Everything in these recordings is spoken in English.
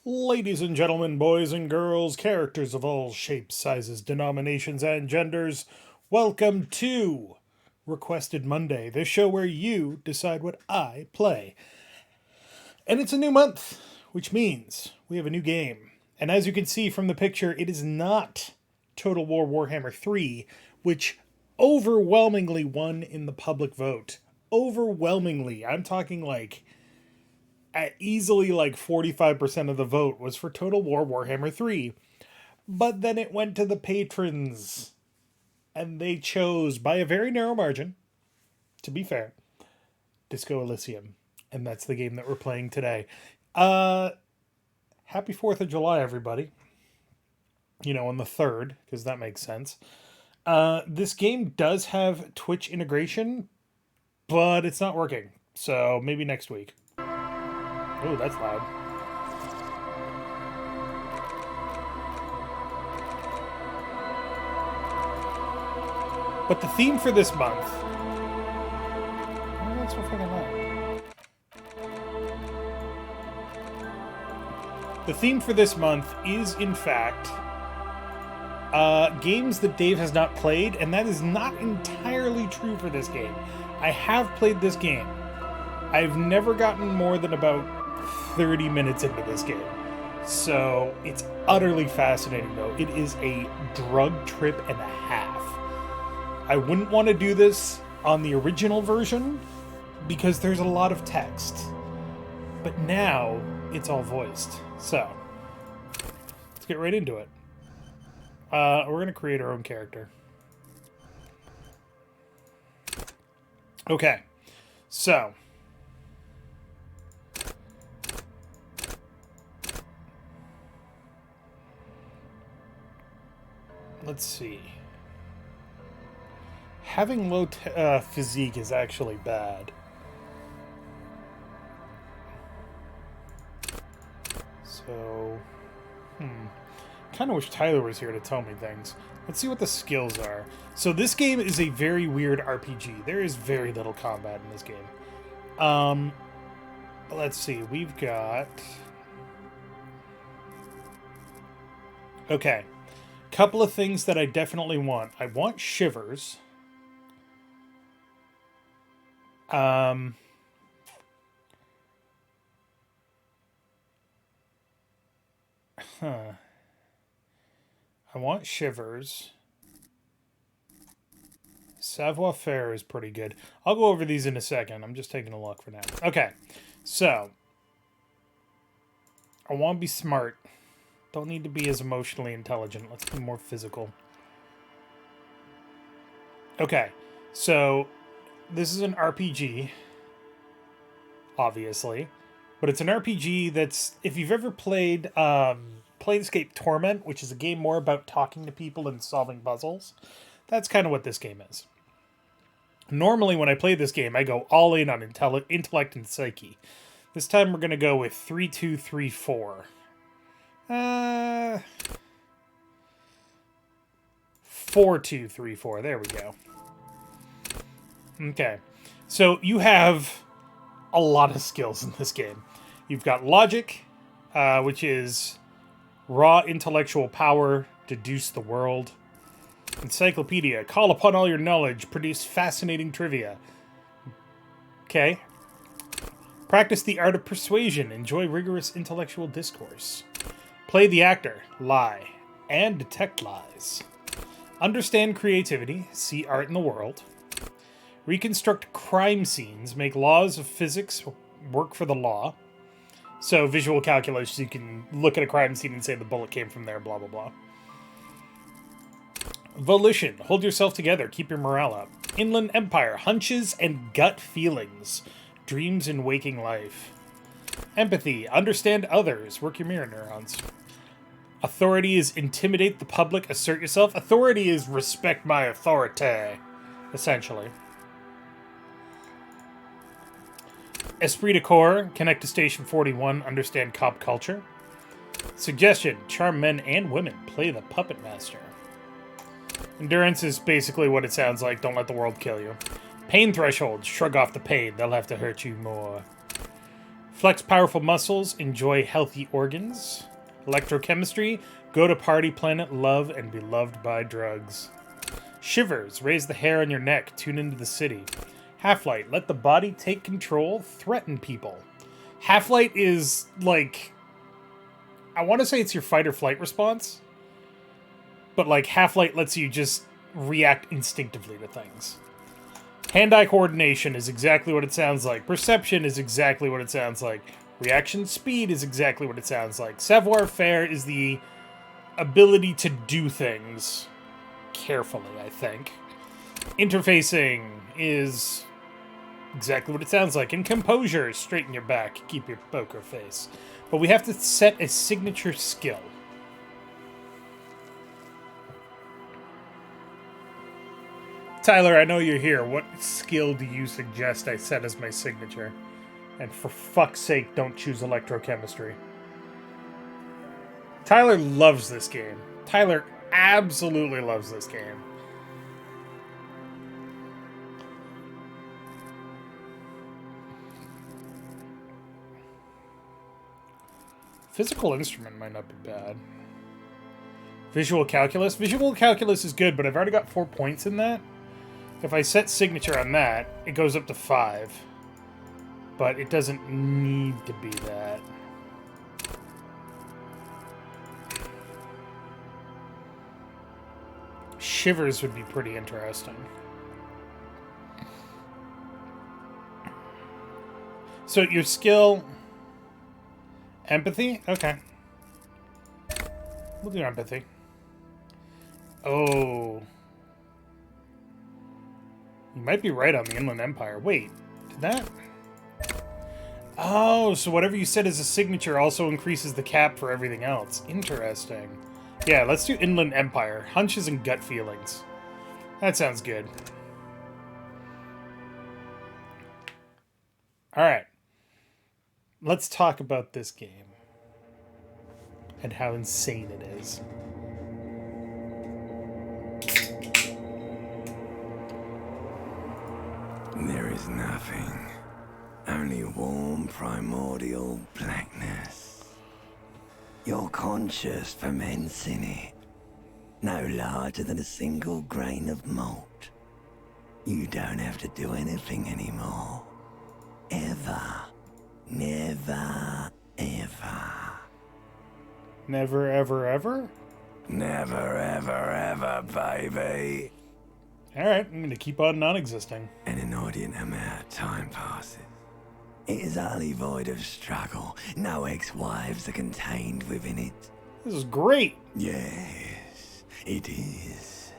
Ladies and gentlemen, boys and girls, characters of all shapes, sizes, denominations, and genders, welcome to Requested Monday, the show where you decide what I play. And it's a new month, which means we have a new game. And as you can see from the picture, it is not Total War Warhammer 3, which overwhelmingly won in the public vote. Overwhelmingly. I'm talking like at easily like 45% of the vote was for Total War Warhammer 3. But then it went to the patrons. And they chose, by a very narrow margin, to be fair, Disco Elysium. And that's the game that we're playing today. Happy 4th of July, everybody. You know, on the 3rd, because that makes sense. This game does have Twitch integration, but it's not working. So maybe next week. Oh, that's loud. But the theme for this month... Oh, that's so fucking loud. The theme for this month is, in fact, games that Dave has not played, and that is not entirely true for this game. I have played this game. I've never gotten more than about 30 minutes into this game. So, it's utterly fascinating, though. It is a drug trip and a half. I wouldn't want to do this on the original version, because there's a lot of text. But now, it's all voiced. So, let's get right into it. We're going to create our own character. Okay, so... let's see. Having low physique is actually bad. So, kind of wish Tyler was here to tell me things. Let's see what the skills are. So this game is a very weird RPG. There is very little combat in this game. Let's see. We've got... okay. Couple of things that I definitely want. I want shivers. I want shivers. Savoir-faire is pretty good. I'll go over these in a second. I'm just taking a look for now. Okay, so I want to be smart. Don't need to be as emotionally intelligent. Let's be more physical. Okay, so this is an RPG, obviously, but it's an RPG that's, if you've ever played Planescape Torment, which is a game more about talking to people and solving puzzles, that's kind of what this game is. Normally, when I play this game, I go all in on intellect and psyche. This time, we're going to go with 3, 2, 3, 4. 4, 2, 3, 4. There we go. Okay. So you have a lot of skills in this game. You've got logic, which is raw intellectual power, deduce the world. Encyclopedia, call upon all your knowledge, produce fascinating trivia. Okay. Practice the art of persuasion, enjoy rigorous intellectual discourse. Play the actor, lie, and detect lies. Understand creativity, see art in the world. Reconstruct crime scenes, make laws of physics work for the law. So visual calculus, you can look at a crime scene and say the bullet came from there, blah, blah, blah. Volition, hold yourself together, keep your morale up. Inland Empire, hunches and gut feelings, dreams in waking life. Empathy, understand others, work your mirror neurons. Authority is intimidate the public, assert yourself. Authority is respect my authority, essentially. Esprit de corps, connect to Station 41, understand cop culture. Suggestion, charm men and women, play the puppet master. Endurance is basically what it sounds like, don't let the world kill you. Pain threshold, shrug off the pain, they'll have to hurt you more. Flex powerful muscles, enjoy healthy organs. Electrochemistry, go to party planet, love, and be loved by drugs. Shivers, raise the hair on your neck, tune into the city. Half-light, let the body take control, threaten people. Half-light is like, I want to say it's your fight or flight response, but like half-light lets you just react instinctively to things. Hand-eye coordination is exactly what it sounds like. Perception is exactly what it sounds like. Reaction speed is exactly what it sounds like. Savoir-faire is the ability to do things carefully, I think. Interfacing is exactly what it sounds like. And composure, straighten your back, keep your poker face. But we have to set a signature skill. Tyler, I know you're here. What skill do you suggest I set as my signature? And for fuck's sake, don't choose electrochemistry. Tyler loves this game. Tyler absolutely loves this game. Physical instrument might not be bad. Visual calculus? Visual calculus is good, but I've already got 4 points in that. If I set signature on that, it goes up to 5. But it doesn't need to be that. Shivers would be pretty interesting. So your skill... Empathy? Okay. We'll do empathy. Oh... You might be right on the Inland Empire. Wait, did that? Oh, so whatever you set as a signature also increases the cap for everything else. Interesting. Yeah, let's do Inland Empire. Hunches and gut feelings. That sounds good. Alright. Let's talk about this game. And how insane it is. There is nothing. Only warm primordial blackness. You're conscious ferments in it. No larger than a single grain of malt. You don't have to do anything anymore. Ever. Never, ever. Never, ever, ever? Never, ever, ever, baby. Alright, I'm gonna keep on non-existing. An inordinate amount of time passes. It is utterly void of struggle. No ex-wives are contained within it. This is great! Yes, it is.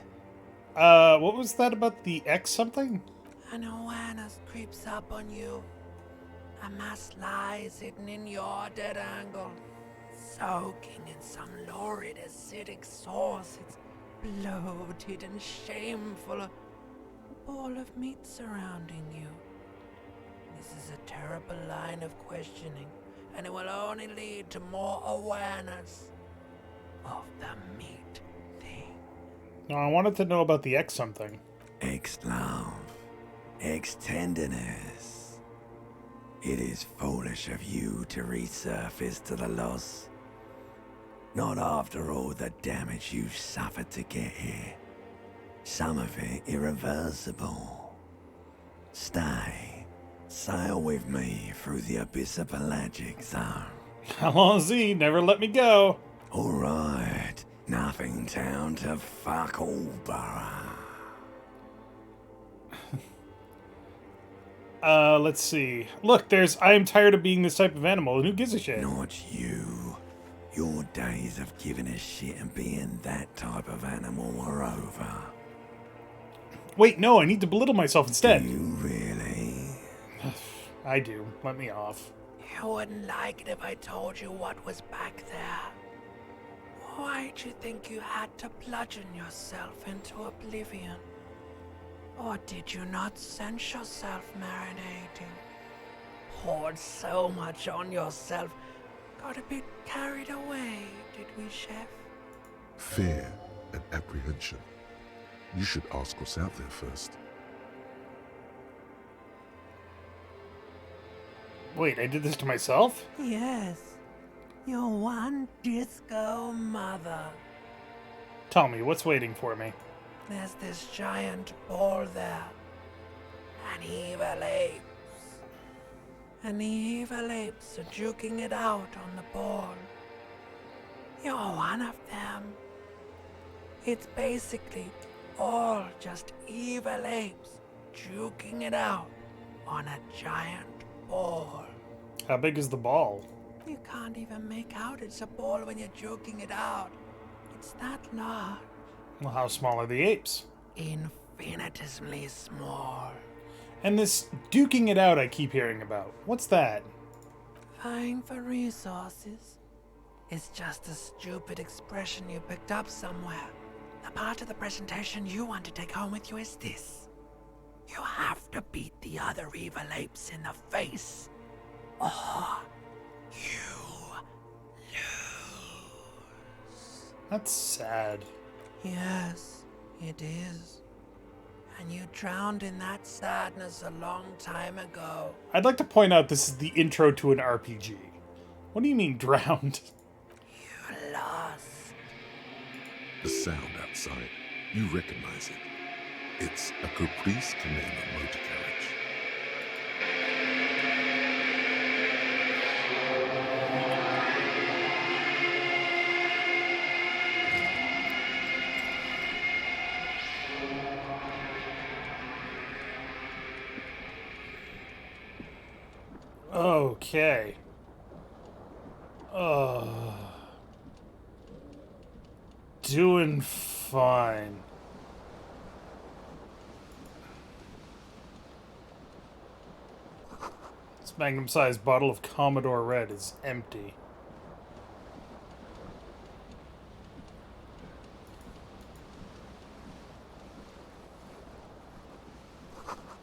What was that about the X something? An awareness creeps up on you. A mass lies hidden in your dead angle, soaking in some lurid acidic sauce. It's bloated and shameful. A ball of meat surrounding you. This is a terrible line of questioning, and it will only lead to more awareness of the meat thing. No, I wanted to know about the X something. Ex-love. Ex-tenderness. It is foolish of you to resurface to the loss. Not after all the damage you've suffered to get here. Some of it irreversible. Stay. Sail with me through the abyss of pelagic zone. Allons-y, never let me go. Alright. Nothing town to fuck all borough. Let's see. Look, I am tired of being this type of animal, and who gives a shit? Not you. Your days of giving a shit and being that type of animal are over. Wait, no, I need to belittle myself instead. Do you really? I do. Let me off. You wouldn't like it if I told you what was back there. Why'd you think you had to bludgeon yourself into oblivion? Or did you not sense yourself marinating? Poured so much on yourself, got a bit carried away, did we, Chef? Fear and apprehension. You should ask what's out there first. Wait, I did this to myself? Yes, your one disco mother. Tell me, what's waiting for me? There's this giant ball there. An evil apes. And the evil apes are juking it out on the ball. You're one of them. It's basically all just evil apes juking it out on a giant ball. How big is the ball? You can't even make out it's a ball when you're joking it out. It's that large. Well, how small are the apes? Infinitesimally small. And this duking it out I keep hearing about. What's that? Vying for resources. It's just a stupid expression you picked up somewhere. The part of the presentation you want to take home with you is this. You have to beat the other evil apes in the face, or you lose. That's sad. Yes, it is. And you drowned in that sadness a long time ago. I'd like to point out this is the intro to an RPG. What do you mean drowned? You lost. The sound outside, you recognize it. It's a Caprice Canela motor carriage. Okay. Doing fine. This magnum-sized bottle of Commodore Red is empty.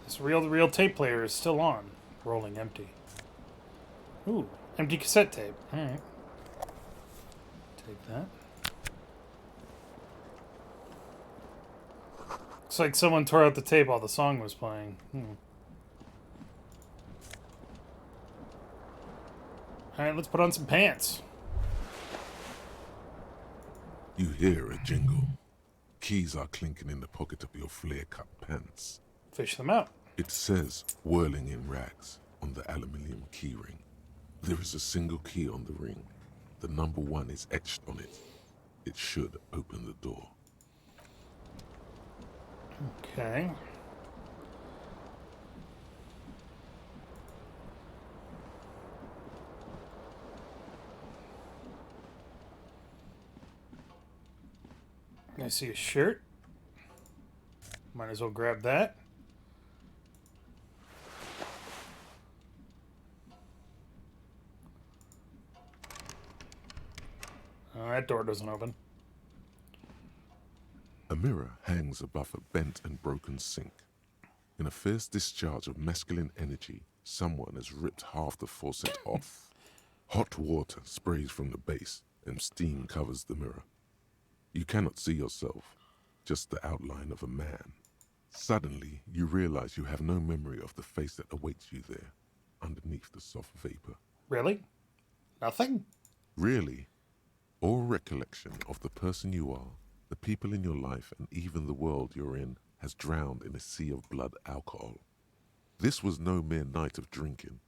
This real tape player is still on. Rolling empty. Ooh, empty cassette tape. Alright. Take that. Looks like someone tore out the tape while the song was playing. Alright, let's put on some pants. You hear a jingle. Keys are clinking in the pocket of your flare-cut pants. Fish them out. It says, whirling in rags, on the aluminium keyring. There is a single key on the ring. The number 1 is etched on it. It should open the door. Okay. I see a shirt. Might as well grab that. Oh, that door doesn't open. A mirror hangs above a bent and broken sink. In a fierce discharge of masculine energy, someone has ripped half the faucet off. Hot water sprays from the base, and steam covers the mirror. You cannot see yourself, just the outline of a man. Suddenly, you realize you have no memory of the face that awaits you there, underneath the soft vapor. Really? Nothing? Really, all recollection of the person you are, the people in your life, and even the world you're in has drowned in a sea of blood alcohol. This was no mere night of drinking.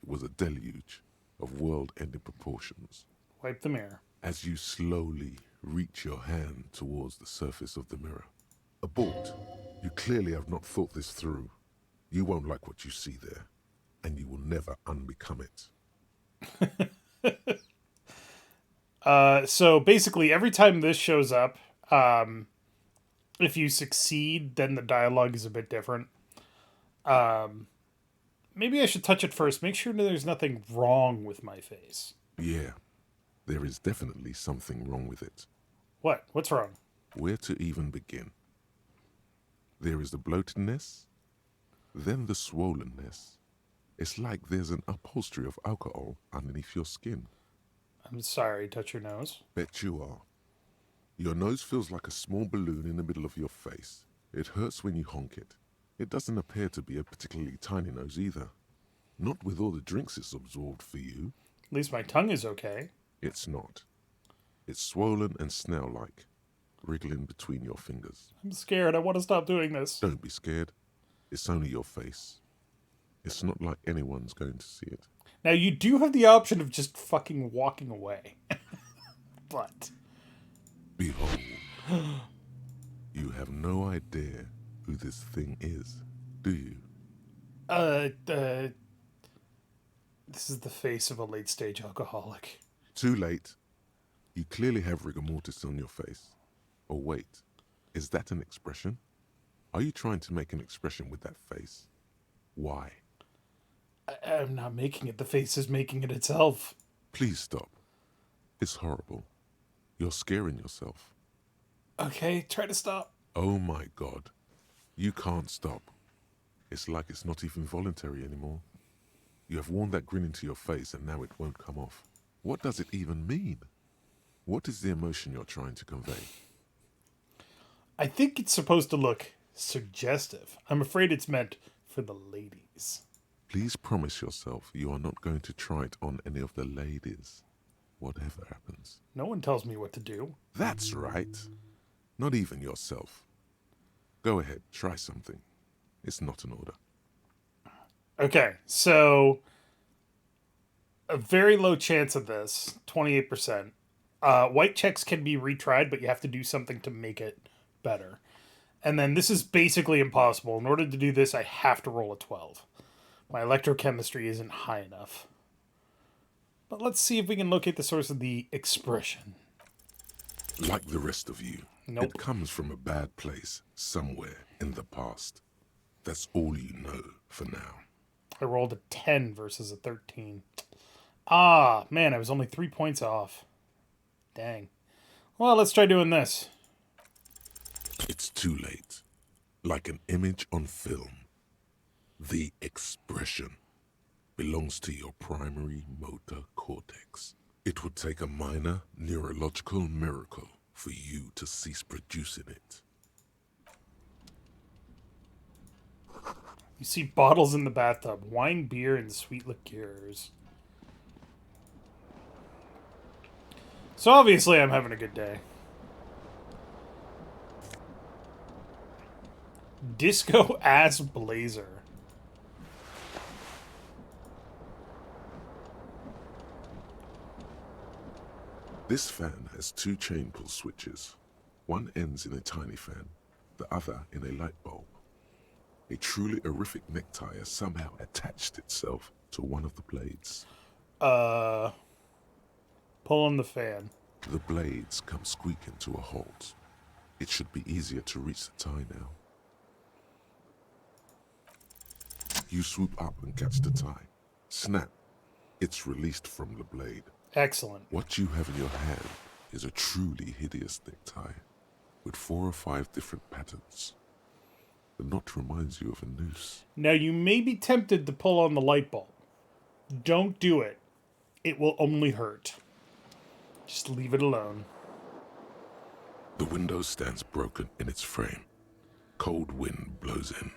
It was a deluge of world-ending proportions. Wipe the mirror. As you slowly reach your hand towards the surface of the mirror. Abort. You clearly have not thought this through. You won't like what you see there, and you will never unbecome it. So basically, every time this shows up, if you succeed, then the dialogue is a bit different. Maybe I should touch it first. Make sure there's nothing wrong with my face. Yeah, there is definitely something wrong with it. What? What's wrong? Where to even begin? There is the bloatedness, then the swollenness. It's like there's an upholstery of alcohol underneath your skin. I'm sorry, touch your nose. Bet you are. Your nose feels like a small balloon in the middle of your face. It hurts when you honk it. It doesn't appear to be a particularly tiny nose either. Not with all the drinks it's absorbed for you. At least my tongue is okay. It's not. It's swollen and snail-like, wriggling between your fingers. I'm scared. I want to stop doing this. Don't be scared. It's only your face. It's not like anyone's going to see it. Now, you do have the option of just fucking walking away. But... Behold, you have no idea who this thing is, do you? This is the face of a late-stage alcoholic. Too late. You clearly have rigor mortis on your face. Oh wait, is that an expression? Are you trying to make an expression with that face? Why? I'm not making it. The face is making it itself. Please stop. It's horrible. You're scaring yourself. Okay, try to stop. Oh my God. You can't stop. It's like it's not even voluntary anymore. You have worn that grin into your face and now it won't come off. What does it even mean? What is the emotion you're trying to convey? I think it's supposed to look suggestive. I'm afraid it's meant for the ladies. Please promise yourself you are not going to try it on any of the ladies, whatever happens. No one tells me what to do. That's right. Not even yourself. Go ahead, try something. It's not an order. Okay, so a very low chance of this, 28%. White checks can be retried, but you have to do something to make it better. And then this is basically impossible. In order to do this, I have to roll a 12. My electrochemistry isn't high enough. But let's see if we can locate the source of the expression. Like the rest of you, Nope. it comes from a bad place somewhere in the past. That's all you know for now. I rolled a 10 versus a 13. Ah, man, I was only 3 points off. Dang. Well, let's try doing this. It's too late. Like an image on film. The expression belongs to your primary motor cortex. It would take a minor neurological miracle for you to cease producing it. You see bottles in the bathtub, wine, beer, and sweet liqueurs. So obviously I'm having a good day. Disco ass blazer. This fan has two chain pull switches. One ends in a tiny fan, the other in a light bulb. A truly horrific necktie has somehow attached itself to one of the blades. Pull on the fan. The blades come squeaking to a halt. It should be easier to reach the tie now. You swoop up and catch the tie. Snap. It's released from the blade. Excellent. What you have in your hand is a truly hideous necktie with 4 or 5 different patterns. The knot reminds you of a noose. Now you may be tempted to pull on the light bulb. Don't do it. It will only hurt. Just leave it alone. The window stands broken in its frame. Cold wind blows in.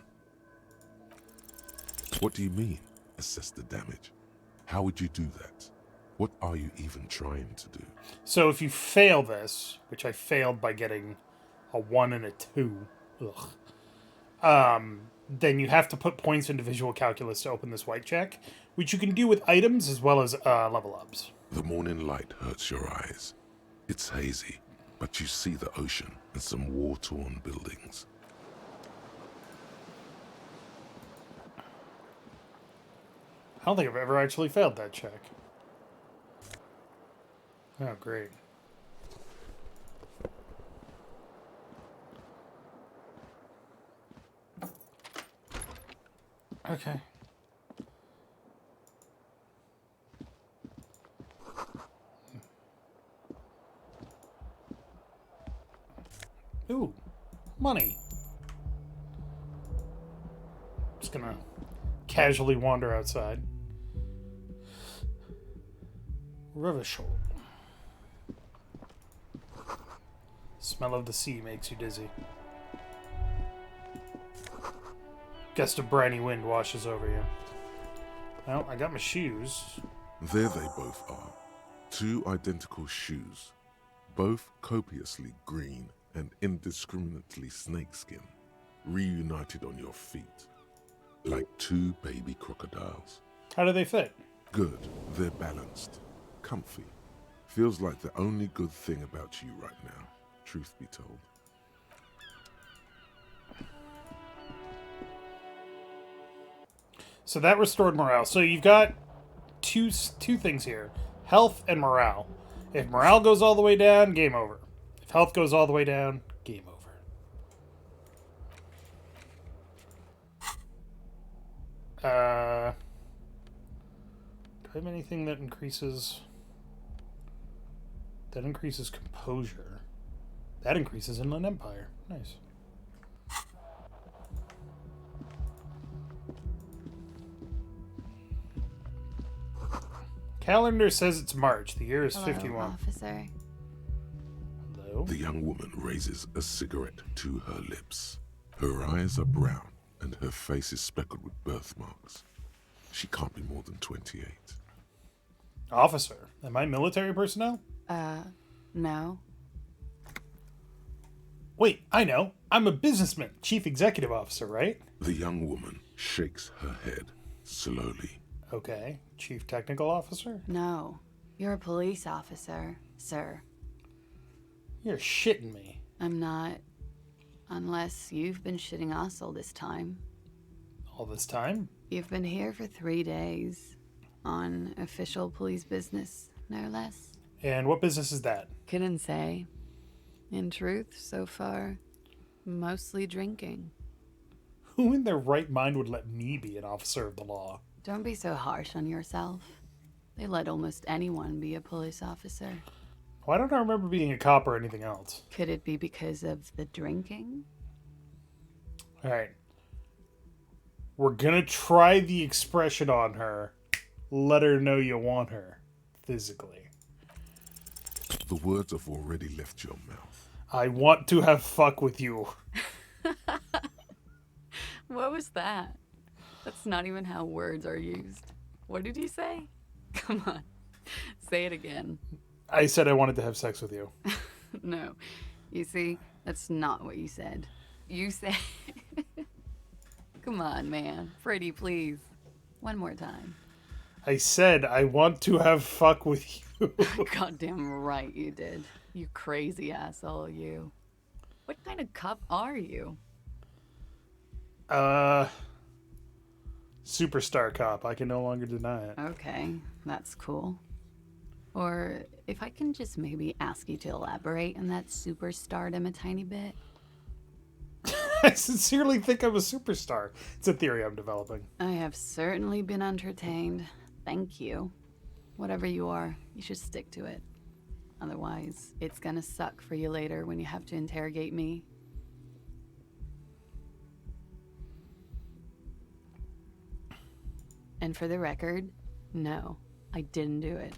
What do you mean, assess the damage? How would you do that? What are you even trying to do? So if you fail this, which I failed by getting a 1 and a 2, then you have to put points into visual calculus to open this white check, which you can do with items as well as level ups. The morning light hurts your eyes. It's hazy, but you see the ocean and some war-torn buildings. I don't think I've ever actually failed that check. Oh, great. Okay. Ooh, money. Just gonna casually wander outside. Revachol. Smell of the sea makes you dizzy. Gust of briny wind washes over you. Well, I got my shoes. There they both are. Two identical shoes, both copiously green and indiscriminately snakeskin, reunited on your feet, like two baby crocodiles. How do they fit? Good, they're balanced, comfy. Feels like the only good thing about you right now, truth be told. So that restored morale. So you've got two things here: health and morale. If morale goes all the way down, game over. If health goes all the way down, game over. Do I have anything that increases composure? That increases Inland Empire. Nice. Calendar says it's March. The year is Hello, 51. officer. Hello? The young woman raises a cigarette to her lips. Her eyes are brown and her face is speckled with birthmarks. She can't be more than 28. Officer. Am I military personnel? No. Wait, I know. I'm a businessman. Chief Executive Officer, right? The young woman shakes her head slowly. Okay. Chief Technical Officer? No. You're a police officer, sir. You're shitting me. I'm not. Unless you've been shitting us all this time. All this time? You've been here for 3 days. On official police business, no less. And what business is that? Couldn't say. In truth, so far, mostly drinking. Who in their right mind would let me be an officer of the law? Don't be so harsh on yourself. They let almost anyone be a police officer. Why don't I remember being a cop or anything else? Could it be because of the drinking? Alright. We're gonna try the expression on her. Let her know you want her. Physically. The words have already left your mouth. I want to have fuck with you. What was that? That's not even how words are used. What did you say? Come on. Say it again. I said I wanted to have sex with you. No. You see, that's not what you said. You said... Come on, man. Pretty, please. One more time. I said I want to have fuck with you. Goddamn right you did. You crazy asshole, you. What kind of cop are you? Superstar cop. I can no longer deny it. Okay, that's cool. Or if I can just maybe ask you to elaborate on that superstardom a tiny bit. I sincerely think I'm a superstar. It's a theory I'm developing. I have certainly been entertained. Thank you. Whatever you are, you should stick to it. Otherwise, it's gonna suck for you later when you have to interrogate me. And for the record, no, I didn't do it.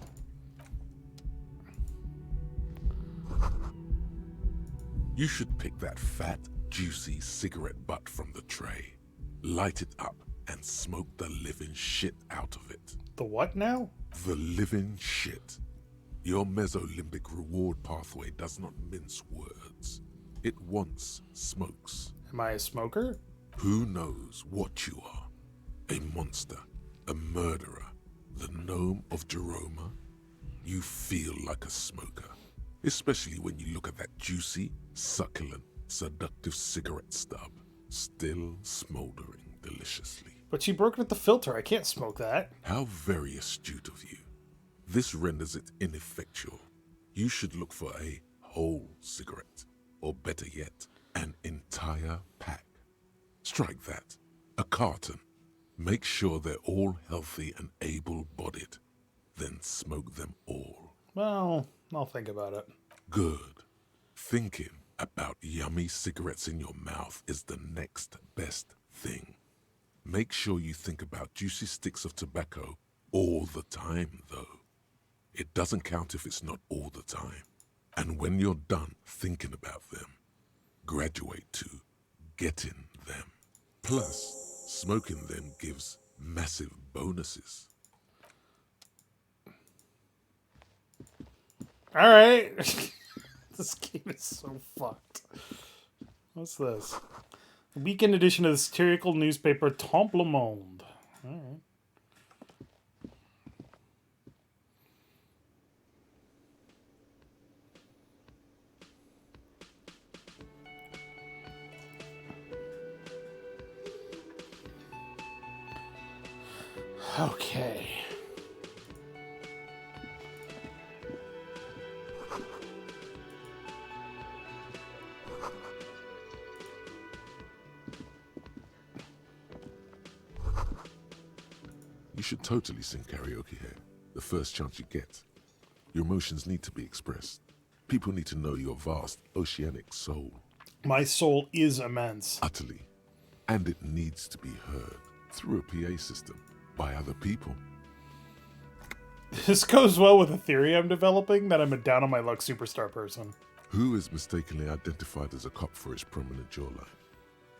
You should pick that fat, juicy cigarette butt from the tray, light it up, and smoke the living shit out of it. The what now? The living shit. Your mesolimbic reward pathway does not mince words. It wants smokes. Am I a smoker? Who knows what you are? A monster, a murderer, the gnome of Jeroma? You feel like a smoker, especially when you look at that juicy, succulent, seductive cigarette stub, still smoldering deliciously. But she broke with the filter. I can't smoke that. How very astute of you. This renders it ineffectual. You should look for a whole cigarette, or better yet, an entire pack. Strike that. A carton. Make sure they're all healthy and able-bodied. Then smoke them all. Well, I'll think about it. Good. Thinking about yummy cigarettes in your mouth is the next best thing. Make sure you think about juicy sticks of tobacco all the time, though. It doesn't count if it's not all the time. And when you're done thinking about them, graduate to getting them. Plus, smoking them gives massive bonuses. All right. This game is so fucked. What's this? Weekend edition of the satirical newspaper Temple Monde. All right. Okay. You should totally sing karaoke here, the first chance you get. Your emotions need to be expressed. People need to know your vast, oceanic soul. My soul is immense. Utterly. And it needs to be heard through a PA system by other people. This goes well with a theory I'm developing that I'm a down on my luck superstar person. Who is mistakenly identified as a cop for his prominent jawline?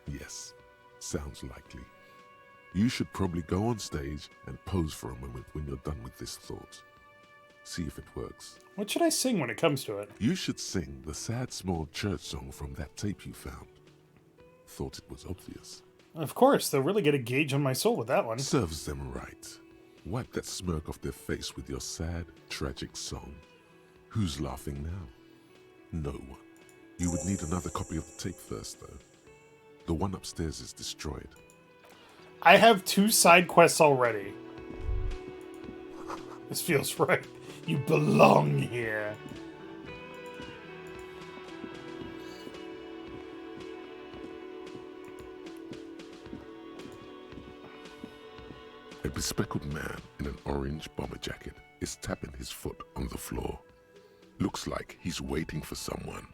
Yes, sounds likely. You should probably go on stage and pose for a moment when you're done with this thought. See if it works. What should I sing when it comes to it? You should sing the sad small church song from that tape you found. Thought it was obvious. Of course, they'll really get a gauge on my soul with that one. Serves them right. Wipe that smirk off their face with your sad, tragic song. Who's laughing now? No one. You would need another copy of the tape first, though. The one upstairs is destroyed. I have 2 side quests already. This feels right. You belong here. A bespectacled man in an orange bomber jacket is tapping his foot on the floor. Looks like he's waiting for someone.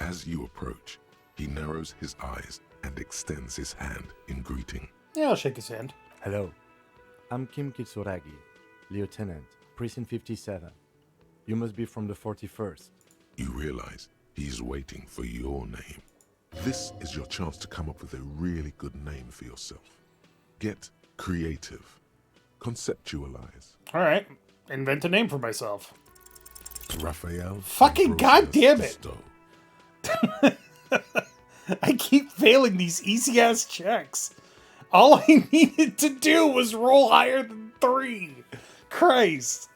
As you approach, he narrows his eyes and extends his hand in greeting. Yeah, I'll shake his hand. Hello. I'm Kim Kitsuragi, Lieutenant, Precinct 57. You must be from the 41st. You realize he's waiting for your name. This is your chance to come up with a really good name for yourself. Get creative. Conceptualize. All right. Invent a name for myself. Raphael. Fucking goddamn it. Cousteau. I keep failing these easy-ass checks. All I needed to do was roll higher than 3. Christ.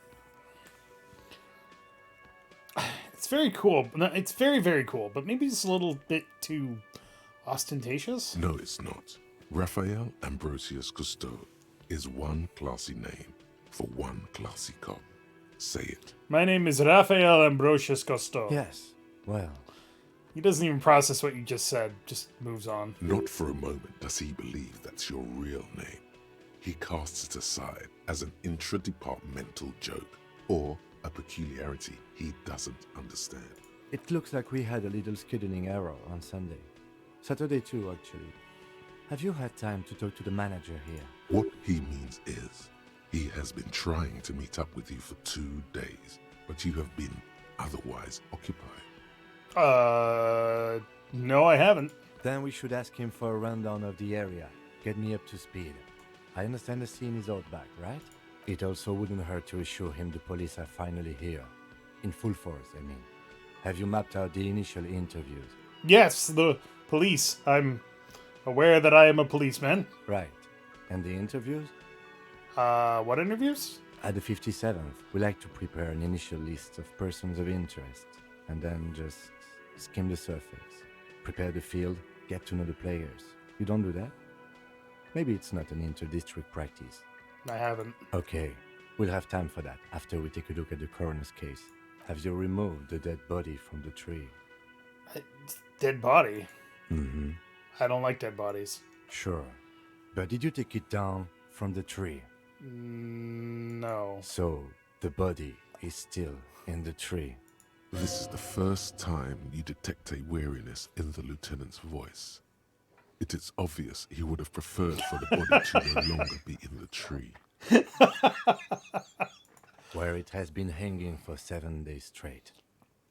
It's very cool. It's very, very cool, but maybe it's a little bit too ostentatious. No, it's not. Raphael Ambrosius Cousteau is one classy name for one classy cop. Say it. My name is Raphael Ambrosius Cousteau. Yes, well, He doesn't even process what you just said, just moves on. Not for a moment does he believe that's your real name. He casts it aside as an intra-departmental joke or a peculiarity he doesn't understand. it looks like we had a little scheduling error on Sunday. Saturday too, actually. Have you had time to talk to the manager here? What he means is, he has been trying to meet up with you for 2 days, but you have been otherwise occupied. No, I haven't. Then we should ask him for a rundown of the area. Get me up to speed. I understand the scene is out back, right? It also wouldn't hurt to assure him the police are finally here. In full force, I mean. Have you mapped out the initial interviews? Yes, the police. I'm aware that I am a policeman. Right. And the interviews? What interviews? At the 57th, we like to prepare an initial list of persons of interest, and then just skim the surface. Prepare the field, get to know the players. You don't do that? Maybe it's not an inter-district practice. I haven't. Okay, we'll have time for that after we take a look at the coroner's case. Have you removed the dead body from the tree? Dead body? Mm-hmm. I don't like dead bodies. Sure. But did you take it down from the tree? No. So, the body is still in the tree. This is the first time you detect a weariness in the lieutenant's voice. It is obvious he would have preferred for the body to no longer be in the tree. Where it has been hanging for 7 days straight.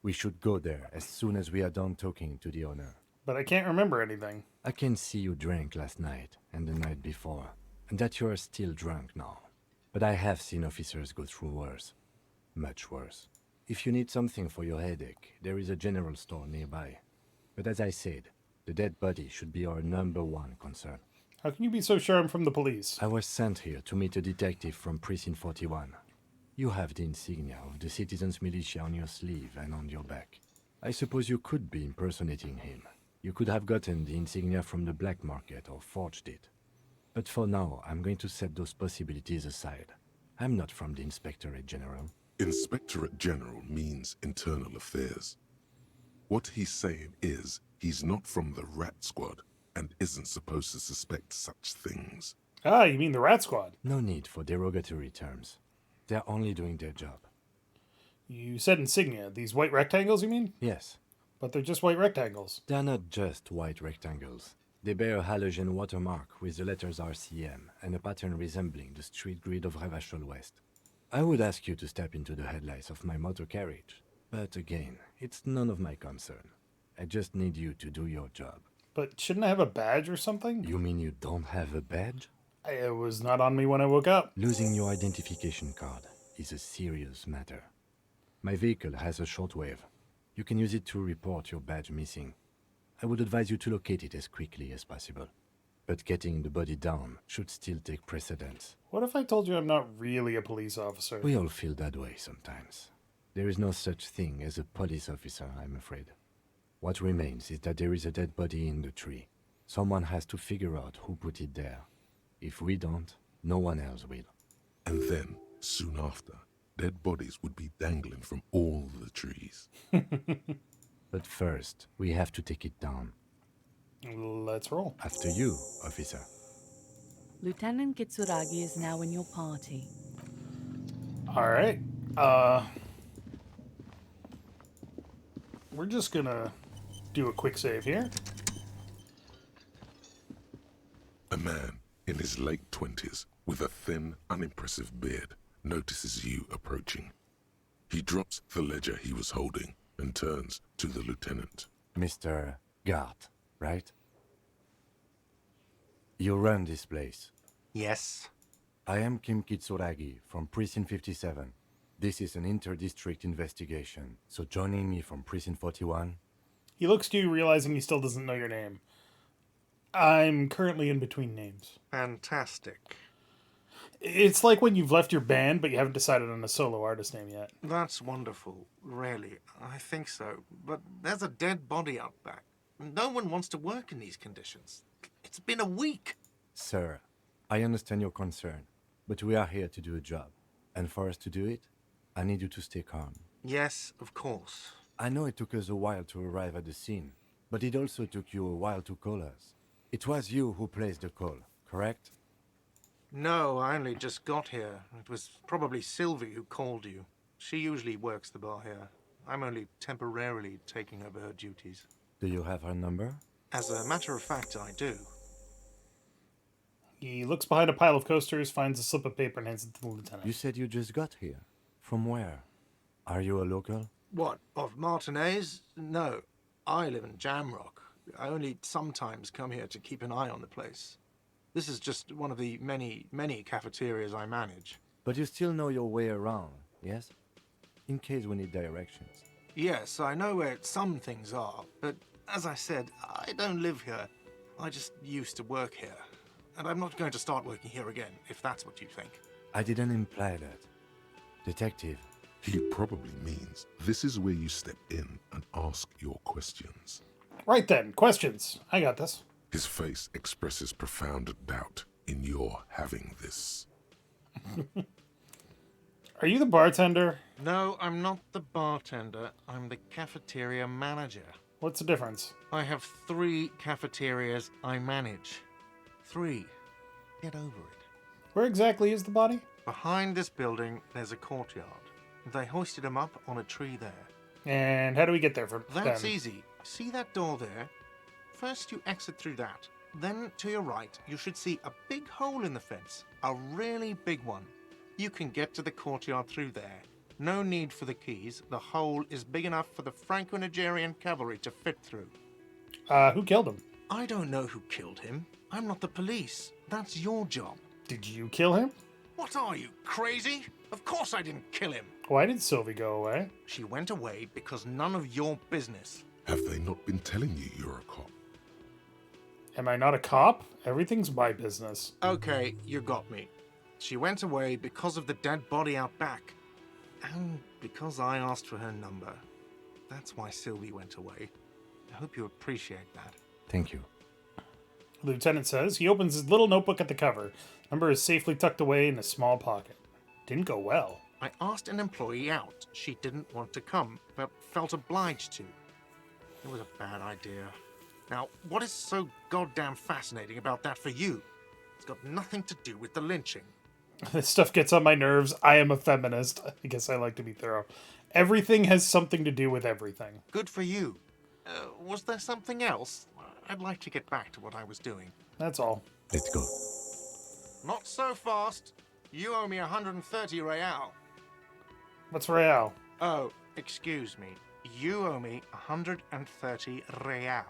We should go there as soon as we are done talking to the owner. But I can't remember anything. I can see you drank last night and the night before, and that you are still drunk now. But I have seen officers go through worse. Much worse. If you need something for your headache, there is a general store nearby. But as I said, the dead body should be our #1 concern. How can you be so sure I'm from the police? I was sent here to meet a detective from Precinct 41. You have the insignia of the citizens' militia on your sleeve and on your back. I suppose you could be impersonating him. You could have gotten the insignia from the black market or forged it. But for now, I'm going to set those possibilities aside. I'm not from the Inspectorate General. Inspectorate General means internal affairs. What he's saying is he's not from the Rat Squad and isn't supposed to suspect such things. Ah, you mean the Rat Squad. No need for derogatory terms. They're only doing their job. You said insignia. These white rectangles, you mean? Yes, But they're just white rectangles. they're not just white rectangles. They bear a halogen watermark with the letters RCM and a pattern resembling the street grid of Revachol West. I would ask you to step into the headlights of my motor carriage, but again, it's none of my concern. I just need you to do your job. But shouldn't I have a badge or something? You mean you don't have a badge? It was not on me when I woke up. Losing your identification card is a serious matter. My vehicle has a shortwave. You can use it to report your badge missing. I would advise you to locate it as quickly as possible. But getting the body down should still take precedence. What if I told you I'm not really a police officer? We all feel that way sometimes. There is no such thing as a police officer, I'm afraid. What remains is that there is a dead body in the tree. Someone has to figure out who put it there. If we don't, no one else will. And then, soon after, dead bodies would be dangling from all the trees. But first, we have to take it down. Let's roll. After you, officer. Lieutenant Kitsuragi is now in your party. All right. We're just gonna do a quick save here. A man in his late 20s with a thin, unimpressive beard notices you approaching. He drops the ledger he was holding and turns to the lieutenant. Mr. Gart, right? You run this place. Yes. I am Kim Kitsuragi from Precinct 57. This is an inter-district investigation, so joining me from Precinct 41... He looks to you, realizing he still doesn't know your name. I'm currently in between names. Fantastic. It's like when you've left your band, but you haven't decided on a solo artist name yet. That's wonderful. Really, I think so. But there's a dead body out back. No one wants to work in these conditions. It's been a week. Sir, I understand your concern, but we are here to do a job. And for us to do it, I need you to stay calm. Yes, of course. I know it took us a while to arrive at the scene, but it also took you a while to call us. It was you who placed the call, correct? No, I only just got here. It was probably Sylvie who called you. She usually works the bar here. I'm only temporarily taking over her duties. Do you have her number? As a matter of fact, I do. He looks behind a pile of coasters, finds a slip of paper, and hands it to the lieutenant. You said you just got here. From where? Are you a local? What, of Martinez? No, I live in Jamrock. I only sometimes come here to keep an eye on the place. This is just one of the many, many cafeterias I manage. But you still know your way around, yes? In case we need directions. Yes, I know where some things are, but as I said, I don't live here. I just used to work here. And I'm not going to start working here again, if that's what you think. I didn't imply that. Detective. He probably means this is where you step in and ask your questions. Right then, questions. I got this. His face expresses profound doubt in your having this. Are you the bartender? No, I'm not the bartender. I'm the cafeteria manager. What's the difference? I have 3 cafeterias I manage. 3. Get over it. Where exactly is the body? Behind this building, there's a courtyard. They hoisted him up on a tree there. And how do we get there from That's them? easy. See that door there? First you exit through that. Then to your right, you should see a big hole in the fence. A really big one. You can get to the courtyard through there. No need for the keys. The hole is big enough for the Franco-Nigerian cavalry to fit through. Who killed him? I don't know who killed him. I'm not the police. That's your job. Did you kill him? What are you, crazy? Of course I didn't kill him. Why did Sylvie go away? She went away because none of your business. Have they not been telling you you're a cop? Am I not a cop? Everything's my business. Okay, you got me. She went away because of the dead body out back. And because I asked for her number. That's why Sylvie went away. I hope you appreciate that. Thank you. The lieutenant says. He opens his little notebook at the cover. Number is safely tucked away in a small pocket. Didn't go well. I asked an employee out. She didn't want to come, but felt obliged to. It was a bad idea. Now, what is so goddamn fascinating about that for you? It's got nothing to do with the lynching. This stuff gets on my nerves. I am a feminist. I guess I like to be thorough. Everything has something to do with everything. Good for you. Was there something else? I'd like to get back to what I was doing. That's all. Let's go. Not so fast. You owe me 130 real. What's Real? Oh, excuse me. You owe me 130 real.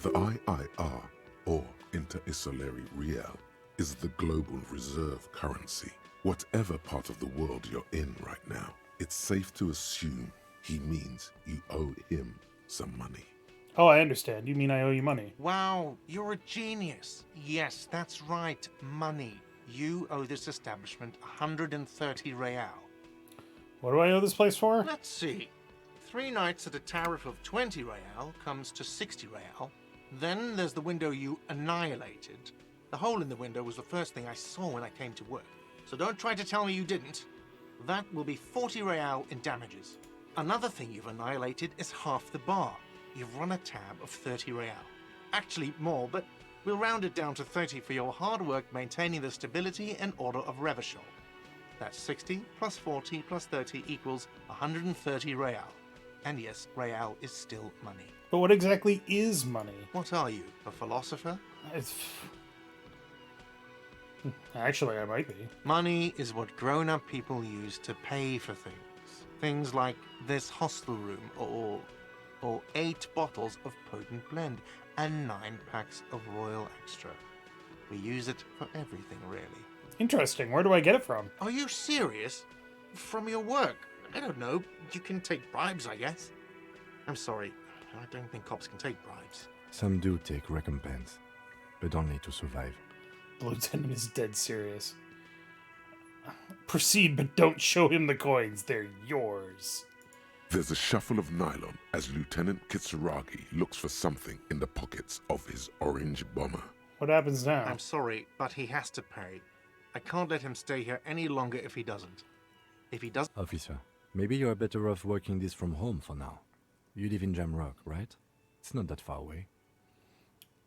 The IIR, or Inter-Isolary Real, is the global reserve currency. Whatever part of the world you're in right now, it's safe to assume he means you owe him some money. Oh, I understand. You mean I owe you money? Wow, you're a genius. Yes, that's right. Money. You owe this establishment 130 real. What do I owe this place for? Let's see. 3 nights at a tariff of 20 real comes to 60 real. Then there's the window you annihilated. The hole in the window was the first thing I saw when I came to work. So don't try to tell me you didn't. That will be 40 real in damages. Another thing you've annihilated is half the bar. You've run a tab of 30 real. Actually more, but we'll round it down to 30 for your hard work maintaining the stability and order of Revachol. That's 60 plus 40 plus 30 equals 130 real. And yes, real is still money. But what exactly is money? What are you, a philosopher? It's... Actually, I might be. Money is what grown-up people use to pay for things. Things like this hostel room, or 8 bottles of potent blend, and 9 packs of Royal Extra. We use it for everything, really. Interesting. Where do I get it from? Are you serious? From your work? I don't know. You can take bribes, I guess. I'm sorry. I don't think cops can take bribes. Some do take recompense, but only to survive. The lieutenant is dead serious. Proceed, but don't show him the coins. They're yours. There's a shuffle of nylon as Lieutenant Kitsuragi looks for something in the pockets of his orange bomber. What happens now? I'm sorry, but he has to pay. I can't let him stay here any longer if he doesn't. If he doesn't... Officer, maybe you're better off working this from home for now. You live in Jamrock, right? It's not that far away.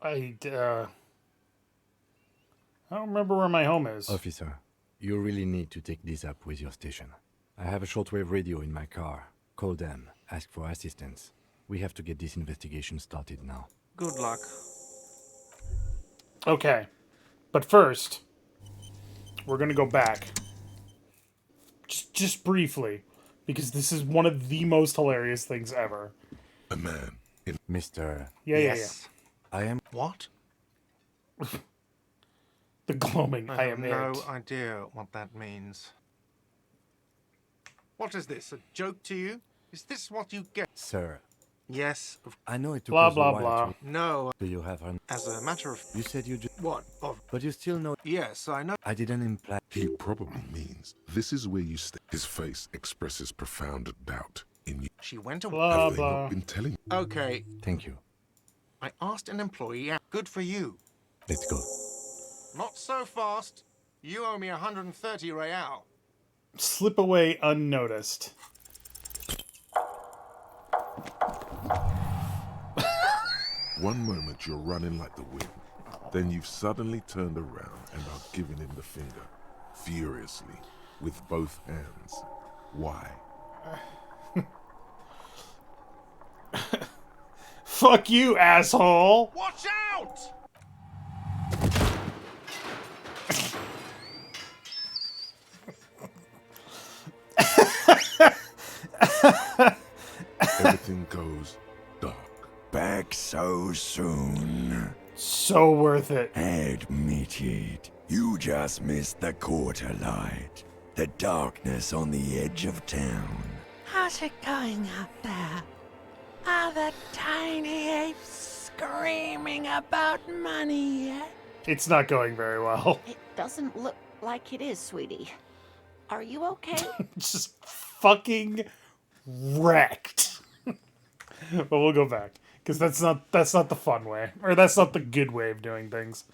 I don't remember where my home is. Officer, you really need to take this up with your station. I have a shortwave radio in my car. Call them, ask for assistance. We have to get this investigation started now. Good luck. Okay. But first, we're going to go back. Just briefly. Because this is one of the most hilarious things ever. A man in... Mr. Yeah. I am... What? The gloaming, I am no it. idea what that means. What is this, a joke to you? Is this what you get? Sir, Yes, I know it took Blah, us a blah, while blah. to... no. Do you have an... As a matter of... You said you just... What? Of... But you still know... Yes, I know. I didn't imply... He probably means this is where you stay. His face expresses profound doubt in you. She went away. Blah, Have they blah. not been telling you? Okay, Thank you. I asked an employee out. Good for you. Let's go. Not so fast. You owe me 130 real. Slip away unnoticed. One moment you're running like the wind, then you've suddenly turned around and are giving him the finger, furiously, with both hands. Why? Fuck you, asshole! Watch out! Everything goes dark. Back so soon. So worth it. Admit it. You just missed the quarter light. The darkness on the edge of town. How's it going out there? Are the tiny apes screaming about money yet? It's not going very well. It doesn't look like it is, sweetie. Are you okay? Just fucking wrecked. But we'll go back because that's not the fun way, or that's not the good way of doing things.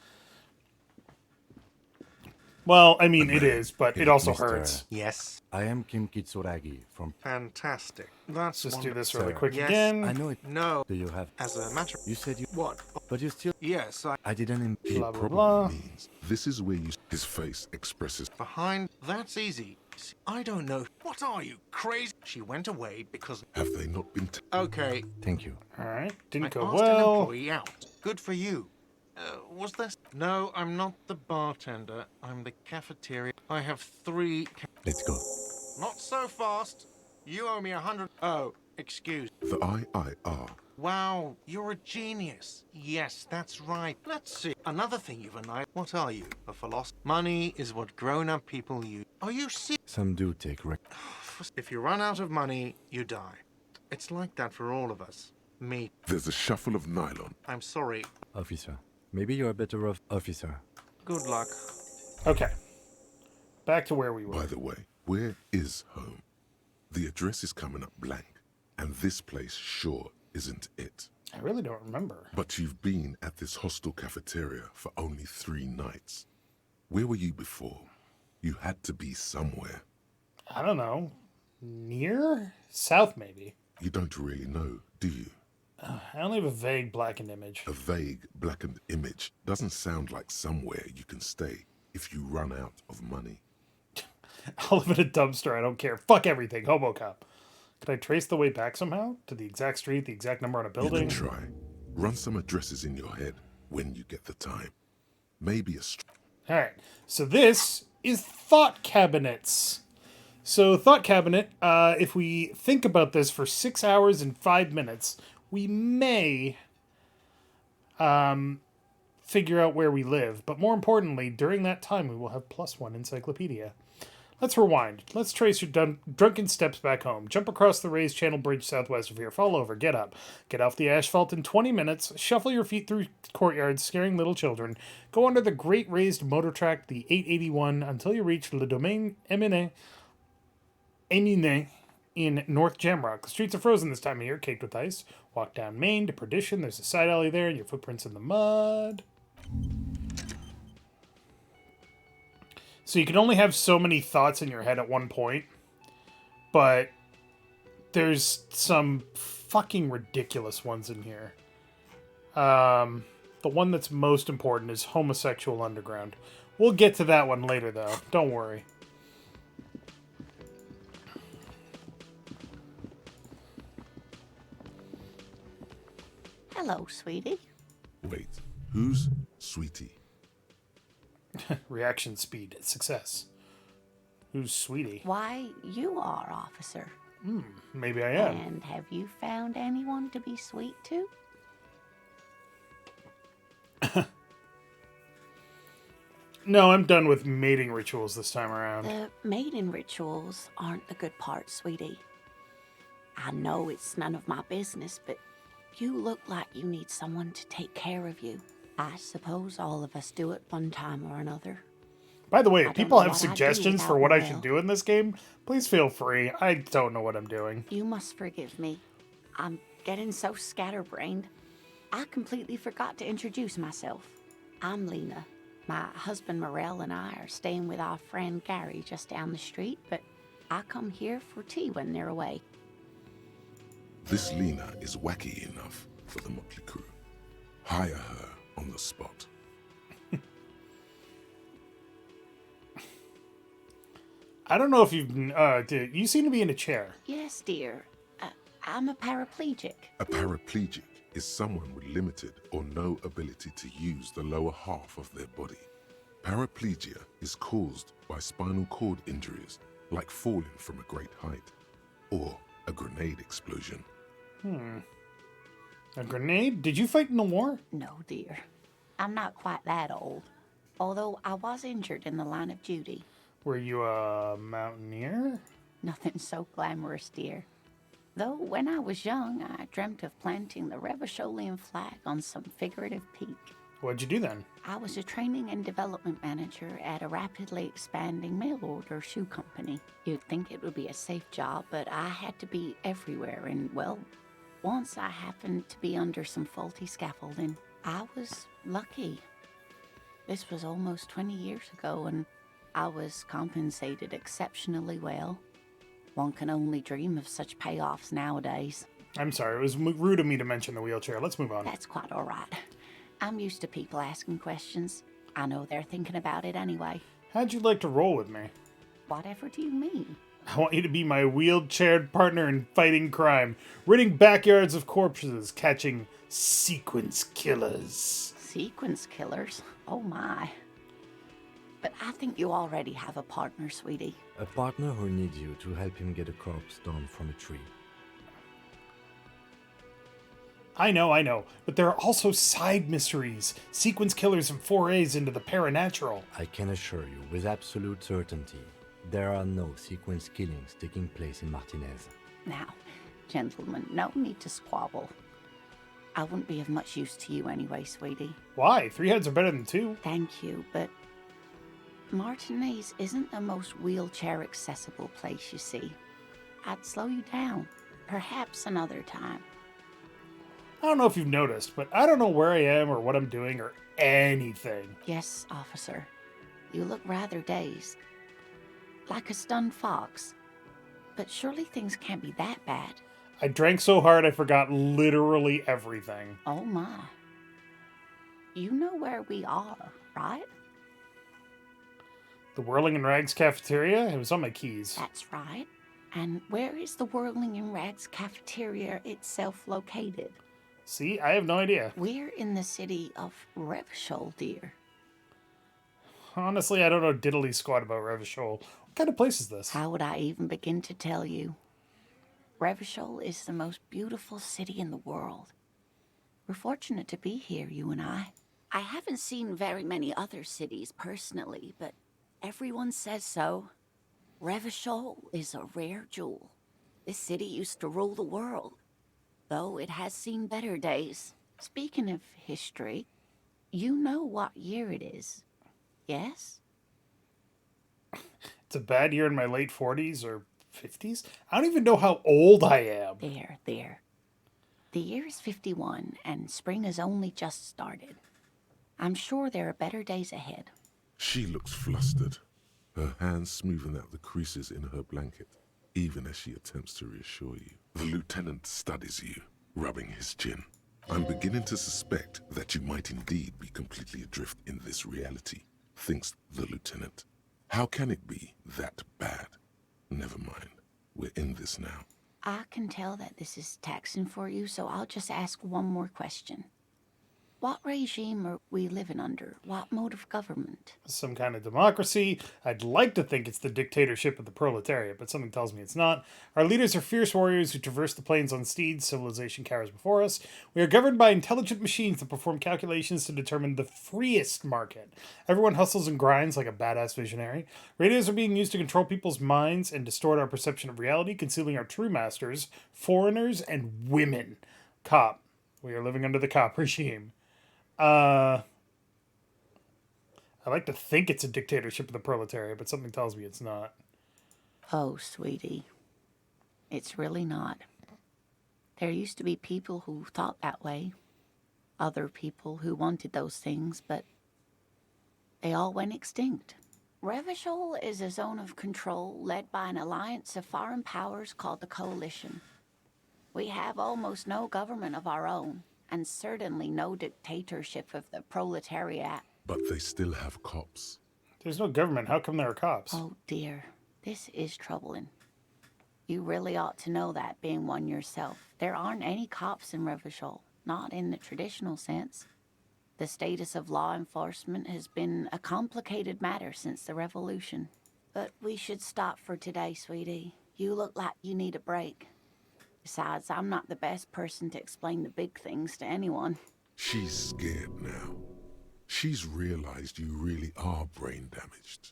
Well, I mean, it is, but it also Mr. hurts. Yes. I am Kim Kitsuragi from. Fantastic. That's Let's do this Sir, really quick yes, again. I know it. No. Do you have? As a matter. You said you. What? But you still. Yes, I didn't. It Blah, blah, probably blah. means this is where his face expresses. behind. That's easy. I don't know. What are you, crazy? She went away because. Have they not been? Okay. Thank you. All right, I didn't go asked an well. employee out. Good for you. Was this? No, I'm not the bartender. I'm the cafeteria. I have 3. Let's go. Not so fast. You owe me 100. Oh, excuse. The IIR. Wow, you're a genius. Yes, that's right. Let's see. Another thing you've announced. What are you? A philosopher? Money is what grown-up people use. Are you serious? Some do take If you run out of money, you die. It's like that for all of us. Me. There's a shuffle of nylon. I'm sorry. Officer. Maybe you're better off, officer. Good luck. Okay, back to where we were. By the way, where is home? The address is coming up blank, and this place sure isn't it. I really don't remember. But you've been at this hostel cafeteria for only 3 nights. Where were you before? You had to be somewhere. I don't know. Near? South, maybe. You don't really know, do you? I only have a vague blackened image. A vague, blackened image doesn't sound like somewhere you can stay if you run out of money. I'll live in a dumpster. I don't care. Fuck everything. Hobo cop. Could I trace the way back somehow? To the exact street, the exact number on a You building? can try. Run some addresses in your head when you get the time. Maybe a Alright. So this is thought cabinets. So thought cabinet, if we think about this for 6 hours and 5 minutes, we may figure out where we live. But more importantly, during that time, we will have +1 encyclopedia. Let's rewind. Let's trace your drunken steps back home. Jump across the raised channel bridge southwest of here. Fall over. Get up. Get off the asphalt in 20 minutes. Shuffle your feet through courtyards, scaring little children. Go under the great raised motor track, the 881, until you reach Le Domaine Emine in North Jamrock. The streets are frozen this time of year, caked with ice. Walk down Main to Perdition. There's a side alley there, and your footprints in the mud. So you can only have so many thoughts in your head at one point, but there's some fucking ridiculous ones in here. The one that's most important is homosexual underground. We'll get to that one later, though. Don't worry. Hello, sweetie. Wait, who's Sweetie? Reaction speed. Success. Who's Sweetie? Why, you are, officer. Maybe I am. And have you found anyone to be sweet to? No, I'm done with mating rituals this time around. The mating rituals aren't the good part, sweetie. I know it's none of my business, but you look like you need someone to take care of you. I suppose all of us do it one time or another. By the way, I if don't people know have what I'd do suggestions for without what I Will. should do in this game, please feel free. I don't know what I'm doing. You must forgive me. I'm getting so scatterbrained. I completely forgot to introduce myself. I'm Lena. My husband Morel and I are staying with our friend Gary just down the street, but I come here for tea when they're away. This Lena is wacky enough for the Motley Crew. Hire her on the spot. I don't know if you've... dude, you seem to be in a chair. Yes, dear. I'm a paraplegic. A paraplegic is someone with limited or no ability to use the lower half of their body. Paraplegia is caused by spinal cord injuries, like falling from a great height, or a grenade explosion. A grenade? Did you fight in the war? No, dear. I'm not quite that old. Although I was injured in the line of duty. Were you a mountaineer? Nothing so glamorous, dear. Though when I was young, I dreamt of planting the Revacholian flag on some figurative peak. What'd you do then? I was a training and development manager at a rapidly expanding mail order shoe company. You'd think it would be a safe job, but I had to be everywhere, and well, once I happened to be under some faulty scaffolding. I was lucky. This was almost 20 years ago, and I was compensated exceptionally well. One can only dream of such payoffs nowadays. I'm sorry, it was rude of me to mention the wheelchair. Let's move on. That's quite all right. I'm used to people asking questions. I know they're thinking about it anyway. How'd you like to roll with me? Whatever do you mean? I want you to be my wheelchaired partner in fighting crime, ridding backyards of corpses, catching sequence killers. Sequence killers? Oh my. But I think you already have a partner, sweetie. A partner who needs you to help him get a corpse down from a tree. I know, but there are also side mysteries, sequence killers and forays into the paranatural. I can assure you, with absolute certainty, there are no sequence killings taking place in Martinez. Now, gentlemen, no need to squabble. I wouldn't be of much use to you anyway, sweetie. Why? 3 heads are better than 2. Thank you, but Martinez isn't the most wheelchair-accessible place, you see. I'd slow you down. Perhaps another time. I don't know if you've noticed, but I don't know where I am or what I'm doing or anything. Yes, officer. You look rather dazed. Like a stunned fox. But surely things can't be that bad. I drank so hard I forgot literally everything. Oh my. You know where we are, right? The Whirling in Rags cafeteria? It was on my keys. That's right. And where is the Whirling in Rags cafeteria itself located? See, I have no idea. We're in the city of Revachol, dear. Honestly, I don't know diddly squat about Revachol. What kind of place is this? How would I even begin to tell you? Revachol is the most beautiful city in the world. We're fortunate to be here, you and I. I haven't seen very many other cities personally, but everyone says so. Revachol is a rare jewel. This city used to rule the world, though it has seen better days. Speaking of history, you know what year it is, yes? It's a bad year in my late 40s or 50s? I don't even know how old I am. There. The year is 51, and spring has only just started. I'm sure there are better days ahead. She looks flustered, her hands smoothing out the creases in her blanket, even as she attempts to reassure you. The lieutenant studies you, rubbing his chin. I'm beginning to suspect that you might indeed be completely adrift in this reality, thinks the lieutenant. How can it be that bad? Never mind. We're in this now. I can tell that this is taxing for you, so I'll just ask one more question. What regime are we living under? What mode of government? Some kind of democracy. I'd like to think it's the dictatorship of the proletariat, but something tells me it's not. Our leaders are fierce warriors who traverse the plains on steeds. Civilization cowers before us. We are governed by intelligent machines that perform calculations to determine the freest market. Everyone hustles and grinds like a badass visionary. Radios are being used to control people's minds and distort our perception of reality, concealing our true masters, foreigners, and women. Cop. We are living under the cop regime. I like to think it's a dictatorship of the proletariat, but something tells me it's not. Oh, sweetie. It's really not. There used to be people who thought that way. Other people who wanted those things, but they all went extinct. Revachol is a zone of control led by an alliance of foreign powers called the Coalition. We have almost no government of our own, and certainly no dictatorship of the proletariat. But they still have cops. There's no government. How come there are cops? Oh dear, this is troubling. You really ought to know that, being one yourself. There aren't any cops in Revachol, not in the traditional sense. The status of law enforcement has been a complicated matter since the revolution. But we should stop for today, sweetie. You look like you need a break. Besides, I'm not the best person to explain the big things to anyone. She's scared now. She's realized you really are brain damaged.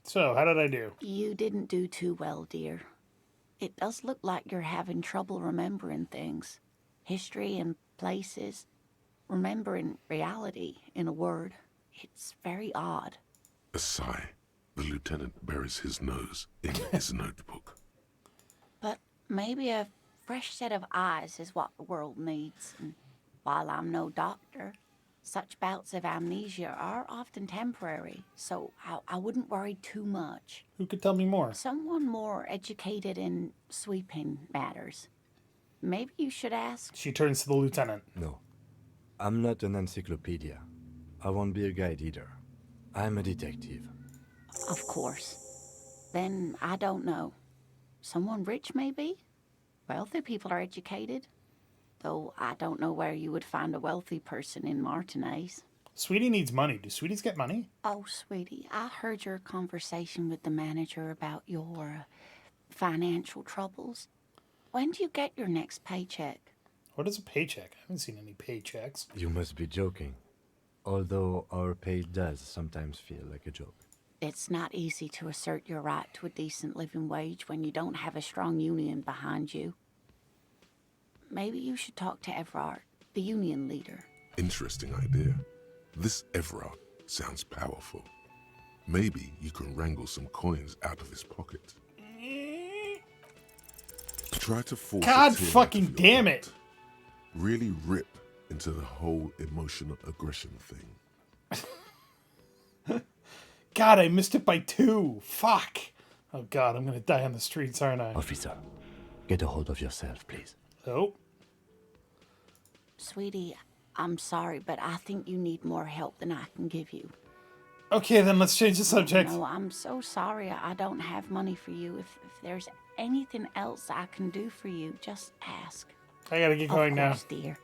So, how did I do? You didn't do too well, dear. It does look like you're having trouble remembering things. History and places. Remembering reality, in a word. It's very odd. A sigh. The lieutenant buries his nose in his notebook. But maybe a fresh set of eyes is what the world needs. And while I'm no doctor, such bouts of amnesia are often temporary, so I wouldn't worry too much. Who could tell me more? Someone more educated in sweeping matters. Maybe you should ask. She turns to the lieutenant. No, I'm not an encyclopedia. I won't be a guide either. I'm a detective. Of course. Then I don't know. Someone rich, maybe? Wealthy people are educated. Though I don't know where you would find a wealthy person in Martinez. Sweetie needs money. Do sweeties get money? Oh, sweetie, I heard your conversation with the manager about your financial troubles. When do you get your next paycheck? What is a paycheck? I haven't seen any paychecks. You must be joking. Although our pay does sometimes feel like a joke. It's not easy to assert your right to a decent living wage when you don't have a strong union behind you. Maybe you should talk to Everard, the union leader. Interesting idea. This Everard sounds powerful. Maybe you can wrangle some coins out of his pocket. Try to force God a tear fucking out of your damn heart. it. Really rip into the whole emotional aggression thing. God, I missed it by 2. Fuck. Oh God, I'm gonna die on the streets, aren't I? Officer, get a hold of yourself, please. Oh. Sweetie, I'm sorry, but I think you need more help than I can give you. Okay, then let's change the subject. No, I'm so sorry I don't have money for you. If there's anything else I can do for you, just ask. I gotta get going Of course, now. dear.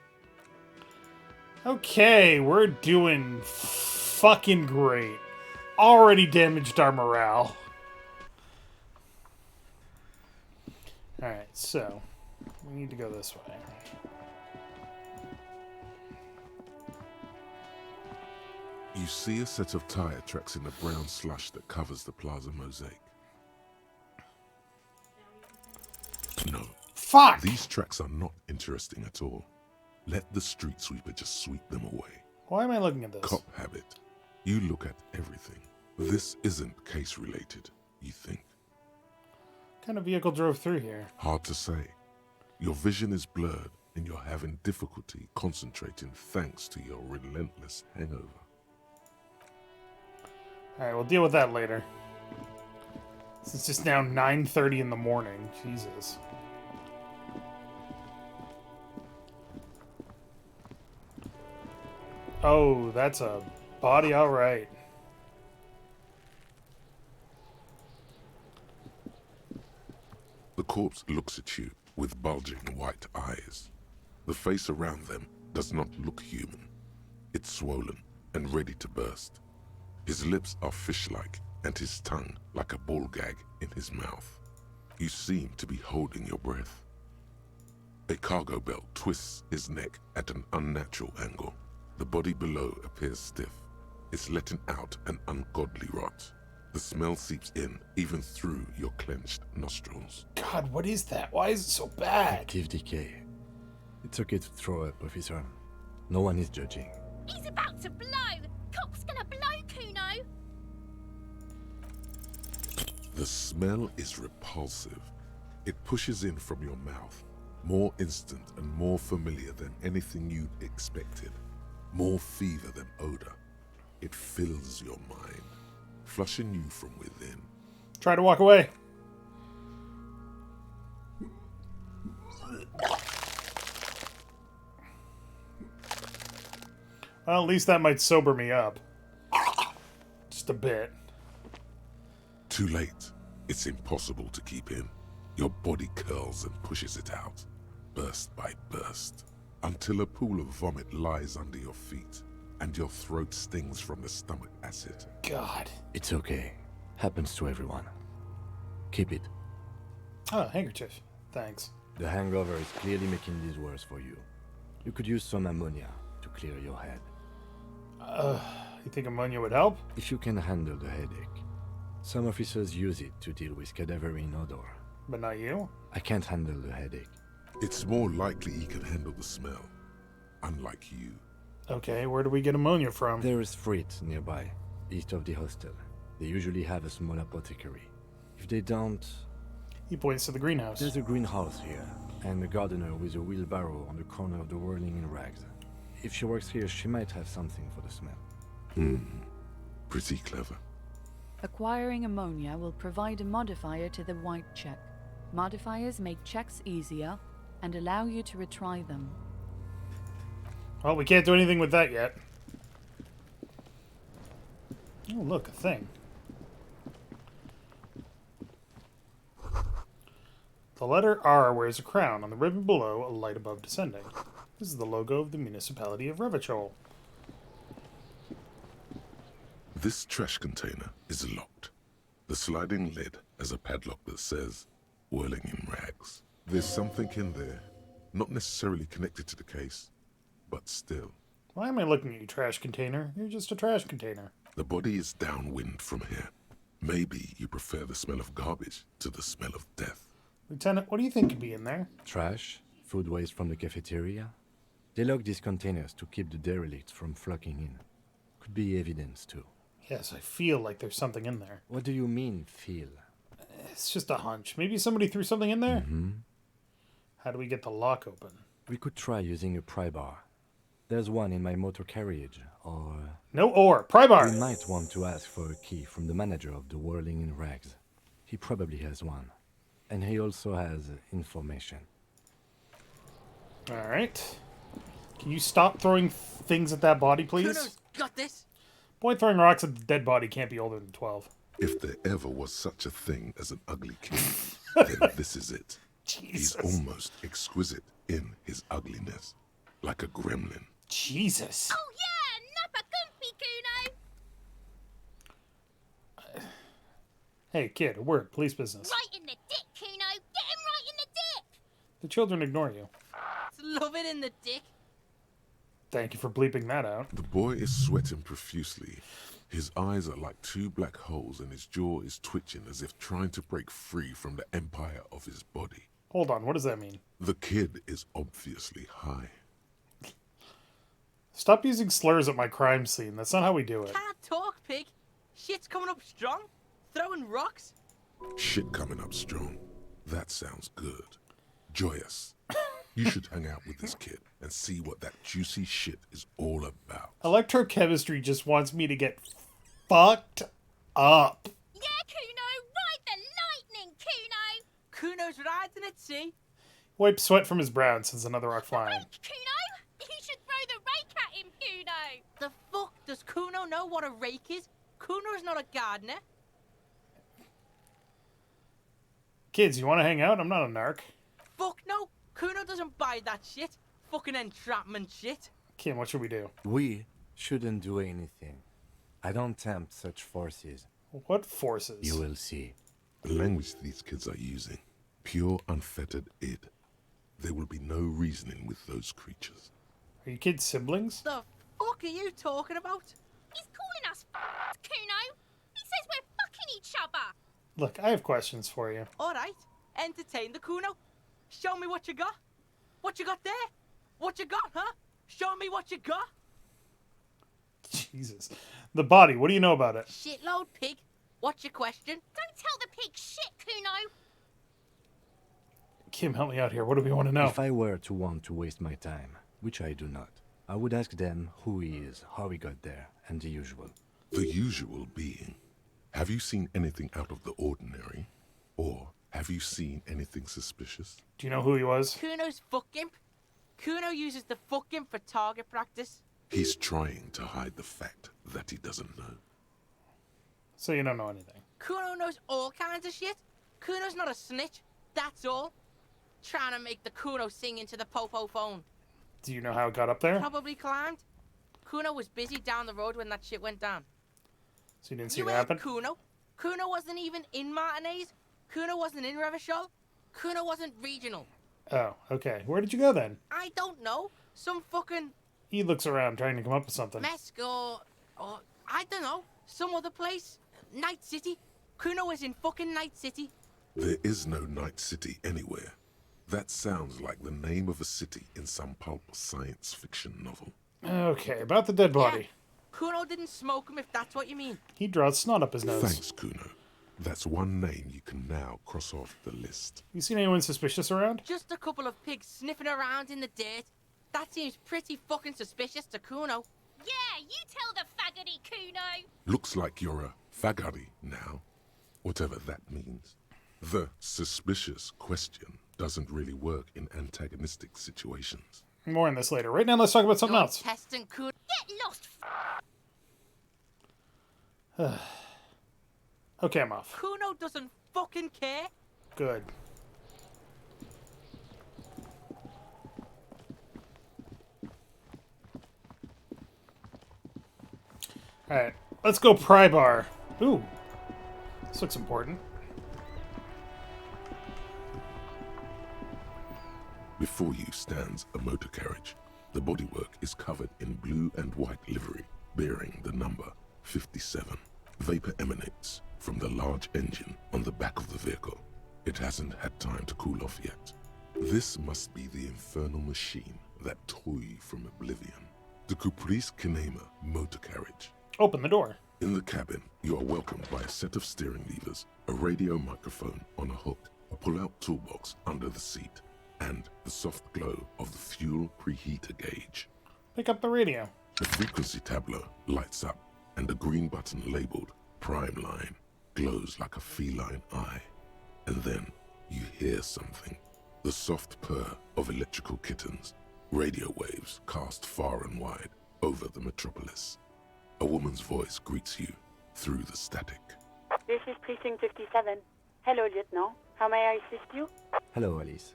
Okay, we're doing fucking great. Already damaged our morale. Alright, so we need to go this way. You see a set of tire tracks in the brown slush that covers the plaza mosaic. No, Fuck! these tracks are not interesting at all. Let the street sweeper just sweep them away. Why am I looking at this? Cop habit. You look at everything. This isn't case related, you think. What kind of vehicle drove through here? Hard to say. Your vision is blurred and you're having difficulty concentrating thanks to your relentless hangover. Alright, we'll deal with that later. It's just now 9:30 in the morning. Jesus. Oh, that's a body, alright. The corpse looks at you with bulging white eyes. The face around them does not look human. It's swollen and ready to burst. His lips are fish-like and his tongue like a ball gag in his mouth. You seem to be holding your breath. A cargo belt twists his neck at an unnatural angle. The body below appears stiff. It's letting out an ungodly rot. The smell seeps in even through your clenched nostrils. God, what is that? Why is it so bad? Active decay. It's okay to throw up, officer. No one is judging. He's about to blow! Cop's gonna blow, Kuno! The smell is repulsive. It pushes in from your mouth, more instant and more familiar than anything you'd expected. More fever than odor. It fills your mind, flushing you from within. Try to walk away. Well, at least that might sober me up. Just a bit. Too late. It's impossible to keep in. Your body curls and pushes it out, burst by burst, until a pool of vomit lies under your feet, and your throat stings from the stomach acid. God. It's okay. Happens to everyone. Keep it. Oh, handkerchief. Thanks. The hangover is clearly making this worse for you. You could use some ammonia to clear your head. You think ammonia would help? If you can handle the headache. Some officers use it to deal with cadaverine odor. But not you? I can't handle the headache. It's more likely he can handle the smell, unlike you. Okay, where do we get ammonia from? There is Frit nearby, east of the hostel. They usually have a small apothecary. If they don't... He points to the greenhouse. There's a greenhouse here, and a gardener with a wheelbarrow on the corner of the whirling in rags. If she works here, she might have something for the smell. Pretty clever. Acquiring ammonia will provide a modifier to the white check. Modifiers make checks easier and allow you to retry them. Well, we can't do anything with that yet. Oh, look, a thing. The letter R wears a crown. On the ribbon below, a light above descending. This is the logo of the municipality of Revachol. This trash container is locked. The sliding lid has a padlock that says, whirling in rags. There's something in there, not necessarily connected to the case, but still. Why am I looking at you, trash container? You're just a trash container. The body is downwind from here. Maybe you prefer the smell of garbage to the smell of death. Lieutenant, what do you think could be in there? Trash, food waste from the cafeteria. They lock these containers to keep the derelicts from flocking in. Could be evidence too. Yes, I feel like there's something in there. What do you mean, feel? It's just a hunch. Maybe somebody threw something in there? How do we get the lock open? We could try using a pry bar. There's one in my motor carriage, or... No ore. Pry bar! We might want to ask for a key from the manager of the Whirling in Rags. He probably has one. And he also has information. Alright. Can you stop throwing things at that body, please? Kuno's got this. Boy throwing rocks at the dead body can't be older than 12. If there ever was such a thing as an ugly kid, then this is it. Jesus. He's almost exquisite in his ugliness, like a gremlin. Jesus. Oh yeah, nappa gumpy, Kuno. Hey, kid, a word. Police business. Right in the dick, Kuno. Get him right in the dick. The children ignore you. Love it in the dick. Thank you for bleeping that out. The boy is sweating profusely. His eyes are like two black holes and his jaw is twitching as if trying to break free from the empire of his body. Hold on, what does that mean? The kid is obviously high. Stop using slurs at my crime scene. That's not how we do it. Can't talk, pig. Shit's coming up strong. Throwing rocks. Shit coming up strong. That sounds good. Joyous. You should hang out with this kid and see what that juicy shit is all about. Electrochemistry just wants me to get fucked up. Yeah, Kuno. Ride the lightning, Kuno. Kuno's riding at sea. Wipe sweat from his brow and sends another rock flying. Rake, Kuno. You should throw the rake at him, Kuno. The fuck does Kuno know what a rake is? Kuno's not a gardener. Kids, you want to hang out? I'm not a narc. Fuck no. Kuno doesn't buy that shit. Fucking entrapment shit. Kim, what should we do? We shouldn't do anything. I don't tempt such forces. What forces? You will see. The language these kids are using, pure unfettered id. There will be no reasoning with those creatures. Are you kids siblings? The fuck are you talking about? He's calling us Kuno. He says we're fucking each other. Look, I have questions for you. Alright, entertain the Kuno. Show me what you got. What you got there? What you got, huh? Show me what you got. Jesus. The body, what do you know about it? Shitload, pig. What's your question? Don't tell the pig shit, Kuno. Kim, help me out here. What do we want to know? If I were to want to waste my time, which I do not, I would ask them who he is, how he got there, and the usual. The usual being, have you seen anything out of the ordinary? Or have you seen anything suspicious? Do you know who he was? Kuno's fuck imp. Kuno uses the fuck imp for target practice. He's trying to hide the fact that he doesn't know. So you don't know anything. Kuno knows all kinds of shit. Kuno's not a snitch. That's all. Trying to make the Kuno sing into the popo phone. Do you know how it got up there? Probably climbed. Kuno was busy down the road when that shit went down. So you didn't see You it heard happen? Kuno. Kuno wasn't even in Martinez. Kuno wasn't in Revachol. Kuno wasn't regional. Oh, okay. Where did you go then? I don't know. Some fucking He looks around trying to come up with something. Mesk or I don't know. Some other place. Night City. Kuno is in fucking Night City. There is no Night City anywhere. That sounds like the name of a city in some pulp science fiction novel. Okay, about the dead body. Yeah. Kuno didn't smoke him, if that's what you mean. He draws snot up his nose. Thanks, Kuno. That's one name you can now cross off the list. You seen anyone suspicious around? Just a couple of pigs sniffing around in the dirt. That seems pretty fucking suspicious to Kuno. Yeah, you tell the faggoty, Kuno. Looks like you're a faggoty now, whatever that means. The suspicious question doesn't really work in antagonistic situations. More on this later. Right now, let's talk about something You're else. testing Kuno. Get lost. Okay, I'm off. Kuno doesn't fucking care. Good. Alright, let's go pry bar. Ooh, this looks important. Before you stands a motor carriage. The bodywork is covered in blue and white livery, bearing the number 57. Vapor emanates from the large engine on the back of the vehicle. It hasn't had time to cool off yet. This must be the infernal machine that tore you from oblivion. The Caprice Kinema motor carriage. Open the door. In the cabin, you are welcomed by a set of steering levers, a radio microphone on a hook, a pull-out toolbox under the seat, and the soft glow of the fuel preheater gauge. Pick up the radio. The frequency tableau lights up, and a green button labeled Prime Line glows like a feline eye. And then you hear something. The soft purr of electrical kittens, radio waves cast far and wide over the metropolis. A woman's voice greets you through the static. This is Precinct 57. Hello, Lieutenant. How may I assist you? Hello, Alice.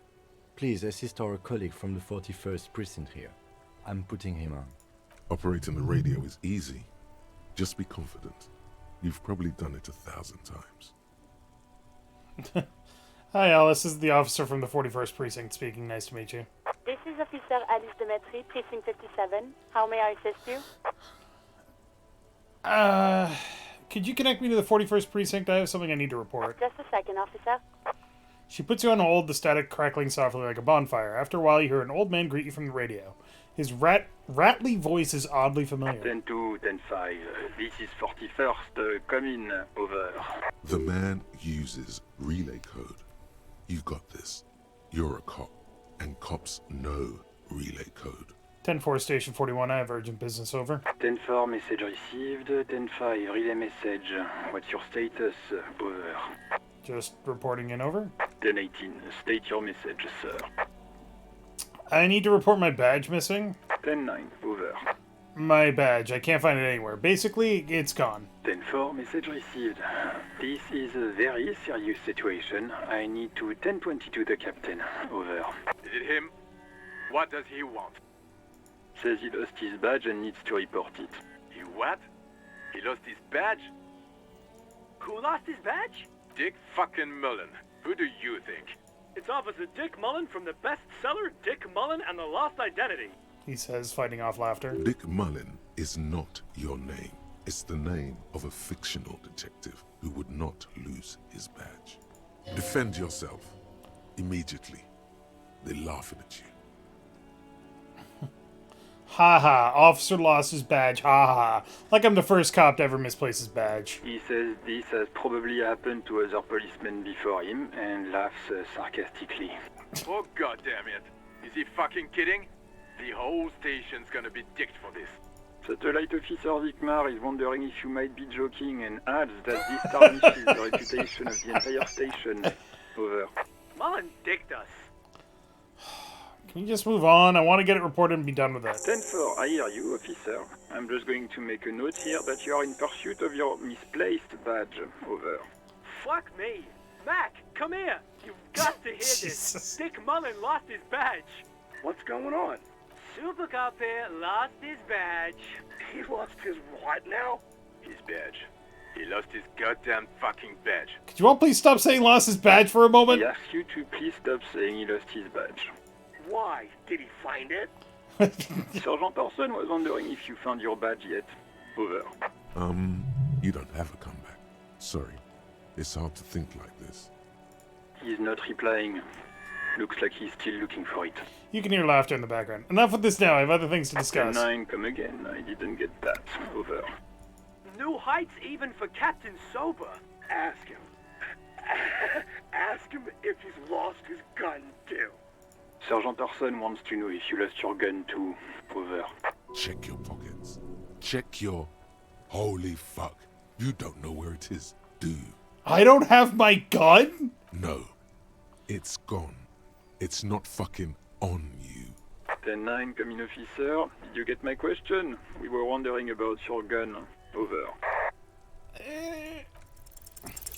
Please assist our colleague from the 41st Precinct here. I'm putting him on. Operating the radio is easy. Just be confident. You've probably done it 1,000 times. Hi, Alice. This is the officer from the 41st Precinct speaking. Nice to meet you. This is Officer Alice Demetri, Precinct 57. How may I assist you? Could you connect me to the 41st Precinct? I have something I need to report. Just a second, officer. She puts you on hold, the static crackling softly like a bonfire. After a while, you hear an old man greet you from the radio. His rattly voice is oddly familiar. 10-2, 10-5. This is 41st. Come in. Over. The man uses relay code. You got this. You're a cop, and cops know relay code. 10-4, Station 41, I have urgent business, over. 10-4, message received. 10-5, relay message. What's your status? Over. Just reporting in, over. 10-18, state your message, sir. I need to report my badge missing. 10-9, over. My badge, I can't find it anywhere. Basically, it's gone. 10-4, message received. This is a very serious situation. I need to 10-22 the captain. Over. Is it him? What does he want? Says he lost his badge and needs to report it. He what? He lost his badge? Who lost his badge? Dick fucking Mullen. Who do you think? It's Officer Dick Mullen from the bestseller Dick Mullen and the Lost Identity. He says, fighting off laughter. Dick Mullen is not your name. It's the name of a fictional detective who would not lose his badge. Defend yourself. Immediately. They're laughing at you. Ha ha, officer lost his badge, ha ha. Like I'm the first cop to ever misplace his badge. He says this has probably happened to other policemen before him and laughs sarcastically. Oh god damn it. Is he fucking kidding? The whole station's gonna be dicked for this. Satellite Officer Vikmar is wondering if you might be joking and adds that this tarnishes the reputation of the entire station. Over. Mullen dicked us. Can you just move on? I want to get it reported and be done with it. 10-4, I hear you, officer. I'm just going to make a note here that you are in pursuit of your misplaced badge. Over. Fuck me. Mac, come here. You've got to hear this. Dick Mullen lost his badge. What's going on? Super Cop here lost his badge. He lost his what now? His badge. He lost his goddamn fucking badge. Could you all please stop saying lost his badge for a moment? He asks you to please stop saying he lost his badge. Why? Did he find it? Sergeant Person was wondering if you found your badge yet. Over. You don't have a comeback. Sorry. It's hard to think like this. He's not replying. Looks like he's still looking for it. You can hear laughter in the background. Enough with this now. I have other things to discuss. 9, come again. I didn't get that. Over. New heights even for Captain Sober. Ask him. Ask him if he's lost his gun too. Sergeant Person wants to know if you lost your gun too. Over. Check your pockets. Check your... Holy fuck. You don't know where it is, do you? I don't have my gun? No. It's gone. It's not fucking on you. 10-9, come in, officer. Did you get my question? We were wondering about your gun. Over.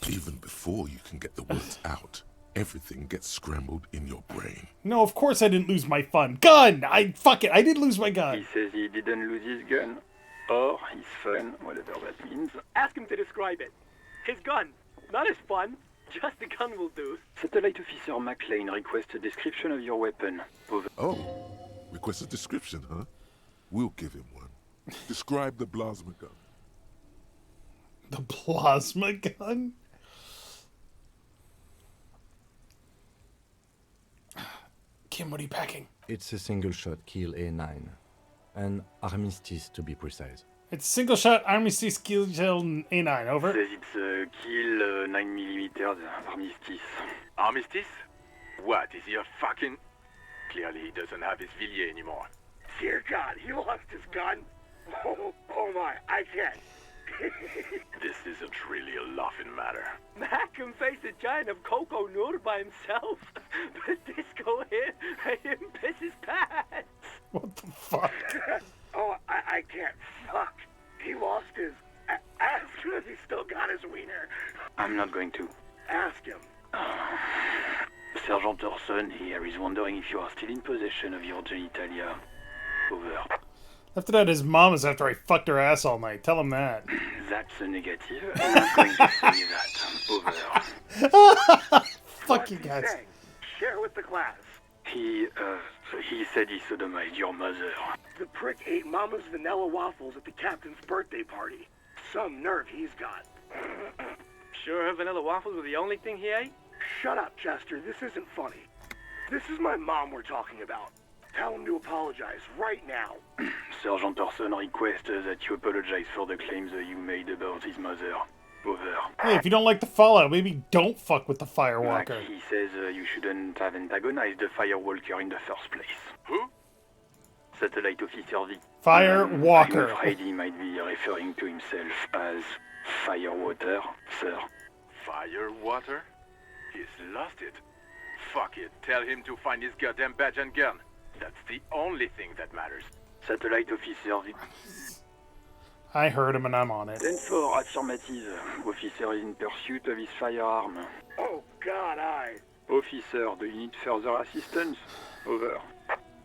Even before you can get the words out, everything gets scrambled in your brain. No, of course I didn't lose my gun. Fuck it, I did lose my gun. He says he didn't lose his gun. Or his fun, whatever that means. Ask him to describe it. His gun. Not his fun. Just the gun will do. Satellite Officer McLean requests a description of your weapon. Over. Oh, request a description, huh? We'll give him one. Describe the plasma gun. The plasma gun? Kim, what are you packing? It's a single-shot kill A9. An armistice, to be precise. It's single shot armistice kill A9, over. Says it's a kill 9mm armistice. Armistice? What, is he a fucking... Clearly he doesn't have his Villiers anymore. Dear God, he lost his gun. Oh my, I can't. This isn't really a laughing matter. Mac can face a giant of Coco Nur by himself, but Disco here made him piss his pants. What the fuck? Oh, I can't. Fuck. He lost his... Ask him if he still got his wiener. I'm not going to. Ask him. Sergeant Orson here is wondering if you are still in possession of your genitalia. Over. After that, his mom is after I fucked her ass all night. Tell him that. That's a negative. I'm not going to say that. Over. Fuck you guys. Share with the class. He said he sodomized your mother. The prick ate Mama's vanilla waffles at the captain's birthday party. Some nerve he's got. Sure her vanilla waffles were the only thing he ate? Shut up, Chester. This isn't funny. This is my mom we're talking about. Tell him to apologize right now. Sergeant Orson requests that you apologize for the claims that you made about his mother. Over. Hey, if you don't like the Fallout, maybe don't fuck with the Firewalker. He says you shouldn't have antagonized the Firewalker in the first place. Who? Satellite Officer V. Firewalker. I'm afraid he might be referring to himself as Firewater, sir. Firewater? He's lost it. Fuck it. Tell him to find his goddamn badge and gun. That's the only thing that matters. Satellite Officer V. I heard him and I'm on it. 10-4, affirmative. Officer is in pursuit of his firearm. Oh, God, Officer, do you need further assistance? Over.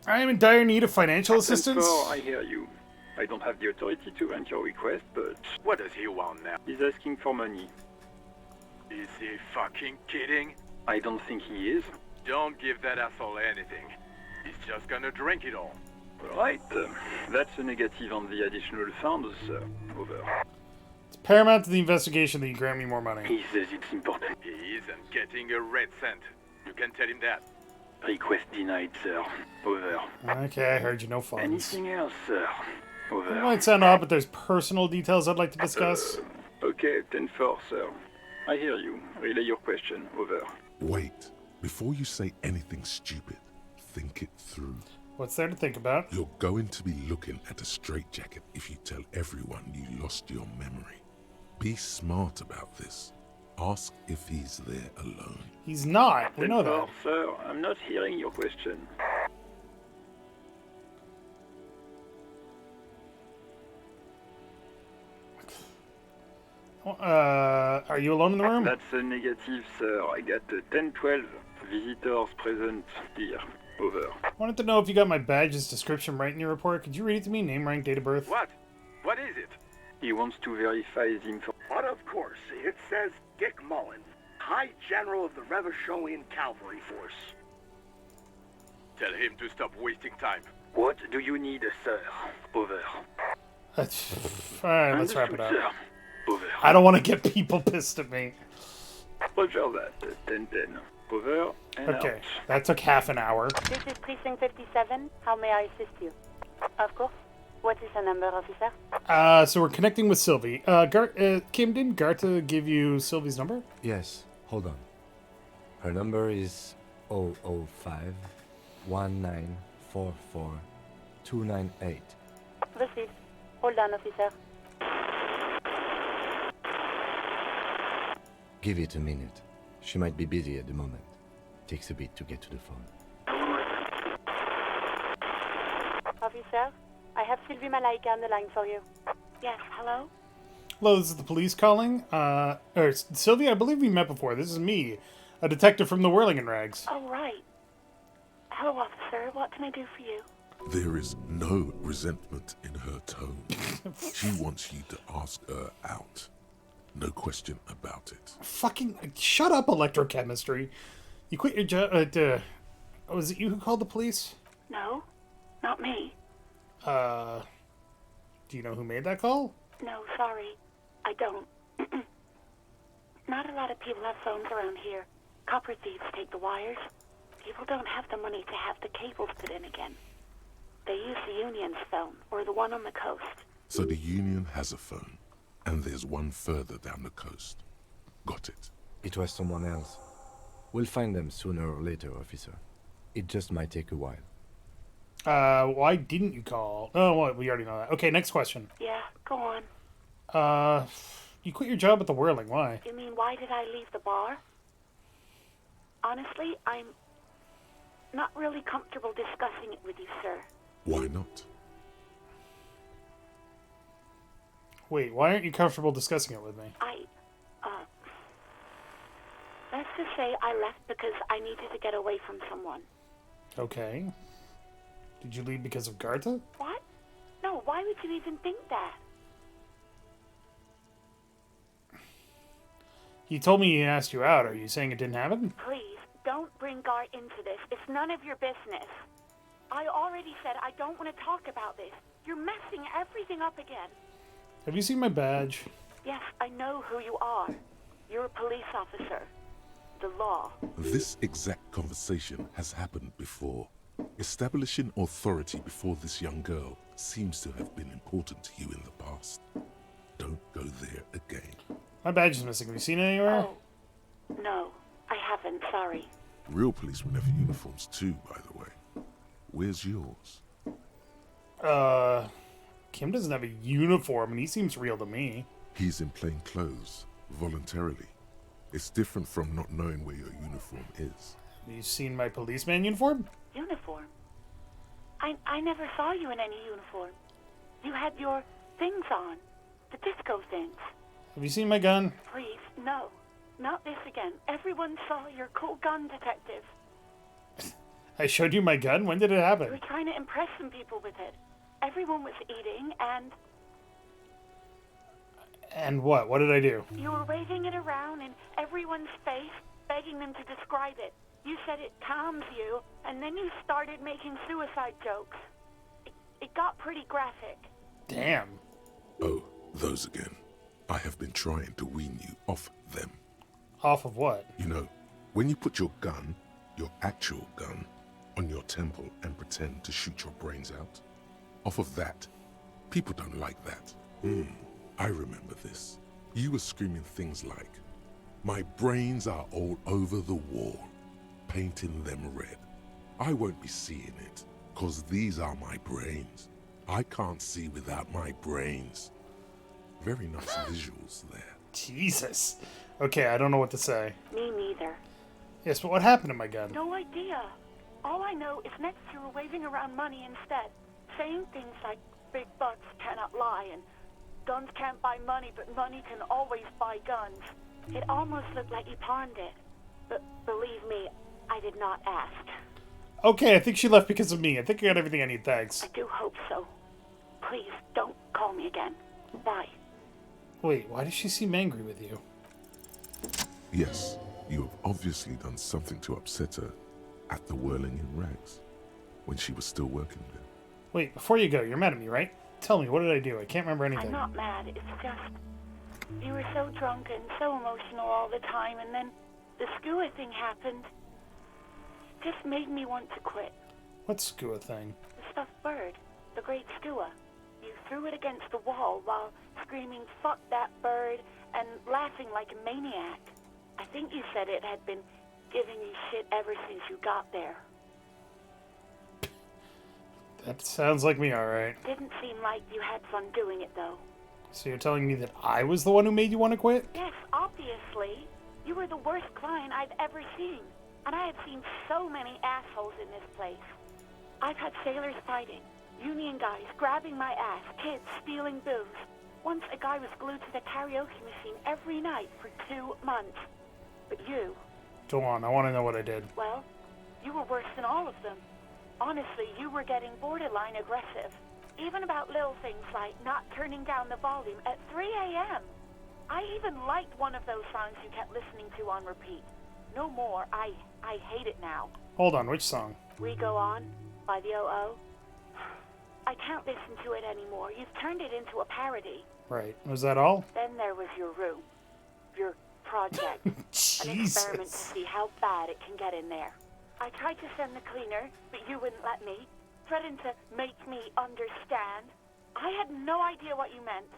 I am in dire need of financial assistance. 10-4, I hear you. I don't have the authority to grant your request, but... What does he want now? He's asking for money. Is he fucking kidding? I don't think he is. Don't give that asshole anything. He's just gonna drink it all. Right. That's a negative on the additional funds, sir. Over. It's paramount to the investigation that you grant me more money. He says it's important. He isn't getting a red cent. You can tell him that. Request denied, sir. Over. Okay, I heard you. No funds. Anything else, sir? Over. It might sound odd, but there's personal details I'd like to discuss. Okay, 10-4, sir. I hear you. Relay your question. Over. Wait. Before you say anything stupid, think it through. What's there to think about? You're going to be looking at a straitjacket if you tell everyone you lost your memory. Be smart about this. Ask if he's there alone. He's not. We know that. Sir, I'm not hearing your question. Are you alone in the room? That's a negative, sir. I got 10-12 visitors present here. Over. Wanted to know if you got my badge's description right in your report. Could you read it to me? Name, rank, date of birth? What? What is it? He wants to verify the information. But of course. says Dick Mullins, High General of the Revacholian Cavalry Force. Tell him to stop wasting time. What do you need, sir? Over. Alright, let's wrap it Understood, up. sir. Over. I don't want to get people pissed at me. Roger that. 10-10. Over and Okay, out. that took half an hour. This is Precinct 57. How may I assist you? Of course. What is the number, officer? So we're connecting with Sylvie. Kim, didn't Garta give you Sylvie's number? Yes, hold on. Her number is 005 1944 298. Received. Hold on, officer. Give it a minute. She might be busy at the moment. Takes a bit to get to the phone. Officer, I have Sylvie Malaika on the line for you. Yes, hello? Hello, this is the police calling. Sylvie, I believe we met before. This is me, a detective from the Whirling in Rags. Oh, right. Hello, officer. What can I do for you? There is no resentment in her tone. She wants you to ask her out. No question about it. Fucking shut up, electrochemistry. You quit your job. Was it you who called the police? No, not me. Do you know who made that call? No, sorry. I don't. Not a lot of people have phones around here. Copper thieves take the wires. People don't have the money to have the cables put in again. They use the Union's phone, or the one on the coast. So the Union has a phone, and there's one further down the coast. Got it. It was someone else. We'll find them sooner or later, officer. It just might take a while. Why didn't you call? Oh, well, we already know that. Okay, next question. Yeah, go on. You quit your job at the Whirling. Why? You mean, why did I leave the bar? Honestly, I'm not really comfortable discussing it with you, sir. Why not? Wait, why aren't you comfortable discussing it with me? Let's just say I left because I needed to get away from someone. Okay. Did you leave because of Garta? What? No, why would you even think that? He told me he asked you out. Are you saying it didn't happen? Please, don't bring Gar into this. It's none of your business. I already said I don't want to talk about this. You're messing everything up again. Have you seen my badge? Yes, I know who you are. You're a police officer. The law. This exact conversation has happened before. Establishing authority before this young girl seems to have been important to you in the past. Don't go there again. My badge is missing. Have you seen it anywhere? Oh, no, I haven't. Sorry. Real policemen have uniforms too, by the way. Where's yours? Kim doesn't have a uniform, and he seems real to me. He's in plain clothes, voluntarily. It's different from not knowing where your uniform is. Have you seen my policeman uniform? Uniform? I never saw you in any uniform. You had your things on. The disco things. Have you seen my gun? Please, no. Not this again. Everyone saw your cool gun, detective. I showed you my gun? When did it You happen? were trying to impress some people with it. Everyone was eating, and And what? What did I do? you were waving it around in everyone's face, begging them to describe it. You said it calms you, and then you started making suicide jokes. It got pretty graphic. Damn. Oh, those again. I have been trying to wean you off them. Off of what? You know, when you put your gun, your actual gun, on your temple and pretend to shoot your brains out, off of that, people don't like that. I remember this. You were screaming things like, "My brains are all over the wall," painting them red. I won't be seeing it, 'cause these are my brains. I can't see without my brains. Very nice visuals there. Jesus. Okay, I don't know what to say. Me neither. Yes, but what happened to my gun? No idea. All I know is next you were waving around money instead, saying things like big bucks cannot lie and guns can't buy money, but money can always buy guns. It almost looked like you pawned it. But believe me, I did not ask. Okay, I think she left because of me. I think I got everything I need, thanks. I do hope so. Please, don't call me again. Bye. Wait, why does she seem angry with you? Yes, you have obviously done something to upset her at the Whirling in Rags when she was still working there. Wait, before you go, you're mad at me, right? Tell me, what did I do? I can't remember I'm anything. not mad. It's just you were so drunk and so emotional all the time, and then the skua thing happened. It just made me want to quit. What skua thing? The stuffed bird, the great skua. You threw it against the wall while screaming, "Fuck that bird," and laughing like a maniac. I think you said it had been giving you shit ever since you got there. That sounds like me, alright. Didn't seem like you had fun doing it, though. So you're telling me that I was the one who made you want to quit? Yes, obviously. You were the worst client I've ever seen. And I have seen so many assholes in this place. I've had sailors fighting, union guys grabbing my ass, kids stealing booze. Once a guy was glued to the karaoke machine every night for 2 months. But you... Go on, I want to know what I did. Well, you were worse than all of them. Honestly, you were getting borderline aggressive. Even about little things like not turning down the volume at 3 a.m. I even liked one of those songs you kept listening to on repeat. No more. I hate it now. Hold on, which song? We Go On by the O.O. I can't listen to it anymore. You've turned it into a parody. Right. Was that all? Then there was your room. Your project. An experiment to see how bad it can get in there. I tried to send the cleaner, but you wouldn't let me. Threatened to make me understand. I had no idea what you meant,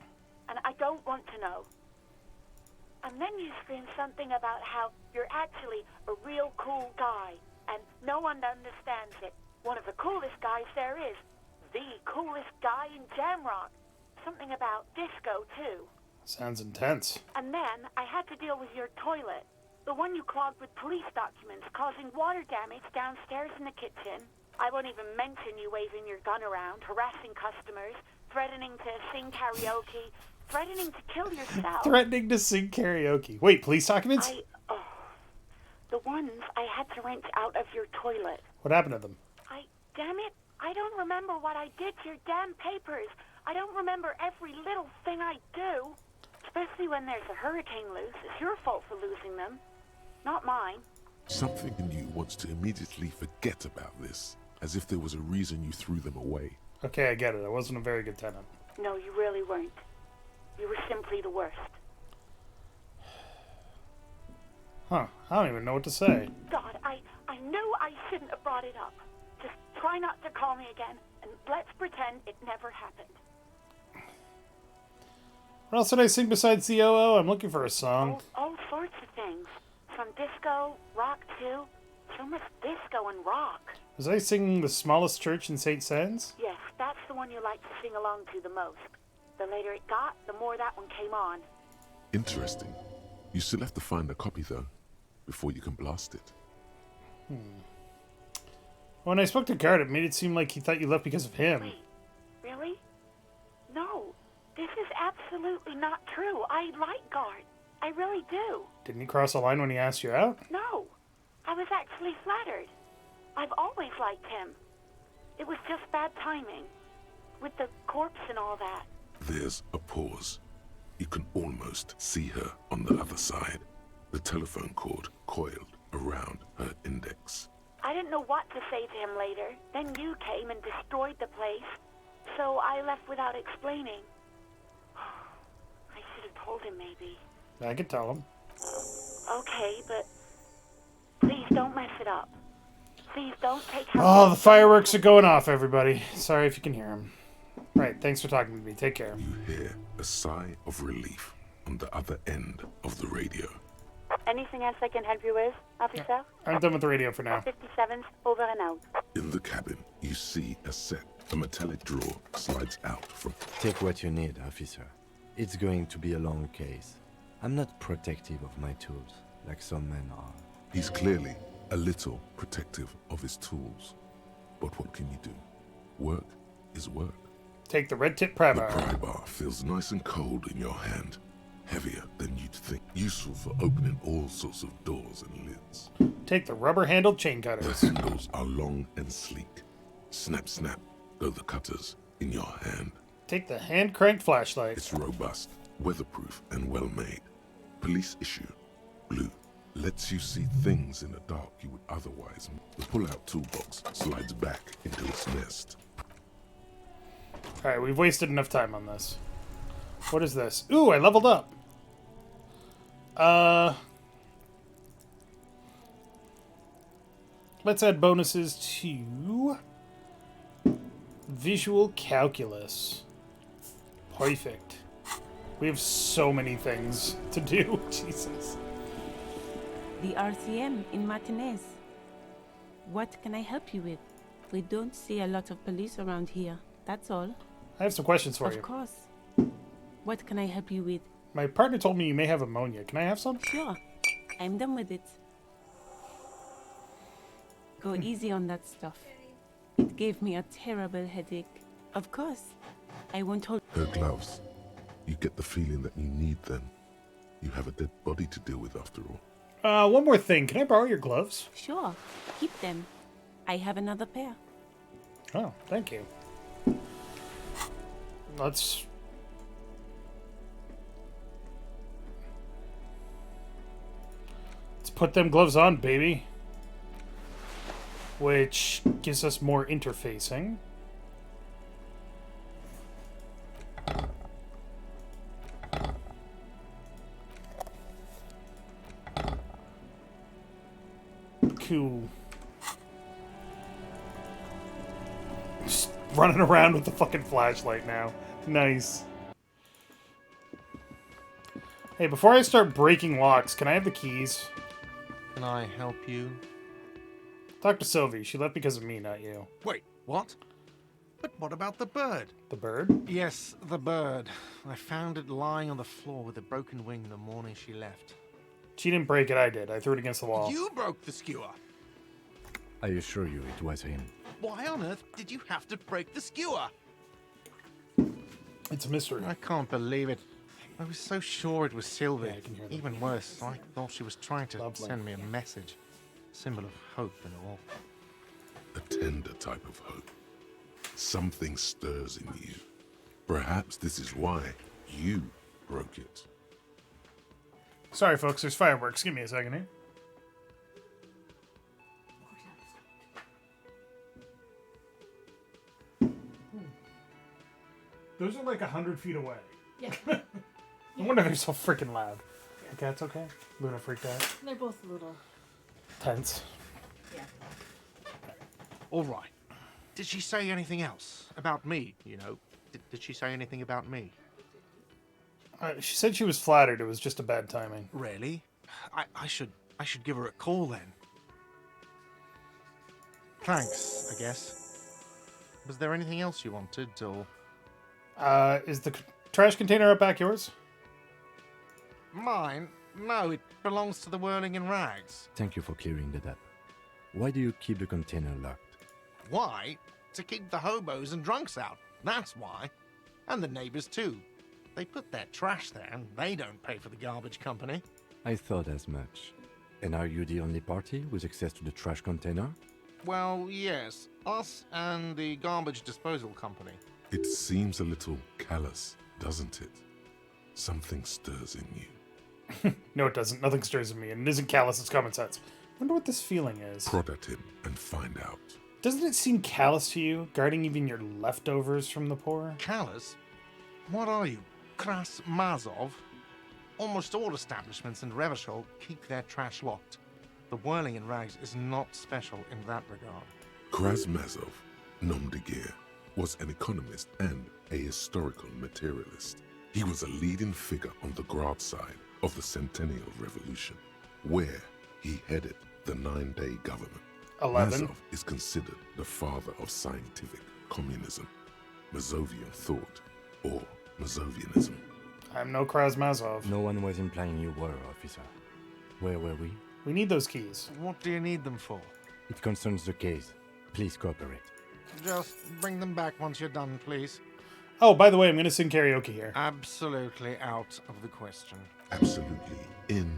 and I don't want to know. And then you screamed something about how you're actually a real cool guy, and no one understands it. One of the coolest guys there is. The coolest guy in Jamrock. Something about disco, too. Sounds intense. And then I had to deal with your toilet. The one you clogged with police documents, causing water damage downstairs in the kitchen. I won't even mention you waving your gun around, harassing customers, threatening to sing karaoke, threatening to kill yourself. Threatening to sing karaoke. Wait, police documents? The ones I had to wrench out of your toilet. What happened to them? Damn it, I don't remember what I did to your damn papers. I don't remember every little thing I do. Especially when there's a hurricane loose. It's your fault for losing them, not mine. Something in you wants to immediately forget about this, as if there was a reason you threw them away. Okay, I get it. I wasn't a very good tenant. No, you really weren't. You were simply the worst. Huh. I don't even know what to say. God, I knew I shouldn't have brought it up. Just try not to call me again, and let's pretend it never happened. What else did I sing besides the O.O.? I'm looking for a song. All sorts of things. From disco, rock too. So much disco and rock. Was I singing The Smallest Church in St. Sands? Yes, that's the one you like to sing along to the most. The later it got, the more that one came on. Interesting. You still have to find a copy, though, before you can blast it. When I spoke to Garrett, it made it seem like he thought you left because of him. Wait, really? No, this is absolutely not true. I like Gart. I really do. Didn't he cross a line when he asked you out? No, I was actually flattered. I've always liked him. It was just bad timing. With the corpse and all that. There's a pause. You can almost see her on the other side. The telephone cord coiled around her index. I didn't know what to say to him later. Then you came and destroyed the place. So I left without explaining. I should have told him, maybe. I could tell him. Okay, but please don't mess it up. Please don't take... Oh, the fireworks are going off, everybody. Sorry if you can hear them. Right, thanks for talking to me. Take care. You hear a sigh of relief on the other end of the radio. Anything else I can help you with, officer? I'm done with the radio for now. 57's over and out. In the cabin, you see a set. A metallic drawer slides out from... Take what you need, officer. It's going to be a long case. I'm not protective of my tools, like some men are. He's clearly a little protective of his tools. But what can you do? Work is work. Take the red tip pry bar. The pry bar feels nice and cold in your hand. Heavier than you'd think. Useful for opening all sorts of doors and lids. Take the rubber-handled chain cutters. The handles are long and sleek. Snap, snap, go the cutters in your hand. Take the hand-cranked flashlight. It's robust, weatherproof, and well-made. Police issue. Blue Lets you see things in the dark you would otherwise miss. The pull-out toolbox slides back into its nest. Alright, we've wasted enough time on this. What is this? Ooh, I leveled up. Let's add bonuses to visual calculus. Perfect. We have so many things to do. Jesus. The RCM in Martinez. What can I help you with? We don't see a lot of police around here. That's all. I have some questions for you. Of course. What can I help you with? My partner told me you may have ammonia. Can I have some? Sure. I'm done with it. Go easy on that stuff. It gave me a terrible headache. Of course. I won't hold... Her gloves. You get the feeling that you need them. You have a dead body to deal with after all. One more thing. Can I borrow your gloves? Sure. Keep them. I have another pair. Oh, thank you. Let's put them gloves on, baby. Which gives us more interfacing. Cool. Just running around with the fucking flashlight now. Nice. Hey, before I start breaking locks, can I have the keys? Can I help you? Talk to Sylvie. She left because of me, not you. Wait, what? But what about the bird? The bird? Yes, the bird. I found it lying on the floor with a broken wing the morning she left. She didn't break it, I did. I threw it against the wall. You broke the skewer! I assure you it was him. Why on earth did you have to break the skewer? It's a mystery. I can't believe it. I was so sure it was Sylvie. Yeah, I can hear them. Even worse, I thought she was trying to Lovely. send me a message. Symbol of hope and all. A tender type of hope. Something stirs in you. Perhaps this is why you broke it. Sorry, folks. There's fireworks. Give me a second here. Those are like 100 feet away. Yeah. No wonder they're so freaking loud. The cat's okay? Luna freaked out. They're both a little... Tense. Yeah. All right. Did she say anything else about me, you know? Did she say anything about me? She said she was flattered. It was just a bad timing. Really? I should give her a call then. Thanks, I guess. Was there anything else you wanted, or...? Is the trash container up back yours? Mine? No, it belongs to the Whirling in Rags. Thank you for clearing that up. Why do you keep the container locked? Why? To keep the hobos and drunks out. That's why. And the neighbors too. They put their trash there and they don't pay for the garbage company. I thought as much. And are you the only party with access to the trash container? Well, yes. Us and the garbage disposal company. It seems a little callous, doesn't it? Something stirs in you. No, it doesn't. Nothing stirs in me, and it isn't callous, it's common sense. Wonder what this feeling is. Prod at him and find out. Doesn't it seem callous to you, guarding even your leftovers from the poor? Callous? What are you, Kras Mazov? Almost all establishments in Revachol keep their trash locked. The Whirling in Rags is not special in that regard. Krasmazov, nom de guerre, was an economist and a historical materialist. He was a leading figure on the Grad side of the Centennial Revolution, where he headed the 9-day government. 11. Mazov is considered the father of scientific communism, Mazovian thought, or Mazovianism. I'm no Krasmazov. No one was implying you were, officer. Where were we? We need those keys. What do you need them for? It concerns the case. Please cooperate. Just bring them back once you're done, please. Oh, by the way, I'm going to sing karaoke here. Absolutely out of the question. Absolutely in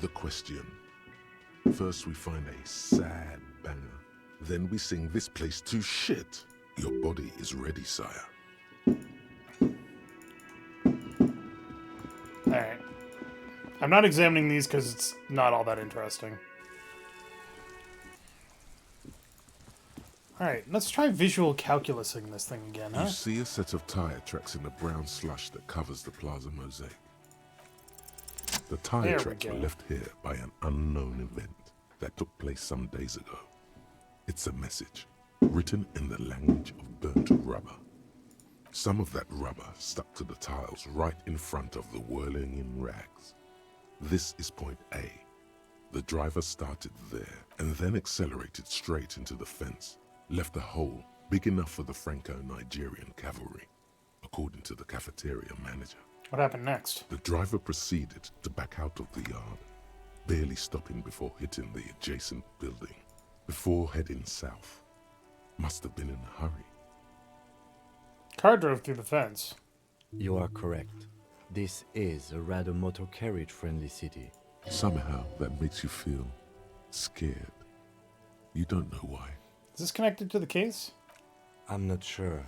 the question. First we find a sad banger. Then we sing this place to shit. Your body is ready, sire. Alright. I'm not examining these because it's not all that interesting. Alright, let's try visual calculusing this thing again, huh? You see a set of tire tracks in the brown slush that covers the plaza mosaic. The tire tracks were left here by an unknown event that took place some days ago. It's a message, written in the language of burnt rubber. Some of that rubber stuck to the tiles right in front of the whirling in rags. This is point A. The driver started there and then accelerated straight into the fence, left a hole big enough for the Franco-Nigerian cavalry, according to the cafeteria manager. What happened next? The driver proceeded to back out of the yard, barely stopping before hitting the adjacent building, before heading south. Must have been in a hurry. Car drove through the fence. You are correct. This is a rather motor carriage-friendly city. Somehow that makes you feel scared. You don't know why. Is this connected to the case? I'm not sure.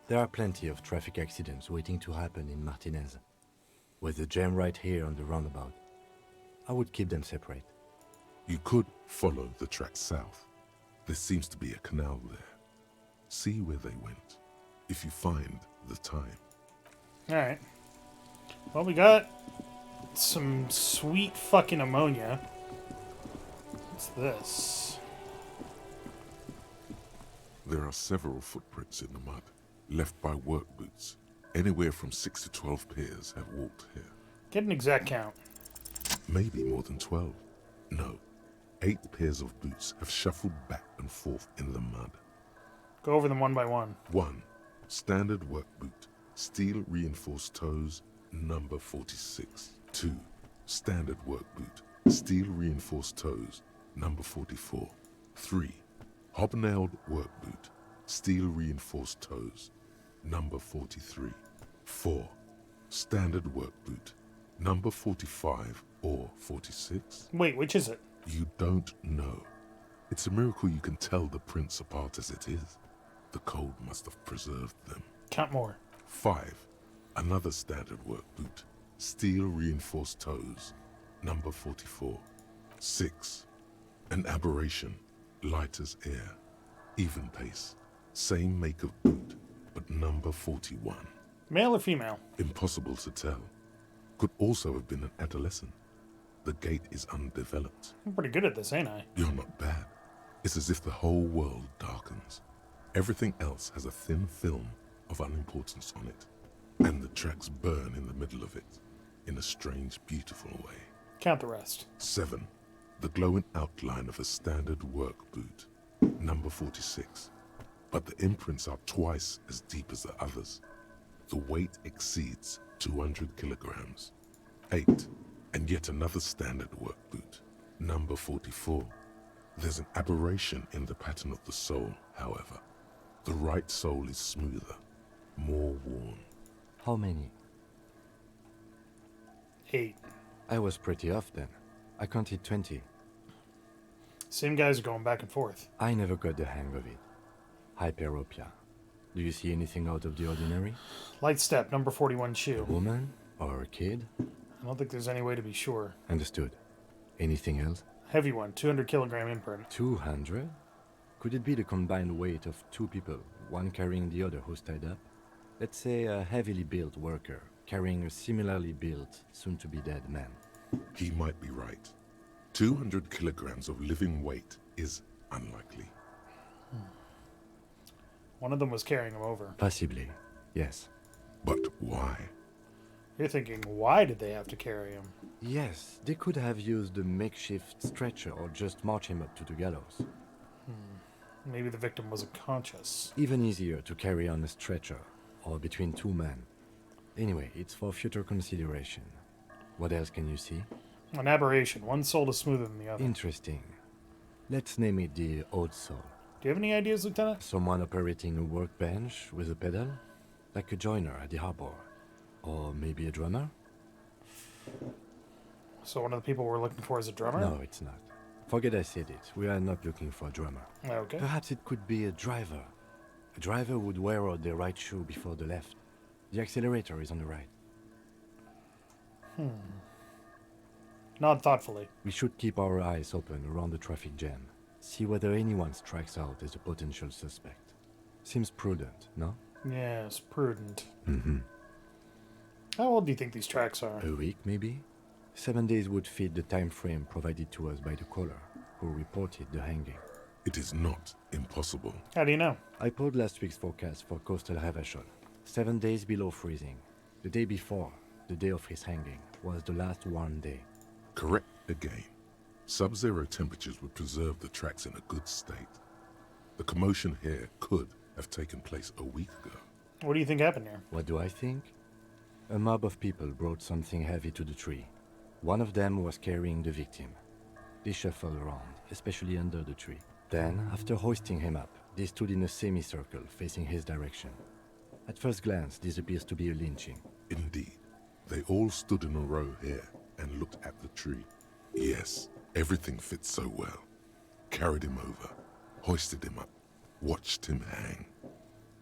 There are plenty of traffic accidents waiting to happen in Martinez. With the jam right here on the roundabout, I would keep them separate. You could follow the track south. There seems to be a canal there. See where they went, if you find the time. Alright. Well, we got some sweet fucking ammonia. What's this? There are several footprints in the mud, left by work boots. Anywhere from 6 to 12 pairs have walked here. Get an exact count. Maybe more than 12. No, 8 pairs of boots have shuffled back and forth in the mud. Go over them one by one. 1. Standard work boot, steel reinforced toes, number 46. 2. Standard work boot, steel reinforced toes, number 44. 3. Hobnailed work boot, steel reinforced toes, number 43. 4. Standard work boot, number 45 or 46. Wait, which is it? You don't know. It's a miracle you can tell the prints apart as it is. The cold must have preserved them. Count more. 5. Another standard work boot, steel reinforced toes, number 44. 6. An aberration, light as air, even pace, same make of boot, but number 41. Male or female? Impossible to tell. Could also have been an adolescent. The gait is undeveloped. I'm pretty good at this, ain't I? You're not bad. It's as if the whole world darkens. Everything else has a thin film of unimportance on it, and the tracks burn in the middle of it, in a strange, beautiful way. Count the rest. 7. The glowing outline of a standard work boot, number 46. But the imprints are twice as deep as the others. The weight exceeds 200 kilograms. 8. And yet another standard work boot, number 44. There's an aberration in the pattern of the sole, however. The right sole is smoother, more worn. How many? 8. I was pretty off then. I counted 20. Same guys are going back and forth. I never got the hang of it. Hyperopia. Do you see anything out of the ordinary? Light step, number 41 shoe. A woman? Or a kid? I don't think there's any way to be sure. Understood. Anything else? Heavy one, 200 kilogram imprint. 200? Could it be the combined weight of 2 people, one carrying the other who's tied up? Let's say a heavily built worker carrying a similarly built, soon-to-be-dead man. He might be right. 200 kilograms of living weight is unlikely. One of them was carrying him over. Possibly, yes. But why? You're thinking, why did they have to carry him? Yes, they could have used a makeshift stretcher or just march him up to the gallows. Maybe the victim wasn't conscious. Even easier to carry on a stretcher, or between 2 men. Anyway, it's for future consideration. What else can you see? An aberration. One sole is smoother than the other. Interesting. Let's name it the odd sole. Do you have any ideas, Lieutenant? Someone operating a workbench with a pedal? Like a joiner at the harbor. Or maybe a drummer? So one of the people we're looking for is a drummer? No, it's not. Forget I said it. We are not looking for a drummer. Okay. Perhaps it could be a driver. A driver would wear out the right shoe before the left. The accelerator is on the right. Nod thoughtfully. We should keep our eyes open around the traffic jam. See whether anyone strikes out as a potential suspect. Seems prudent, no? Yes, prudent. Mm-hmm. How old do you think these tracks are? A week, maybe? 7 days would fit the time frame provided to us by the caller, who reported the hanging. It is not impossible. How do you know? I pulled last week's forecast for coastal Havashol. 7 days below freezing. The day before, the day of his hanging, was the last warm day. Correct again. Sub-zero temperatures would preserve the tracks in a good state. The commotion here could have taken place a week ago. What do you think happened here? What do I think? A mob of people brought something heavy to the tree. One of them was carrying the victim. They shuffled around, especially under the tree. Then, after hoisting him up, they stood in a semicircle facing his direction. At first glance, this appears to be a lynching. Indeed. They all stood in a row here and looked at the tree. Yes, everything fits so well. Carried him over, hoisted him up, watched him hang.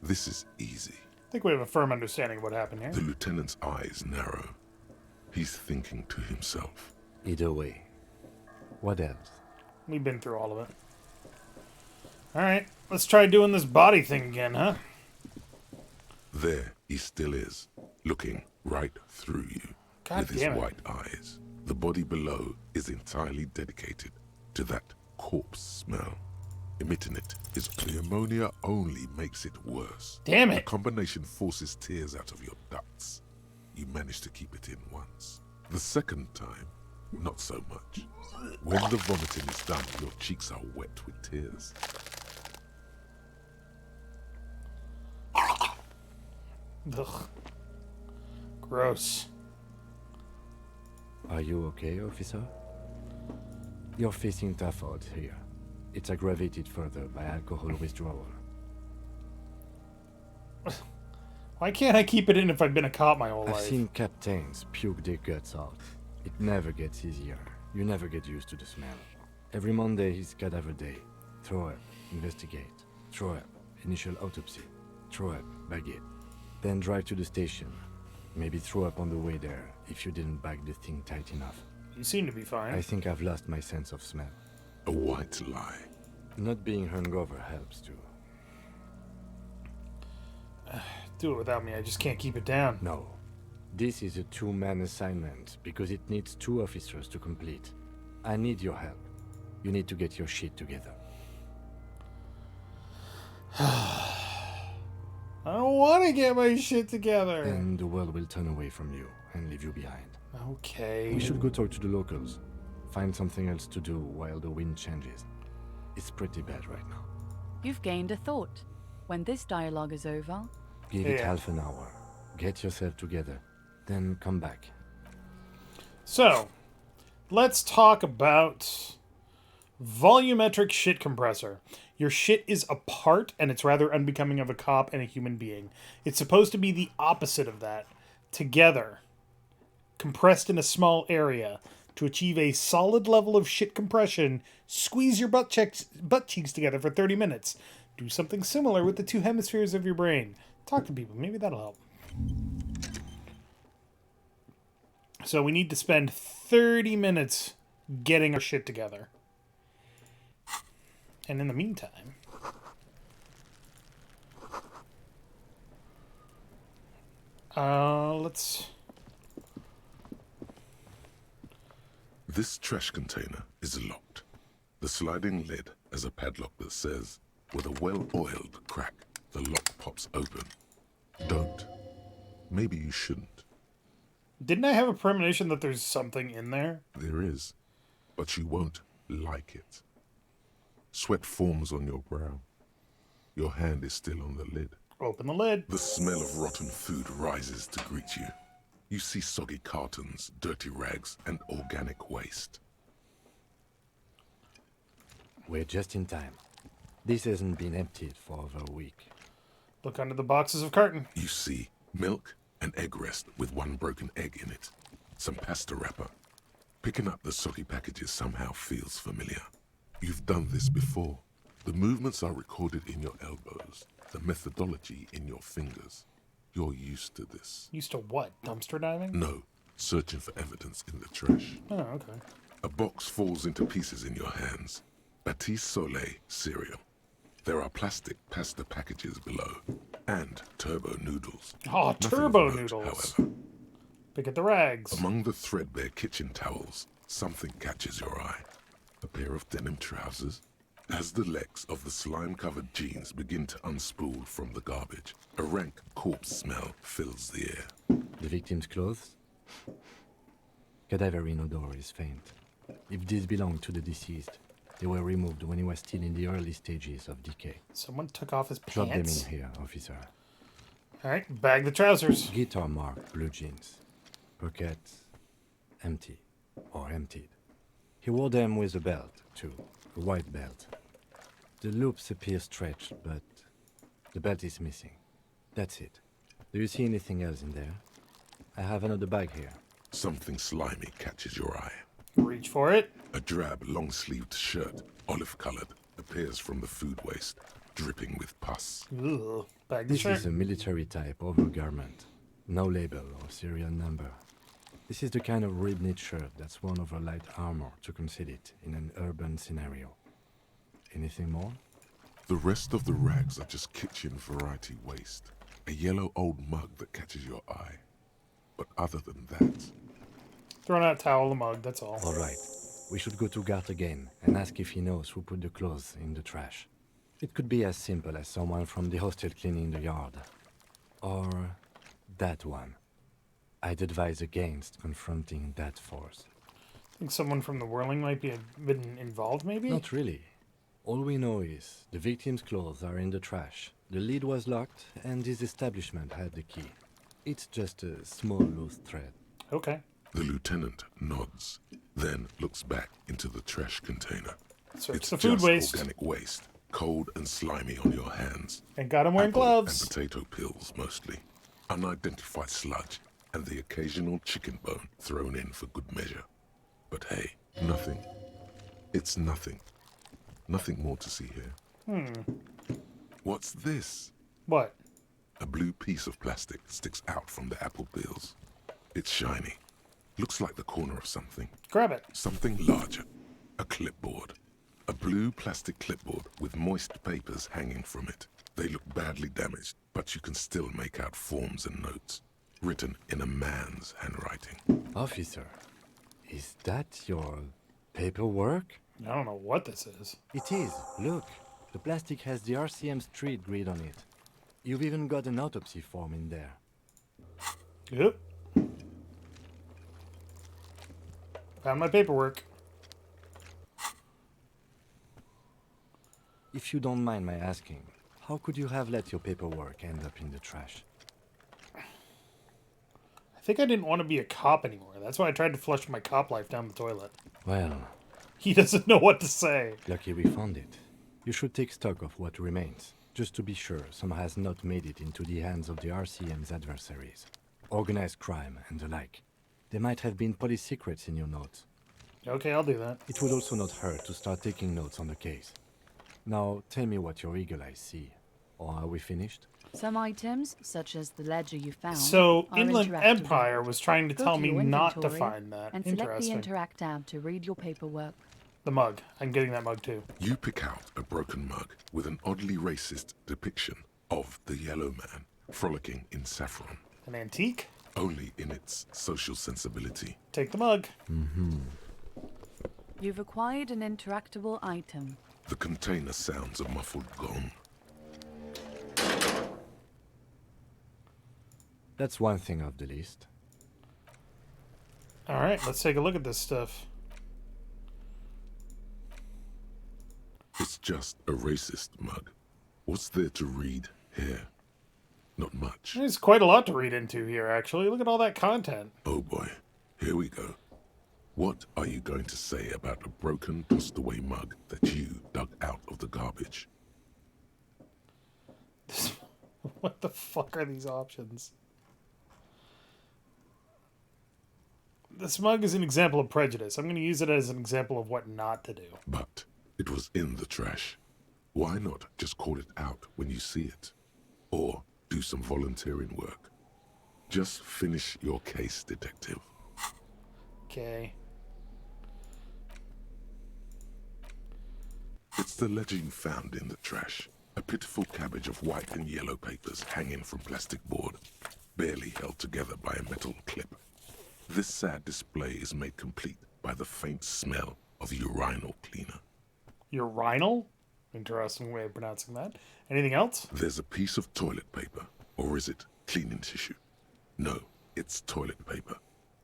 This is easy. I think we have a firm understanding of what happened here. The lieutenant's eyes narrow. He's thinking to himself. Either way. What else? We've been through all of it. Alright, let's try doing this body thing again, huh? There he still is, looking right through you with his white eyes. The body below is entirely dedicated to that corpse smell. Emitting it is the ammonia only makes it worse. Damn it! The combination forces tears out of your ducts. You manage to keep it in once. The second time, not so much. When the vomiting is done, your cheeks are wet with tears. Ugh. Gross. Are you okay, officer? You're facing tough odds here. It's aggravated further by alcohol withdrawal. Why can't I keep it in if I've been a cop my whole I've life? seen captains puke their guts out. It never gets easier. You never get used to the smell. Every Monday is cadaver day. Throw up, investigate. Throw up, initial autopsy. Throw up, bag it. Then drive to the station. Maybe throw up on the way there if you didn't bag the thing tight enough. You seem to be fine. I think I've lost my sense of smell. A white lie. Not being hungover helps too. Do it without me, I just can't keep it down. No. This is a two-man assignment because it needs 2 officers to complete. I need your help. You need to get your shit together. I don't want to get my shit together. Then the world will turn away from you and leave you behind. Okay. We should go talk to the locals. Find something else to do while the wind changes. It's pretty bad right now. You've gained a thought. When this dialogue is over, Give it half an hour. Get yourself together. Then come back. So, let's talk about volumetric shit compressor. Your shit is apart, and it's rather unbecoming of a cop and a human being. It's supposed to be the opposite of that. Together, compressed in a small area. To achieve a solid level of shit compression, squeeze your butt cheeks together for 30 minutes. Do something similar with the 2 hemispheres of your brain. Talk to people. Maybe that'll help. So we need to spend 30 minutes getting our shit together. And in the meantime, let's... This trash container is locked. The sliding lid has a padlock that says, with a well-oiled crack, the lock pops open. Don't. Maybe you shouldn't. Didn't I have a premonition that there's something in there? There is, but you won't like it. Sweat forms on your brow. Your hand is still on the lid. Open the lid. The smell of rotten food rises to greet you. You see soggy cartons, dirty rags, and organic waste. We're just in time. This hasn't been emptied for over a week. Look under the boxes of carton. You see milk, an egg rest with 1 broken egg in it, some pasta wrapper. Picking up the soggy packages somehow feels familiar. You've done this before. The movements are recorded in your elbows, the methodology in your fingers. You're used to this. Used to what? Dumpster diving? No, searching for evidence in the trash. Oh, okay. A box falls into pieces in your hands. Batiste Soleil cereal. There are plastic pasta packages below, and turbo noodles. Oh, Nothing turbo of note, noodles. however. Pick at the rags. Among the threadbare kitchen towels, something catches your eye. A pair of denim trousers. As the legs of the slime-covered jeans begin to unspool from the garbage, a rank corpse smell fills the air. The victim's clothes? Cadaverine odor is faint. If these belong to the deceased, they were removed when he was still in the early stages of decay. Someone took off his Drop them pants. in here, officer. All right, bag the trousers. Guitar mark, blue jeans. Pockets empty or emptied. He wore them with a belt, too. A white belt. The loops appear stretched, but the belt is missing. That's it. Do you see anything else in there? I have another bag here. Something slimy catches your eye. Reach for it. A drab, long-sleeved shirt, olive-colored, appears from the food waste, dripping with pus. Ugh. Bag the This shirt. is a military-type overgarment. No label or serial number. This is the kind of rib-knit shirt that's worn over light armor to conceal it in an urban scenario. Anything more? The rest of the rags are just kitchen variety waste. A yellow old mug that catches your eye. But other than that... Thrown out towel, the mug, that's all. All right. We should go to Gart again and ask if he knows who put the clothes in the trash. It could be as simple as someone from the hostel cleaning the yard. Or that one. I'd advise against confronting that force. Think someone from the whirling might be been involved, maybe? Not really. All we know is the victim's clothes are in the trash. The lid was locked, and his establishment had the key. It's just a small loose thread. Okay. The lieutenant nods, then looks back into the trash container. Search It's the food just waste. organic waste, cold and slimy on your hands. And got him wearing Apple gloves. and potato peels, mostly. Unidentified sludge, and the occasional chicken bone thrown in for good measure. But hey, nothing. It's nothing. Nothing more to see here. What's this? What? A blue piece of plastic sticks out from the apple peels. It's shiny. Looks like the corner of something. Grab it. Something larger. A clipboard. A blue plastic clipboard with moist papers hanging from it. They look badly damaged, but you can still make out forms and notes, written in a man's handwriting. Officer, is that your paperwork? I don't know what this is. It is. Look, the plastic has the RCM street grid on it. You've even got an autopsy form in there. Yep. Found my paperwork. If you don't mind my asking, how could you have let your paperwork end up in the trash? I think I didn't want to be a cop anymore. That's why I tried to flush my cop life down the toilet. Well, He doesn't know what to say. lucky we found it. You should take stock of what remains, just to be sure some has not made it into the hands of the RCM's adversaries. Organized crime and the like. There might have been police secrets in your notes. Okay, I'll do that. It would also not hurt to start taking notes on the case. Now, tell me what your eagle eyes see. Or are we finished? Some items, such as the ledger you found, So, are Inland interactable. Empire was trying to Go tell me your not to inventory find that. and select the Interesting. Interact tab to read your paperwork. The mug. I'm getting that mug too. You pick out a broken mug with an oddly racist depiction of the yellow man frolicking in saffron. An antique? Only in its social sensibility. Take the mug. You've acquired an interactable item. The container sounds a muffled gong. That's one thing off the list. Alright, let's take a look at this stuff. It's just a racist mug. What's there to read here? Not much. There's quite a lot to read into here, actually. Look at all that content. Oh boy, here we go. What are you going to say about a broken, tossed-away mug that you dug out of the garbage? What the fuck are these options? This mug is an example of prejudice. I'm going to use it as an example of what not to do. But it was in the trash. Why not just call it out when you see it? Or do some volunteering work. Just finish your case, detective. Okay. It's the ledger you found in the trash. A pitiful cabbage of white and yellow papers hanging from plastic board, barely held together by a metal clip. This sad display is made complete by the faint smell of urinal cleaner. Urinal? Interesting way of pronouncing that. Anything else? There's a piece of toilet paper, or is it cleaning tissue? No, it's toilet paper,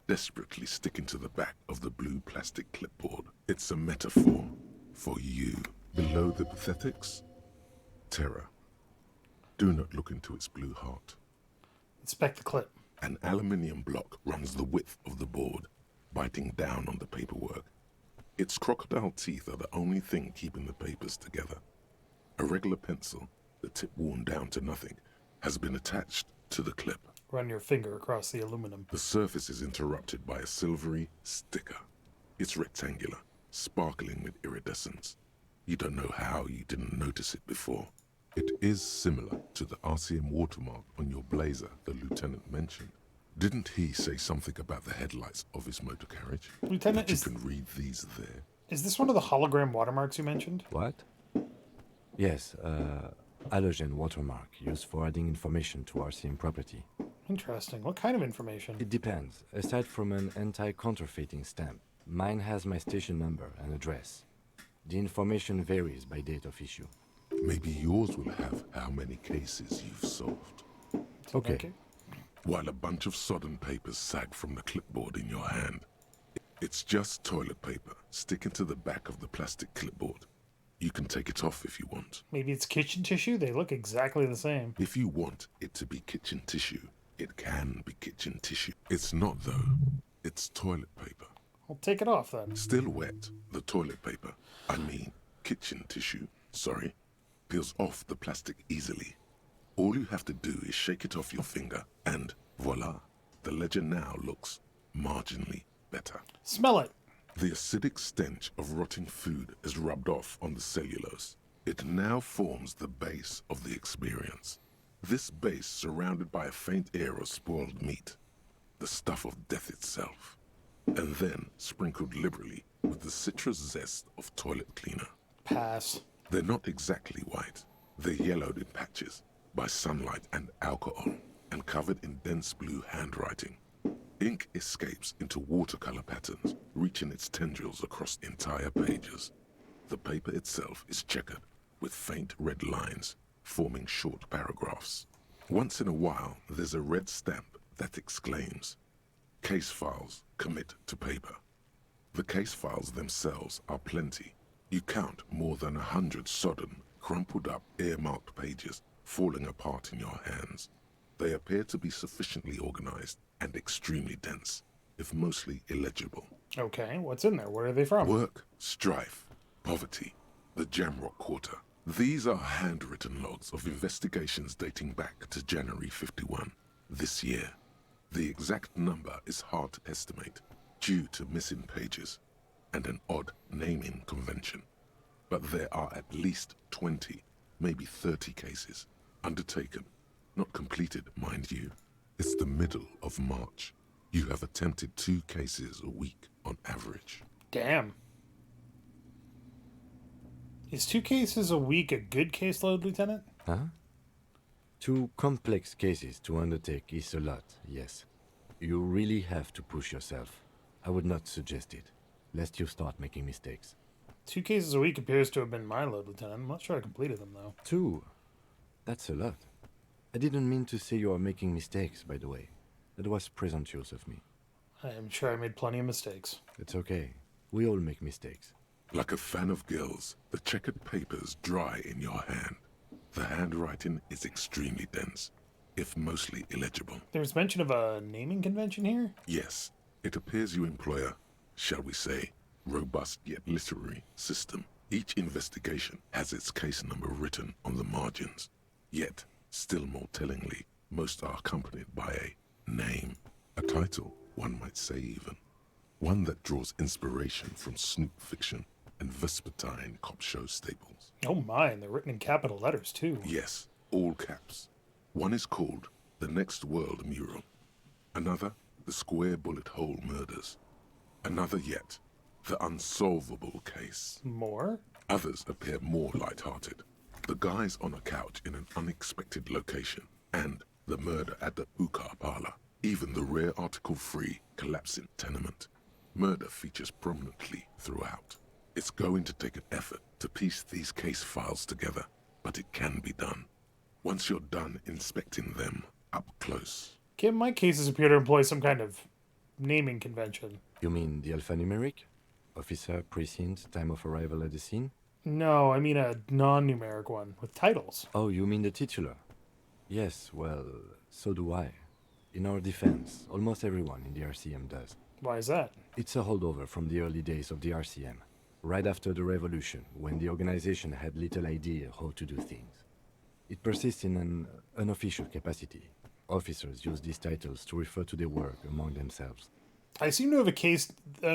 desperately sticking to the back of the blue plastic clipboard. It's a metaphor for you. Below the pathetics, terror. Do not look into its blue heart. Inspect the clip. An aluminium block runs the width of the board, biting down on the paperwork. Its crocodile teeth are the only thing keeping the papers together. A regular pencil, the tip worn down to nothing, has been attached to the clip. Run your finger across the aluminum. The surface is interrupted by a silvery sticker. It's rectangular, sparkling with iridescence. You don't know how you didn't notice it before. It is similar to the RCM watermark on your blazer the lieutenant mentioned. Didn't he say something about the headlights of his motor carriage? Lieutenant, you can read these there. Is this one of the hologram watermarks you mentioned? What? Yes, halogen watermark used for adding information to RCM property. Interesting. What kind of information? It depends. Aside from an anti-counterfeiting stamp, mine has my station number and address. The information varies by date of issue. Maybe yours will have how many cases you've solved. Okay. While a bunch of sodden papers sag from the clipboard in your hand. It's just toilet paper sticking to the back of the plastic clipboard. You can take it off if you want. Maybe it's kitchen tissue? They look exactly the same. If you want it to be kitchen tissue, it can be kitchen tissue. It's not, though. It's toilet paper. I'll take it off, then. Still wet, the toilet paper, kitchen tissue, peels off the plastic easily. All you have to do is shake it off your finger, and voila, the ledger now looks marginally better. Smell it. The acidic stench of rotting food is rubbed off on the cellulose. It now forms the base of the experience. This base surrounded by a faint air of spoiled meat, the stuff of death itself, and then sprinkled liberally with the citrus zest of toilet cleaner. Pass. They're not exactly white. They're yellowed in patches by sunlight and alcohol, and covered in dense blue handwriting. Ink escapes into watercolor patterns, reaching its tendrils across entire pages. The paper itself is checkered with faint red lines, forming short paragraphs. Once in a while, there's a red stamp that exclaims, "Case files commit to paper." The case files themselves are plenty. You count more than 100 sodden, crumpled up, earmarked pages falling apart in your hands. They appear to be sufficiently organized and extremely dense, if mostly illegible. Okay, what's in there? Where are they from? Work, strife, poverty, the Jamrock Quarter. These are handwritten logs of investigations dating back to January 51, this year. The exact number is hard to estimate due to missing pages and an odd naming convention. But there are at least 20, maybe 30 cases undertaken, not completed, mind you. It's the middle of March. You have attempted 2 cases a week on average. Damn. Is 2 cases a week a good caseload, Lieutenant? Huh? 2 complex cases to undertake is a lot, yes. You really have to push yourself. I would not suggest it, lest you start making mistakes. 2 cases a week appears to have been my load, Lieutenant. I'm not sure I completed them, though. 2? That's a lot. I didn't mean to say you are making mistakes, by the way. That was presumptuous of me. I am sure I made plenty of mistakes. It's okay. We all make mistakes. Like a fan of gills, the checkered papers dry in your hand. The handwriting is extremely dense, if mostly illegible. There's mention of a naming convention here? Yes, it appears you employ a, shall we say, robust yet literary system. Each investigation has its case number written on the margins. Yet, still more tellingly, most are accompanied by a name, a title, one might say even. One that draws inspiration from snoop fiction and vespertine cop show staples. Oh my, and they're written in capital letters, too. Yes, all caps. One is called The Next World Mural. Another, The Square Bullet Hole Murders. Another yet, the unsolvable case. More? Others appear more light-hearted. The guys on a couch in an unexpected location, and the murder at the hookah parlor. Even the rare article-free collapsing tenement. Murder features prominently throughout. It's going to take an effort to piece these case files together, but it can be done. Once you're done inspecting them up close. Kim, my cases appear to employ some kind of naming convention. You mean the alphanumeric? Officer, precinct, time of arrival at the scene? No, I mean a non-numeric one, with titles. Oh, you mean the titular? Yes, well, so do I. In our defense, almost everyone in the RCM does. Why is that? It's a holdover from the early days of the RCM, right after the revolution, when the organization had little idea how to do things. It persists in an unofficial capacity. Officers use these titles to refer to their work among themselves. I seem to have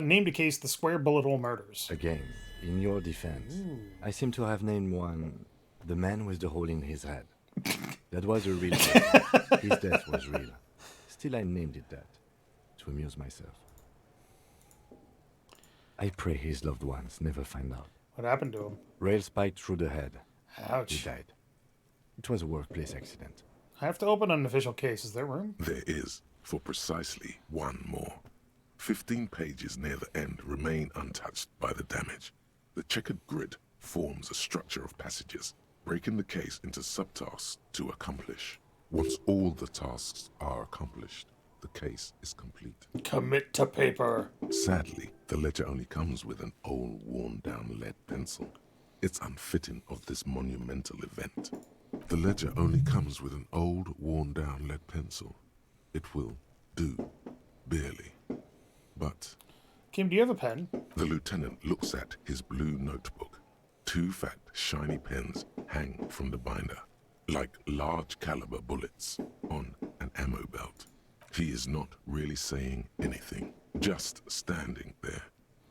named a case the Square Bullet Hole Murders. Again, in your defense, I seem to have named one the man with the hole in his head. That was a real person. His death was real. Still, I named it that, to amuse myself. I pray his loved ones never find out. What happened to him? Rail spiked through the head. Ouch. He died. It was a workplace accident. I have to open an official case. Is there room? There is, for precisely one more. 15 pages near the end remain untouched by the damage. The checkered grid forms a structure of passages, breaking the case into subtasks to accomplish. Once all the tasks are accomplished, the case is complete. Commit to paper. Sadly, the ledger only comes with an old, worn-down lead pencil. It's unfitting of this monumental event. The ledger only comes with an old, worn-down lead pencil. It will do, barely. But... Kim, do you have a pen? The lieutenant looks at his blue notebook. 2 fat, shiny pens hang from the binder, like large-caliber bullets on an ammo belt. He is not really saying anything, just standing there,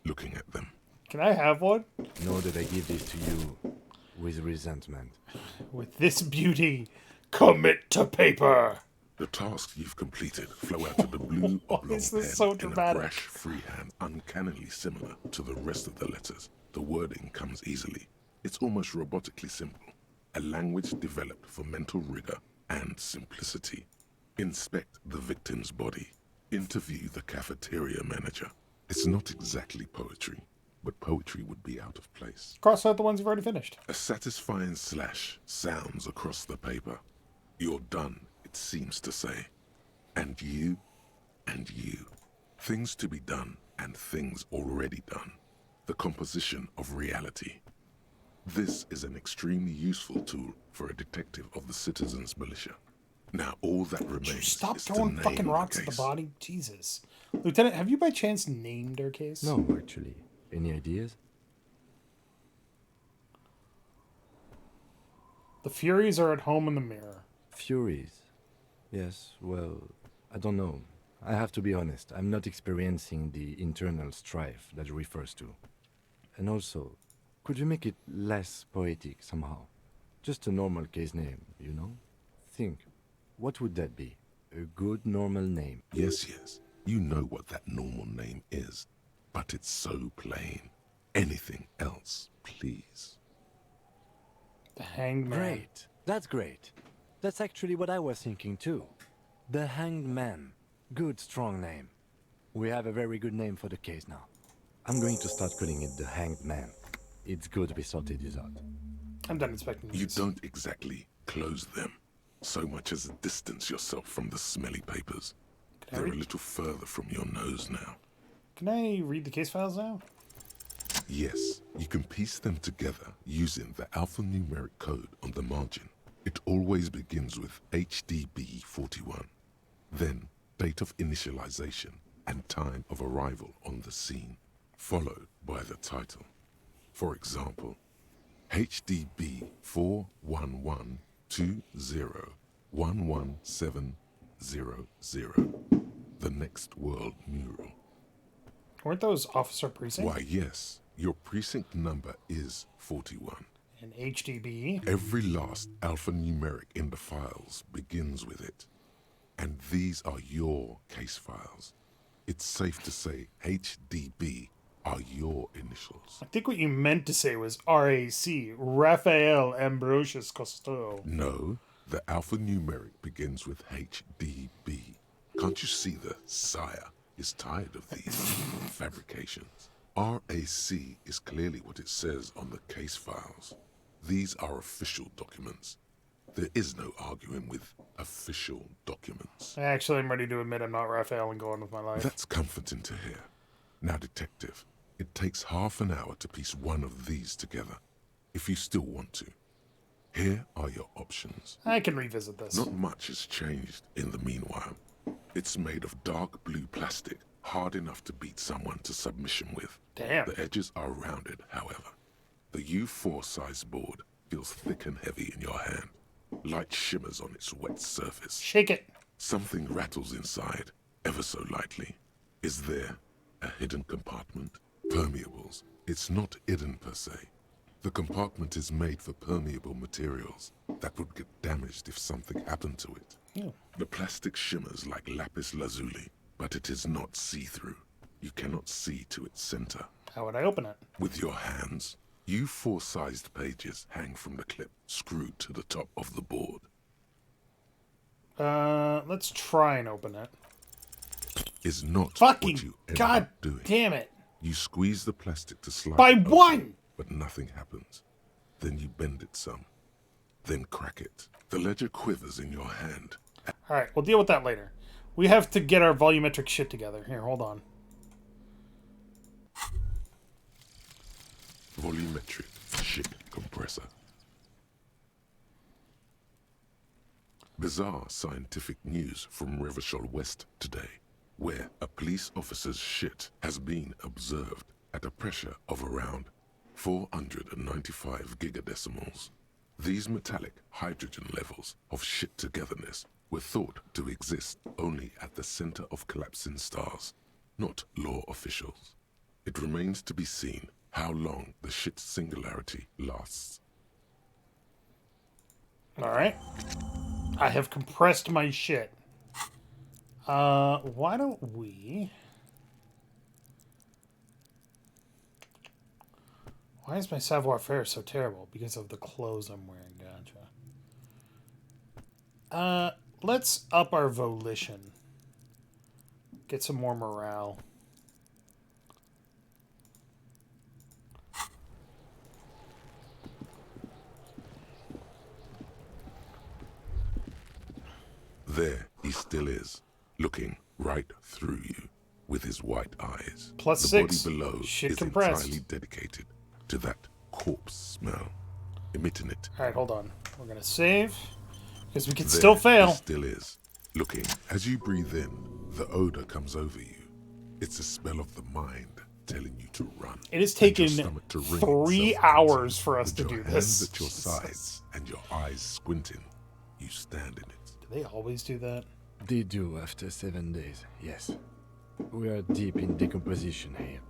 looking at them. Can I have one? Know that I give this to you with resentment. With this beauty, commit to paper. The tasks you've completed flow out of the blue oblong Is this pen so in a dramatic? brash freehand, uncannily similar to the rest of the letters. The wording comes easily. It's almost robotically simple. A language developed for mental rigor and simplicity. Inspect the victim's body. Interview the cafeteria manager. It's not exactly poetry, but poetry would be out of place. Cross out the ones you've already finished. A satisfying slash sounds across the paper. You're done, it seems to say. And you, and you. Things to be done and things already done. The composition of reality. This is an extremely useful tool for a detective of the citizens' militia. Now all that remains Stop is throwing to name fucking rocks the at the case. body. Jesus. Lieutenant, have you by chance named our case? No, actually. Any ideas? The Furies are at home in the mirror. Furies? Yes, well, I don't know. I have to be honest, I'm not experiencing the internal strife that it refers to. And also, could you make it less poetic somehow? Just a normal case name, you know? Think, what would that be? A good normal name? Yes, yes. You know what that normal name is. But it's so plain. Anything else, please. The Hanged Man. Great. That's great. That's actually what I was thinking too. The Hanged Man. Good, strong name. We have a very good name for the case now. I'm going to start calling it the Hanged Man. It's good we sorted this out. I'm done inspecting these. You don't exactly close them, so much as distance yourself from the smelly papers. They're a little further from your nose now. Can I read the case files now? Yes, you can piece them together using the alphanumeric code on the margin. It always begins with HDB 41, then date of initialization and time of arrival on the scene, followed by the title. For example, HDB 41120111700, the Next World Mural. Weren't those Officer Precinct? Why, yes, your precinct number is 41. And HDB? Every last alphanumeric in the files begins with it. And these are your case files. It's safe to say HDB are your initials. I think what you meant to say was RAC, Raphael Ambrosius Cousteau. No, the alphanumeric begins with HDB. Can't you see the sire is tired of these fabrications? RAC is clearly what it says on the case files. These are official documents. There is no arguing with official documents. Actually, I'm ready to admit I'm not Raphael and go on with my life. That's comforting to hear. Now, detective, it takes half an hour to piece one of these together, if you still want to. Here are your options. I can revisit this. Not much has changed in the meanwhile. It's made of dark blue plastic, hard enough to beat someone to submission with. Damn. The edges are rounded, however. The U4 size board feels thick and heavy in your hand. Light shimmers on its wet surface. Shake it. Something rattles inside, ever so lightly. Is there a hidden compartment? Permeables. It's not hidden per se. The compartment is made for permeable materials that would get damaged if something happened to it. Yeah. The plastic shimmers like lapis lazuli, but it is not see-through. You cannot see to its center. How would I open it? With your hands. U4-sized pages hang from the clip, screwed to the top of the board. Let's try and open it. Is not Fucking what you end God up doing. damn it. You squeeze the plastic to slide By it open, one! but nothing happens. Then you bend it some. Then crack it. The ledger quivers in your hand. Alright, we'll deal with that later. We have to get our volumetric shit together. Here, hold on. Volumetric ship compressor. Bizarre scientific news from Revachol West today, where a police officer's shit has been observed at a pressure of around 495 gigadecimals. These metallic hydrogen levels of shit togetherness were thought to exist only at the center of collapsing stars, not law officials. It remains to be seen how long the shit singularity lasts. Alright. I have compressed my shit. Why don't we... Why is my savoir-faire so terrible? Because of the clothes I'm wearing. Gotcha. Let's up our volition. Get some more morale. There he still is, looking right through you with his white eyes. Plus the 6. body below Shit is compressed. entirely dedicated to that corpse smell, emitting it. Alright, hold on. We're gonna save. Because we can There still fail. he still is, looking. As you breathe in, the odor comes over you. It's a smell of the mind telling you to run. It has and your taken stomach to wring 3 itself hours for us with to your do hands this. at your sides and your eyes squinting. You stand in it. Do they always do that? They do after 7 days, yes. We are deep in decomposition here.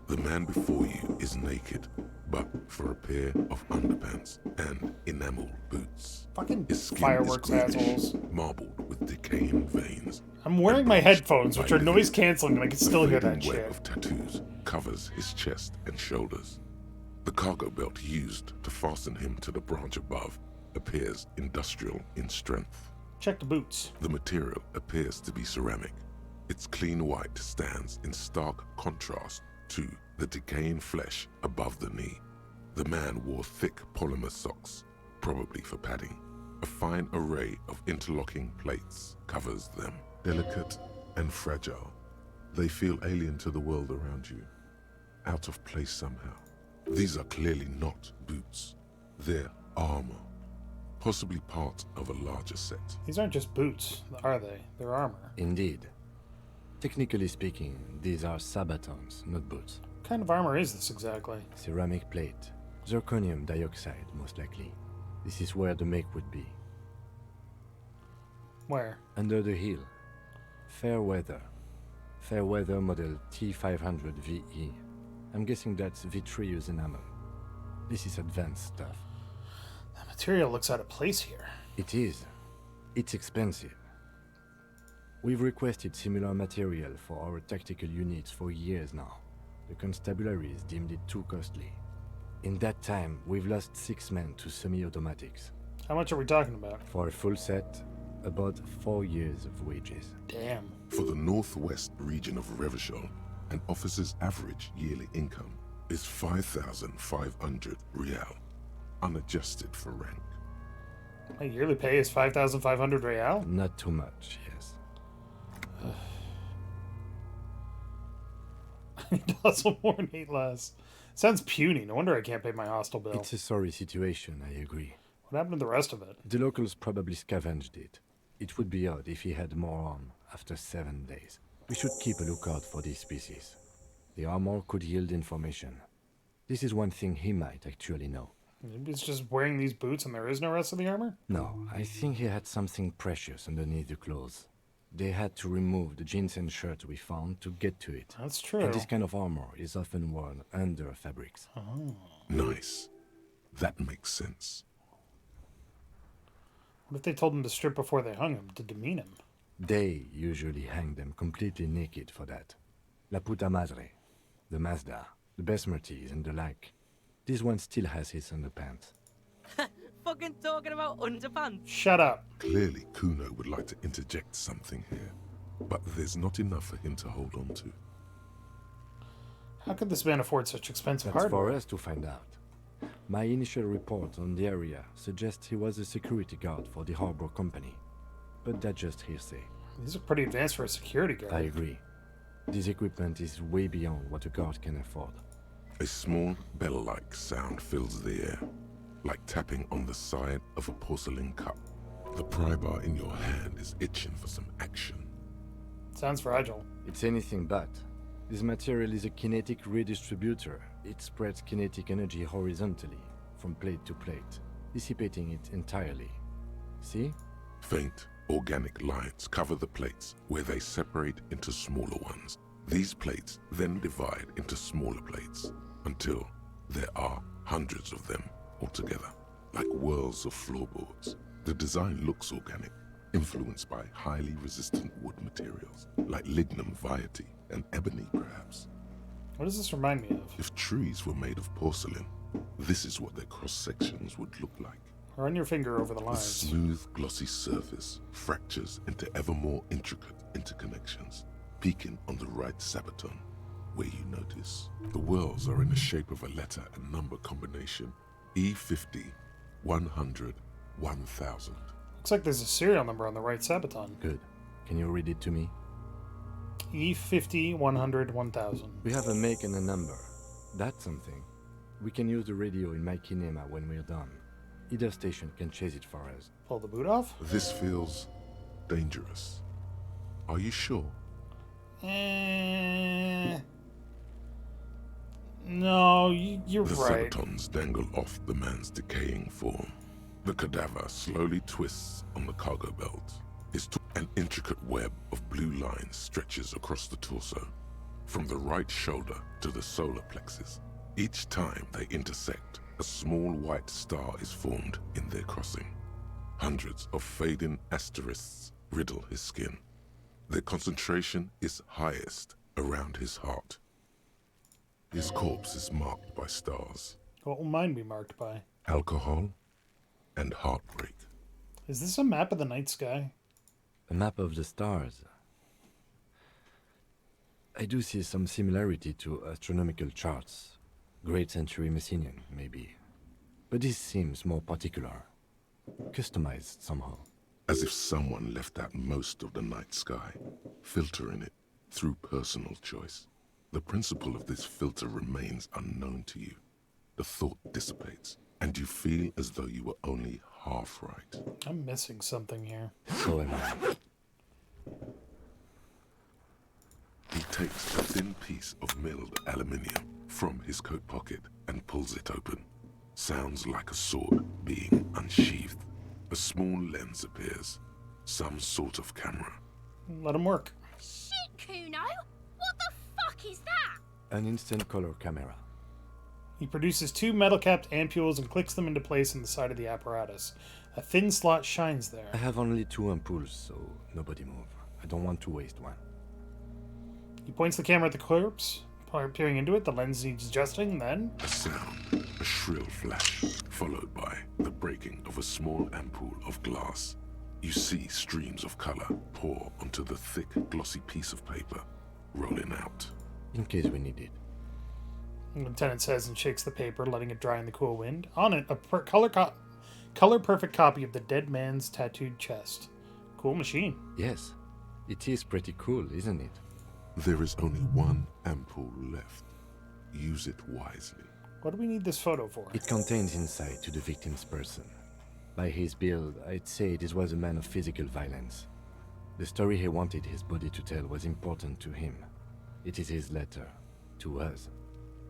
The man before you is naked, but for a pair of underpants and enamel boots. Fucking His skin fireworks is greenish, assholes. marbled with decaying veins. I'm wearing my headphones, which are noise canceling, and I can still hear A that fading web shit. of tattoos covers his chest and shoulders. The cargo belt used to fasten him to the branch above appears industrial in strength. Check the boots. The material appears to be ceramic. Its clean white stands in stark contrast to the decaying flesh above the knee. The man wore thick polymer socks, probably for padding. A fine array of interlocking plates covers them, delicate and fragile. They feel alien to the world around you, out of place somehow. These are clearly not boots. They're armor, possibly part of a larger set. These aren't just boots, are they? They're armor. Indeed. Technically speaking, these are sabatons, not boots. What kind of armor is this exactly? Ceramic plate. Zirconium dioxide, most likely. This is where the make would be. Where? Under the heel. Fair weather. Fair weather model T500 VE. I'm guessing that's vitreous enamel. This is advanced stuff. That material looks out of place here. It is. It's expensive. We've requested similar material for our tactical units for years now. The constabularies deemed it too costly. In that time, we've lost 6 men to semi-automatics. How much are we talking about? For a full set, about 4 years of wages. Damn. For the northwest region of Revachol, an officer's average yearly income is 5,500 real, unadjusted for rank. My yearly pay is 5,500 real? Not too much, yes. I need to hustle more and hate less. Sounds puny. No wonder I can't pay my hostel bill. It's a sorry situation, I agree. What happened to the rest of it? The locals probably scavenged it. It would be odd if he had more on after 7 days. We should keep a lookout for these species. The armor could yield information. This is one thing he might actually know. Maybe it's just wearing these boots and there is no rest of the armor? No, I think he had something precious underneath the clothes. They had to remove the jeans and shirt we found to get to it. That's true. And this kind of armor is often worn under fabrics. Oh. Nice. That makes sense. What if they told him to strip before they hung him, to demean him? They usually hang them completely naked for that. La puta madre, the Mazda, the Besmerties and the like. This one still has his underpants. Fucking talking about underpants. Shut up. Clearly, Kuno would like to interject something here, but there's not enough for him to hold on to. How could this man afford such expensive That's hardware? for us to find out. My initial report on the area suggests he was a security guard for the harbor company, but that's just hearsay. These are pretty advanced for a security guard. I agree. This equipment is way beyond what a guard can afford. A small bell-like sound fills the air, like tapping on the side of a porcelain cup. The pry bar in your hand is itching for some action. Sounds fragile. It's anything but. This material is a kinetic redistributor. It spreads kinetic energy horizontally, from plate to plate, dissipating it entirely. See? Faint, organic lines cover the plates where they separate into smaller ones. These plates then divide into smaller plates until there are hundreds of them altogether, like whirls of floorboards. The design looks organic, influenced by highly resistant wood materials, like lignum vitae and ebony perhaps. What does this remind me of? If trees were made of porcelain, this is what their cross-sections would look like. Run your finger over the The lines. smooth, glossy surface fractures into ever more intricate interconnections, peaking on the right sabaton, where you notice the whirls are in the shape of a letter and number combination: E50, 100, 1000. Looks like there's a serial number on the right sabaton. Good. Can you read it to me? E50, 100, 1000. We have a make and a number. That's something. We can use the radio in my kinema when we're done. Either station can chase it for us. Pull the boot off? This feels dangerous. Are you sure? No, you're The right. sabatons dangle off the man's decaying form. The cadaver slowly twists on the cargo belt. An intricate web of blue lines stretches across the torso, from the right shoulder to the solar plexus. Each time they intersect, a small white star is formed in their crossing. Hundreds of fading asterisks riddle his skin. Their concentration is highest around his heart. His corpse is marked by stars. What will mine be marked by? Alcohol and heartbreak. Is this a map of the night sky? A map of the stars. I do see some similarity to astronomical charts. Great Century Messinian, maybe. But this seems more particular. Customized somehow. As if someone left out most of the night sky, filtering it through personal choice. The principle of this filter remains unknown to you. The thought dissipates, and you feel as though you were only half right. I'm missing something here. So am I. He takes a thin piece of milled aluminium from his coat pocket and pulls it open. Sounds like a sword being unsheathed. A small lens appears. Some sort of camera. Let him work. Shit, Kuno! What the fuck is that? An instant color camera. He produces 2 metal-capped ampules and clicks them into place in the side of the apparatus. A thin slot shines there. I have only 2 ampoules, so nobody move. I don't want to waste one. He points the camera at the corpse, peering into it. The lens needs adjusting, then... A sound, a shrill flash, followed by the breaking of a small ampoule of glass. You see streams of color pour onto the thick, glossy piece of paper, rolling out. In case we need it. The lieutenant says and shakes the paper, letting it dry in the cool wind. On it, a color-perfect copy of the dead man's tattooed chest. Cool machine. Yes, it is pretty cool, isn't it? There is only one ampoule left. Use it wisely. What do we need this photo for? It contains insight to the victim's person. By his build, I'd say this was a man of physical violence. The story he wanted his body to tell was important to him. It is his letter. To us.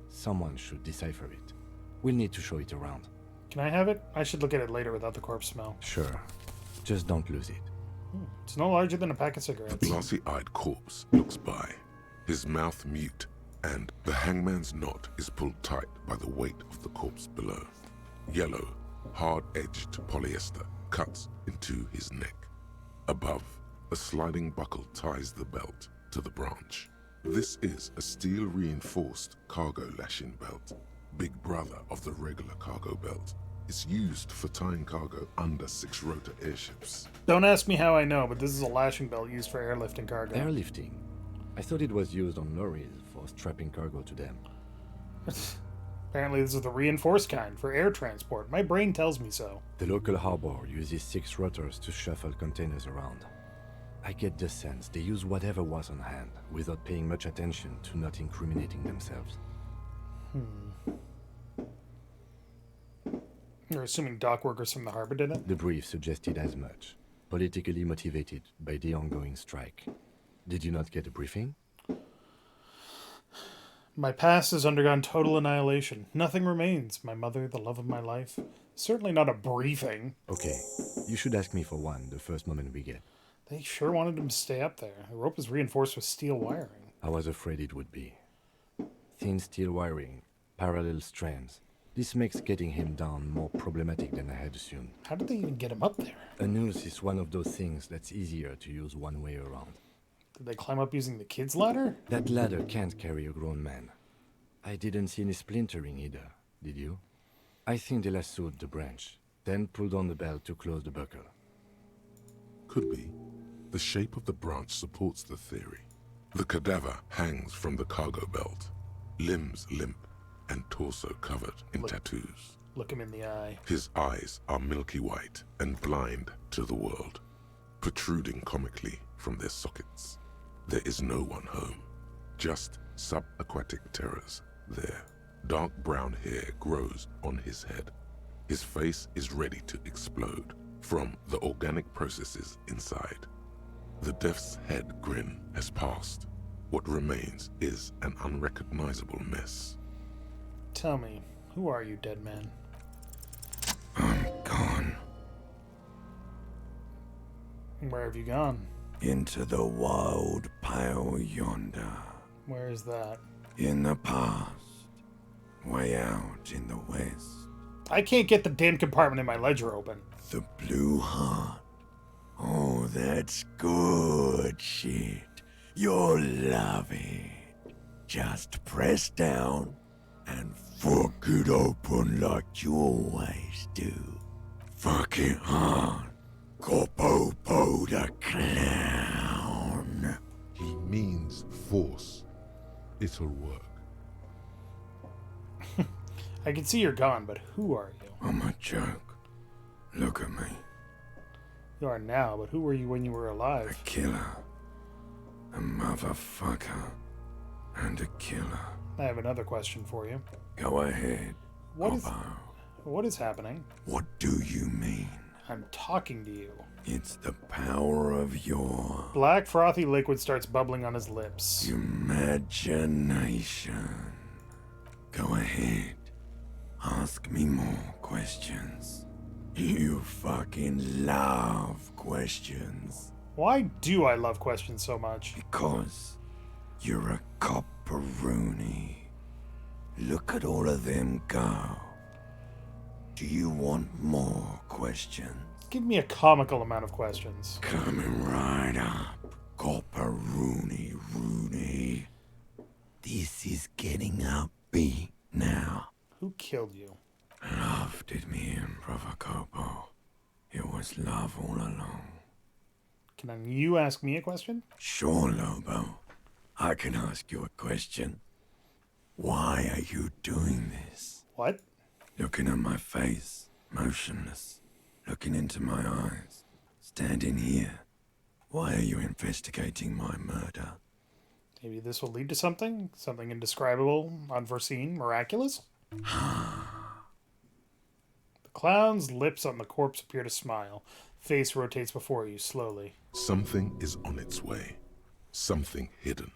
Someone should decipher it. We'll need to show it around. Can I have it? I should look at it later without the corpse smell. Sure. Just don't lose it. It's no larger than a pack of The cigarettes. glassy-eyed corpse looks by, his mouth mute, and the hangman's knot is pulled tight by the weight of the corpse below. Yellow, hard-edged polyester cuts into his neck. Above, a sliding buckle ties the belt to the branch. This is a steel-reinforced cargo lashing belt, big brother of the regular cargo belt. It's used for tying cargo under 6-rotor airships. Don't ask me how I know, but this is a lashing belt used for airlifting cargo. Airlifting? I thought it was used on lorries for strapping cargo to them. Apparently this is the reinforced kind, for air transport. My brain tells me so. The local harbor uses 6 rotors to shuffle containers around. I get the sense they use whatever was on hand, without paying much attention to not incriminating themselves. You're assuming dock workers from the harbor did it? The brief suggested as much. Politically motivated by the ongoing strike. Did you not get a briefing? My past has undergone total annihilation. Nothing remains. My mother, the love of my life. Certainly not a briefing. Okay, you should ask me for one the first moment we get. They sure wanted him to stay up there. The rope is reinforced with steel wiring. I was afraid it would be. Thin steel wiring, parallel strands. This makes getting him down more problematic than I had assumed. How did they even get him up there? A noose is one of those things that's easier to use one way around. Did they climb up using the kid's ladder? That ladder can't carry a grown man. I didn't see any splintering either, did you? I think they lassoed the branch, then pulled on the belt to close the buckle. Could be. The shape of the branch supports the theory. The cadaver hangs from the cargo belt, limbs limp and torso covered in tattoos. Look him in the eye. His eyes are milky white and blind to the world, protruding comically from their sockets. There is no one home, just subaquatic terrors there. Dark brown hair grows on his head. His face is ready to explode from the organic processes inside. The death's head grin has passed. What remains is an unrecognizable mess. Tell me, who are you, dead man? I'm gone. Where have you gone? Into the wild pale yonder. Where is that? In the past. Way out in the west. I can't get the damn compartment in my ledger open. The Blue Heart. Oh, that's good shit. You'll love it. Just press down and fuck it open like you always do. Fuck it hard. Popo the clown. He means force. It'll work. I can see you're gone, but who are you? I'm a joke. Look at me. You are now, but who were you when you were A alive? killer. A motherfucker. And a killer. I have another question for you. Go ahead. What is happening? What do you mean? I'm talking to you. It's the power of your Black frothy liquid starts bubbling on his lips. imagination. Go ahead. Ask me more questions. You fucking love questions. Why do I love questions so much? Because you're a copperoonie. Look at all of them go. Do you want more questions? Give me a comical amount of questions. Coming right up. Rooney. This is getting upbeat now. Who killed you? Love did me in, Brother Copo. It was love all along. Can you ask me a question? Sure, Lobo. I can ask you a question. Why are you doing this? What? Looking at my face, motionless. Looking into my eyes, standing here. Why are you investigating my murder? Maybe this will lead to something? Something indescribable, unforeseen, miraculous? The clown's lips on the corpse appear to smile. Face rotates before you, slowly. Something is on its way. Something hidden.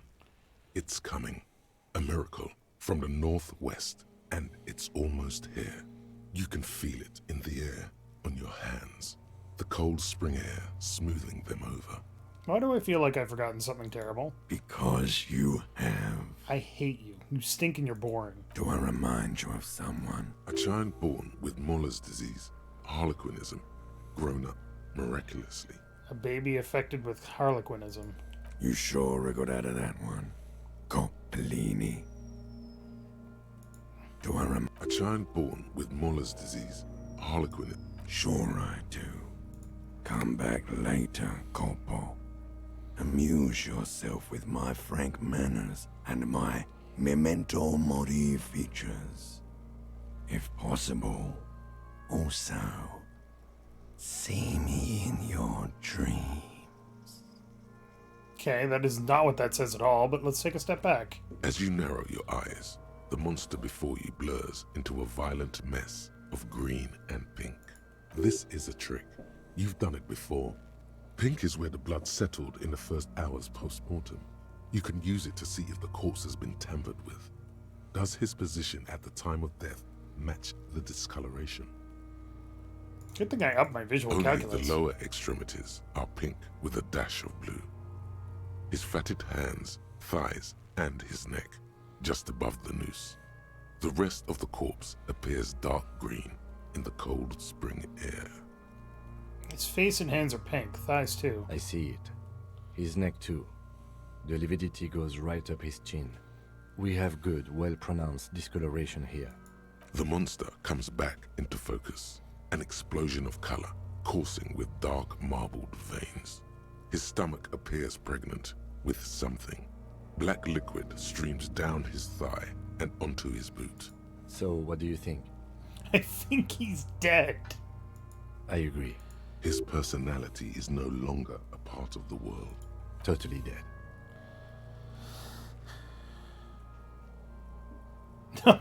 It's coming. A miracle from the northwest, and it's almost here. You can feel it in the air, on your hands. The cold spring air smoothing them over. Why do I feel like I've forgotten something terrible? Because you have. I hate you. You stink and you're boring. Do I remind you of someone? A child born with Muller's disease, harlequinism, grown up miraculously. A baby affected with harlequinism. You sure wriggled out of that one? Coppellini. Do I A child born with Muller's disease, harlequinism. Sure I do. Come back later, Corpo. Amuse yourself with my frank manners and my memento mori features. If possible, also, see me in your dreams. Okay, that is not what that says at all, but let's take a step back. As you narrow your eyes, the monster before you blurs into a violent mess of green and pink. This is a trick. You've done it before. Pink is where the blood settled in the first hours post-mortem. You can use it to see if the corpse has been tampered with. Does his position at the time of death match the discoloration? Good thing I upped my visual Only calculus. the lower extremities are pink with a dash of blue. His fatted hands, thighs, and his neck, just above the noose. The rest of the corpse appears dark green in the cold spring air. His face and hands are pink, thighs too. I see it. His neck too. The lividity goes right up his chin. We have good, well-pronounced discoloration here. The monster comes back into focus, an explosion of color, coursing with dark marbled veins. His stomach appears pregnant with something. Black liquid streams down his thigh and onto his boot. So, what do you think? I think he's dead. I agree. His personality is no longer a part of the world. Totally dead.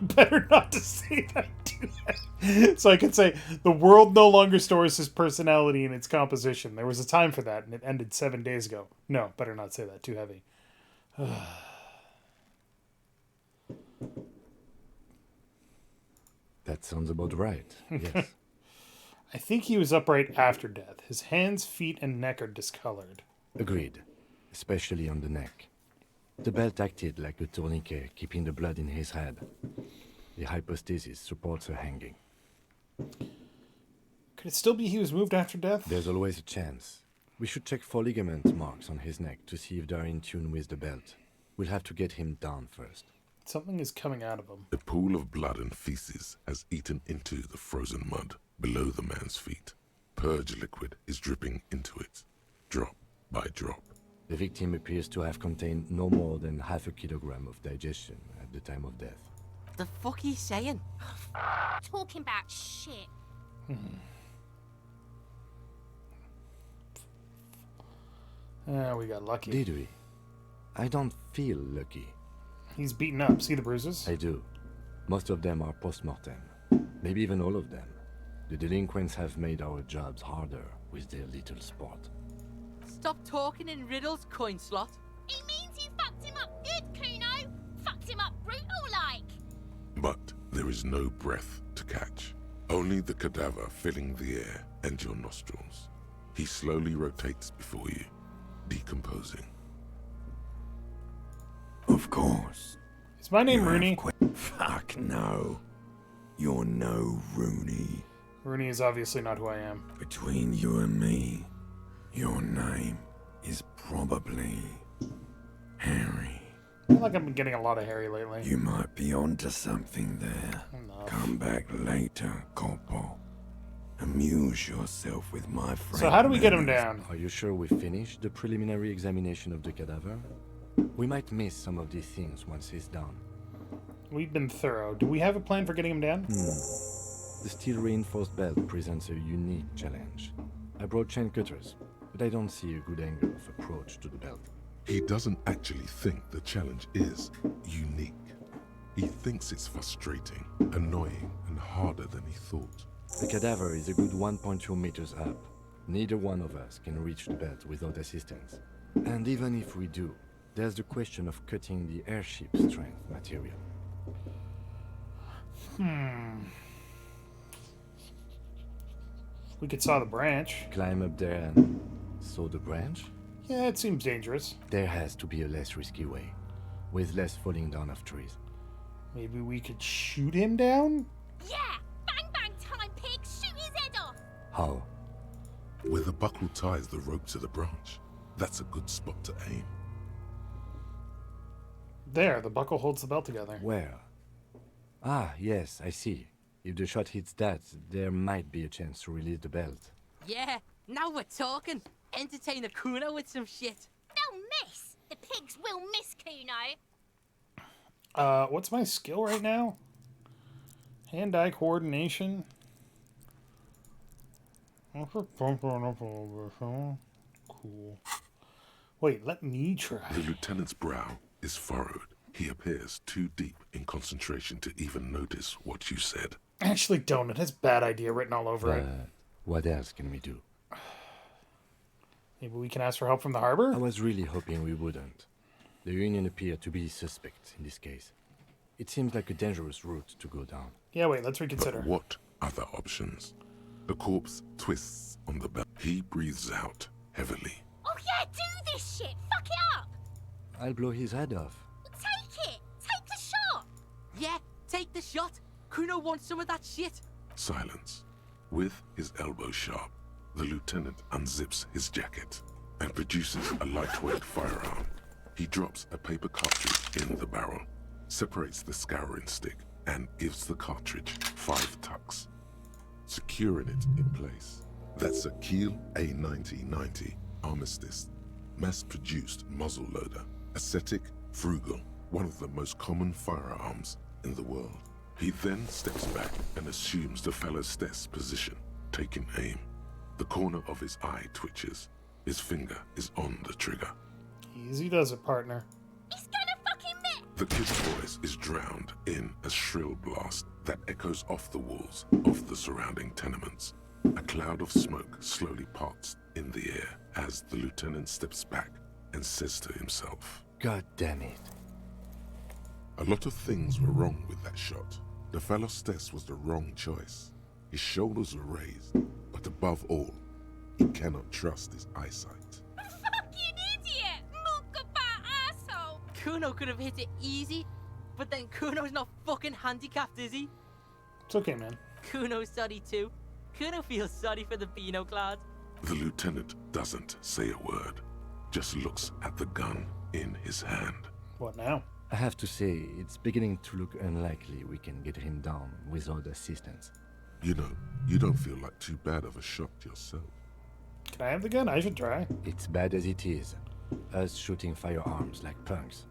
Better not to say that to him. So I could say, the world no longer stores his personality in its composition. There was a time for that, and it ended 7 days ago. No, better not say that. Too heavy. That sounds about right, yes. I think he was upright after death. His hands, feet, and neck are discolored. Agreed, especially on the neck. The belt acted like a tourniquet, keeping the blood in his head. The hypostasis supports her hanging. Could it still be he was moved after death? There's always a chance. We should check for ligament marks on his neck to see if they're in tune with the belt. We'll have to get him down first. Something is coming out of him. A pool of blood and feces has eaten into the frozen mud below the man's feet. Purge liquid is dripping into it, drop by drop. The victim appears to have contained no more than half a kilogram of digestion at the time of death. The fuck are you saying? Talking about shit. We got lucky. Did we? I don't feel lucky. He's beaten up. See the bruises? I do. Most of them are post-mortem. Maybe even all of them. The delinquents have made our jobs harder with their little sport. Stop talking in riddles, coin slot. It means you fucked him up good, Kuno. Fucked him up brutal like. But there is no breath to catch. Only the cadaver filling the air and your nostrils. He slowly rotates before you, decomposing. Of course. Is my name Rooney? Fuck no. You're no Rooney. Rooney is obviously not who I am. Between you and me, your name is probably Harry, I feel like I've been getting a lot of Harry lately. you might be onto something there. Enough. Come back later, Corpo. Amuse yourself with my friend. So how do we get him down? Are you sure we finished the preliminary examination of the cadaver? We might miss some of these things once he's done. We've been thorough. Do we have a plan for getting him down? The steel-reinforced belt presents a unique challenge. I brought chain cutters, but I don't see a good angle of approach to the belt. He doesn't actually think the challenge is unique. He thinks it's frustrating, annoying, and harder than he thought. The cadaver is a good 1.2 meters up. Neither one of us can reach the belt without assistance. And even if we do, there's the question of cutting the airship strength material. We could saw the branch. Climb up there and saw the branch? Yeah, it seems dangerous. There has to be a less risky way, with less falling down of trees. Maybe we could shoot him down? Yeah! Bang bang time, pig! Shoot his head off! How? Where the buckle ties the rope to the branch. That's a good spot to aim. There, the buckle holds the belt together. Where? Ah, yes, I see. If the shot hits that, there might be a chance to release the belt. Yeah, now we're talking. Entertain a Kuno with some shit. They'll miss! The pigs will miss Kuno! What's my skill right now? Hand-eye coordination. Cool. Wait, let me try. The lieutenant's brow is furrowed. He appears too deep in concentration to even notice what you said. Actually, don't. It has bad idea written all over it. What else can we do? Maybe we can ask for help from the harbor? I was really hoping we wouldn't. The Union appear to be suspect in this case. It seems like a dangerous route to go down. Yeah, wait, let's reconsider. But what other options? The corpse twists on the belt. He breathes out heavily. Oh yeah, do this shit! Fuck it up! I'll blow his head off. Take it! Take the shot! Yeah, take the shot. Kuno wants some of that shit. Silence. With his elbow sharp, the lieutenant unzips his jacket and produces a lightweight firearm. He drops a paper cartridge in the barrel, separates the scouring stick, and gives the cartridge 5 tucks, securing it in place. That's a Kiel A9090 Armistice, mass-produced muzzleloader, ascetic, frugal, one of the most common firearms in the world. He then steps back and assumes the fellow's desk position, taking aim. The corner of his eye twitches. His finger is on the trigger. Easy does it, partner. He's gonna fucking miss! The kid's voice is drowned in a shrill blast that echoes off the walls of the surrounding tenements. A cloud of smoke slowly parts in the air as the lieutenant steps back and says to himself, God damn it. A lot of things were wrong with that shot. The fellow's test was the wrong choice. His shoulders were raised, but above all, he cannot trust his eyesight. Fucking idiot! Mookaba asshole! Kuno could have hit it easy, but then Kuno's not fucking handicapped, is he? It's okay, man. Kuno's sorry too. Kuno feels sorry for the Beano Cloud. The lieutenant doesn't say a word, just looks at the gun in his hand. What now? I have to say, it's beginning to look unlikely we can get him down without assistance. You know, you don't feel like too bad of a shot yourself. Can I have the gun? I should try. It's bad as it is. Us shooting firearms like punks.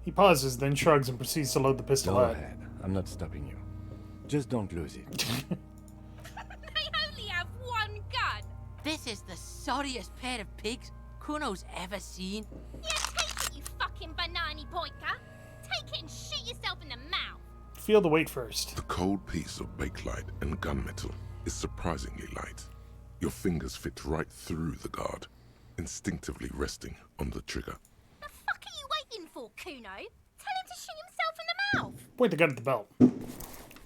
He pauses, then shrugs and proceeds to load the pistol Go out. ahead. I'm not stopping you. Just don't lose it. They only have one gun! This is the sorriest pair of pigs Kuno's ever seen. Yeah, take it, you fucking banani pointer! Take it and shoot yourself in the mouth! Feel the weight first. The cold piece of bakelite and gunmetal is surprisingly light. Your fingers fit right through the guard, instinctively resting on the trigger. The fuck are you waiting for, Kuno? Tell him to shoot himself in the mouth! Point the gun at the belt.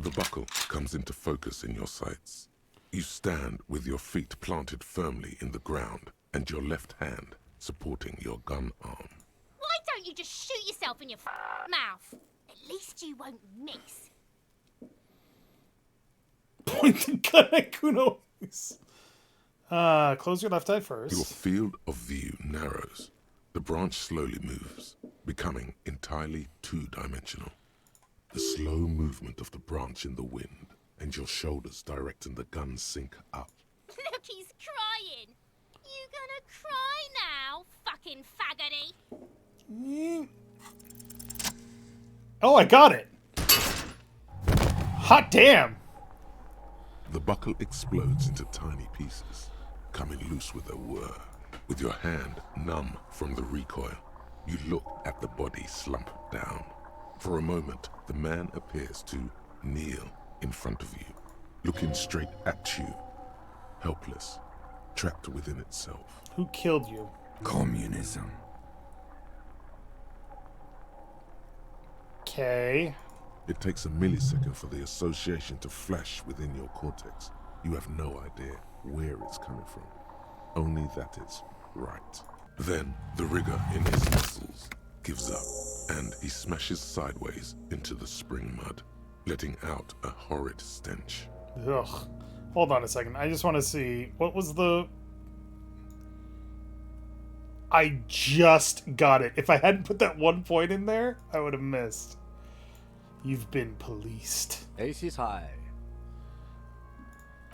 The buckle comes into focus in your sights. You stand with your feet planted firmly in the ground and your left hand supporting your gun arm. Why don't you just shoot yourself in your mouth? At least you won't miss. Point the gun at Kuno's. Close your left eye first. Your field of view narrows. The branch slowly moves, becoming entirely two-dimensional. The slow movement of the branch in the wind, and your shoulders directing the gun sync up. Look, he's crying. You gonna cry now, fucking faggoty? Oh, I got it! Hot damn! The buckle explodes into tiny pieces, coming loose with a whir. With your hand numb from the recoil, you look at the body slump down. For a moment, the man appears to kneel in front of you, looking straight at you, helpless, trapped within itself. Who killed you? Communism. Okay. It takes a millisecond for the association to flash within your cortex. You have no idea where it's coming from, only that it's right. Then the rigor in his muscles gives up, and he smashes sideways into the spring mud, letting out a horrid stench. Ugh. Hold on a second. I just want to see. What was the... I just got it. If I hadn't put that 1 point in there, I would have missed. You've been policed. Ace is high.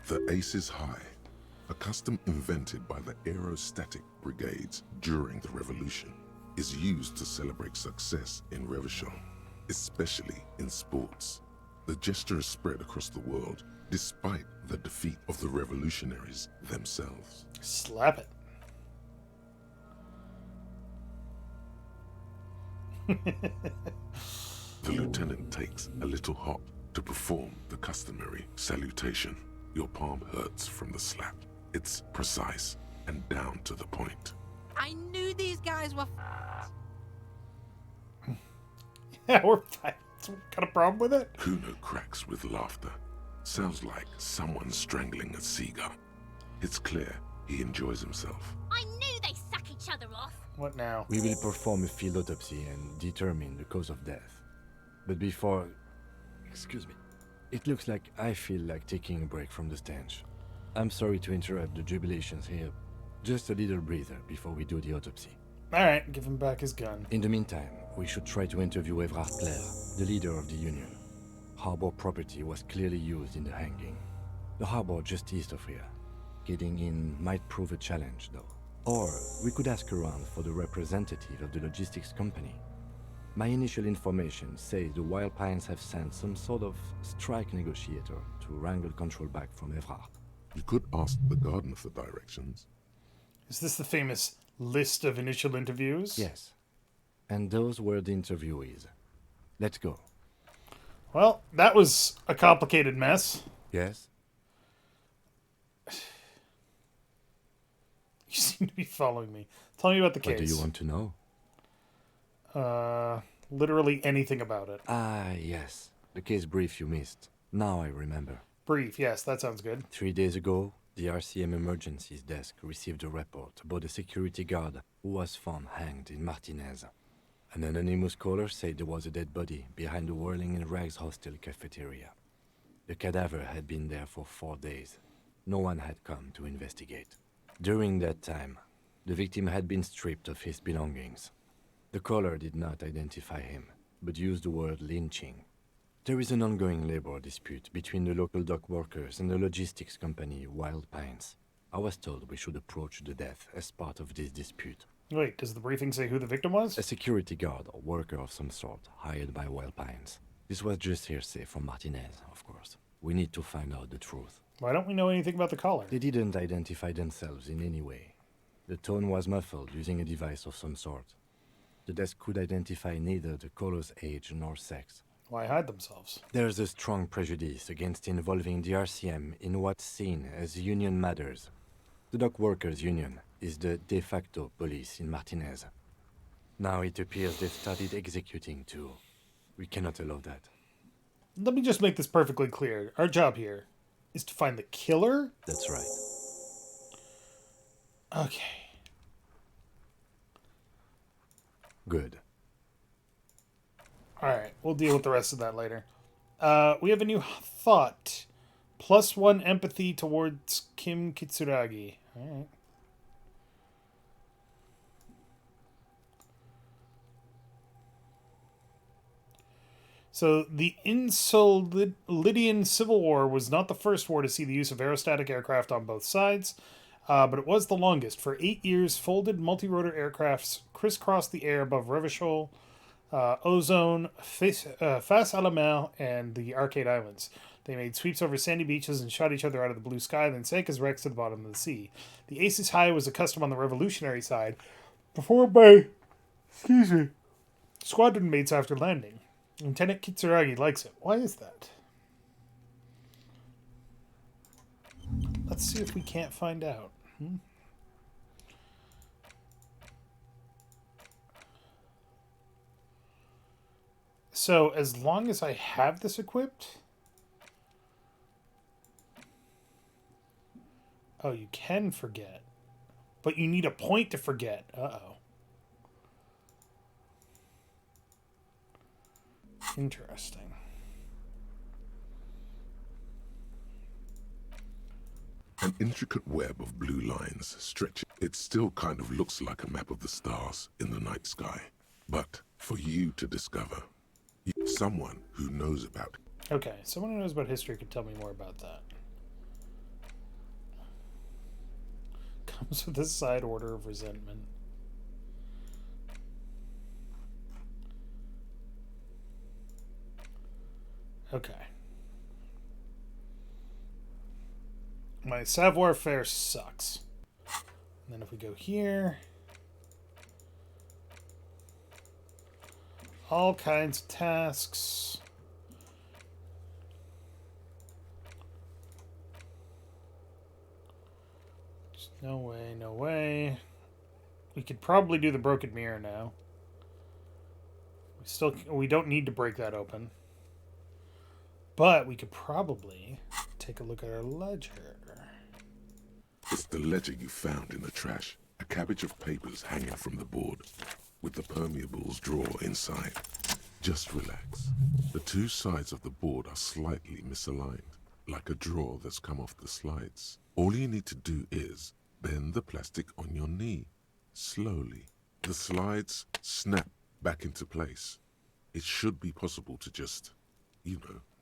The ace is high, a custom invented by the aerostatic brigades during the revolution, is used to celebrate success in Revachol, especially in sports. The gesture is spread across the world, despite the defeat of the revolutionaries themselves. Slap it. The lieutenant takes a little hop to perform the customary salutation. Your palm hurts from the slap. It's precise and down to the point. I knew these guys were Yeah, we're fine. Got a problem with it? Kuno cracks with laughter. Sounds like someone strangling a seagull. It's clear he enjoys himself. I knew they suck each other off. What now? We will perform a field autopsy and determine the cause of death. But before... Excuse me. It looks like I feel like taking a break from the stench. I'm sorry to interrupt the jubilations here. Just a little breather before we do the autopsy. Alright, give him back his gun. In the meantime, we should try to interview Evrard Clare, the leader of the Union. Harbor property was clearly used in the hanging. The harbor just east of here. Getting in might prove a challenge, though. Or we could ask around for the representative of the logistics company. My initial information says the Wild Pines have sent some sort of strike negotiator to wrangle control back from Evrard. You could ask the gardener for directions. Is this the famous list of initial interviews? Yes. And those were the interviewees. Let's go. Well, that was a complicated mess. Yes? You seem to be following me. Tell me about the case. What do you want to know? Literally anything about it. Ah, yes. The case brief you missed. Now I remember. Brief, yes, that sounds good. 3 days ago, the RCM Emergencies Desk received a report about a security guard who was found hanged in Martinez. An anonymous caller said there was a dead body behind the Whirling in Rags hostel cafeteria. The cadaver had been there for 4 days. No one had come to investigate. During that time, the victim had been stripped of his belongings. The caller did not identify him, but used the word lynching. There is an ongoing labor dispute between the local dock workers and the logistics company Wild Pines. I was told we should approach the death as part of this dispute. Wait, does the briefing say who the victim was? A security guard or worker of some sort, hired by Wild Pines. This was just hearsay from Martinez, of course. We need to find out the truth. Why don't we know anything about the caller? They didn't identify themselves in any way. The tone was muffled using a device of some sort. The desk could identify neither the caller's age nor sex. Why hide themselves? There's a strong prejudice against involving the RCM in what's seen as union matters. The dock workers' union is the de facto police in Martinez. Now it appears they've started executing too. We cannot allow that. Let me just make this perfectly clear. Our job here is to find the killer? That's right. Okay. Good. Alright, we'll deal with the rest of that later. We have a new thought. +1 empathy towards Kim Kitsuragi. Alright. So the Insulidian Civil War was not the first war to see the use of aerostatic aircraft on both sides, but it was the longest. For 8 years, folded multi-rotor aircrafts crisscrossed the air above Revachol, Ozone, Face à la Mer, and the Arcade Islands. They made sweeps over sandy beaches and shot each other out of the blue sky, then sank as wrecks to the bottom of the sea. The Aces High was a custom on the revolutionary side, performed by, squadron mates after landing. Lieutenant Kitsuragi likes it. Why is that? Let's see if we can't find out. So, as long as I have this equipped... Oh, you can forget. But you need a point to forget. Uh-oh. Interesting. An intricate web of blue lines stretching. It still kind of looks like a map of the stars in the night sky. But for you to discover, someone who knows about it. Okay, someone who knows about history could tell me more about that. Comes with a side order of resentment. Okay. My savoir-faire sucks. And then if we go here... all kinds of tasks. Just no way, no way. We could probably do the broken mirror now. We don't need to break that open. But we could probably take a look at our ledger. It's the ledger you found in the trash. A cabbage of papers hanging from the board, with the permeables drawer inside. Just relax. The two sides of the board are slightly misaligned, like a drawer that's come off the slides. All you need to do is bend the plastic on your knee, slowly. The slides snap back into place. It should be possible to just,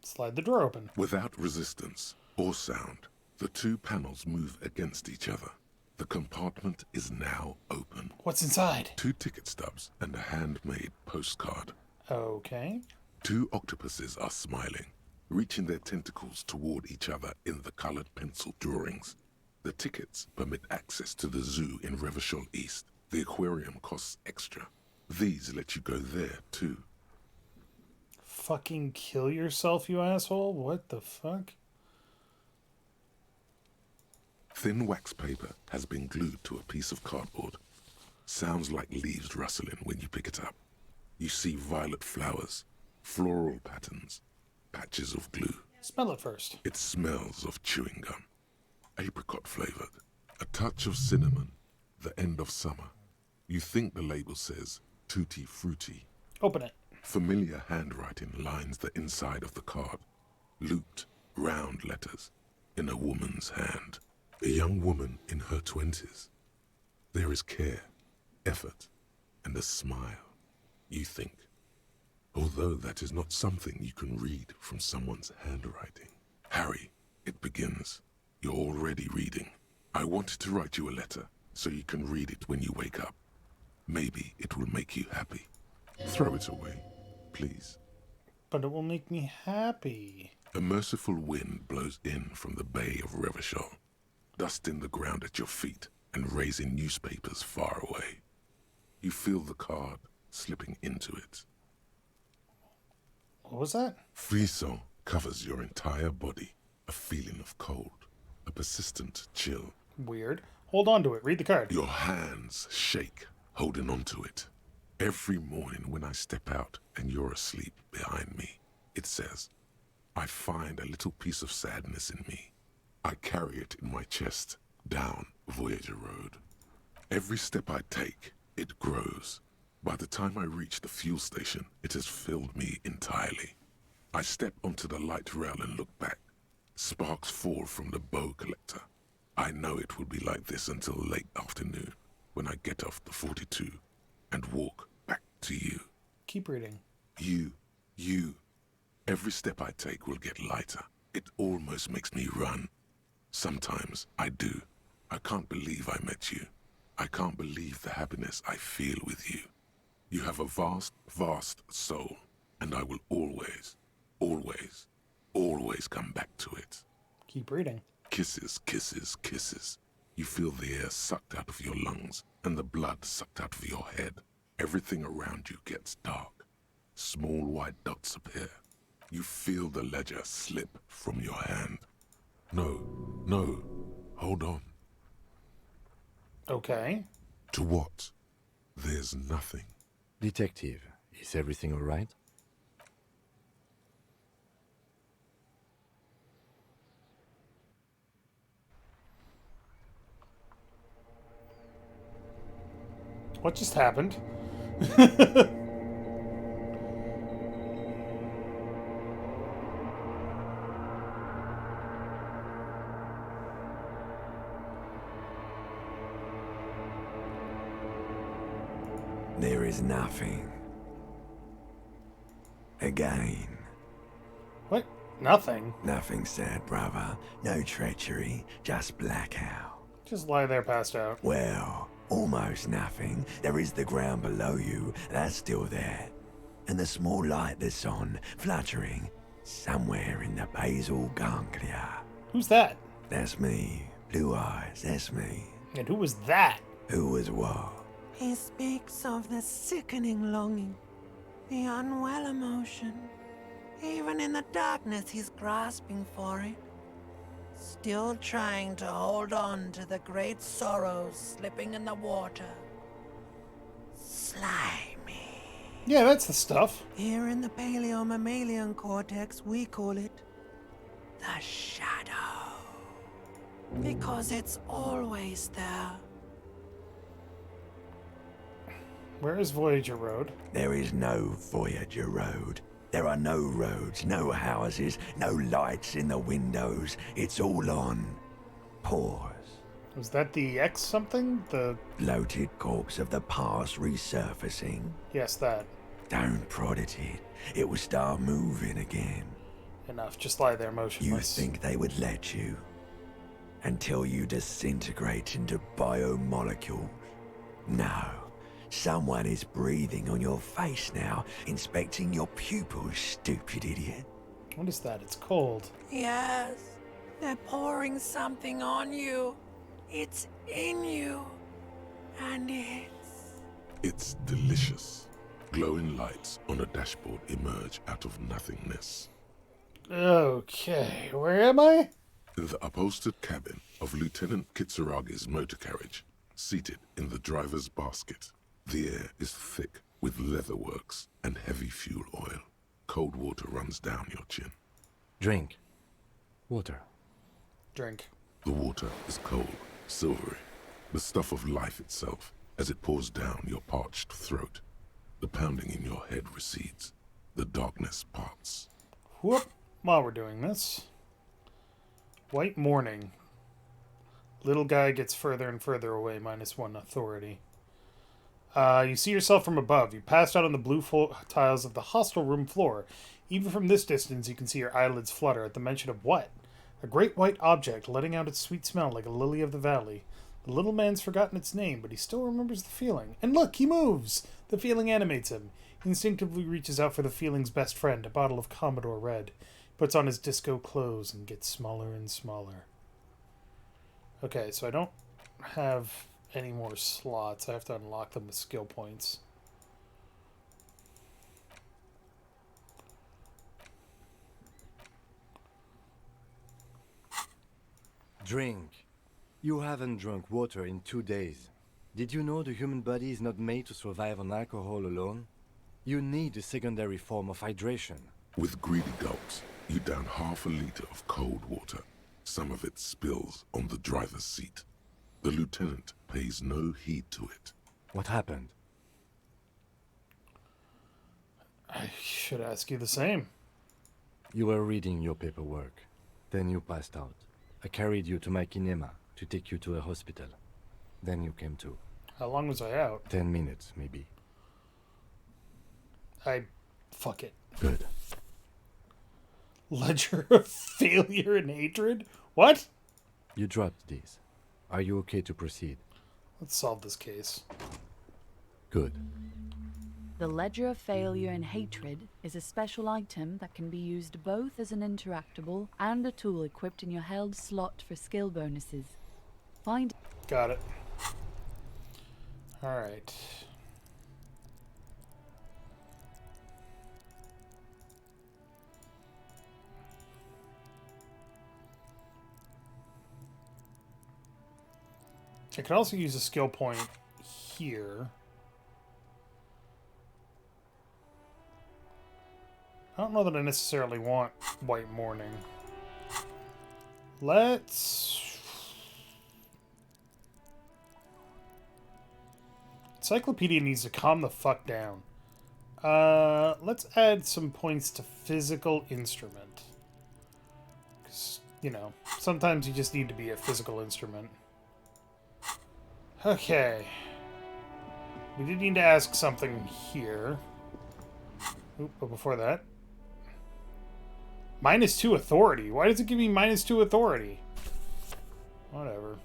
slide the drawer open. Without resistance or sound, the two panels move against each other. The compartment is now open. What's inside? 2 ticket stubs and a handmade postcard. Okay. 2 octopuses are smiling, reaching their tentacles toward each other in the colored pencil drawings. The tickets permit access to the zoo in Revachol East. The aquarium costs extra. These let you go there, too. Fucking kill yourself, you asshole? What the fuck? Thin wax paper has been glued to a piece of cardboard. Sounds like leaves rustling when you pick it up. You see violet flowers, floral patterns, patches of glue. Smell it first. It smells of chewing gum. Apricot flavored. A touch of cinnamon. The end of summer. You think the label says tutti frutti. Open it. Familiar handwriting lines the inside of the card. Looped, round letters in a woman's hand. A young woman in her 20s. There is care, effort, and a smile, you think. Although that is not something you can read from someone's handwriting. Harry, it begins. You're already reading. I wanted to write you a letter so you can read it when you wake up. Maybe it will make you happy. Throw it away, please. But it will make me happy. A merciful wind blows in from the bay of Revachol, dusting the ground at your feet and raising newspapers far away. You feel the card slipping into it. What was that? Frisson covers your entire body. A feeling of cold. A persistent chill. Weird. Hold on to it. Read the card. Your hands shake, holding on to it. Every morning when I step out and you're asleep behind me, it says, I find a little piece of sadness in me. I carry it in my chest, down Voyager Road. Every step I take, it grows. By the time I reach the fuel station, it has filled me entirely. I step onto the light rail and look back. Sparks fall from the bow collector. I know it will be like this until late afternoon, when I get off the 42 and walk back to you. Keep reading. You, Every step I take will get lighter. It almost makes me run. Sometimes I do. I can't believe I met you. I can't believe the happiness I feel with you. You have a vast, vast soul, and I will always, always, always come back to it. Keep reading. Kisses, kisses, kisses. You feel the air sucked out of your lungs and the blood sucked out of your head. Everything around you gets dark. Small white dots appear. You feel the ledger slip from your hand. No, no, hold on. Okay. To what? There's nothing. Detective, is everything all right? What just happened? There is nothing. Again. What? Nothing? Nothing sad, brother. No treachery, just blackout. Just lie there passed out. Well, almost nothing. There is the ground below you, that's still there. And the small light that's on, fluttering, somewhere in the basal ganglia. Who's that? That's me. Blue eyes, that's me. And who was that? Who was what? He speaks of the sickening longing, the unwell emotion. Even in the darkness, he's grasping for it. Still trying to hold on to the great sorrows slipping in the water. Slimy. Yeah, that's the stuff. Here in the paleo-mammalian cortex, we call it the shadow. Because it's always there. Where is Voyager Road? There is no Voyager Road. There are no roads, no houses, no lights in the windows. It's all on pause. Was that the X something? The bloated corpse of the past resurfacing? Yes, that. Don't prod at it. It will start moving again. Enough. Just lie there motionless. You think they would let you? Until you disintegrate into biomolecules? No. Someone is breathing on your face now, inspecting your pupils, stupid idiot. What is that? It's cold. Yes, they're pouring something on you. It's in you. And It's delicious. Glowing lights on a dashboard emerge out of nothingness. Okay, where am I? In the upholstered cabin of Lieutenant Kitsuragi's motor carriage, seated in the driver's basket. The air is thick with leatherworks and heavy fuel oil. Cold water runs down your chin. Drink. Water. Drink. The water is cold, silvery, the stuff of life itself as it pours down your parched throat. The pounding in your head recedes. The darkness parts. Whoop. While we're doing this. White morning. Little guy gets further and further away, -1 authority. You see yourself from above. You passed out on the blue tiles of the hostel room floor. Even from this distance, you can see your eyelids flutter at the mention of what? A great white object letting out its sweet smell like a lily of the valley. The little man's forgotten its name, but he still remembers the feeling. And look, he moves! The feeling animates him. He instinctively reaches out for the feeling's best friend, a bottle of Commodore Red. He puts on his disco clothes and gets smaller and smaller. Okay, so I don't have any more slots. I have to unlock them with skill points. Drink. You haven't drunk water in 2 days. Did you know the human body is not made to survive on alcohol alone? You need a secondary form of hydration. With greedy gulps, you down half a liter of cold water. Some of it spills on the driver's seat. The lieutenant pays no heed to it. What happened? I should ask you the same. You were reading your paperwork. Then you passed out. I carried you to my kinema to take you to a hospital. Then you came to. How long was I out? 10 minutes, maybe. Fuck it. Good. Ledger of failure and hatred? What? You dropped these. Are you okay to proceed? Let's solve this case. Good. The Ledger of Failure and Hatred is a special item that can be used both as an interactable and a tool equipped in your held slot for skill bonuses. Find... Got it. Alright. I could also use a skill point here. I don't know that I necessarily want White Morning. Let's... Encyclopedia needs to calm the fuck down. Let's add some points to Physical Instrument. 'Cause, you know, sometimes you just need to be a physical instrument. Okay. We did need to ask something here. Oop, but before that... -2 authority. Why does it give me -2 authority? Whatever.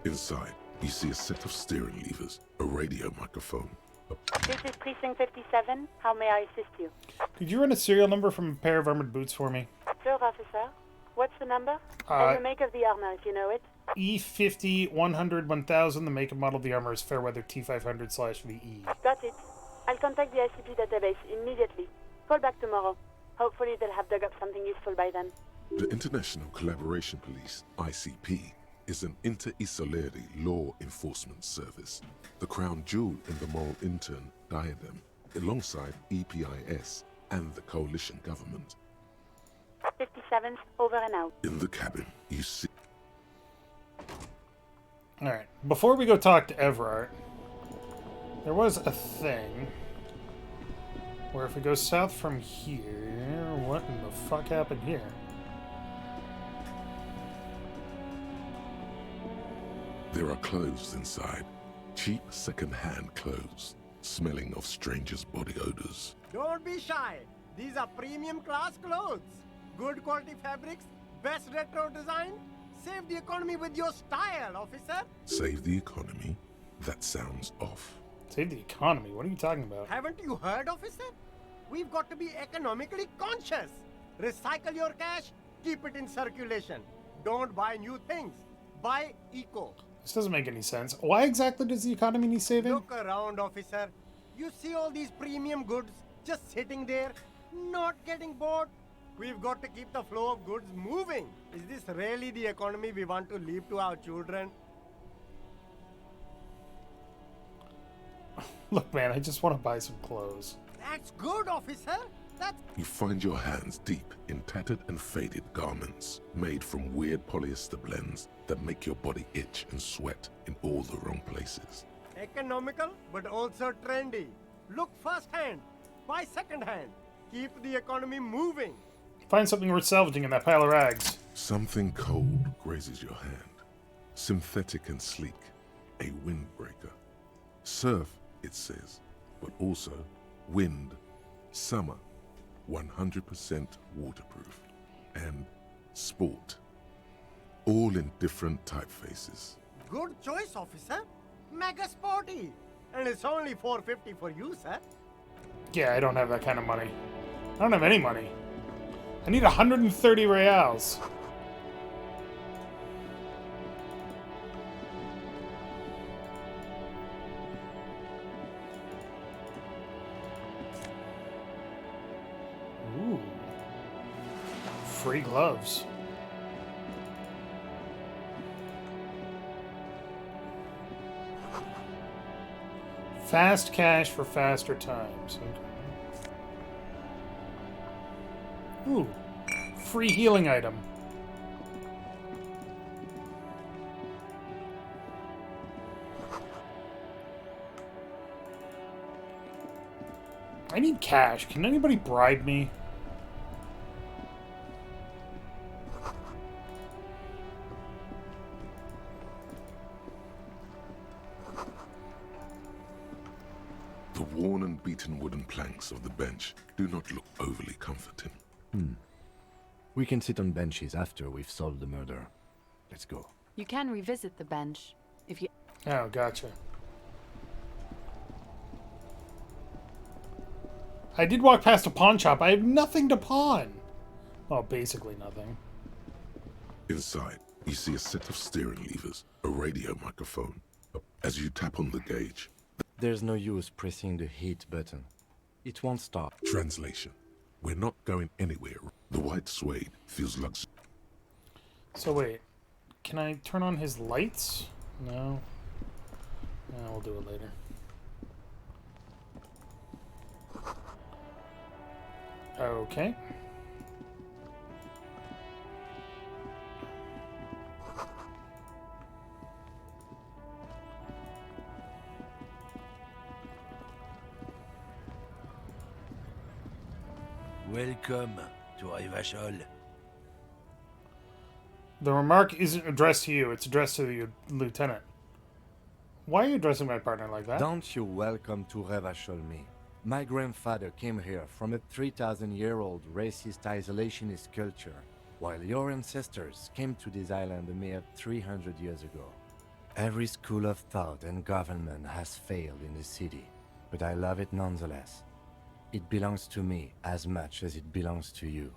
Inside, you see a set of steering levers, a radio microphone. This is Precinct 57. How may I assist you? Could you run a serial number from a pair of armored boots for me? Sure, officer. What's the number? And the make of the armor, if you know it. E50 100 1000. The make and model of the armor is Fairweather T500/VE. Got it. I'll contact the ICP database immediately. Call back tomorrow. Hopefully they'll have dug up something useful by then. The International Collaboration Police, ICP, is an inter-Isolari law enforcement service, the crown jewel in the moral intern diadem, alongside EPIS and the coalition government. 57's over and out. In the cabin, you see... Alright, before we go talk to Everard, there was a thing where if we go south from here, what in the fuck happened here? There are clothes inside. Cheap second-hand clothes, smelling of strangers' body odors. Don't be shy. These are premium class clothes. Good quality fabrics, best retro design. Save the economy with your style, officer. Save the economy? That sounds off. Save the economy? What are you talking about? Haven't you heard, officer? We've got to be economically conscious. Recycle your cash, keep it in circulation. Don't buy new things. Buy eco. This doesn't make any sense. Why exactly does the economy need saving? Look around, officer. You see all these premium goods just sitting there, not getting bought? We've got to keep the flow of goods moving. Is this really the economy we want to leave to our children? Look, man, I just want to buy some clothes. That's good, officer. That's... You find your hands deep in tattered and faded garments made from weird polyester blends that make your body itch and sweat in all the wrong places. Economical, but also trendy. Look firsthand, buy secondhand. Keep the economy moving. Find something worth salvaging in that pile of rags. Something cold grazes your hand. Synthetic and sleek. A windbreaker. Surf, it says, but also wind, summer, 100% waterproof, and sport. All in different typefaces. Good choice, officer. Mega sporty. And it's only $4.50 for you, sir. Yeah, I don't have that kind of money. I don't have any money. I need 130 reals. Ooh. Free gloves. Fast cash for faster times. Okay. Ooh. Free healing item. I need cash. Can anybody bribe me? worn and beaten wooden planks of the bench do not look overly comforting. We can sit on benches after we've solved the murder. Let's go. You can revisit the bench if you. Oh, gotcha. I did walk past a pawn shop. I have nothing to pawn. Well, basically nothing. Inside, you see a set of steering levers, a radio microphone. As you tap on the gauge, There's no use pressing the heat button. It won't stop. translation. We're not going anywhere. The white suede feels luxurious. So wait, can I turn on his lights? No. No, we'll do it later. Okay. Welcome to Rivachol. The remark isn't addressed to you, it's addressed to the lieutenant. Why are you addressing my partner like that? Don't you welcome to Revachol me. My grandfather came here from a 3,000-year-old racist isolationist culture, while your ancestors came to this island a mere 300 years ago. Every school of thought and government has failed in the city, but I love it nonetheless. It belongs to me as much as it belongs to you.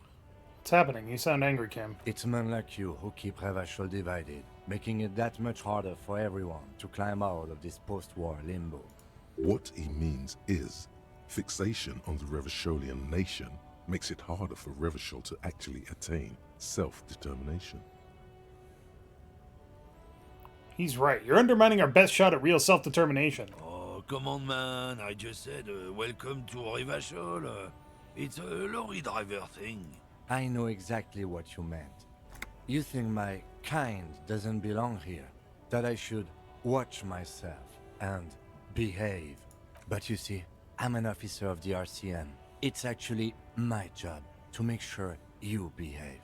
What's happening? You sound angry, Kim. It's men like you who keep Revachol divided, making it that much harder for everyone to climb out of this post-war limbo. What he means is, fixation on the Revacholian nation makes it harder for Revachol to actually attain self-determination. He's right. You're undermining our best shot at real self-determination. Oh, come on, man. I just said welcome to Rivachol. It's a lorry driver thing. I know exactly what you meant. You think my kind doesn't belong here, that I should watch myself and behave. But you see, I'm an officer of the RCM. It's actually my job to make sure you behave.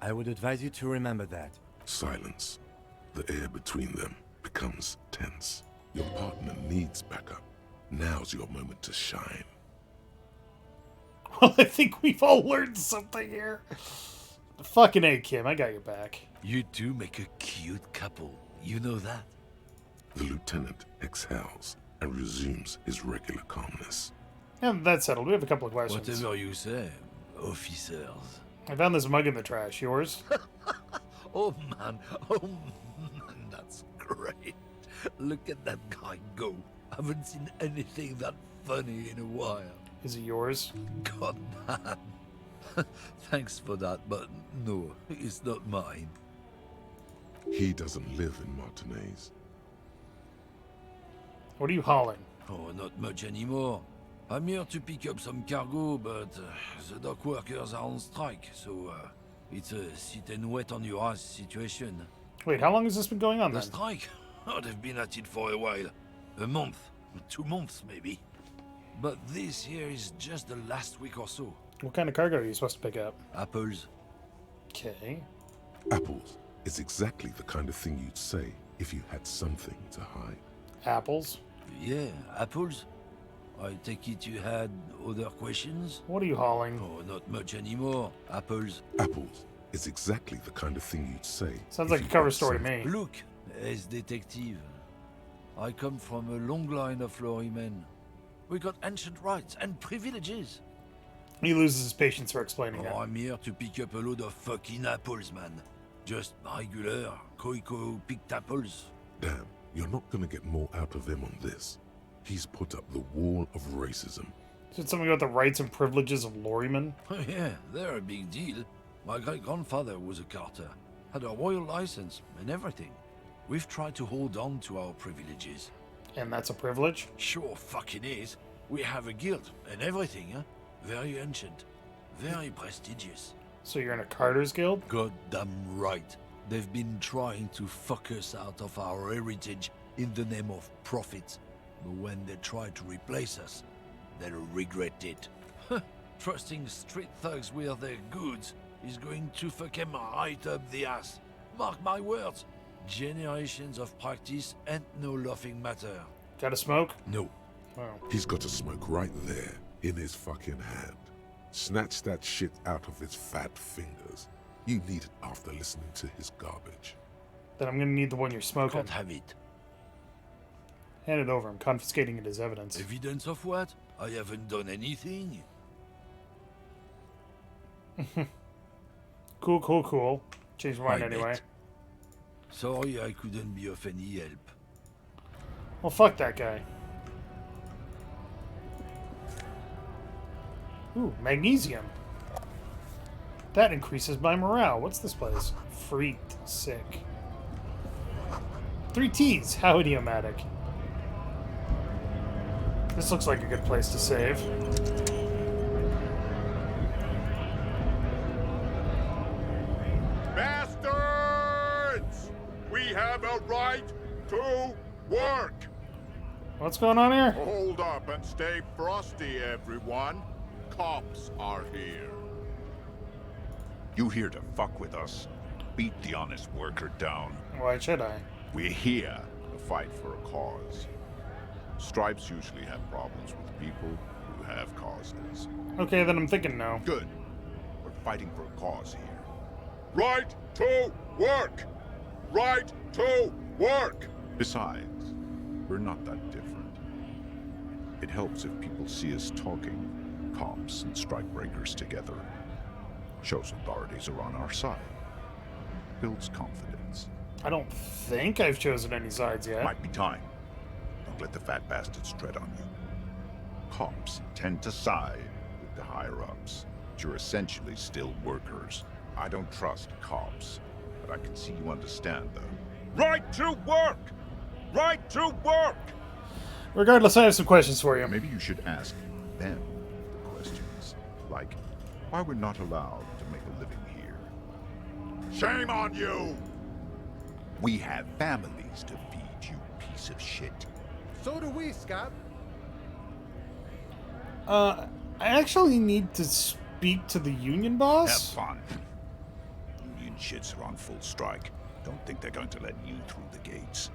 I would advise you to remember that. Silence. The air between them becomes tense. Your partner needs backup. Now's your moment to shine. Well, I think we've all learned something here. Fucking A, Kim. I got your back. You two make a cute couple. You know that? The lieutenant exhales and resumes his regular calmness. And that's settled. We have a couple of questions. Whatever you say, officers. I found this mug in the trash. Yours? Oh man, that's great. Look at that guy go. Haven't seen anything that funny in a while. Is it yours? God, man. Thanks for that, but no, it's not mine. He doesn't live in Martinez. What are you hauling? Oh, not much anymore. I'm here to pick up some cargo, but the dock workers are on strike, so it's a sit and wait on your ass situation. Wait, how long has this been going on The then? strike? Oh, they've been at it for a while. A month, 2 months maybe. But this here is just the last week or so. What kind of cargo are you supposed to pick up? Apples. Okay. Apples is exactly the kind of thing you'd say if you had something to hide. Apples? Yeah, apples. I take it you had other questions? What are you hauling? Oh, not much anymore. Apples. Apples is exactly the kind of thing you'd say. Sounds if like a you cover had story to something- me. Look, as detective, I come from a long line of lorrymen. We got ancient rights and privileges. He loses his patience for explaining it. Oh, I'm here to pick up a load of fucking apples, man. Just regular, Koiko picked apples. Damn, you're not gonna get more out of him on this. He's put up the wall of racism. Is it something about the rights and privileges of lorrymen? Yeah, they're a big deal. My great-grandfather was a carter, had a royal license and everything. We've tried to hold on to our privileges. And that's a privilege? Sure fucking is. We have a guild and everything, huh? Very ancient. Very prestigious. So you're in a Carter's Guild? Goddamn right. They've been trying to fuck us out of our heritage in the name of profit. But when they try to replace us, they'll regret it. Trusting street thugs with their goods is going to fuck them right up the ass. Mark my words. Generations of practice and no laughing matter. Gotta smoke? No. Wow. He's got a smoke right there in his fucking hand. Snatch that shit out of his fat fingers. You need it after listening to his garbage. Then I'm gonna need the one you're smoking. Can't have it. Hand it over. I'm confiscating it as evidence. Evidence of what? I haven't done anything. Cool. Change my mind anyway. Sorry I couldn't be of any help. Well, fuck that guy. Ooh, magnesium. That increases my morale. What's this place? Freaked. Sick. 3 T's. How idiomatic. This looks like a good place to save. Bastards! We have a right to work! What's going on here? Hold up and stay frosty, everyone. Cops are here. You here to fuck with us? Beat the honest worker down. Why should I? We're here to fight for a cause. Stripes usually have problems with people who have causes. Okay, then I'm thinking no. Good. We're fighting for a cause here. Right to work! Right to work! Besides, we're not that different. It helps if people see us talking, cops and strikebreakers together. Shows authorities are on our side. Builds confidence. I don't think I've chosen any sides yet. Might be time. Don't let the fat bastards tread on you. Cops tend to side with the higher-ups, but you're essentially still workers. I don't trust cops, but I can see you understand the right to work! Right to work! Regardless, I have some questions for you. Maybe you should ask them the questions, like why we're not allowed to make a living here. Shame on you! We have families to feed, you piece of shit. So do we, Scab. I actually need to speak to the union boss? Have fun. Union shits are on full strike. Don't think they're going to let you through the gates.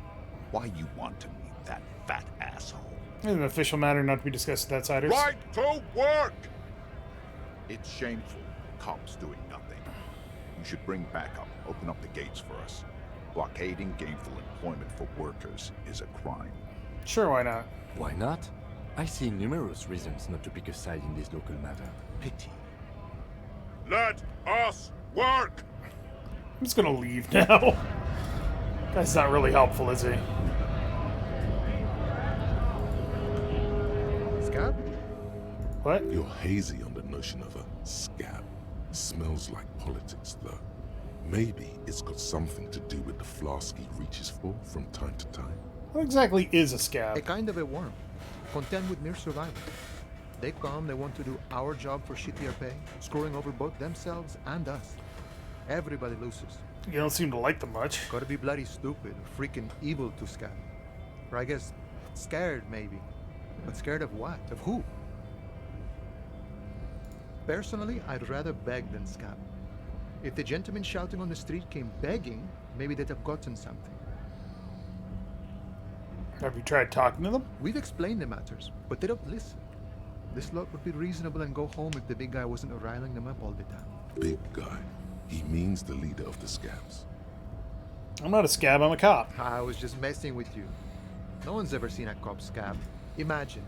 Why you want to meet that fat asshole? It's an official matter not to be discussed with outsiders. Right to work! It's shameful. Cops doing nothing. You should bring backup. Open up the gates for us. Blockading gainful employment for workers is a crime. Sure, why not? Why not? I see numerous reasons not to pick a side in this local matter. Pity. Let us work! I'm just gonna leave now. That's not really helpful, is he? Scab? What? You're hazy on the notion of a scab. Smells like politics, though. Maybe it's got something to do with the flask he reaches for from time to time. What exactly is a scab? A kind of a worm, content with mere survival. They come, they want to do our job for shittier pay, screwing over both themselves and us. Everybody loses. You don't seem to like them much. Gotta be bloody stupid, freaking evil to scab. Or I guess, scared maybe. But scared of what? Of who? Personally, I'd rather beg than scab. If the gentleman shouting on the street came begging, maybe they'd have gotten something. Have you tried talking to them? We've explained the matters, but they don't listen. This lot would be reasonable and go home if the big guy wasn't riling them up all the time. Big guy. He means the leader of the scabs. I'm not a scab, I'm a cop. I was just messing with you. No one's ever seen a cop scab. Imagine,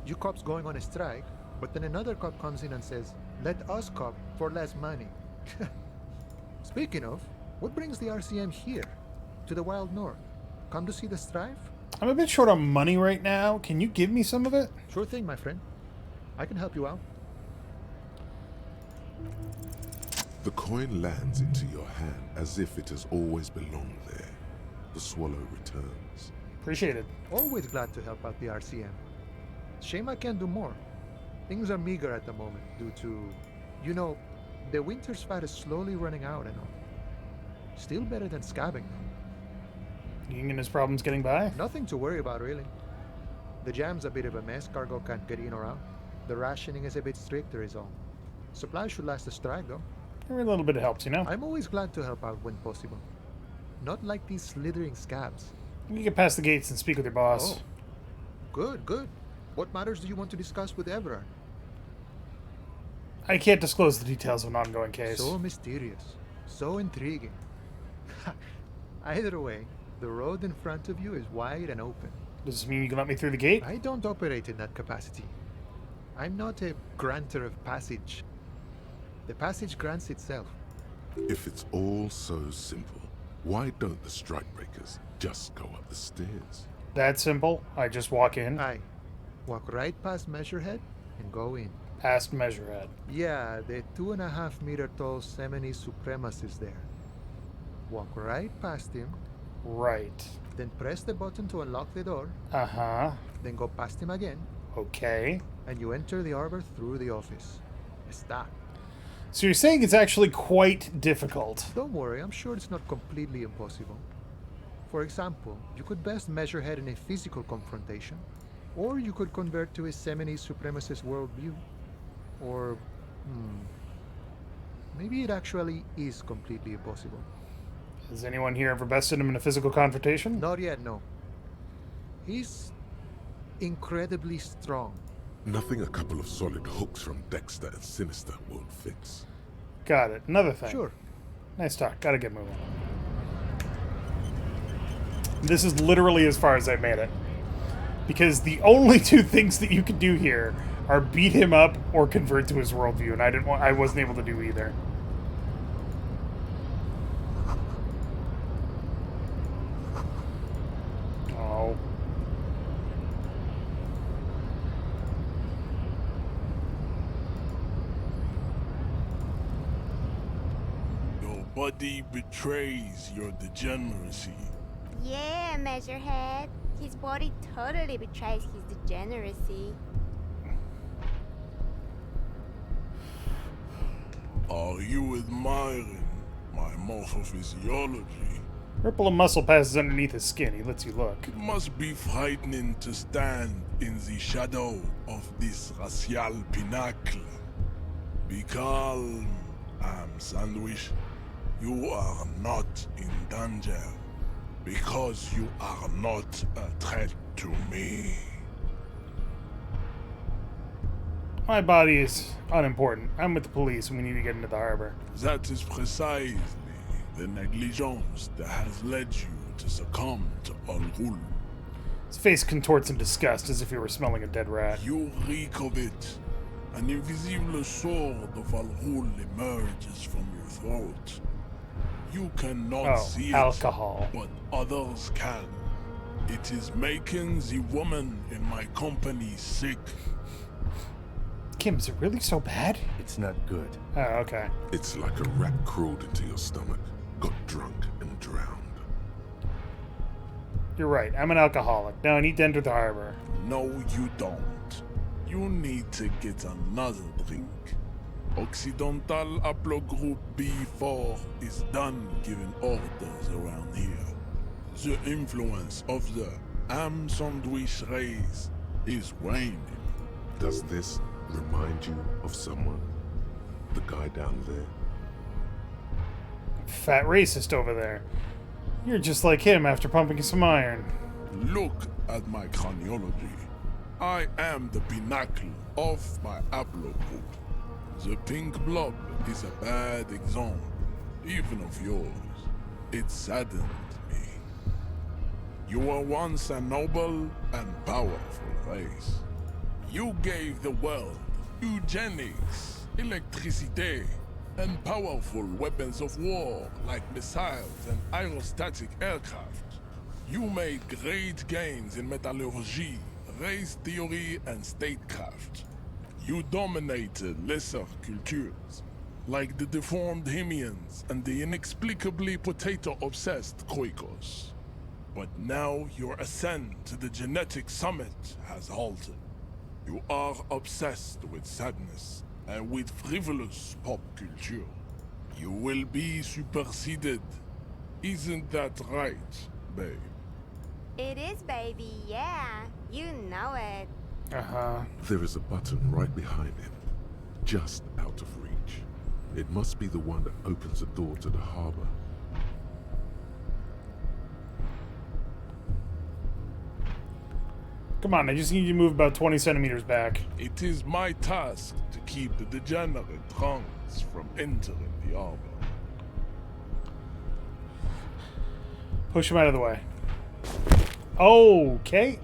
you cops going on a strike, but then another cop comes in and says, let us cop for less money. Speaking of, what brings the RCM here? To the Wild North? Come to see the strife? I'm a bit short on money right now. Can you give me some of it? Sure thing, my friend. I can help you out. The coin lands into your hand as if it has always belonged there. The swallow returns. Appreciate it. Always glad to help out the RCM. Shame I can't do more. Things are meager at the moment due to, you know, the winter's fat is slowly running out and all. Still better than scabbing though. Union has problems getting by? Nothing to worry about really. The jam's a bit of a mess, cargo can't get in or out. The rationing is a bit stricter is all. Supplies should last the strike though. Every little bit helps, you know? I'm always glad to help out when possible. Not like these slithering scabs. You can get past the gates and speak with your boss. Oh. Good, good. What matters do you want to discuss with Everard? I can't disclose the details of an ongoing case. So mysterious. So intriguing. Either way, the road in front of you is wide and open. Does this mean you can let me through the gate? I don't operate in that capacity. I'm not a granter of passage. The passage grants itself. If it's all so simple, why don't the strikebreakers just go up the stairs? That simple? I just walk in? Aye. Walk right past Measurehead and go in. Past Measurehead. Yeah, the 2.5 meter tall Semini supremacist there. Walk right past him. Right. Then press the button to unlock the door. Uh-huh. Then go past him again. Okay. And you enter the arbor through the office. Está. So you're saying it's actually quite difficult. Don't worry, I'm sure it's not completely impossible. For example, you could best Measurehead in a physical confrontation, or you could convert to a Semini supremacist worldview. Or, maybe it actually is completely impossible. Has anyone here ever bested him in a physical confrontation? Not yet, no. He's incredibly strong. Nothing a couple of solid hooks from Dexter and Sinister won't fix. Got it. Another thing. Sure. Nice talk. Gotta get moving. This is literally as far as I made it. Because the only two things that you can do here are beat him up or convert to his worldview, and I wasn't able to do either. Oh. Your body betrays your degeneracy. Yeah, Measurehead. His body totally betrays his degeneracy. Are you admiring my morphophysiology? Ripple of muscle passes underneath his skin. He lets you look. It must be frightening to stand in the shadow of this racial pinnacle. Be calm, Sandwich. You are not in danger because you are not a threat to me. My body is unimportant. I'm with the police and we need to get into the harbor. That is precisely the negligence that has led you to succumb to Al Ghul. His face contorts in disgust as if he were smelling a dead rat. You reek of it. An invisible sword of Al Ghul emerges from your throat. You cannot see alcohol. it, but others can. It is making the woman in my company sick. Kim, is it really so bad? It's not good. Oh, okay. It's like a rat crawled into your stomach, got drunk and drowned. You're right. I'm an alcoholic. Now I need to enter the harbor. No, you don't. You need to get another drink. Occidental Haplogroup B4 is done giving orders around here. The influence of the Am Sandwich race is waning. Does this remind you of someone? The guy down there? Fat racist over there. You're just like him after pumping some iron. Look at my craniology. I am the pinnacle of my haplogroup. The pink blob is a bad example, even of yours. It saddened me. You were once a noble and powerful race. You gave the world eugenics, electricity, and powerful weapons of war like missiles and aerostatic aircraft. You made great gains in metallurgy, race theory, and statecraft. You dominated lesser cultures, like the deformed Hemians and the inexplicably potato-obsessed Khoikos. But now your ascent to the genetic summit has halted. You are obsessed with sadness and with frivolous pop culture. You will be superseded. Isn't that right, babe? It is, baby, yeah. You know it. Uh-huh. There is a button right behind him, just out of reach. It must be the one that opens the door to the harbor. Come on, I just need you to move about 20 centimeters back. It is my task to keep the degenerate drunks from entering the arbor. Push him out of the way. Okay.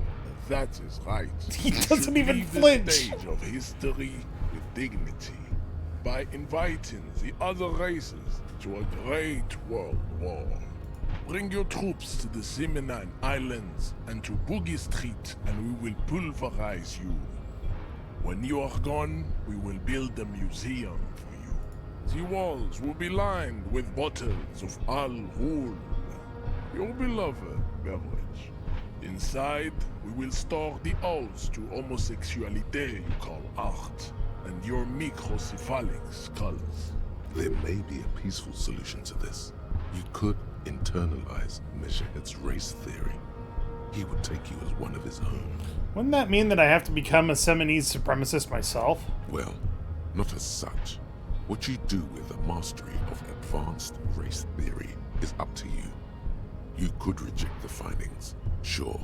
That is right. He You doesn't should even leave flinch. the stage of history with dignity by inviting the other races to a great world war. Bring your troops to the Simonine Islands and to Boogie Street, and we will pulverize you. When you are gone, we will build a museum for you. The walls will be lined with bottles of Al Ghul, your beloved beverage. Inside, we will store the odes to homosexuality you call art, and your microcephalic skulls. There may be a peaceful solution to this. You could internalize Measurehead's race theory. He would take you as one of his own. Wouldn't that mean that I have to become a Seminese supremacist myself? Well, not as such. What you do with the mastery of advanced race theory is up to you. You could reject the findings, sure,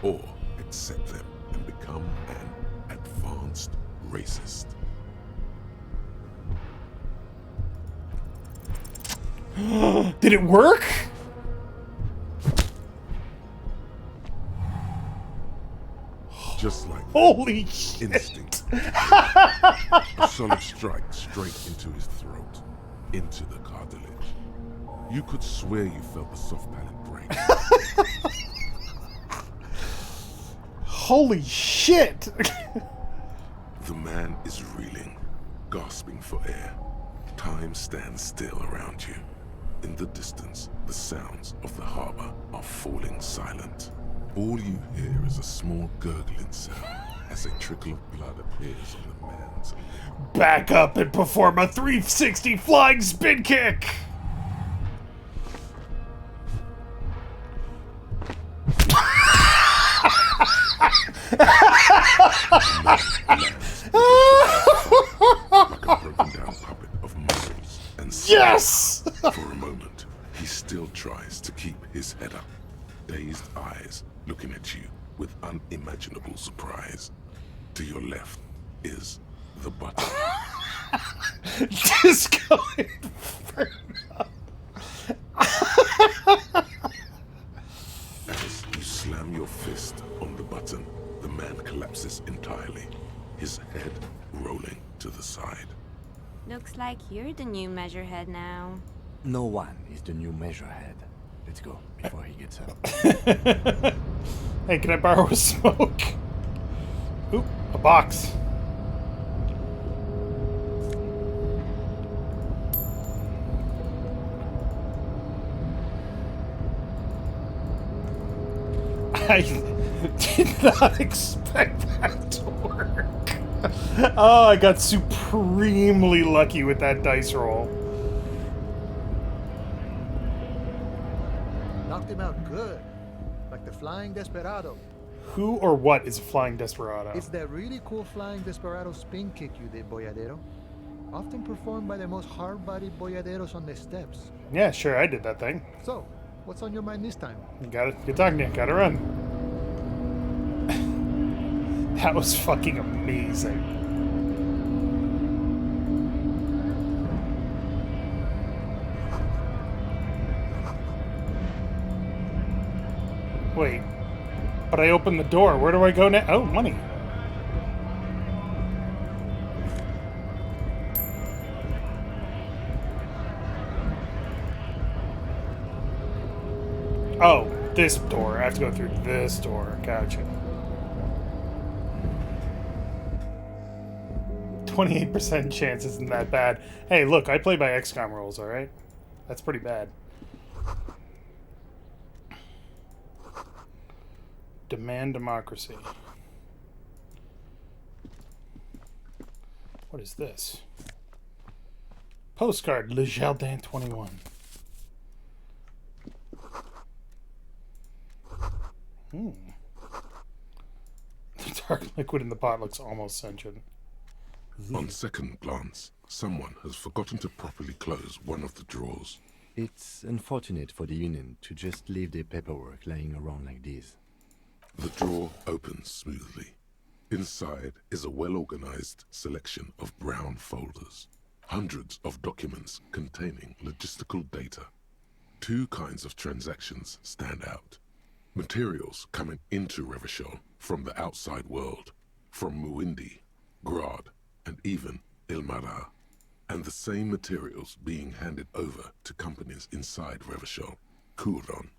or accept them and become an advanced racist. Did it work? Just like holy shit. Instinct. A solid strike straight into his throat, into the cartilage. You could swear you felt the soft palate break. Holy shit! The man is reeling, gasping for air. Time stands still around you. In the distance, the sounds of the harbor are falling silent. All you hear is a small gurgling sound as a trickle of blood appears on the man's. Back up and perform a 360 flying spin kick! Like a broken down puppet of muscles and yes! For a moment, he still tries to keep his head up, dazed eyes looking at you with unimaginable surprise. To your left is the button. Disco Inferno. As you slam your fist on the button, the man collapses entirely, his head rolling to the side. Looks like you're the new Measurehead now. No one is the new Measurehead. Let's go before he gets up. Hey, can I borrow a smoke? Oop, a box. I did not expect that to work. Oh, I got supremely lucky with that dice roll. Knocked him out good. Like the Flying Desperado. Who or what is a Flying Desperado? It's that really cool Flying Desperado spin kick you did, Boyadero. Often performed by the most hard-bodied boyaderos on the steps. Yeah, sure, I did that thing. So, what's on your mind this time? You got it. Good talking to you. Gotta run. That was fucking amazing. Wait. But I opened the door. Where do I go now? Oh, money. Oh, this door. I have to go through this door. Gotcha. 28% chance isn't that bad. Hey, look, I play by XCOM rules, alright? That's pretty bad. Demand democracy. What is this? Postcard, Le Jardin 21. The dark liquid in the pot looks almost sentient. On second glance, someone has forgotten to properly close one of the drawers. It's unfortunate for the Union to just leave their paperwork lying around like this. The drawer opens smoothly. Inside is a well-organized selection of brown folders. Hundreds of documents containing logistical data. Two kinds of transactions stand out. Materials coming into Revachol from the outside world, from Muindi, Grad, and even Ilmara. And the same materials being handed over to companies inside Revachol. Kuron,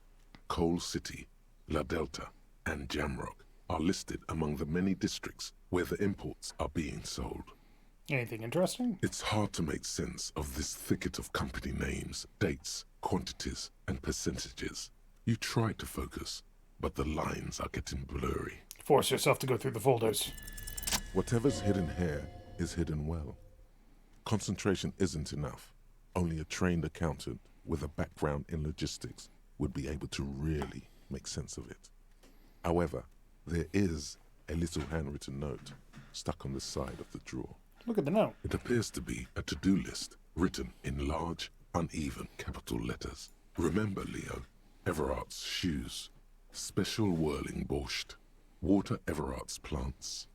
Coal City, La Delta, and Jamrock are listed among the many districts where the imports are being sold. Anything interesting? It's hard to make sense of this thicket of company names, dates, quantities, and percentages. You try to focus, but the lines are getting blurry. Force yourself to go through the folders. Whatever's hidden here is hidden well. Concentration isn't enough. Only a trained accountant with a background in logistics would be able to really make sense of it. However, there is a little handwritten note stuck on the side of the drawer. Look at the note. It appears to be a to-do list written in large, uneven capital letters. Remember, Leo, Everart's shoes, special whirling borscht, water Everart's plants,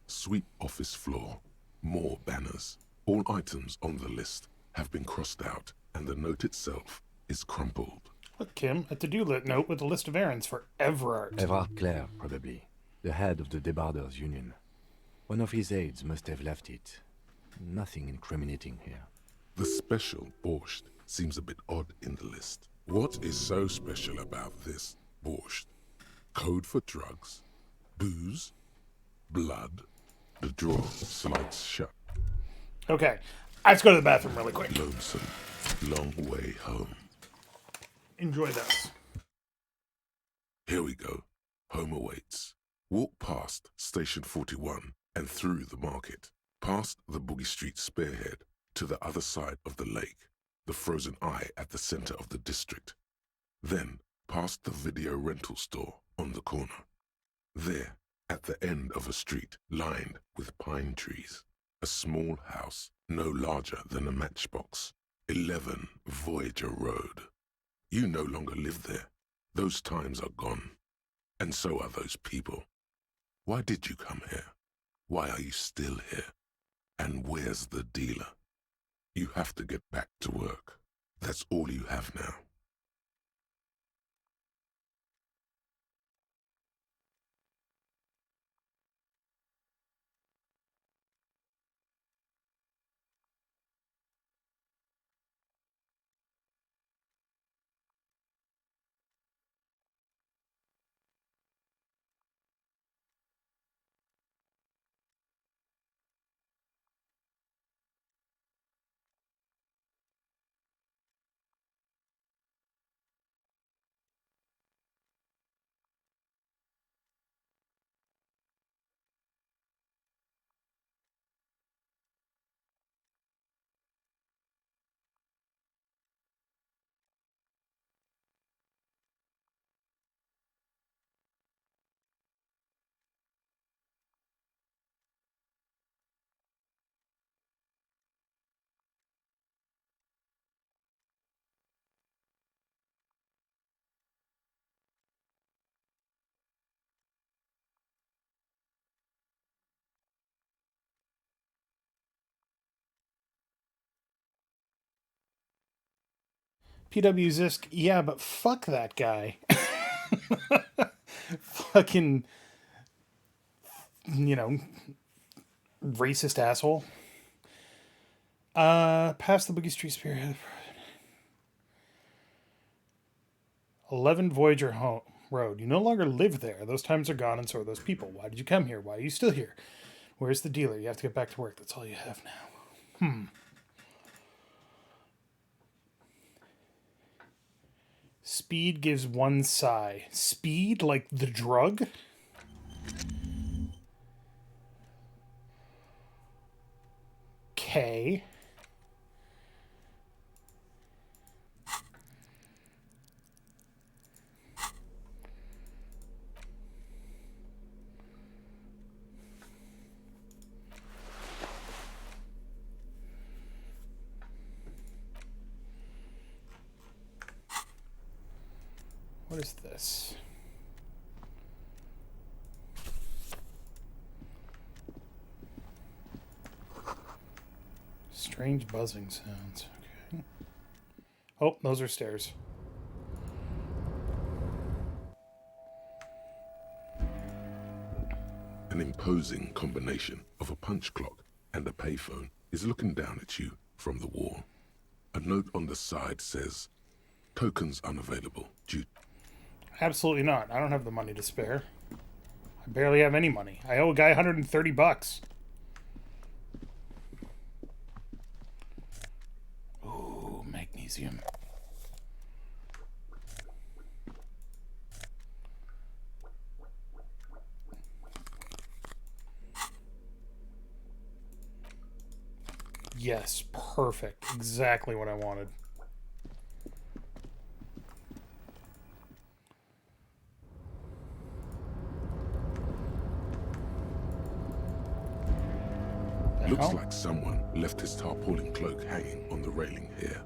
sweep office floor, more banners. All items on the list have been crossed out, and the note itself is crumpled. Look, Kim, a to-do note with a list of errands for Everard. Everard Clare, probably. The head of the Debarders Union. One of his aides must have left it. Nothing incriminating here. The special borscht seems a bit odd in the list. What is so special about this borscht? Code for drugs? Booze? Blood? The drawer slides shut. Okay, let's go to the bathroom really quick. Lonesome. Long way home. Enjoy this. Here we go. Home awaits. Walk past Station 41 and through the market, past the Boogie Street spearhead to the other side of the lake, the frozen eye at the center of the district. Then past the video rental store on the corner. There, at the end of a street lined with pine trees, a small house no larger than a matchbox. 11 Voyager Road. You no longer live there. Those times are gone. And so are those people. Why did you come here? Why are you still here? And where's the dealer? You have to get back to work. That's all you have now. PW Zisk, yeah, but fuck that guy. Fucking, racist asshole. Past the Boogie Street Spearhead. 11 Voyager Road. You no longer live there. Those times are gone, and so are those people. Why did you come here? Why are you still here? Where's the dealer? You have to get back to work. That's all you have now. Speed gives one sigh. Speed, like the drug? Okay. What is this? Strange buzzing sounds. Okay. Oh, those are stairs. An imposing combination of a punch clock and a payphone is looking down at you from the wall. A note on the side says, "Tokens unavailable due..." Absolutely not. I don't have the money to spare. I barely have any money. I owe a guy $130. Ooh, magnesium. Yes, perfect. Exactly what I wanted. Looks like someone left his tarpaulin cloak hanging on the railing here.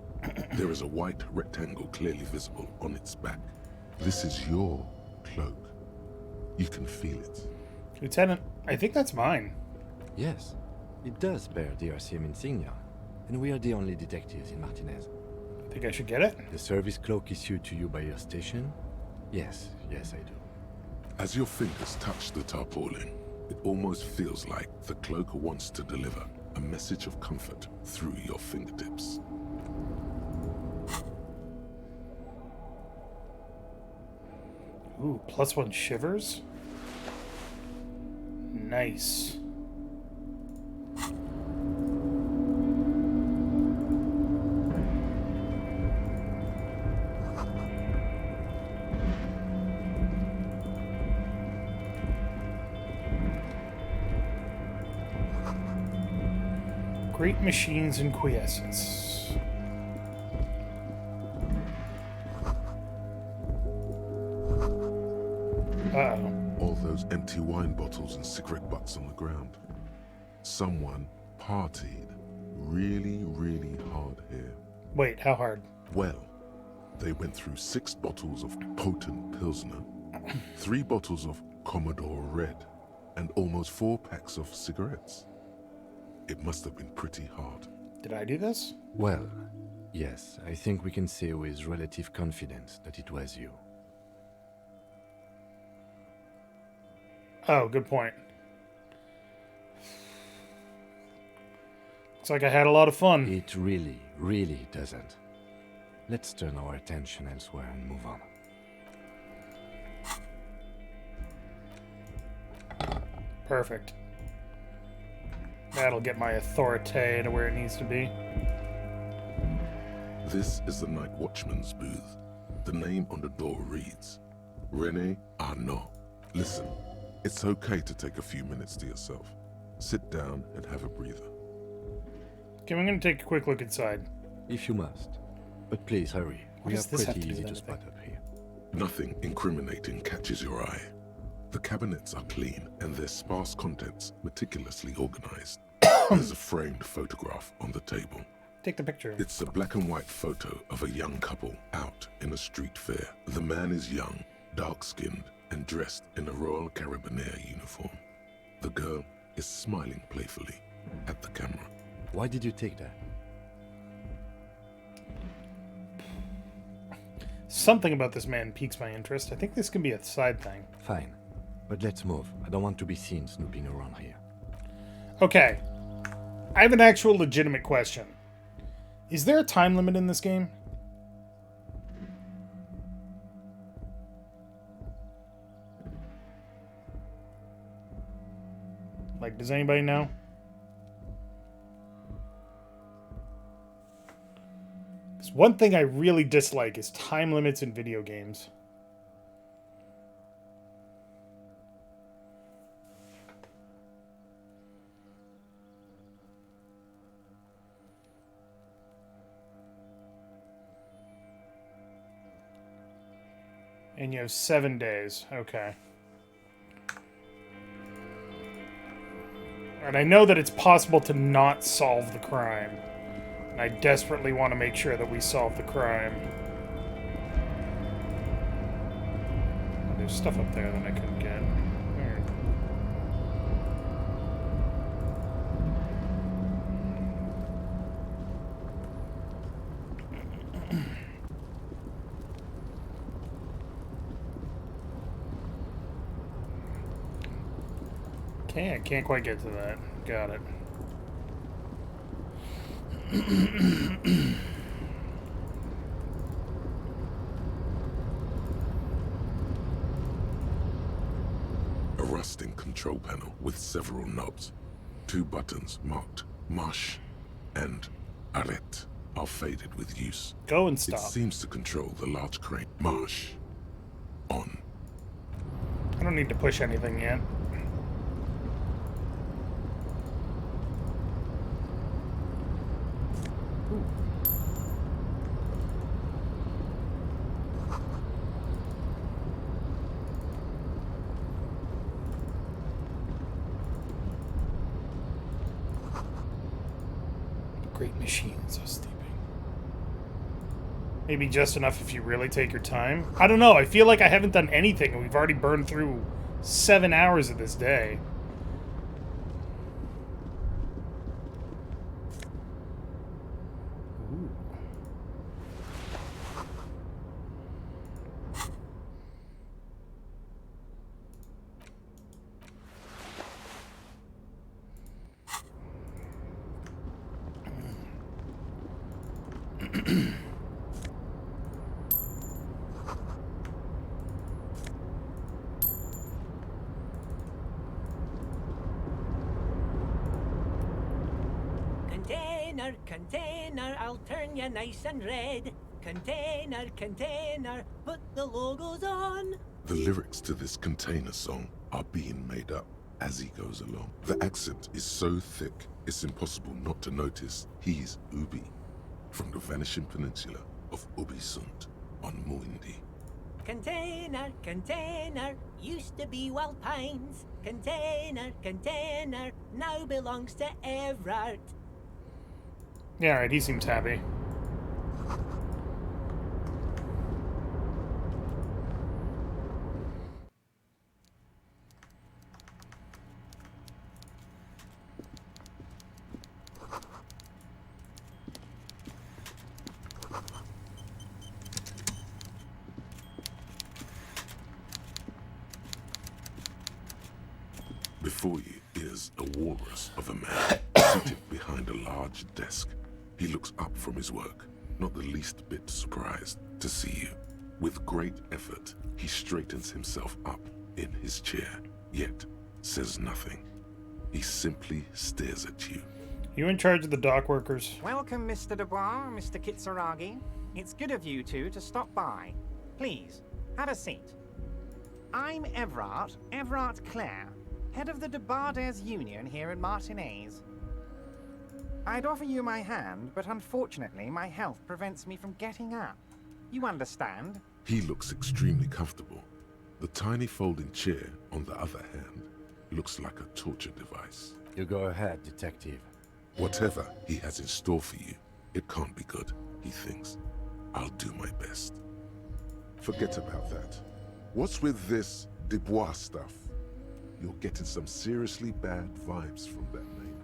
There is a white rectangle clearly visible on its back. This is your cloak. You can feel it. Lieutenant, I think that's mine. Yes, it does bear the RCM insignia, and we are the only detectives in Martinez. Think I should get it? The service cloak issued to you by your station? Yes, yes I do. As your fingers touch the tarpaulin, it almost feels like the cloak wants to deliver a message of comfort through your fingertips. Ooh, +1 shivers? Nice. Great machines in quiescence. Uh-oh. All those empty wine bottles and cigarette butts on the ground. Someone partied really, really hard here. Wait, how hard? Well, they went through 6 bottles of potent Pilsner, 3 bottles of Commodore Red, and almost 4 packs of cigarettes. It must have been pretty hard. Did I do this? Well, yes, I think we can say with relative confidence that it was you. Oh, good point. Looks like I had a lot of fun. It really, really doesn't. Let's turn our attention elsewhere and move on. Perfect. That'll get my authority to where it needs to be. This is the night watchman's booth. The name on the door reads, René Arnaud. Listen, it's okay to take a few minutes to yourself. Sit down and have a breather. Okay, I'm going to take a quick look inside. If you must. But please hurry. We are pretty easy to spot up here. Nothing incriminating catches your eye. The cabinets are clean and their sparse contents meticulously organized. There's a framed photograph on the table. Take the picture. It's a black and white photo of a young couple out in a street fair. The man is young, dark-skinned, and dressed in a Royal Carabinieri uniform. The girl is smiling playfully at the camera. Why did you take that? Something about this man piques my interest. I think this can be a side thing. Fine. But let's move. I don't want to be seen snooping around here. Okay. I have an actual legitimate question. Is there a time limit in this game? Like, does anybody know? Because one thing I really dislike is time limits in video games. And you have 7 days. Okay. And I know that it's possible to not solve the crime. And I desperately want to make sure that we solve the crime. There's stuff up there that I couldn't get. Weird. Okay, I can't quite get to that. Got it. A rusting control panel with several knobs. 2 buttons marked Marsh and Arrête are faded with use. Go and stop. It seems to control the large crane. Marsh. On. I don't need to push anything yet. Great machines are sleeping. Maybe just enough if you really take your time. I don't know. I feel like I haven't done anything and we've already burned through 7 hours of this day. Ooh. Container, container, I'll turn you nice and red. Container, container, put the logos on. The lyrics to this container song are being made up as he goes along. The accent is so thick, it's impossible not to notice he's Ubi, from the vanishing peninsula of Ubisund on Muindi. Container, container, used to be Wild Pines. Container, container, now belongs to Everard. Yeah, alright, he seems happy. Before you is a walrus of a man seated behind a large desk. He looks up from his work, not the least bit surprised to see you. With great effort, he straightens himself up in his chair, yet says nothing. He simply stares at you. You in charge of the dock workers? Welcome, Mr. Dubois, Mr. Kitsuragi. It's good of you two to stop by. Please, have a seat. I'm Everard Clare, head of the Debarders Union here in Martinez. I'd offer you my hand, but unfortunately my health prevents me from getting up. You understand? He looks extremely comfortable. The tiny folding chair, on the other hand, looks like a torture device. You go ahead, detective. Whatever he has in store for you, it can't be good, he thinks. I'll do my best. Forget about that. What's with this Dubois stuff? You're getting some seriously bad vibes from that name.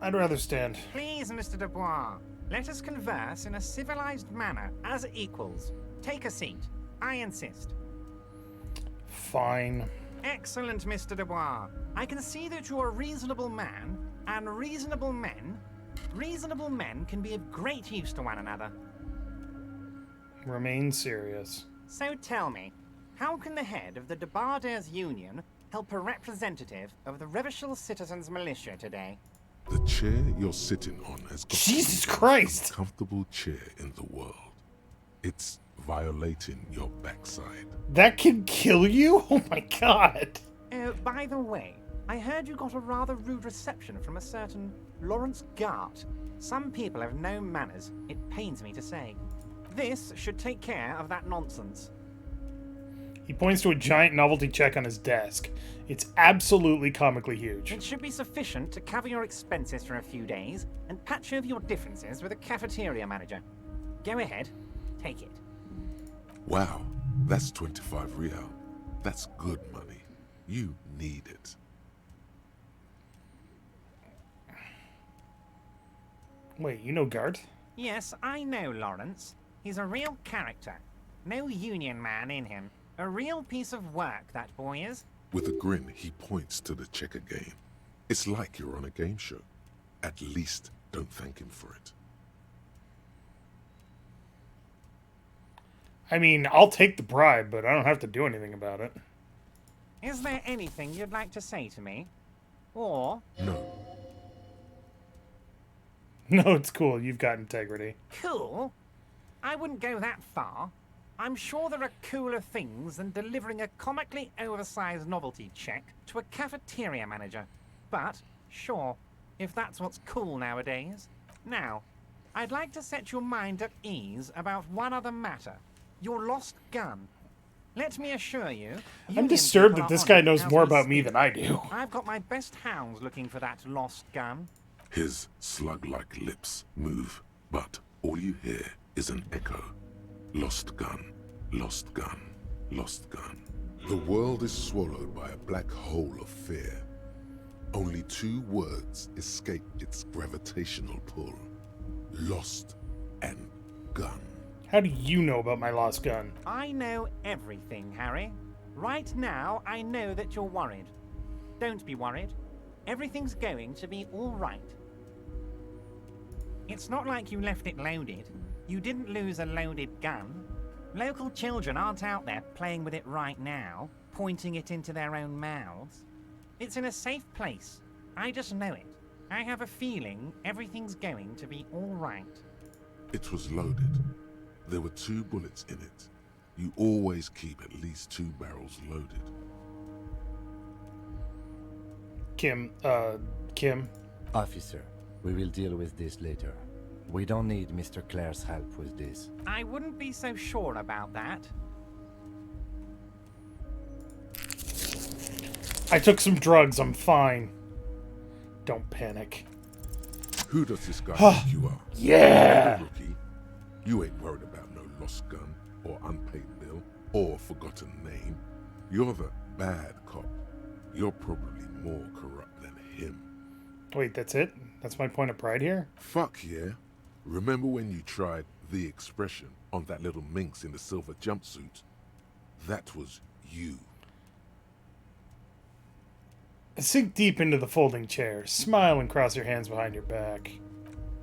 I'd rather stand. Please, Mr. Dubois, let us converse in a civilized manner, as equals. Take a seat. I insist. Fine. Excellent, Mr. Dubois. I can see that you're a reasonable man, and reasonable men can be of great use to one another. Remain serious. So tell me, how can the head of the Debarders Union help a representative of the Revachol Citizens Militia today? The chair you're sitting on has got Jesus the Christ! most comfortable chair in the world. It's violating your backside. That can kill you? Oh my god! By the way, I heard you got a rather rude reception from a certain Lawrence Gart. Some people have no manners, it pains me to say. This should take care of that nonsense. He points to a giant novelty check on his desk. It's absolutely comically huge. It should be sufficient to cover your expenses for a few days and patch over your differences with a cafeteria manager. Go ahead, take it. Wow, that's 25 real. That's good money. You need it. Wait, you know Gart? Yes, I know Lawrence. He's a real character. No union man in him. A real piece of work, that boy is. With a grin, he points to the checker game. It's like you're on a game show. At least don't thank him for it. I mean, I'll take the bribe, but I don't have to do anything about it. Is there anything you'd like to say to me? Or... No. No, it's cool. You've got integrity. Cool? I wouldn't go that far. I'm sure there are cooler things than delivering a comically oversized novelty check to a cafeteria manager. But, sure, if that's what's cool nowadays. Now, I'd like to set your mind at ease about one other matter. Your lost gun. Let me assure you... I'm disturbed that this guy knows more about me than I do. I've got my best hounds looking for that lost gun. His slug-like lips move, but all you hear is an echo. Lost gun, lost gun, lost gun. The world is swallowed by a black hole of fear. Only 2 words escape its gravitational pull. Lost and gun. How do you know about my lost gun? I know everything, Harry. Right now, I know that you're worried. Don't be worried. Everything's going to be all right. It's not like you left it loaded. You didn't lose a loaded gun. Local children aren't out there playing with it right now, pointing it into their own mouths. It's in a safe place. I just know it. I have a feeling everything's going to be all right. It was loaded. There were 2 bullets in it. You always keep at least 2 barrels loaded. Kim. Officer, we will deal with this later. We don't need Mr. Clare's help with this. I wouldn't be so sure about that. I took some drugs. I'm fine. Don't panic. Who does this guy think you are? Yeah! Rookie. You ain't worried about no lost gun, or unpaid bill, or forgotten name. You're the bad cop. You're probably more corrupt than him. Wait, that's it? That's my point of pride here? Fuck yeah. Remember when you tried the expression on that little minx in the silver jumpsuit? That was you. Sink deep into the folding chair. Smile and cross your hands behind your back.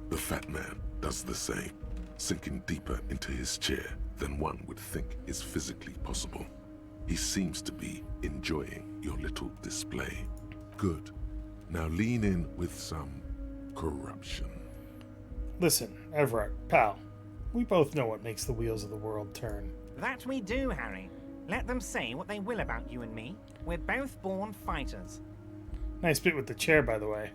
The fat man does the same, sinking deeper into his chair than one would think is physically possible. He seems to be enjoying your little display. Good. Now lean in with some corruption. Listen, Everett, pal. We both know what makes the wheels of the world turn. That we do, Harry. Let them say what they will about you and me. We're both born fighters. Nice bit with the chair, by the way.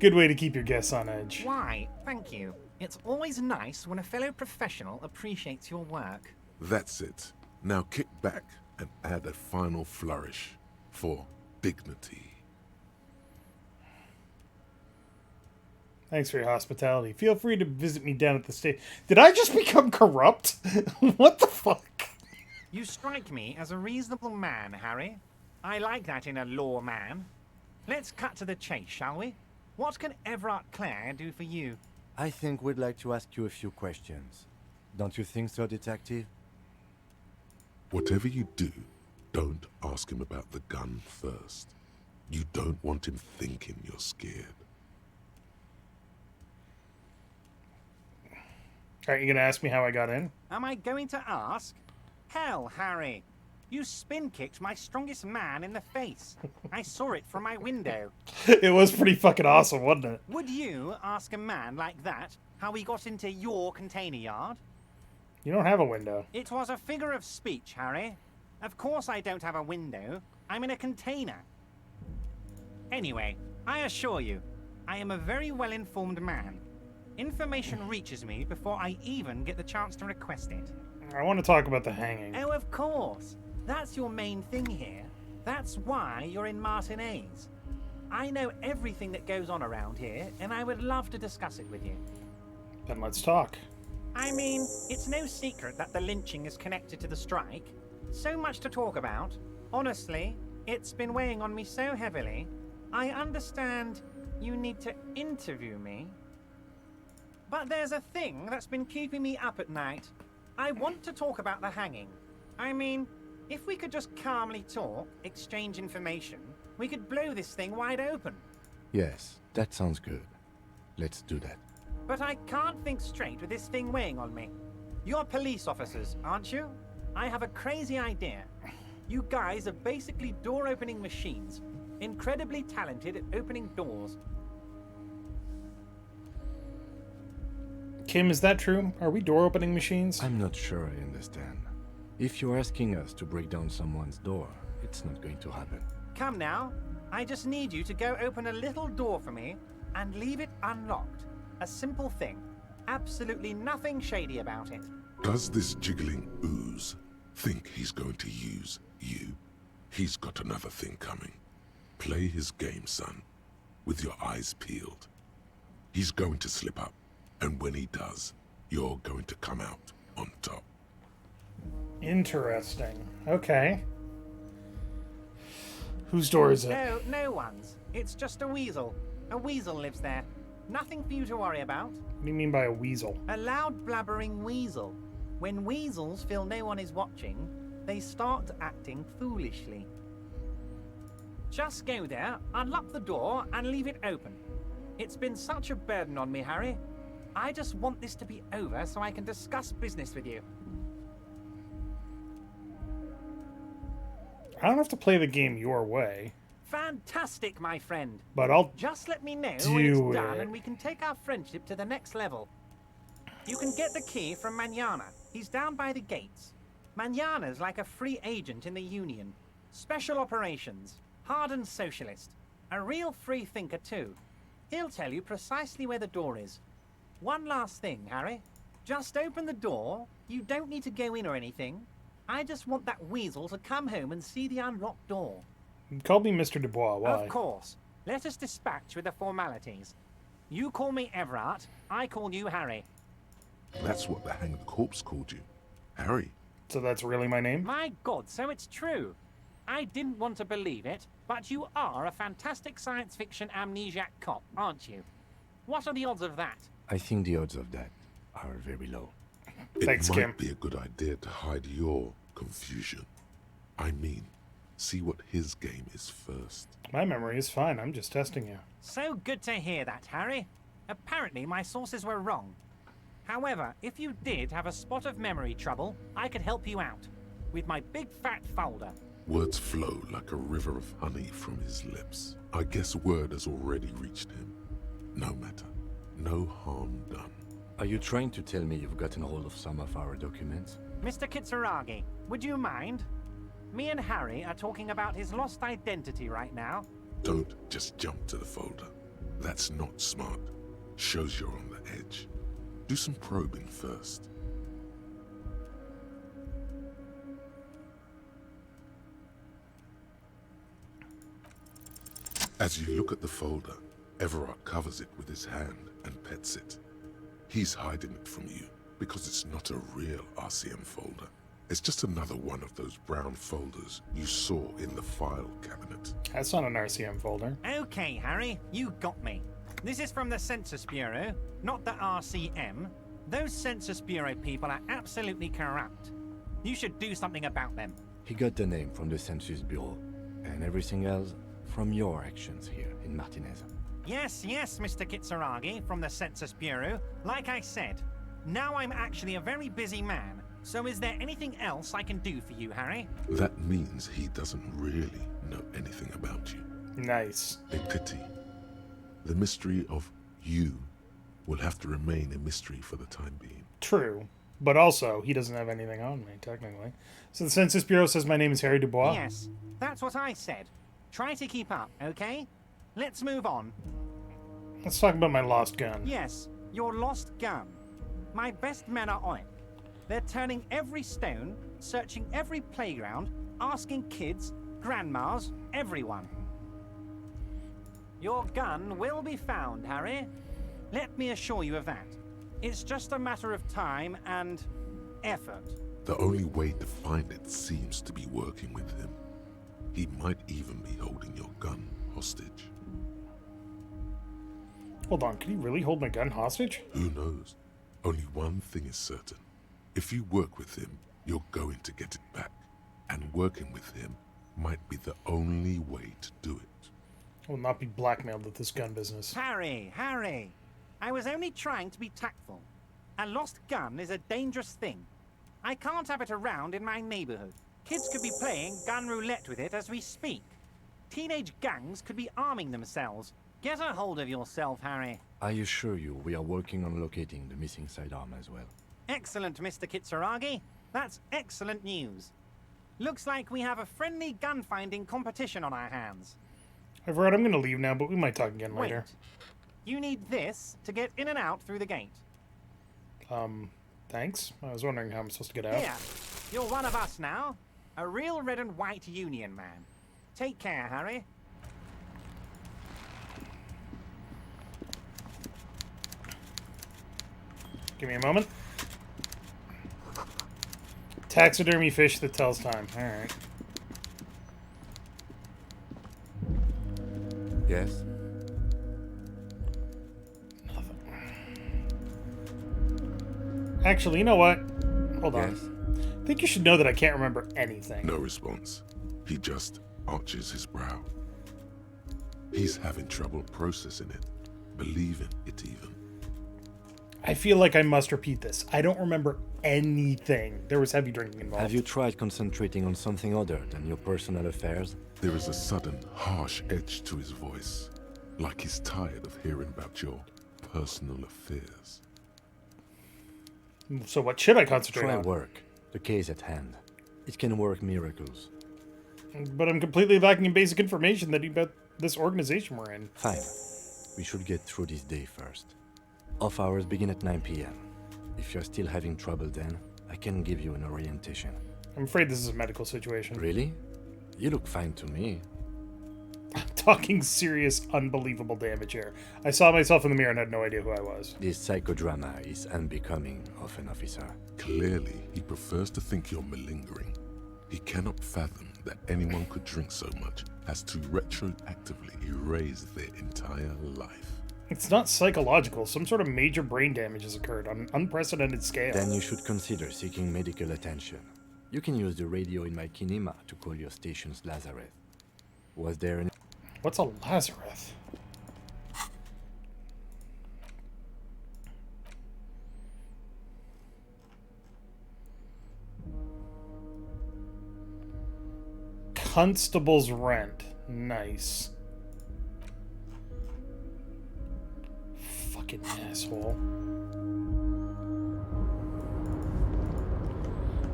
Good way to keep your guests on edge. Why, thank you. It's always nice when a fellow professional appreciates your work. That's it. Now kick back and add a final flourish for dignity. Thanks for your hospitality. Feel free to visit me down at the station. Did I just become corrupt? What the fuck? You strike me as a reasonable man, Harry. I like that in a law man. Let's cut to the chase, shall we? What can Everett Clare do for you? I think we'd like to ask you a few questions. Don't you think so, Detective? Whatever you do, don't ask him about the gun first. You don't want him thinking you're scared. Aren't you going to ask me how I got in? Am I going to ask? Hell, Harry. You spin-kicked my strongest man in the face. I saw it from my window. It was pretty fucking awesome, wasn't it? Would you ask a man like that how he got into your container yard? You don't have a window. It was a figure of speech, Harry. Of course I don't have a window. I'm in a container. Anyway, I assure you, I am a very well-informed man. Information reaches me before I even get the chance to request it. I want to talk about the hanging. Oh, of course. That's your main thing here. That's why you're in Martinez. I know everything that goes on around here, and I would love to discuss it with you. Then let's talk. I mean, it's no secret that the lynching is connected to the strike. So much to talk about. Honestly, it's been weighing on me so heavily. I understand you need to interview me. But there's a thing that's been keeping me up at night. I want to talk about the hanging. I mean, If we could just calmly talk, exchange information, we could blow this thing wide open. Yes, that sounds good. Let's do that. But I can't think straight with this thing weighing on me. You're police officers, aren't you? I have a crazy idea. You guys are basically door-opening machines, incredibly talented at opening doors. Kim, is that true? Are we door-opening machines? I'm not sure I understand. If you're asking us to break down someone's door, it's not going to happen. Come now. I just need you to go open a little door for me and leave it unlocked. A simple thing. Absolutely nothing shady about it. Does this jiggling ooze think he's going to use you? He's got another thing coming. Play his game, son, with your eyes peeled. He's going to slip up, and when he does, you're going to come out on top. Interesting. Okay. Whose door is it? No one's. It's just a weasel. A weasel lives there. Nothing for you to worry about. What do you mean by a weasel? A loud blabbering weasel. When weasels feel no one is watching, they start acting foolishly. Just go there, unlock the door, and leave it open. It's been such a burden on me, Harry. I just want this to be over so I can discuss business with you. I don't have to play the game your way. Fantastic, my friend. But I'll just let me know do when it's done it. and we can take our friendship to the next level. You can get the key from Manana. He's down by the gates. Manana's like a free agent in the Union. Special operations. Hardened socialist. A real free thinker too. He'll tell you precisely where the door is. One last thing, Harry. Just open the door. You don't need to go in or anything. I just want that weasel to come home and see the unlocked door. You called me Mr. Dubois. Why? Of course. Let us dispatch with the formalities. You call me Everard, I call you Harry. That's what the hanged corpse called you. Harry. So that's really my name? My God, so it's true. I didn't want to believe it, but you are a fantastic science fiction amnesiac cop, aren't you? What are the odds of that? I think the odds of that are very low. Thanks, It Kim. might be a good idea to hide your confusion. I mean, see what his game is first. My memory is fine. I'm just testing you. So good to hear that, Harry. Apparently my sources were wrong. However, if you did have a spot of memory trouble, I could help you out. With my big fat folder. Words flow like a river of honey from his lips. I guess word has already reached him. No matter. No harm done. Are you trying to tell me you've gotten hold of some of our documents? Mr. Kitsuragi, would you mind? Me and Harry are talking about his lost identity right now. Don't just jump to the folder. That's not smart. Shows you're on the edge. Do some probing first. As you look at the folder, Everard covers it with his hand and pets it. He's hiding it from you because it's not a real RCM folder. It's just another one of those brown folders you saw in the file cabinet. That's not an RCM folder. Okay, Harry, you got me. This is from the Census Bureau, not the RCM. Those Census Bureau people are absolutely corrupt. You should do something about them. He got the name from the Census Bureau, and everything else from your actions here in Martinez. Yes, Mr. Kitsuragi from the Census Bureau. Like I said, now I'm actually a very busy man. So is there anything else I can do for you, Harry? That means he doesn't really know anything about you. Nice. A pity. The mystery of you will have to remain a mystery for the time being. True. But also, he doesn't have anything on me, technically. So the Census Bureau says my name is Harry Dubois? Yes, that's what I said. Try to keep up, okay? Let's move on. Let's talk about my lost gun. Yes, your lost gun. My best men are on it. They're turning every stone, searching every playground, asking kids, grandmas, everyone. Your gun will be found, Harry. Let me assure you of that. It's just a matter of time and effort. The only way to find it seems to be working with him. He might even be holding your gun hostage. Hold on, can he really hold my gun hostage? Who knows? Only one thing is certain. If you work with him, you're going to get it back. And working with him might be the only way to do it. I will not be blackmailed with this gun business. Harry! I was only trying to be tactful. A lost gun is a dangerous thing. I can't have it around in my neighborhood. Kids could be playing gun roulette with it as we speak. Teenage gangs could be arming themselves. Get a hold of yourself, Harry. I assure you, we are working on locating the missing sidearm as well. Excellent, Mr. Kitsuragi. That's excellent news. Looks like we have a friendly gun-finding competition on our hands. Everett, I'm going to leave now, but we might talk again later. You need this to get in and out through the gate. Thanks. I was wondering how I'm supposed to get out. Here, you're one of us now. A real red and white Union man. Take care, Harry. Give me a moment. Taxidermy fish that tells time. Alright. Yes? Actually, you know what? Hold Yes. on. I think you should know that I can't remember anything. No response. He just arches his brow. He's having trouble processing it, believing it even. I feel like I must repeat this. I don't remember anything. There was heavy drinking involved. Have you tried concentrating on something other than your personal affairs? There is a sudden, harsh edge to his voice, like he's tired of hearing about your personal affairs. So what should I concentrate Try on? work. The case at hand. It can work miracles. But I'm completely lacking in basic information about this organization we're in. Fine. We should get through this day first. Off hours begin at 9 p.m. If you're still having trouble then, I can give you an orientation. I'm afraid this is a medical situation. Really? You look fine to me. Talking serious, unbelievable damage here. I saw myself in the mirror and had no idea who I was. This psychodrama is unbecoming of an officer. Clearly, he prefers to think you're malingering. He cannot fathom that anyone could drink so much as to retroactively erase their entire life. It's not psychological. Some sort of major brain damage has occurred on an unprecedented scale. Then you should consider seeking medical attention. You can use the radio in my kinema to call your station's Lazareth. Was there any... What's a Lazareth? Constable's rent. Nice. Fucking asshole.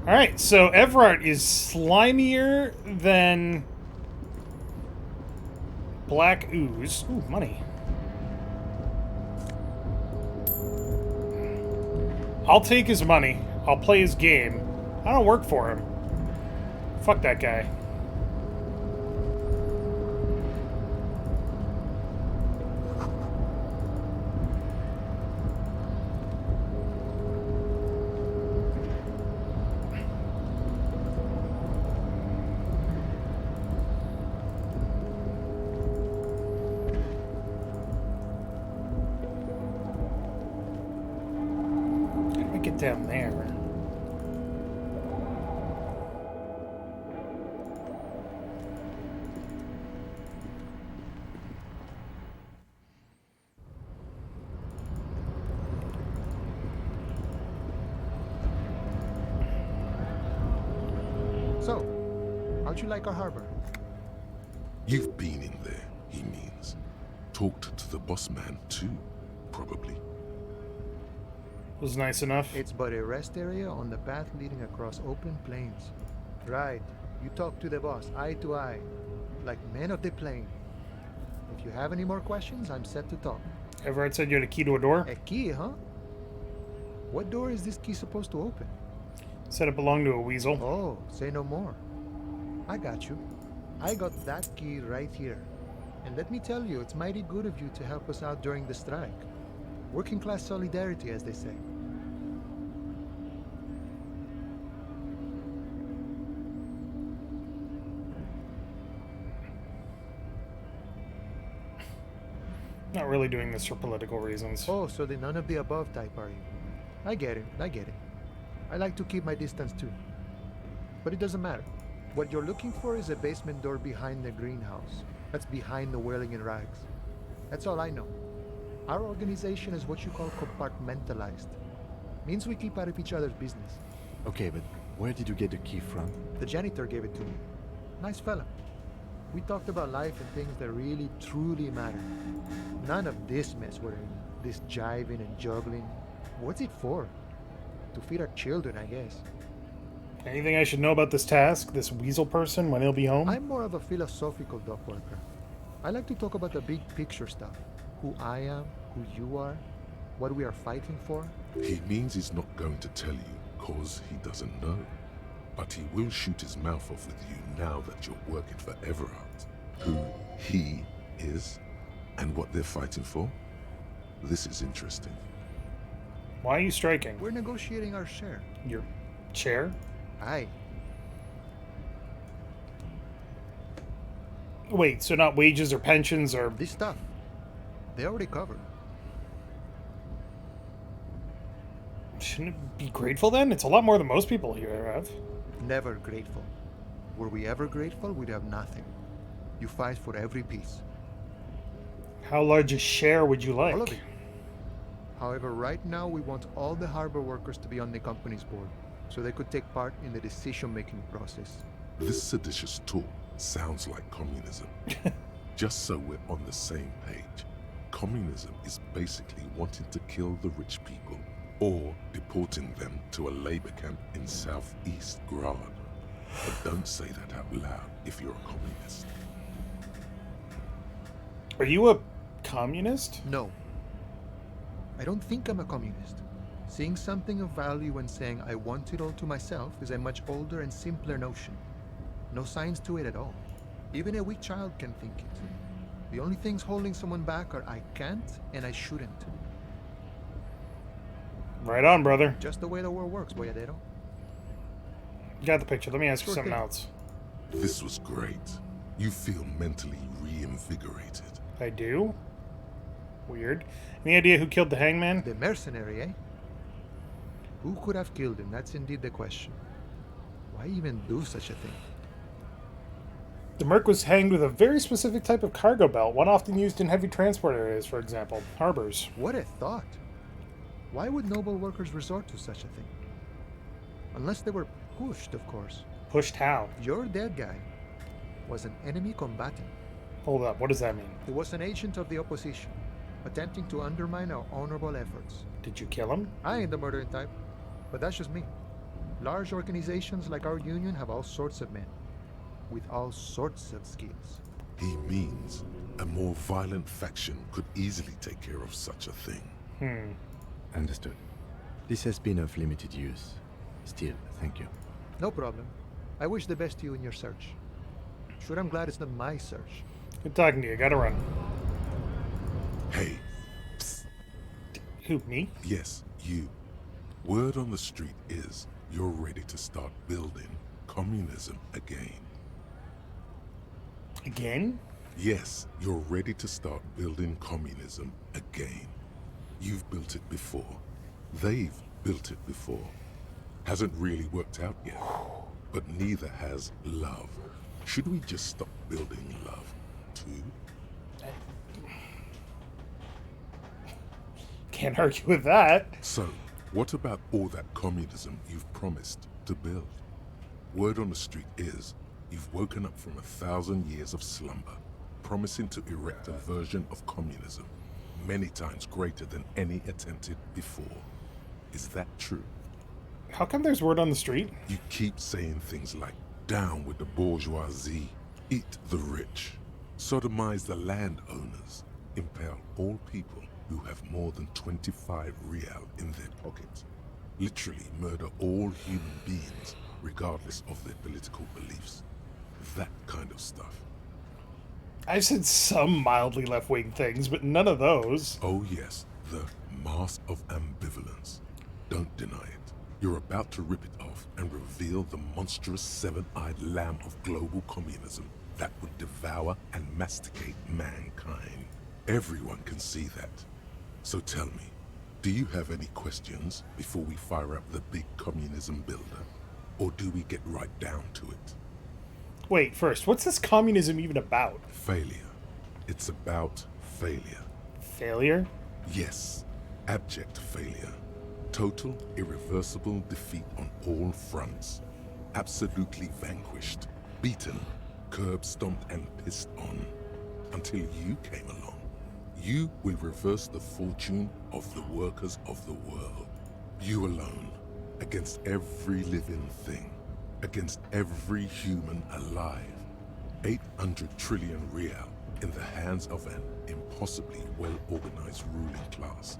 Alright, so Everard is slimier than black ooze. Ooh, money. I'll take his money. I'll play his game. I don't work for him. Fuck that guy. Get down there. So, how'd you like our harbor? You've been in there, he means. Talked to the boss man too, probably. Was nice enough. It's but a rest area on the path leading across open plains. Right. You talk to the boss, eye to eye, like men of the plain. If you have any more questions, I'm set to talk. Everard said you had a key to a door? A key, huh? What door is this key supposed to open? Said it belonged to a weasel. Oh, say no more. I got you. I got that key right here. And let me tell you, it's mighty good of you to help us out during the strike. Working class solidarity, as they say. Not really doing this for political reasons. Oh, so the none of the above type, are you? I get it. I like to keep my distance too. But it doesn't matter. What you're looking for is a basement door behind the greenhouse. That's behind the wailing in rags. That's all I know. Our organization is what you call compartmentalized. Means we keep out of each other's business. Okay, but where did you get the key from? The janitor gave it to me. Nice fella. We talked about life and things that really, truly matter. None of this mess we're in. This jiving and juggling. What's it for? To feed our children, I guess. Anything I should know about this task, this weasel person, when he'll be home? I'm more of a philosophical dock worker. I like to talk about the big picture stuff. Who I am, who you are, what we are fighting for. He means he's not going to tell you, cause he doesn't know. But he will shoot his mouth off with you now that you're working for Everard. Who he is, and what they're fighting for. This is interesting. Why are you striking? We're negotiating our share. Your chair? Aye. Wait, so not wages or pensions or... This stuff. They already covered. Shouldn't it be grateful then? It's a lot more than most people here have. Never grateful. Were we ever grateful, we'd have nothing. You fight for every piece. How large a share would you like? All of it. However, right now we want all the harbor workers to be on the company's board, so they could take part in the decision-making process. This seditious talk sounds like communism. Just so we're on the same page. Communism is basically wanting to kill the rich people or deporting them to a labor camp in southeast Grad. But don't say that out loud if you're a communist. Are you a communist? No. I don't think I'm a communist. Seeing something of value and saying I want it all to myself is a much older and simpler notion. No science to it at all. Even a weak child can think it. The only things holding someone back are I can't and I shouldn't. Right on, brother. Just the way the world works, Boyadero. You got the picture. Let me ask you Sure something thing. else. This was great. You feel mentally reinvigorated. I do? Weird. Any idea who killed the hangman? The mercenary, eh? Who could have killed him? That's indeed the question. Why even do such a thing? The merc was hanged with a very specific type of cargo belt, one often used in heavy transport areas, for example, harbors. What a thought. Why would noble workers resort to such a thing? Unless they were pushed, of course. Pushed how? Your dead guy was an enemy combatant. Hold up, what does that mean? He was an agent of the opposition, attempting to undermine our honorable efforts. Did you kill him? I ain't the murdering type, but that's just me. Large organizations like our union have all sorts of men, with all sorts of skills. He means a more violent faction could easily take care of such a thing. Understood. This has been of limited use. Still, thank you. No problem. I wish the best to you in your search. Sure, I'm glad it's not my search. Good talking to you. Gotta run. Hey. Psst. Who, me? Yes, you. Word on the street is you're ready to start building communism again. Again? Yes, you're ready to start building communism again. You've built it before. They've built it before. Hasn't really worked out yet. But neither has love. Should we just stop building love, too? Can't argue with that. So, what about all that communism you've promised to build? Word on the street is you've woken up from 1,000 years of slumber, promising to erect a version of communism many times greater than any attempted before. Is that true? How come there's word on the street? You keep saying things like, down with the bourgeoisie, eat the rich, sodomize the landowners, impale all people who have more than 25 real in their pockets, literally murder all human beings regardless of their political beliefs. That kind of stuff. I've said some mildly left-wing things, but none of those. Oh yes, the mask of ambivalence. Don't deny it. You're about to rip it off and reveal the monstrous seven-eyed lamb of global communism that would devour and masticate mankind. Everyone can see that. So tell me, do you have any questions before we fire up the big communism builder? Or do we get right down to it? Wait, first, what's this communism even about? Failure. It's about failure. Failure? Yes, abject failure. Total, irreversible defeat on all fronts. Absolutely vanquished, beaten, curb-stomped and pissed on. Until you came along. You will reverse the fortune of the workers of the world. You alone, against every living thing, against every human alive. 800 trillion real in the hands of an impossibly well-organized ruling class.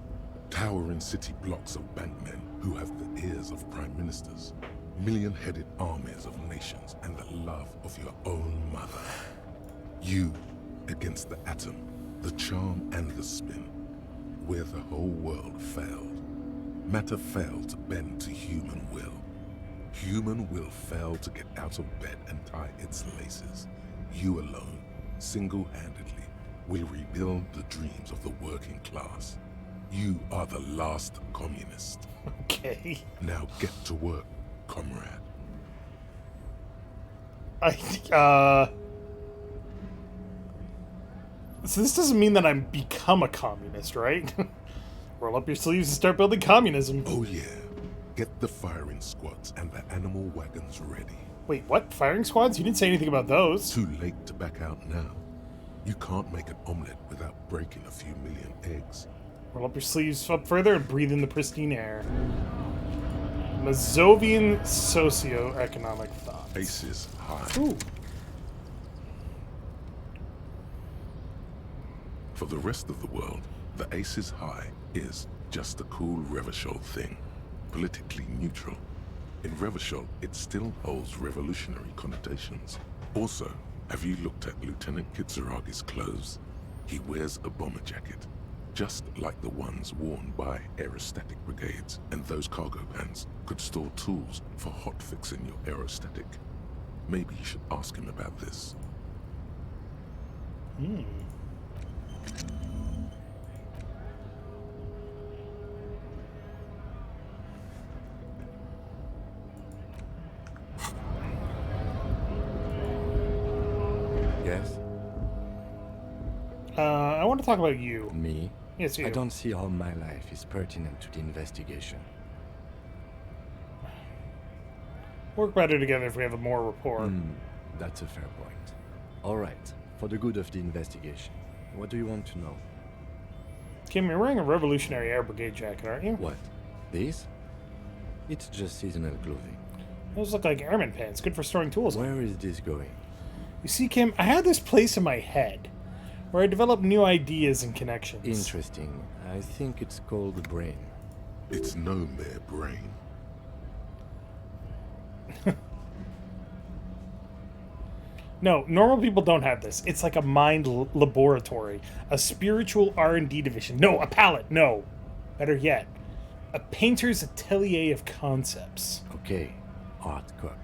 Towering city blocks of bankmen who have the ears of prime ministers. Million-headed armies of nations and the love of your own mother. You against the atom, the charm and the spin, where the whole world failed. Matter failed to bend to human will. Human will failed to get out of bed and tie its laces. You alone, single-handedly, will rebuild the dreams of the working class. You are the last communist. Okay. Now get to work, comrade. So this doesn't mean that I'm become a communist, right? Roll up your sleeves and start building communism. Oh yeah. Get the firing squads and the animal wagons ready. Wait, what? Firing squads? You didn't say anything about those. Too late to back out now. You can't make an omelette without breaking a few million eggs. Roll up your sleeves up further and breathe in the pristine air. Mazovian socioeconomic thoughts. Aces high. Ooh. For the rest of the world, the aces high is just a cool Revachol thing. Politically neutral. In Revachol, it still holds revolutionary connotations. Also, have you looked at Lieutenant Kitsuragi's clothes? He wears a bomber jacket, just like the ones worn by aerostatic brigades, and those cargo pants could store tools for hotfixing your aerostatic. Maybe you should ask him about this. Yes? I want to talk about you. Me? Yes, you. I don't see how my life is pertinent to the investigation. Work better together if we have a more rapport. That's a fair point. Alright, for the good of the investigation, what do you want to know? Kim, you're wearing a Revolutionary Air Brigade jacket, aren't you? What? These? It's just seasonal clothing. Those look like airman pants, good for storing tools. Where is this going? You see, Kim, I had this place in my head where I develop new ideas and connections. Interesting. I think it's called the brain. It's no mere brain. No, normal people don't have this. It's like a mind laboratory, a spiritual R&D division. No, a palette. No. Better yet, a painter's atelier of concepts. Okay, art cup.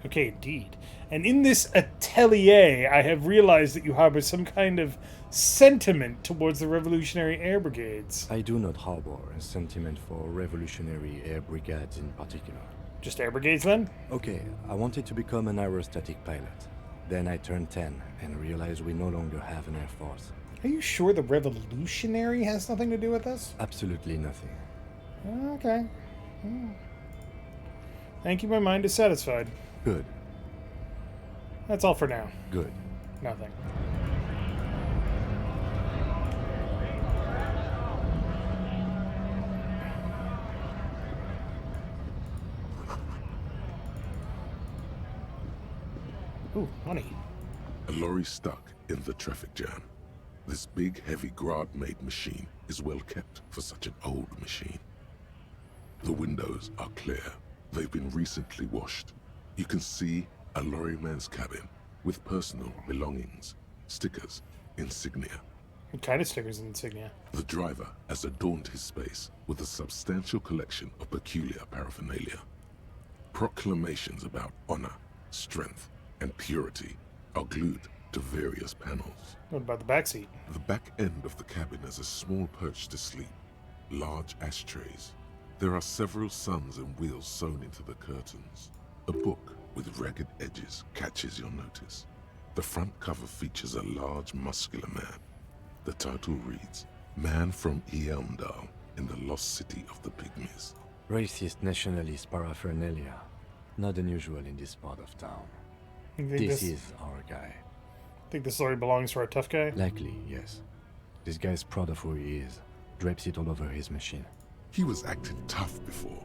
Okay, indeed. And in this atelier, I have realized that you harbor some kind of sentiment towards the Revolutionary Air Brigades. I do not harbor a sentiment for Revolutionary Air Brigades in particular. Just air brigades, then? Okay, I wanted to become an aerostatic pilot. Then I turned 10 and realized we no longer have an air force. Are you sure the Revolutionary has nothing to do with this? Absolutely nothing. Okay. Thank you, my mind is satisfied. Good. That's all for now. Good. Nothing. Ooh, money. A lorry stuck in the traffic jam. This big, heavy Grad-made machine is well kept for such an old machine. The windows are clear. They've been recently washed. You can see a lorryman's cabin with personal belongings, stickers, insignia. What kind of stickers and insignia? The driver has adorned his space with a substantial collection of peculiar paraphernalia. Proclamations about honor, strength, and purity are glued to various panels. What about the back seat? The back end of the cabin has a small perch to sleep, large ashtrays. There are several suns and wheels sewn into the curtains. A book with ragged edges catches your notice. The front cover features a large, muscular man. The title reads, Man from Eamdal in the Lost City of the Pygmies. Racist nationalist paraphernalia. Not unusual in this part of town. This is our guy. Think the story belongs to our tough guy? Likely, yes. This guy's proud of who he is. Drapes it all over his machine. He was acting tough before.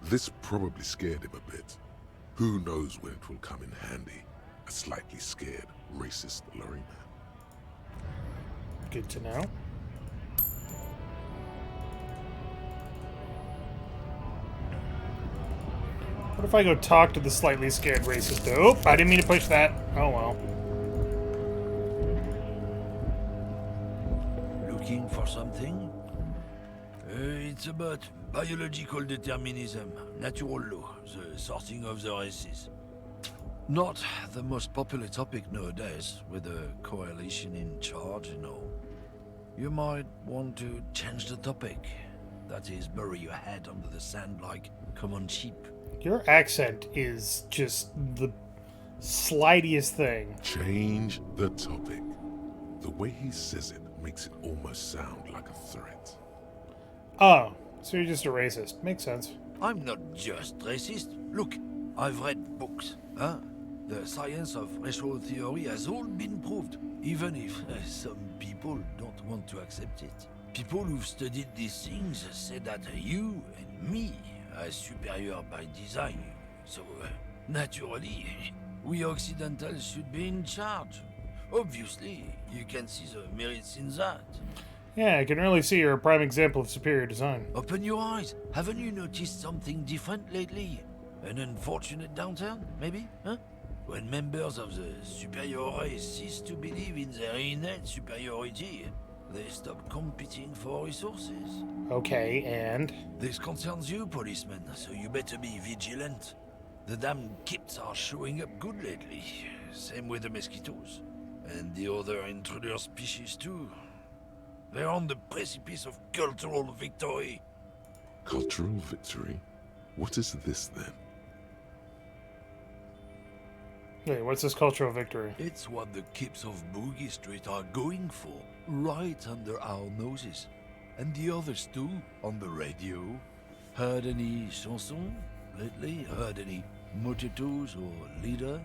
This probably scared him a bit. Who knows when it will come in handy? A slightly scared, racist lorry man. Good to know. What if I go talk to the slightly scared racist? Oh, I didn't mean to push that. Oh well. Looking for something? It's about biological determinism, natural law, the sorting of the races. Not the most popular topic nowadays, with the coalition in charge and all. You might want to change the topic. That is, bury your head under the sand like common sheep. Your accent is just the slightiest thing. Change the topic. The way he says it makes it almost sound like a threat. Oh, so you're just a racist. Makes sense. I'm not just racist. Look, I've read books. The science of racial theory has all been proved, even if some people don't want to accept it. People who've studied these things say that you and me are superior by design. So, naturally, we Occidentals should be in charge. Obviously, you can see the merits in that. Yeah, I can really see you're a prime example of superior design. Open your eyes. Haven't you noticed something different lately? An unfortunate downturn, maybe? Huh? When members of the superior race cease to believe in their innate superiority, they stop competing for resources. Okay, and? This concerns you, policeman, so you better be vigilant. The damn kips are showing up good lately. Same with the mosquitoes. And the other intruder species too. They're on the precipice of cultural victory. Cultural victory? What is this then? Wait, what's this cultural victory? It's what the kips of Boogie Street are going for, right under our noses. And the others too, on the radio. Heard any chansons lately? Heard any mojitos or leader?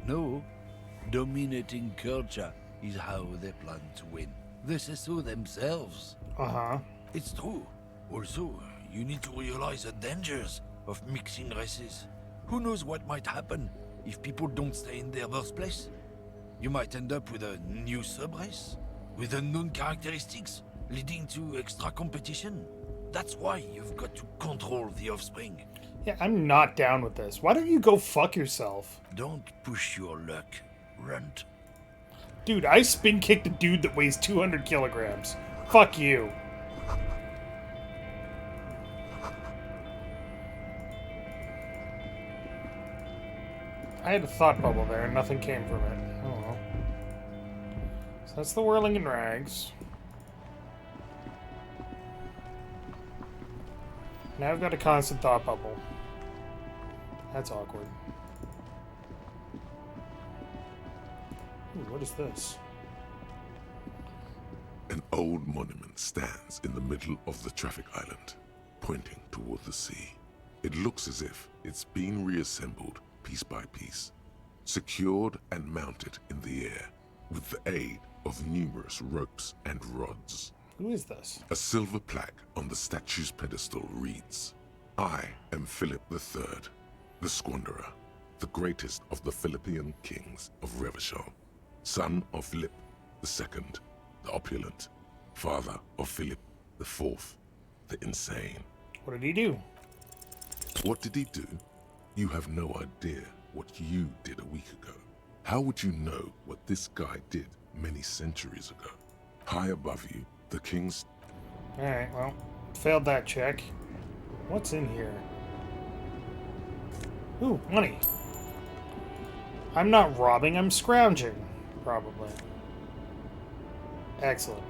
No. Dominating culture is how they plan to win. They say so themselves. Uh-huh. It's true. Also, you need to realize the dangers of mixing races. Who knows what might happen if people don't stay in their birthplace? You might end up with a new sub-race, with unknown characteristics, leading to extra competition. That's why you've got to control the offspring. Yeah, I'm not down with this. Why don't you go fuck yourself? Don't push your luck, runt. Dude, I spin kicked a dude that weighs 200 kilograms. Fuck you. I had a thought bubble there and nothing came from it. Oh well. So that's the whirling in rags. Now I've got a constant thought bubble. That's awkward. Ooh, what is this? An old monument stands in the middle of the traffic island, pointing toward the sea. It looks as if it's been reassembled piece by piece, secured and mounted in the air with the aid of numerous ropes and rods. Who is this? A silver plaque on the statue's pedestal reads, I am Philip III, the Squanderer, the greatest of the Philippian kings of Revachol, son of Philip II, the opulent, father of Philip IV, the insane. What did he do? What did he do? You have no idea what you did a week ago. How would you know what this guy did many centuries ago? High above you, the king's... Alright, well, failed that check. What's in here? Ooh, money. I'm not robbing, I'm scrounging. Probably. Excellent.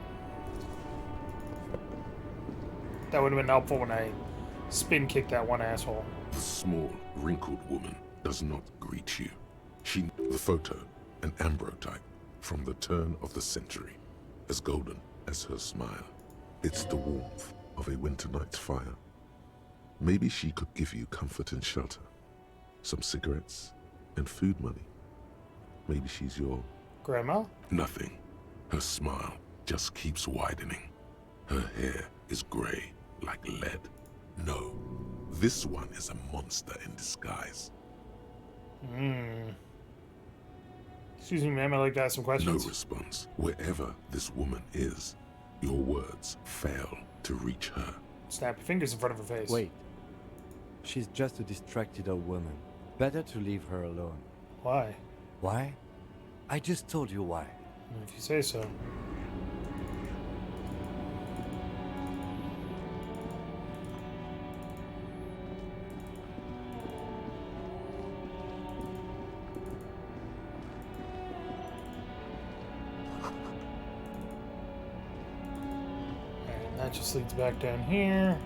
That would have been helpful when I spin kicked that one asshole. The small, wrinkled woman does not greet you. The photo, an ambrotype from the turn of the century, as golden as her smile. It's the warmth of a winter night's fire. Maybe she could give you comfort and shelter, some cigarettes and food money. Maybe she's your... Grandma? Nothing. Her smile just keeps widening. Her hair is gray like lead. No, this one is a monster in disguise. Excuse me, ma'am, I'd like to ask some questions. No response. Wherever this woman is, your words fail to reach her. Snap your fingers in front of her face. Wait. She's just a distracted old woman. Better to leave her alone. Why? Why? I just told you why. If you say so. That just leads back down here.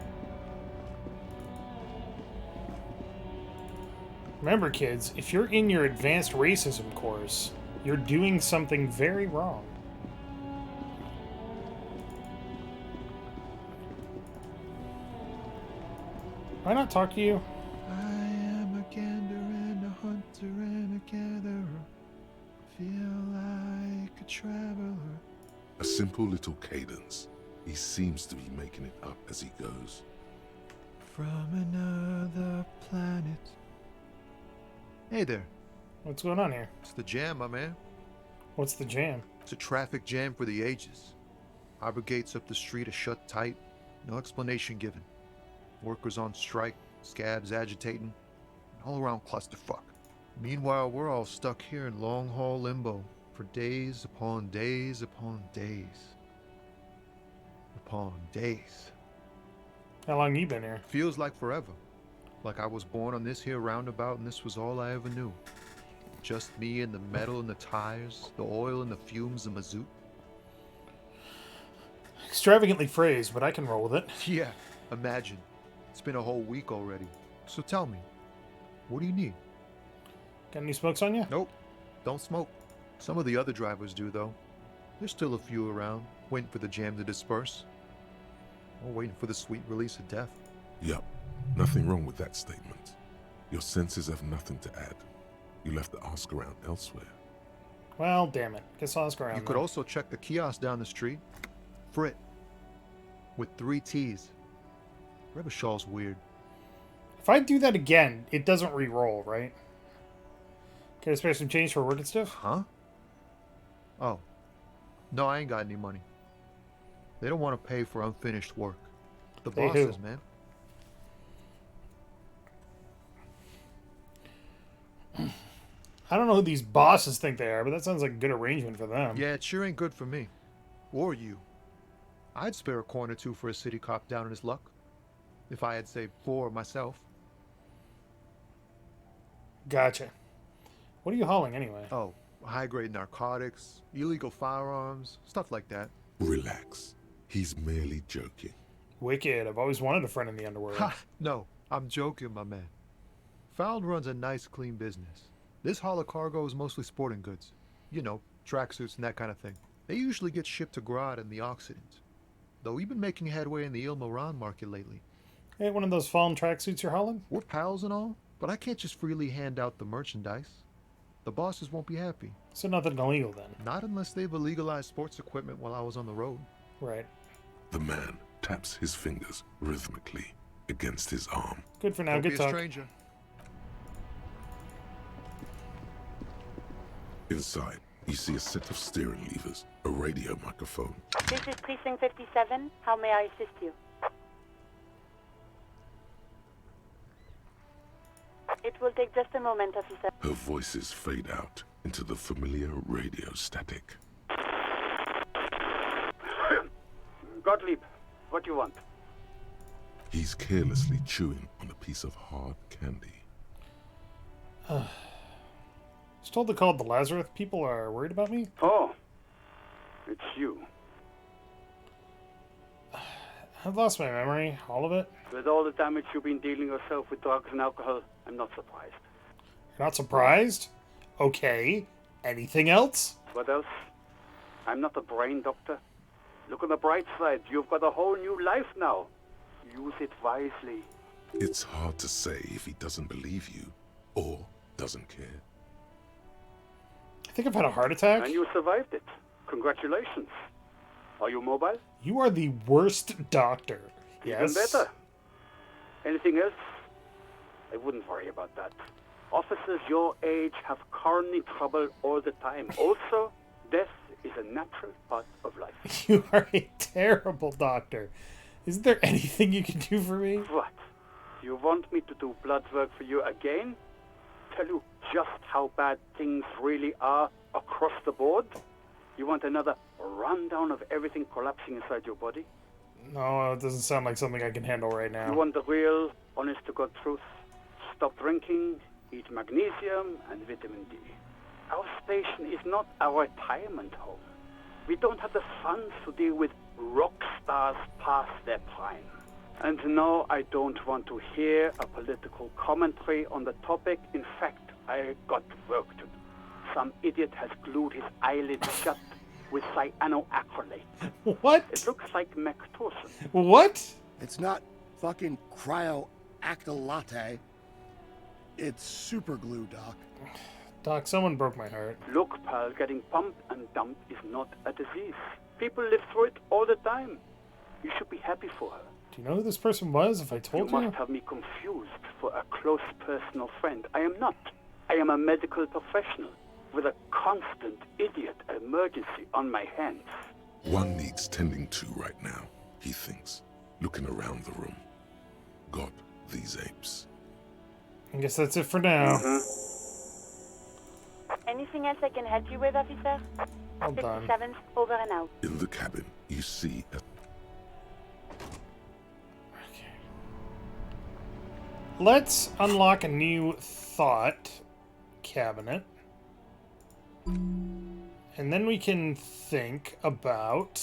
Remember, kids, if you're in your advanced racism course, you're doing something very wrong. Why not talk to you? I am a gander and a hunter and a gatherer. Feel like a traveler. A simple little cadence. He seems to be making it up as he goes. From another planet. Hey there. What's going on here? It's the jam, my man. What's the jam? It's a traffic jam for the ages. Harbor gates up the street are shut tight. No explanation given. Workers on strike, scabs agitating. An all-around clusterfuck. Meanwhile, we're all stuck here in long-haul limbo for days upon days upon days. Upon days. How long you been here? Feels like forever. Like I was born on this here roundabout and this was all I ever knew. Just me and the metal and the tires, the oil and the fumes of mazout. Extravagantly phrased, but I can roll with it. Yeah, imagine. It's been a whole week already. So tell me, what do you need? Got any smokes on you? Nope, don't smoke. Some of the other drivers do though. There's still a few around, waiting for the jam to disperse. Or waiting for the sweet release of death. Yup, nothing wrong with that statement. Your senses have nothing to add. You left the ask around elsewhere. Well, damn it. Guess I'll ask around. You could also check the kiosk down the street. Frit. With 3 T's. Rebishaw's weird. If I do that again, it doesn't re-roll, right? Can I spare some change for work and stuff? Huh? Oh. No, I ain't got any money. They don't want to pay for unfinished work. The Hey, bosses, who? man. I don't know who these bosses think they are, but that sounds like a good arrangement for them. Yeah, it sure ain't good for me. Or you. I'd spare a coin or two for a city cop down in his luck. If I had saved 4 myself. Gotcha. What are you hauling anyway? Oh, high-grade narcotics, illegal firearms, stuff like that. Relax. He's merely joking. Wicked. I've always wanted a friend in the underworld. Ha! No, I'm joking, my man. Found runs a nice, clean business. This haul of cargo is mostly sporting goods. You know, tracksuits and that kind of thing. They usually get shipped to Grodd in the Occident. Though we've been making headway in the Il Moran market lately. Hey, one of those fallen tracksuits you're hauling? We're pals and all, but I can't just freely hand out the merchandise. The bosses won't be happy. So nothing illegal then? Not unless they've illegalized sports equipment while I was on the road. Right. The man taps his fingers rhythmically against his arm. Good for now. Don't Good be talk. a stranger. Inside, you see a set of steering levers, a radio microphone. This is Precinct 57. How may I assist you? It will take just a moment, officer. Her voices fade out into the familiar radio static. Gottlieb, what do you want? He's carelessly chewing on a piece of hard candy. I was told to call the Lazarus. People are worried about me. Oh, it's you. I've lost my memory. All of it. With all the damage you've been dealing yourself with drugs and alcohol, I'm not surprised. Not surprised? Okay. Anything else? What else? I'm not a brain doctor. Look on the bright side. You've got a whole new life now. Use it wisely. It's hard to say if he doesn't believe you or doesn't care. I think I've had a heart attack. And you survived it. Congratulations. Are you mobile? You are the worst doctor. Yes. Even better. Anything else? I wouldn't worry about that. Officers your age have coronary trouble all the time. Also, death is a natural part of life. You are a terrible doctor. Isn't there anything you can do for me? What? You want me to do blood work for you again? Tell you just how bad things really are across the board? You want another rundown of everything collapsing inside your body? No, it doesn't sound like something I can handle right now. You want the real, honest-to-God truth? Stop drinking, eat magnesium and vitamin D. Our station is not a retirement home. We don't have the funds to deal with rock stars past their prime. And no, I don't want to hear a political commentary on the topic. In fact, I got work to do. Some idiot has glued his eyelids shut with cyanoacrylate. What? It looks like Mactosin. What? It's not fucking cryoacrylate. It's super glue, Doc. Doc, someone broke my heart. Look, pal, getting pumped and dumped is not a disease. People live through it all the time. You should be happy for her. Do you know who this person was, if I told you? You must have me confused for a close personal friend. I am not. I am a medical professional with a constant idiot emergency on my hands. One needs tending to right now, he thinks, looking around the room. God, these apes. I guess that's it for now. Anything else I can help you with, officer? Well done. 57's over and out. In the cabin, you see a... Let's unlock a new thought cabinet. And then we can think about...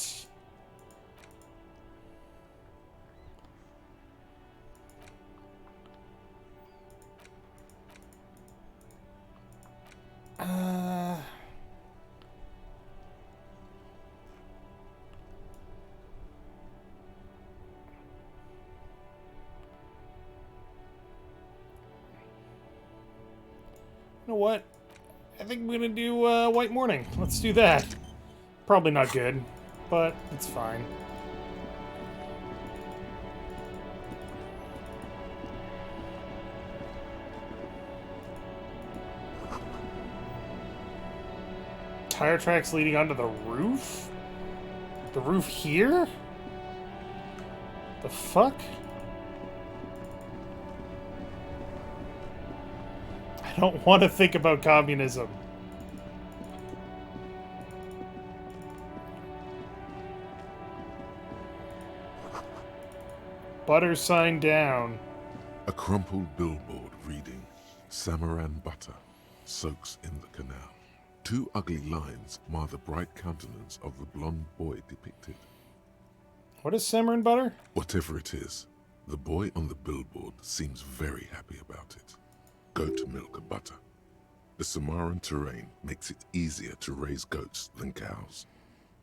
You know what? I think we're gonna do White Morning. Let's do that. Probably not good, but it's fine. Tire tracks leading onto the roof? The roof here? The fuck? I don't want to think about communism. Butter sign down. A crumpled billboard reading, Samaran butter soaks in the canal. Two ugly lines mar the bright countenance of the blonde boy depicted. What is Samaran butter? Whatever it is, the boy on the billboard seems very happy about it. Goat milk butter. The Samaran terrain makes it easier to raise goats than cows,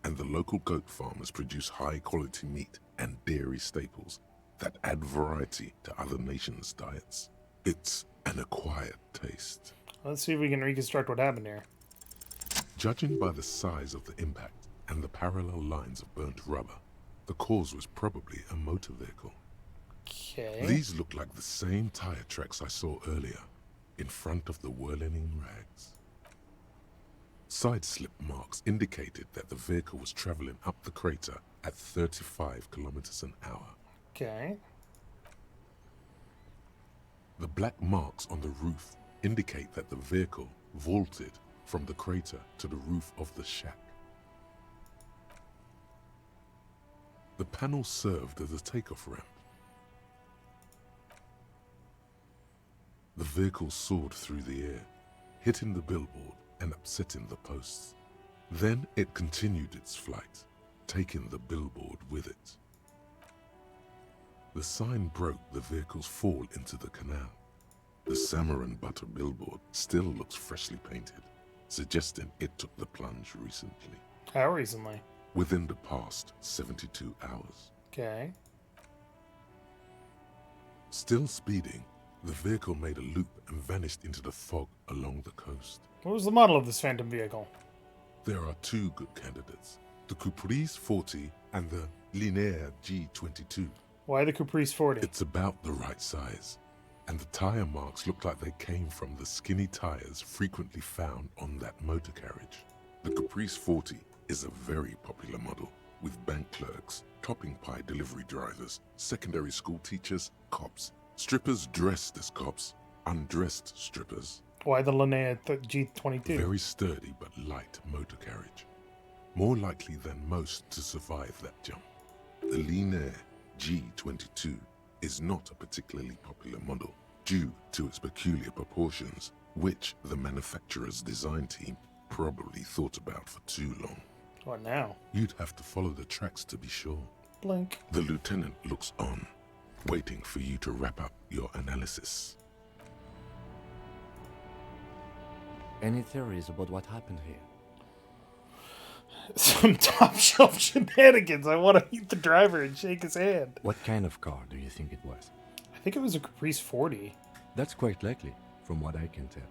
and the local goat farmers produce high-quality meat and dairy staples that add variety to other nations' diets. It's an acquired taste. Let's see if we can reconstruct what happened here. Judging by the size of the impact and the parallel lines of burnt rubber, the cause was probably a motor vehicle. Okay. These look like the same tire tracks I saw earlier, in front of the whirling rags. Side slip marks indicated that the vehicle was traveling up the crater at 35 kilometers an hour. Okay. The black marks on the roof indicate that the vehicle vaulted from the crater to the roof of the shack. The panel served as a takeoff ramp. The vehicle soared through the air, hitting the billboard and upsetting the posts. Then it continued its flight, taking the billboard with it. The sign broke the vehicle's fall into the canal. The salmon and butter billboard still looks freshly painted, suggesting it took the plunge recently. How recently? Within the past 72 hours. Okay. Still speeding, the vehicle made a loop and vanished into the fog along the coast. What was the model of this phantom vehicle? There are two good candidates, the Caprice 40 and the Linear G22. Why the Caprice 40? It's about the right size, and the tire marks look like they came from the skinny tires frequently found on that motor carriage. The Caprice 40 is a very popular model, with bank clerks, topping pie delivery drivers, secondary school teachers, cops, strippers dressed as cops, undressed strippers. Why the Linnea G22? Very sturdy but light motor carriage. More likely than most to survive that jump. The Linear G22 is not a particularly popular model due to its peculiar proportions, which the manufacturer's design team probably thought about for too long. What now? You'd have to follow the tracks to be sure. Blink. The lieutenant looks on, waiting for you to wrap up your analysis. Any theories about what happened here? Some top shelf shenanigans. I want to meet the driver and shake his hand. What kind of car do you think it was? I think it was a Caprice 40. That's quite likely, from what I can tell.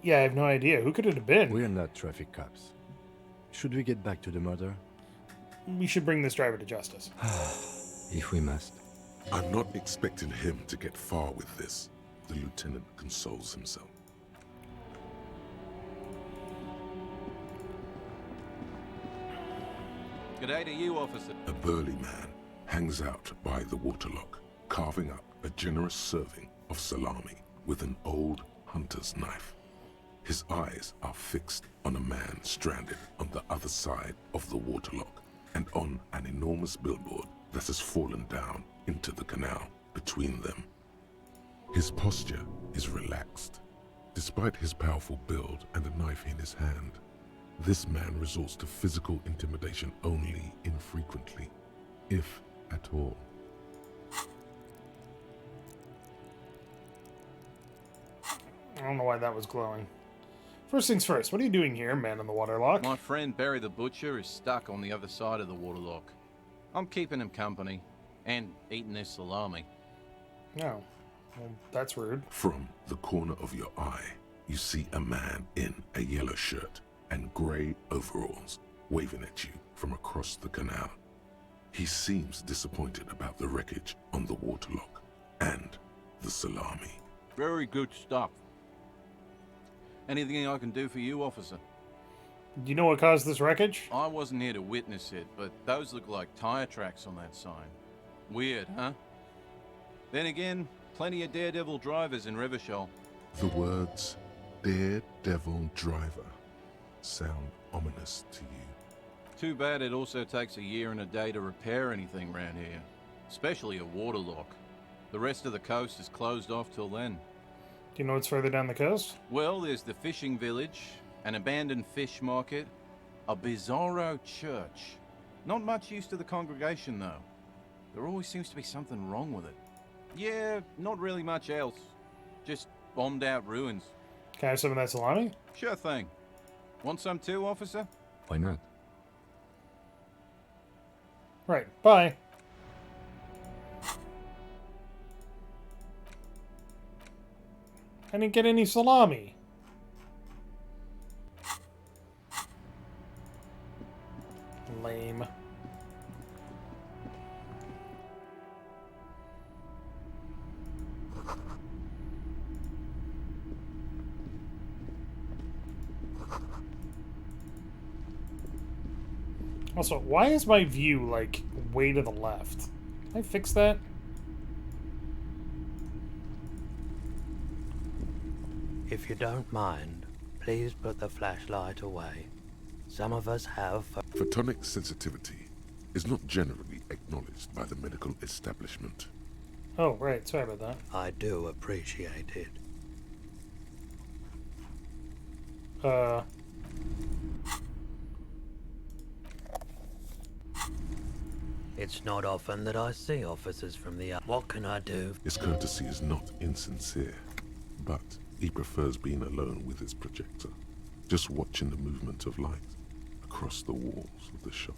Yeah, I have no idea. Who could it have been? We're not traffic cops. Should we get back to the murder? We should bring this driver to justice. If we must. I'm not expecting him to get far with this, the lieutenant consoles himself. G'day to you, officer. A burly man hangs out by the waterlock, carving up a generous serving of salami with an old hunter's knife. His eyes are fixed on a man stranded on the other side of the waterlock and on an enormous billboard that has fallen down into the canal between them. His posture is relaxed. Despite his powerful build and a knife in his hand, this man resorts to physical intimidation only infrequently, if at all. I don't know why that was glowing. First things first, what are you doing here, man in the waterlock? My friend Barry the Butcher is stuck on the other side of the waterlock. I'm keeping him company and eating his salami. No. Well, that's rude. From the corner of your eye, you see a man in a yellow shirt and grey overalls waving at you from across the canal. He seems disappointed about the wreckage on the waterlock and the salami. Very good stuff. Anything I can do for you, officer? Do you know what caused this wreckage? I wasn't here to witness it, but those look like tire tracks on that sign. Weird, huh? Then again, plenty of daredevil drivers in Rivershell. The words daredevil driver sound ominous to you. Too bad it also takes a year and a day to repair anything around here, especially a waterlock. The rest of the coast is closed off till then. Do you know what's further down the coast? Well, there's the fishing village, an abandoned fish market, a bizarro church. Not much use to the congregation, though. There always seems to be something wrong with it. Yeah, not really much else. Just bombed out ruins. Can I have some of that salami? Sure thing. Want some too, officer? Why not? Right, bye. I didn't get any salami. Lame. Also, why is my view, like, way to the left? Can I fix that? If you don't mind, please put the flashlight away. Some of us have... Photonic sensitivity is not generally acknowledged by the medical establishment. Oh, right. Sorry about that. I do appreciate it. It's not often that I see officers from the... What can I do? His courtesy is not insincere, but he prefers being alone with his projector, just watching the movement of light across the walls of the shop.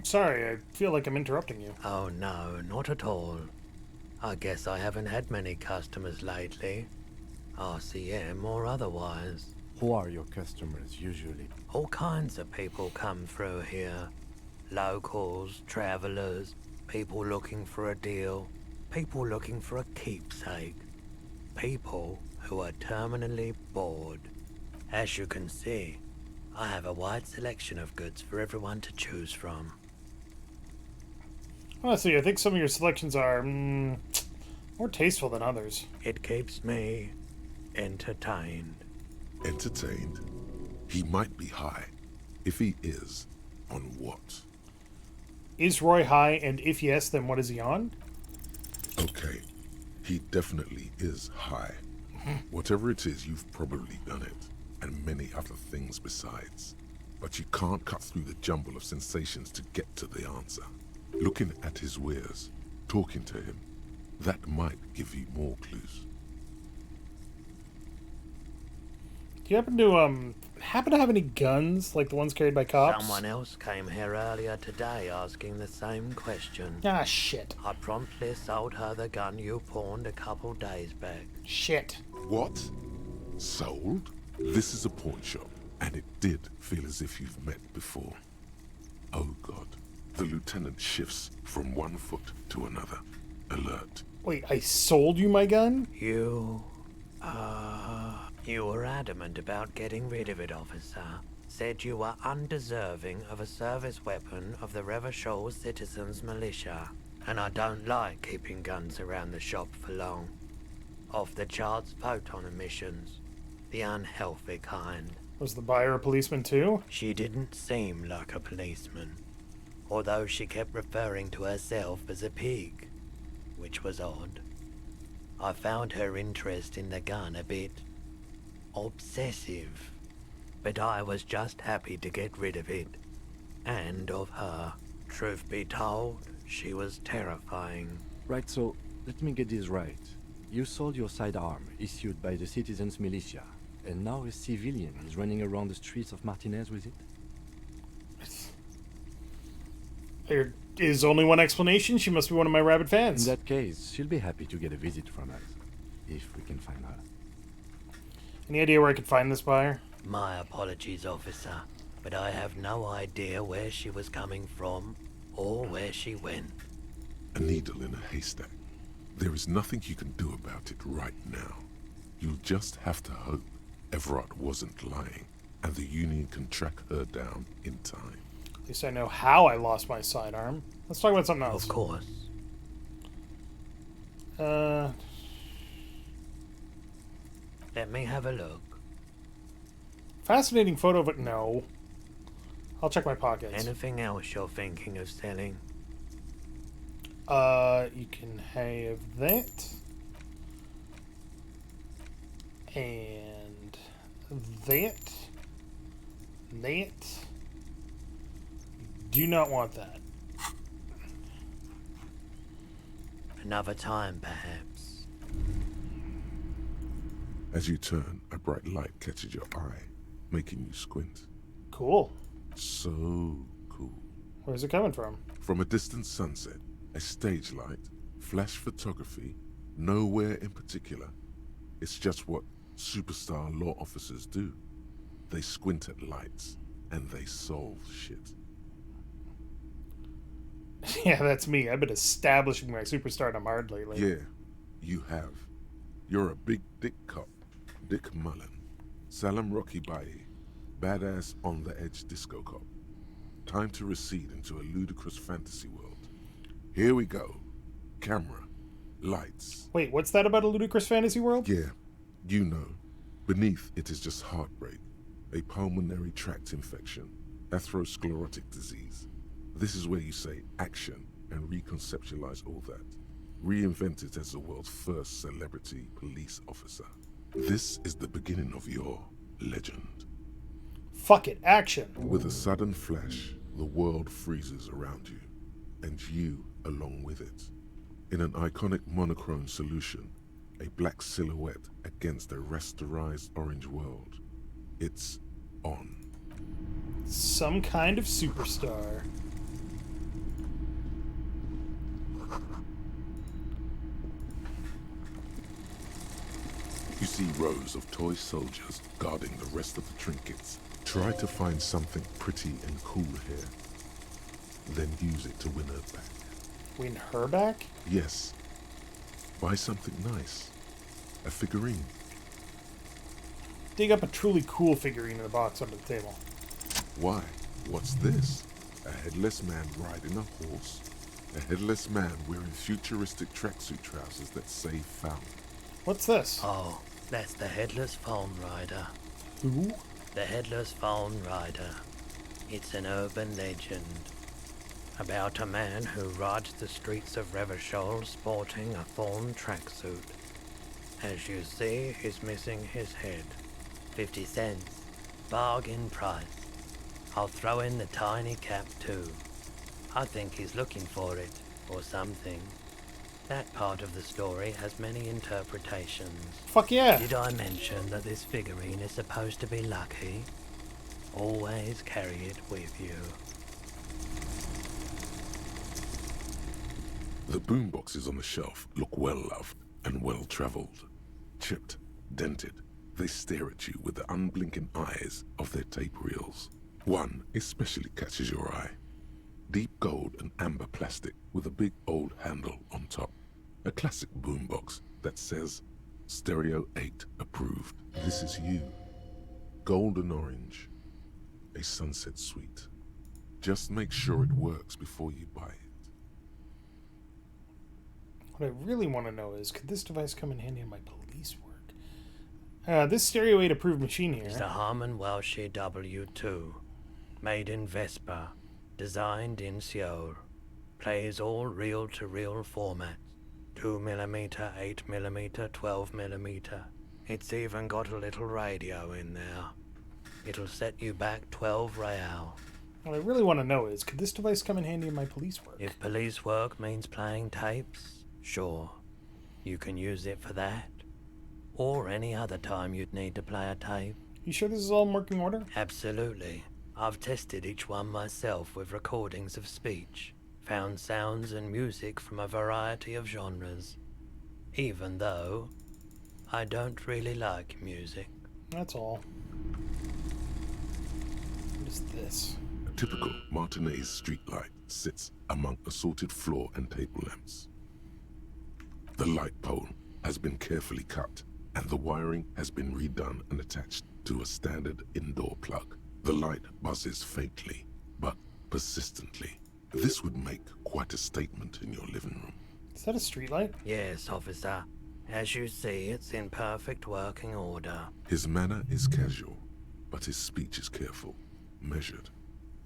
Sorry, I feel like I'm interrupting you. Oh no, not at all. I guess I haven't had many customers lately. RCM or otherwise. Who are your customers usually? All kinds of people come through here. Locals, travelers, people looking for a deal, people looking for a keepsake. People who are terminally bored. As you can see, I have a wide selection of goods for everyone to choose from. Honestly, I think some of your selections are more tasteful than others. It keeps me entertained. Entertained? He might be high. If he is, on what? Is Roy high, and if yes, then what is he on? Okay, he definitely is high. Whatever it is, you've probably done it, and many other things besides. But you can't cut through the jumble of sensations to get to the answer. Looking at his wares, talking to him, that might give you more clues. Do you happen to have any guns like the ones carried by cops? Someone else came here earlier today asking the same question. Ah, shit. I promptly sold her the gun you pawned a couple days back. Shit. What? Sold? This is a pawn shop, and it did feel as if you've met before. Oh god. The lieutenant shifts from one foot to another. Alert. Wait, I sold you my gun? You were adamant about getting rid of it, officer. Said you were undeserving of a service weapon of the Revachol Citizens Militia. And I don't like keeping guns around the shop for long. Off-the-charts photon emissions. The unhealthy kind. Was the buyer a policeman too? She didn't seem like a policeman. Although she kept referring to herself as a pig, which was odd. I found her interest in the gun a bit obsessive, but I was just happy to get rid of it, and of her. Truth be told, she was terrifying. Right, so let me get this right. You sold your sidearm, issued by the Citizens Militia, and now a civilian is running around the streets of Martinez with it? There is only one explanation. She must be one of my rabid fans. In that case, she'll be happy to get a visit from us, if we can find her. Any idea where I could find this buyer? My apologies, officer, but I have no idea where she was coming from or where she went. A needle in a haystack. There is nothing you can do about it right now. You'll just have to hope Everard wasn't lying, and the Union can track her down in time. At least I know how I lost my sidearm. Let's talk about something else. Of course. Let me have a look. Fascinating photo of it. No. I'll check my pockets. Anything else you're thinking of selling? You can have that. And that. That. Do not want that. Another time, perhaps. As you turn, a bright light catches your eye, making you squint. Cool. So cool. Where's it coming from? From a distant sunset, a stage light, flash photography, nowhere in particular. It's just what superstar law officers do. They squint at lights, and they solve shit. Yeah, that's me. I've been establishing my superstardom hard lately. Yeah, you have. You're a big dick cop, Dick Mullen. Salam Rocky Bayi, badass on-the-edge disco cop. Time to recede into a ludicrous fantasy world. Here we go. Camera. Lights. Wait, what's that about a ludicrous fantasy world? Yeah, you know. Beneath it is just heartbreak, a pulmonary tract infection, atherosclerotic disease. This is where you say action and reconceptualize all that. Reinvent it as the world's first celebrity police officer. This is the beginning of your legend. Fuck it, action. With a sudden flash, the world freezes around you. and you along with it. In an iconic monochrome solution, a black silhouette against a rasterized orange world. It's on. Some kind of superstar. You see rows of toy soldiers guarding the rest of the trinkets. Try to find something pretty and cool here. Then use it to win her back. Win her back? Yes. Buy something nice. A figurine. Dig up a truly cool figurine in the box under the table. Why? What's this? A headless man riding a horse? A headless man wearing futuristic tracksuit trousers that say found. What's this? Oh, that's the Headless Phone Rider. Who? The Headless Phone Rider. It's an urban legend about a man who rides the streets of Revachol sporting a fawn tracksuit. As you see, he's missing his head. 50 cents. Bargain price. I'll throw in the tiny cap too. I think he's looking for it, or something. That part of the story has many interpretations. Fuck yeah! Did I mention that this figurine is supposed to be lucky? Always carry it with you. The boomboxes on the shelf look well-loved and well-traveled. Chipped, dented, they stare at you with the unblinking eyes of their tape reels. One especially catches your eye. Deep gold and amber plastic with a big old handle on top. A classic boombox that says, Stereo 8 approved. This is you. Golden orange. A sunset suite. Just make sure it works before you buy it. What I really want to know is, could this device come in handy in my police work? This Stereo 8 approved machine here. It's the Harman Welsh W2. Made in Vespa. Designed in Seoul. Plays all reel-to-reel formats. 2mm, 8mm, 12mm. It's even got a little radio in there. It'll set you back 12 real. What I really want to know is, could this device come in handy in my police work? If police work means playing tapes, sure. You can use it for that. Or any other time you'd need to play a tape. You sure this is all in working order? Absolutely. I've tested each one myself with recordings of speech. Found sounds and music from a variety of genres. Even though I don't really like music. That's all. What is this? A typical Martinez streetlight sits among assorted floor and table lamps. The light pole has been carefully cut, and the wiring has been redone and attached to a standard indoor plug. The light buzzes faintly, but persistently. This would make quite a statement in your living room. Is that a streetlight? Yes, officer. As you see, it's in perfect working order. His manner is casual, but his speech is careful, measured.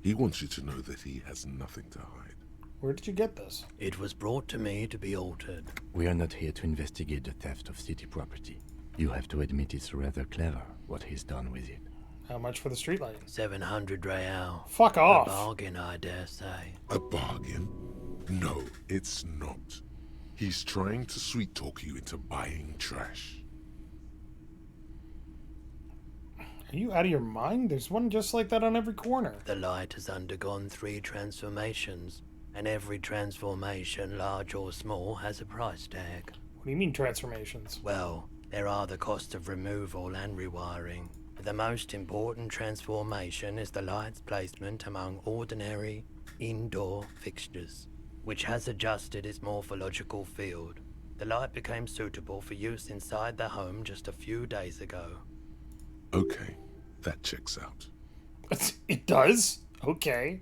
He wants you to know that he has nothing to hide. Where did you get this? It was brought to me to be altered. We are not here to investigate the theft of city property. You have to admit it's rather clever what he's done with it. How much for the streetlight? 700 real. Fuck off. A bargain, I dare say. A bargain? No, it's not. He's trying to sweet-talk you into buying trash. Are you out of your mind? There's one just like that on every corner. The light has undergone 3 transformations, and every transformation, large or small, has a price tag. What do you mean transformations? Well, there are the costs of removal and rewiring. But the most important transformation is the light's placement among ordinary indoor fixtures, which has adjusted its morphological field. The light became suitable for use inside the home just a few days ago. Okay, that checks out. It does? Okay.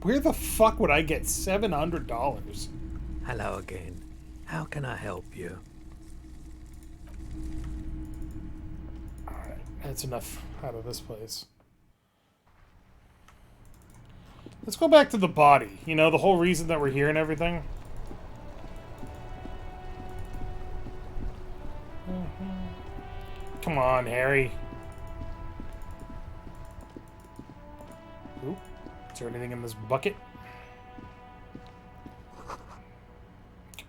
Where the fuck would I get $700? Hello again. How can I help you? Alright, that's enough out of this place. Let's go back to the body. You know, the whole reason that we're here and everything. Come on, Harry. Ooh, is there anything in this bucket?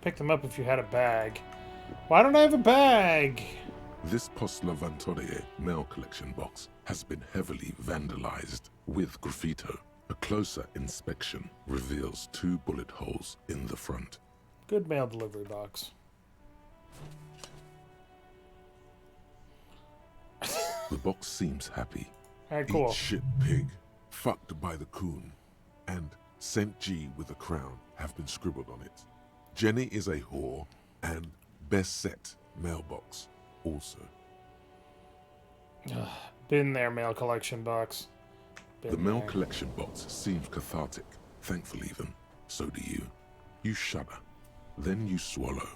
pick them up if you had a bag. Why don't I have a bag? This Post Levantorie mail collection box has been heavily vandalized with graffito. A closer inspection reveals 2 bullet holes in the front. Good mail delivery box. The box seems happy. Alright, cool. Eat shit pig, fucked by the coon, and St. G with a crown have been scribbled on it. Jenny is a whore, and best set mailbox also. Been there, mail collection box. The mail collection box seems cathartic, thankful even. So do you. You shudder, then you swallow,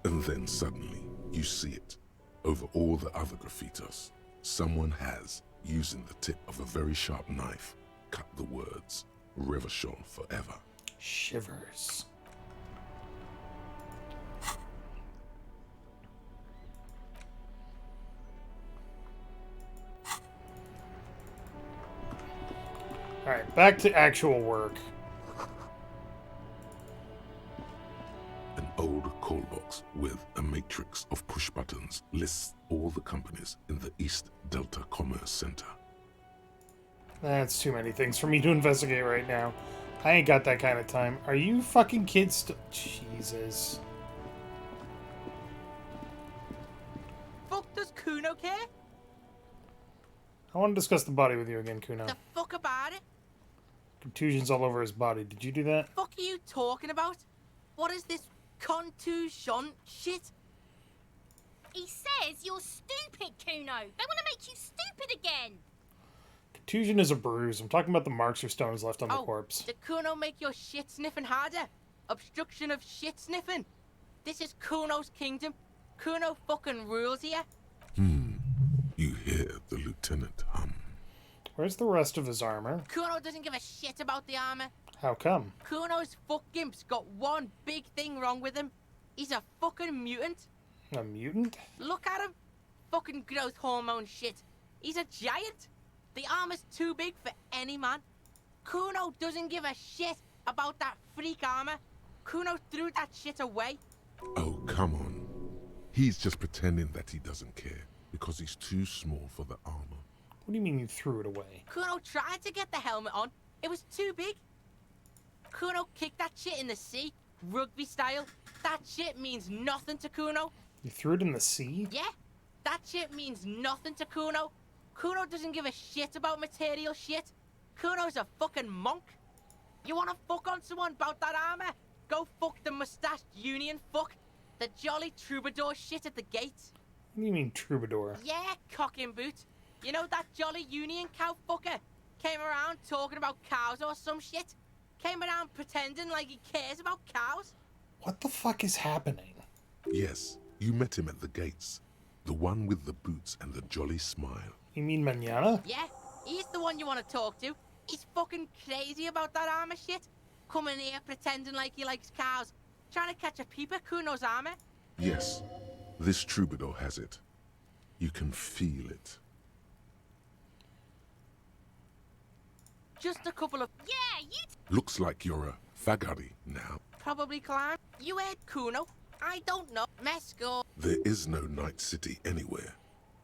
and then suddenly you see it. Over all the other graffitos, someone has, using the tip of a very sharp knife, cut the words, Revachol forever. Shivers. Alright, back to actual work. An old call box with a matrix of push buttons lists all the companies in the East Delta Commerce Center. That's too many things for me to investigate right now. I ain't got that kind of time. Are you fucking kids still? Jesus. Fuck does Kuno care? I want to discuss the body with you again, Kuno. The fuck about it? Contusions all over his body. Did you do that? Fuck are you talking about? What is this contusion shit? He says you're stupid, Kuno. They want to make you stupid again. Contusion is a bruise. I'm talking about the marks or stones left on the corpse. Did Kuno make your shit sniffing harder? Obstruction of shit sniffing? This is Kuno's kingdom. Kuno fucking rules here. You hear the lieutenant hum. Where's the rest of his armor? Kuno doesn't give a shit about the armor. How come? Kuno's fuck gimp's got one big thing wrong with him. He's a fucking mutant. A mutant? Look at him. Fucking growth hormone shit. He's a giant. The armor's too big for any man. Kuno doesn't give a shit about that freak armor. Kuno threw that shit away. Oh, come on. He's just pretending that he doesn't care because he's too small for the armor. What do you mean you threw it away? Kuno tried to get the helmet on. It was too big. Kuno kicked that shit in the sea, rugby style. That shit means nothing to Kuno. You threw it in the sea? Yeah, that shit means nothing to Kuno. Kuno doesn't give a shit about material shit. Kuno's a fucking monk. You wanna fuck on someone about that armor? Go fuck the mustached union fuck. The jolly troubadour shit at the gate. What do you mean troubadour? Yeah, cock in boot. You know that jolly union cow fucker? Came around talking about cows or some shit? Came around pretending like he cares about cows? What the fuck is happening? Yes, you met him at the gates. The one with the boots and the jolly smile. You mean Manana? Yeah, he's the one you want to talk to. He's fucking crazy about that armor shit. Coming here pretending like he likes cows. Trying to catch a peep at Kuno's armor. Yes, this troubadour has it. You can feel it. Just a couple of... Yeah, you... Looks like you're a fagari now. Probably climb. You heard Kuno. I don't know. Mesco. There is no Night City anywhere.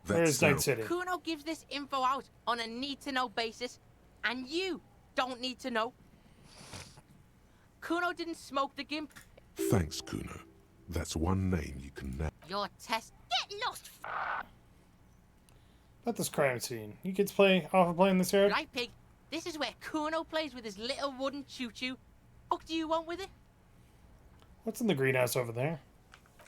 Where is Night City? Kuno gives this info out on a need-to-know basis, and you don't need to know. Kuno didn't smoke the gimp. Thanks, Kuno. That's one name you can now. Your test. Get lost. About this crime scene. You kids play off of playing this yard? Right, pig. This is where Kuno plays with his little wooden choo-choo. What do you want with it? What's in the greenhouse over there?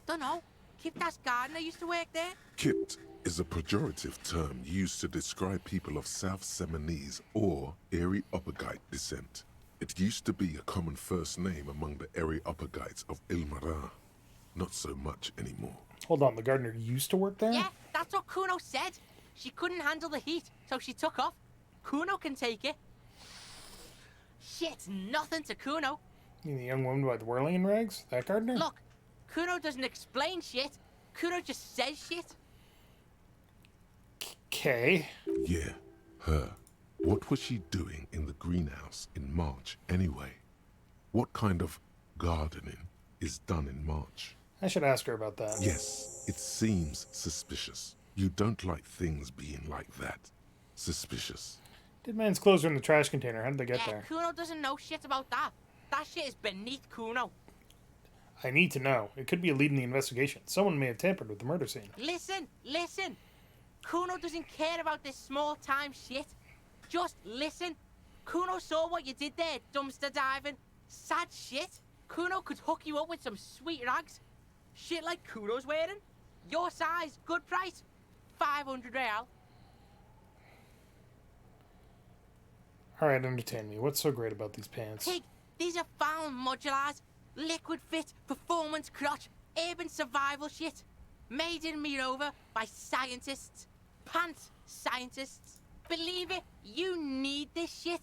Dunno. Kiptas gardener used to work there. Kipt is a pejorative term used to describe people of South Seminese or Areopagite descent. It used to be a common first name among the Areopagites of Ilmarin. Not so much anymore. Hold on, the gardener used to work there? Yeah, that's what Kuno said. She couldn't handle the heat, so she took off. Kuno can take it. Shit's nothing to Kuno. You mean the young woman with whirling in rags? That gardener? Look, Kuno doesn't explain shit. Kuno just says shit. Okay. Yeah, her. What was she doing in the greenhouse in March anyway? What kind of gardening is done in March. I should ask her about that. Yes, it seems suspicious. You don't like things being like that. Suspicious. Dead man's clothes are in the trash container. How did they get there? Kuno doesn't know shit about that. That shit is beneath Kuno. I need to know. It could be a lead in the investigation. Someone may have tampered with the murder scene. Listen. Kuno doesn't care about this small-time shit. Just listen. Kuno saw what you did there, dumpster diving. Sad shit. Kuno could hook you up with some sweet rags. Shit like Kuno's wearing. Your size, good price. 500 real. Alright, entertain me. What's so great about these pants? Pig, these are found modulars. Liquid fit, performance crotch, urban survival shit. Made in Mirova by scientists. Pants scientists. Believe it, you need this shit.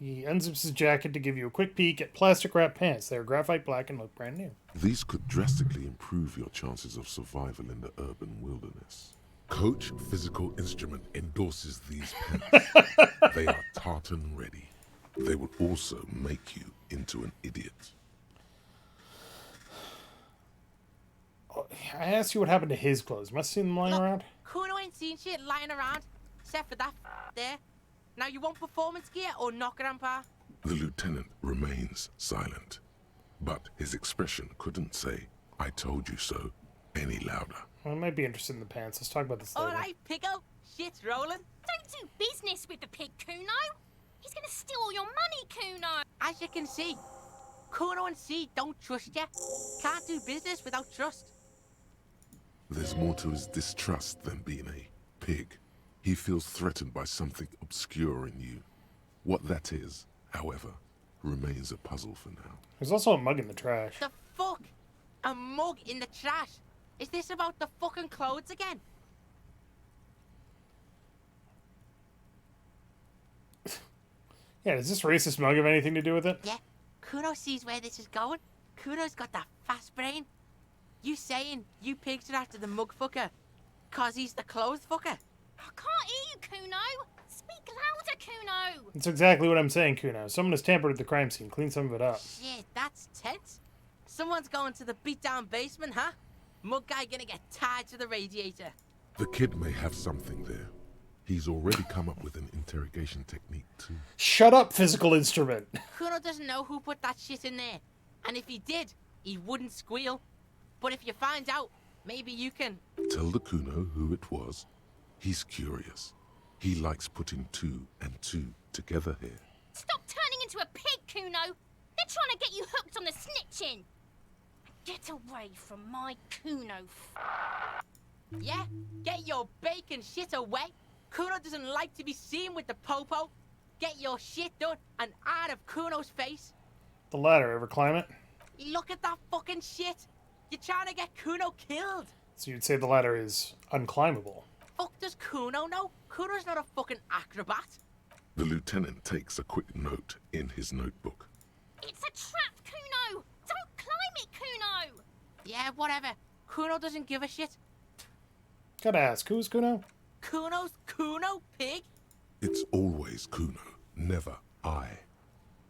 He unzips his jacket to give you a quick peek at plastic wrap pants. They are graphite black and look brand new. These could drastically improve your chances of survival in the urban wilderness. Coach Physical Instrument endorses these pants. They are tartan ready. They will also make you into an idiot. I asked you what happened to his clothes. Must have seen them lying around. Kuno ain't seen shit lying around, except for that there. Now you want performance gear or not, Grandpa? The lieutenant remains silent, but his expression couldn't say, "I told you so," any louder. Well, I might be interested in the pants. Let's talk about this later. Alright, Pico. Shit's rolling. Don't do business with the pig, Kuno. He's gonna steal all your money, Kuno. As you can see, Kuno and C don't trust you. Can't do business without trust. There's more to his distrust than being a pig. He feels threatened by something obscure in you. What that is, however, remains a puzzle for now. There's also a mug in the trash. The fuck? A mug in the trash? Is this about the fucking clothes again? Yeah, does this racist mug have anything to do with it? Yeah, Kuno sees where this is going. Kuno's got that fast brain. You saying you pigs are after the mug fucker, 'cause he's the clothes fucker? I can't hear you, Kuno. Speak louder, Kuno. That's exactly what I'm saying, Kuno. Someone has tampered with the crime scene. Clean some of it up. Shit, that's tense. Someone's going to the beat-down basement, huh? Mug guy gonna get tied to the radiator. The kid may have something there. He's already come up with an interrogation technique too. Shut up, Physical Instrument. Kuno doesn't know who put that shit in there. And if he did, he wouldn't squeal. But if you find out, maybe you can... Tell the Kuno who it was. He's curious. He likes putting 2 and 2 together here. Stop turning into a pig, Kuno. They're trying to get you hooked on the snitching. Get away from my Kuno. Yeah? Get your bacon shit away. Kuno doesn't like to be seen with the popo. Get your shit done and out of Kuno's face. The ladder, ever climb it? Look at that fucking shit. You're trying to get Kuno killed. So you'd say the ladder is unclimbable. Fuck does Kuno know? Kuno's not a fucking acrobat. The lieutenant takes a quick note in his notebook. It's a trap, Kuno. Don't climb it, Kuno. Yeah, whatever. Kuno doesn't give a shit. Gotta ask, who's Kuno? Kuno's Kuno, pig? It's always Kuno, never I.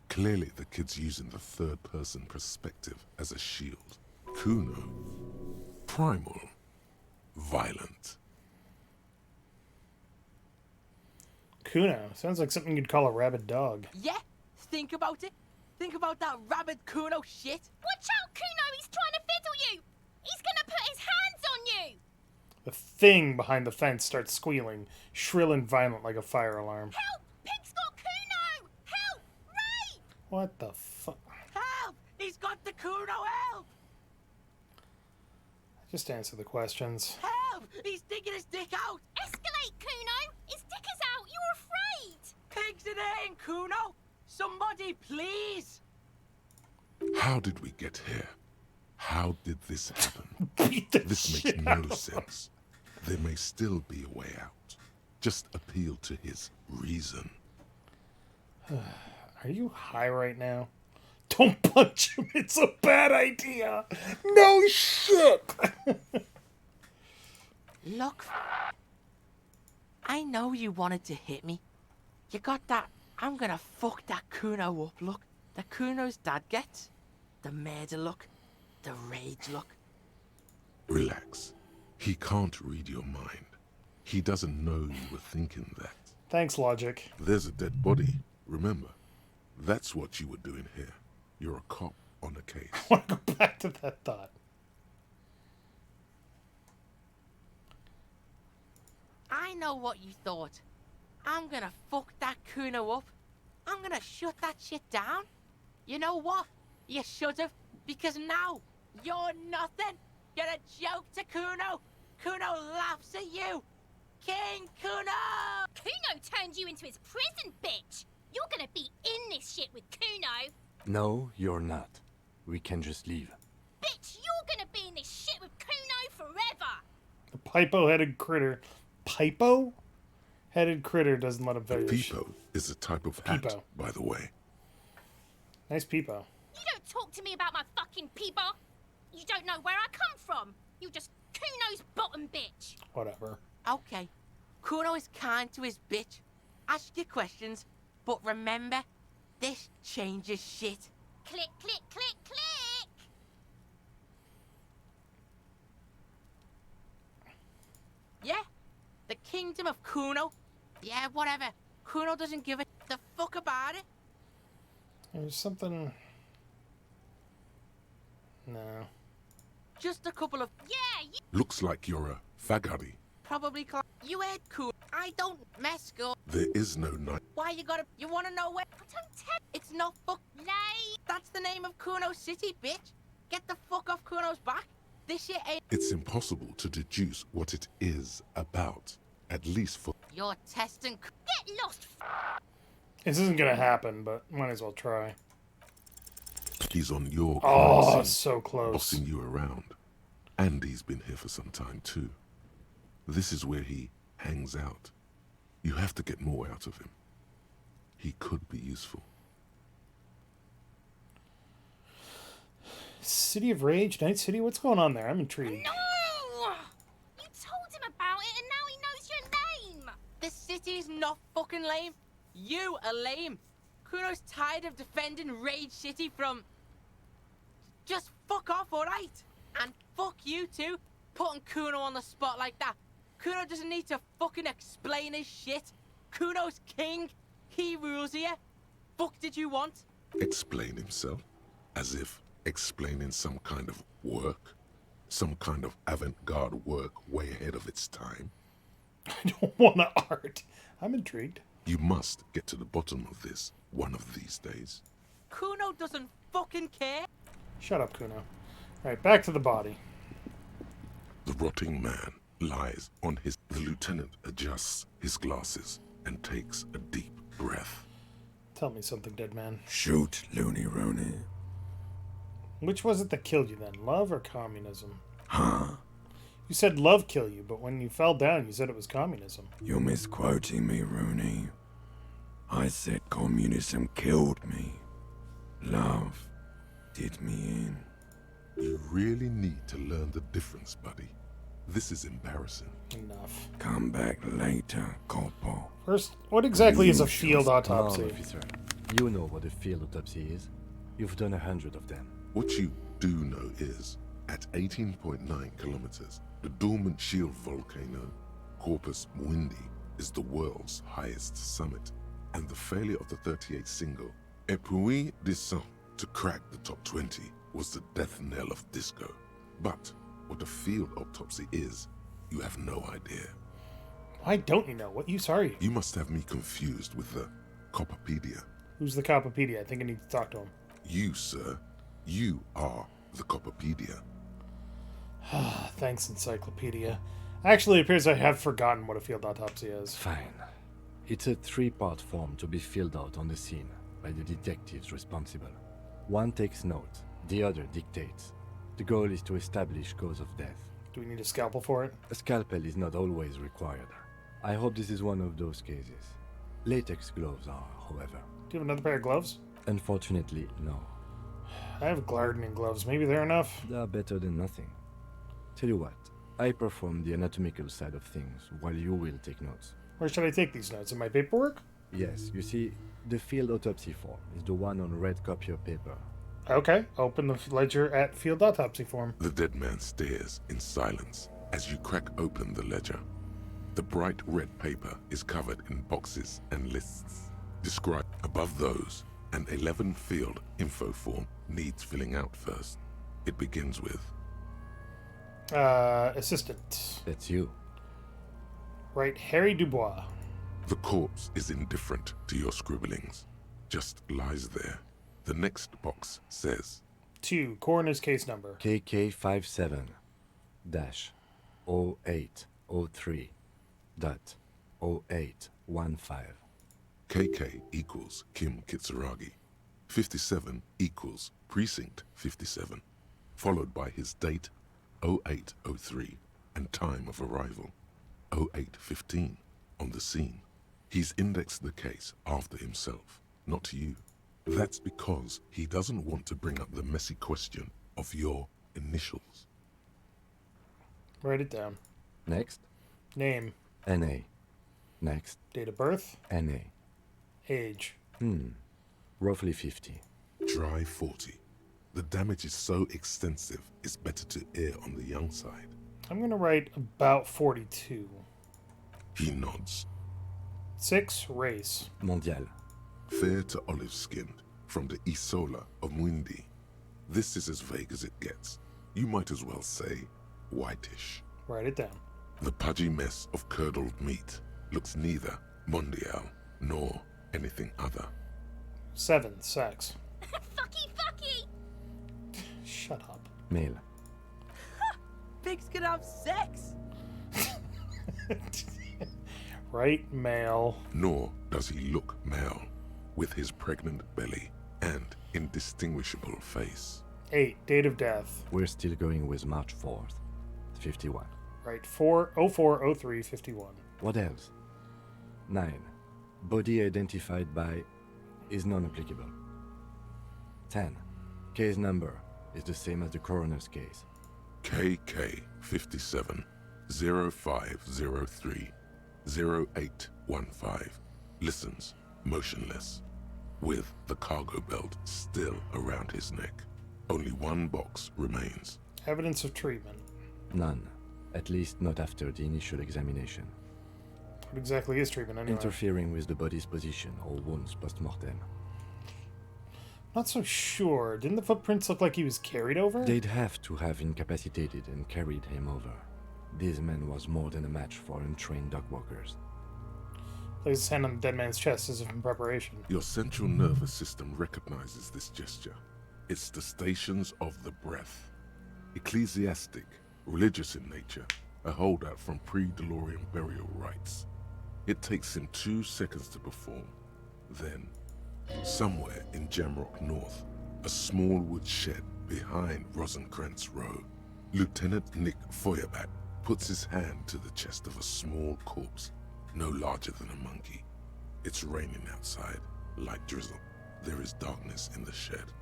Clearly the kid's using the third-person perspective as a shield. Kuno. Primal. Violent. Kuno. Sounds like something you'd call a rabid dog. Yeah? Think about it. Think about that rabid Kuno shit. Watch out, Kuno. He's trying to fiddle you. He's gonna put his hands on you. The thing behind the fence starts squealing, shrill and violent like a fire alarm. Help! Pig's got Kuno! Help! Ray! What the fuck? Help! He's got the Kuno, help! Just answer the questions. Help! He's digging his dick out! Escalate, Kuno! His dick is out! You're afraid! Pigs in here, Kuno! Somebody, please! How did we get here? How did this happen? This makes no sense. There may still be a way out. Just appeal to his reason. Are you high right now? Don't punch him. It's a bad idea. No shit. Look, I know you wanted to hit me. You got that, I'm gonna fuck that Kuno up look that Kuno's dad gets. The murder look. The rage look. Relax. He can't read your mind. He doesn't know you were thinking that. Thanks, logic. There's a dead body, remember? That's what you were doing here. You're a cop on a case. I want to go back to that thought. I know what you thought. I'm gonna fuck that Kuno up. I'm gonna shut that shit down. You know what? You should've, because now you're nothing. You're a joke to Kuno. Kuno laughs at you. King Kuno! Kuno turned you into his prison, bitch! You're gonna be in this shit with Kuno! No, you're not. We can just leave. Bitch, you're gonna be in this shit with Kuno forever! The Pipo-headed critter. Pipo-headed critter doesn't let him finish. Peepo is a type of hat, by the way. Nice Peepo. You don't talk to me about my fucking peeper! You don't know where I come from! You're just Kuno's bottom bitch! Whatever. Okay. Kuno is kind to his bitch. Ask your questions, but remember, this changes shit. Click, click, click, click! Yeah? The kingdom of Kuno? Yeah, whatever. Kuno doesn't give a the fuck about it. There's something... No. Just a couple of... Yeah, you... Looks like you're a fagari. Probably you heard Kuno. I don't mess up. There is no night. Why you gotta... You wanna know where... I don't tell... It's not fuck... Lay. That's the name of Kuno City, bitch. Get the fuck off Kuno's back. This shit ain't... It's impossible to deduce what it is about. At least for... You're testing... Get lost! This isn't gonna happen, but might as well try. He's on your Oh, crime scene, so close. bossing you around. And he's been here for some time too. This is where he hangs out. You have to get more out of him. He could be useful. City of Rage, Night City, what's going on there? I'm intrigued. No! You told him about it and now he knows your name! The city's not fucking lame. You are lame. Kuno's tired of defending Rage City from... Just fuck off, alright? And fuck you too, putting Kuno on the spot like that. Kuno doesn't need to fucking explain his shit. Kuno's king. He rules here. Fuck did you want? Explain himself? As if explaining some kind of work? Some kind of avant-garde work way ahead of its time? I don't want to art. I'm intrigued. You must get to the bottom of this one of these days. Kuno doesn't fucking care. Shut up, Kuno. Alright, back to the body. The rotting man lies on his... The lieutenant adjusts his glasses and takes a deep breath. Tell me something, dead man. Shoot, Looney Rooney. Which was it that killed you then? Love or communism? Huh? You said love killed you, but when you fell down, you said it was communism. You're misquoting me, Rooney. I said communism killed me. Love did me in. You really need to learn the difference, buddy. This is embarrassing. Enough. Come back later, Corpo. First, what exactly is a field Come on, autopsy? officer. You know what a field autopsy is. You've done 100 of them. What you do know is, at 18.9 kilometers, the dormant shield volcano, Corpus Mundi, is the world's highest summit, and the failure of the 38 single, Epui Descent, to crack the top 20 was the death knell of disco. But what a field autopsy is, you have no idea. Why don't you know? What use are you? You must have me confused with the Coppepedia. Who's the Coppepedia? I think I need to talk to him. You, sir. You are the Coppepedia. Thanks, Encyclopedia. Actually, it appears I have forgotten what a field autopsy is. Fine. It's a 3-part form to be filled out on the scene by the detectives responsible. One takes note, the other dictates. The goal is to establish cause of death. Do we need a scalpel for it? A scalpel is not always required. I hope this is one of those cases. Latex gloves are, however. Do you have another pair of gloves? Unfortunately, no. I have gardening gloves. Maybe they're enough? They are better than nothing. Tell you what, I perform the anatomical side of things while you will take notes. Where should I take these notes? In my paperwork? Yes, you see, the field autopsy form is the one on red copy of paper. Okay, open the ledger at field autopsy form. The dead man stares in silence as you crack open the ledger. The bright red paper is covered in boxes and lists. Described above those, an 11-field info form needs filling out first. It begins with assistant. That's you. Right, Harry Dubois. The corpse is indifferent to your scribblings, just lies there. The next box says 2, coroner's case number. KK57-0803.0815. KK equals Kim Kitsuragi. 57 equals Precinct 57, followed by his date 0803 and time of arrival 0815 on the scene. He's indexed the case after himself, not you. That's because he doesn't want to bring up the messy question of your initials. Write it down. Next. Name. NA. Next. Date of birth. NA. Age. Roughly 50. Dry 40. The damage is so extensive, it's better to err on the young side. I'm going to write about 42. He nods. 6, race. Mondial. Fair to olive-skinned, from the Isola of Muindi. This is as vague as it gets. You might as well say whitish. Write it down. The pudgy mess of curdled meat looks neither mondial nor anything other. 7, sex. Fucky! Shut up. Male. Pigs can have sex! Right, male. Nor does he look male, with his pregnant belly and indistinguishable face. 8, date of death. We're still going with March 4th. 51. Right, 040351. What else? 9. Body identified by is non-applicable. 10. Case number is the same as the coroner's case. KK 57 0503 0815 listens motionless, with the cargo belt still around his neck. Only one box remains. Evidence of treatment. None. At least not after the initial examination. What exactly is treatment anyway? Interfering with the body's position or wounds post-mortem. Not so sure. Didn't the footprints look like he was carried over? They'd have to have incapacitated and carried him over. This man was more than a match for untrained dog walkers. Places his hand on the dead man's chest as if in preparation. Your central nervous system recognizes this gesture. It's the stations of the breath. Ecclesiastic, religious in nature, a holdout from pre-DeLorean burial rites. It takes him 2 seconds to perform. Then, somewhere in Jamrock North, a small wood shed behind Rosencrantz Row, Lieutenant Nick Feuerbach puts his hand to the chest of a small corpse, no larger than a monkey. It's raining outside, light drizzle. There is darkness in the shed.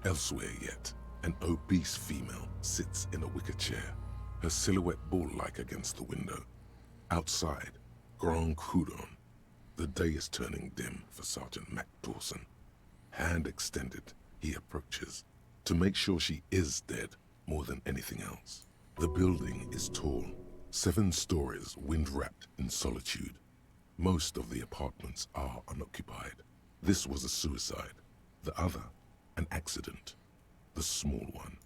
Elsewhere yet, an obese female sits in a wicker chair, her silhouette bull-like against the window. Outside, Grand Coudon. The day is turning dim for Sergeant Mac Dawson. Hand extended, he approaches, to make sure she is dead more than anything else. The building is tall, 7 stories wind-wrapped in solitude. Most of the apartments are unoccupied. This was a suicide. The other, an accident. The small one.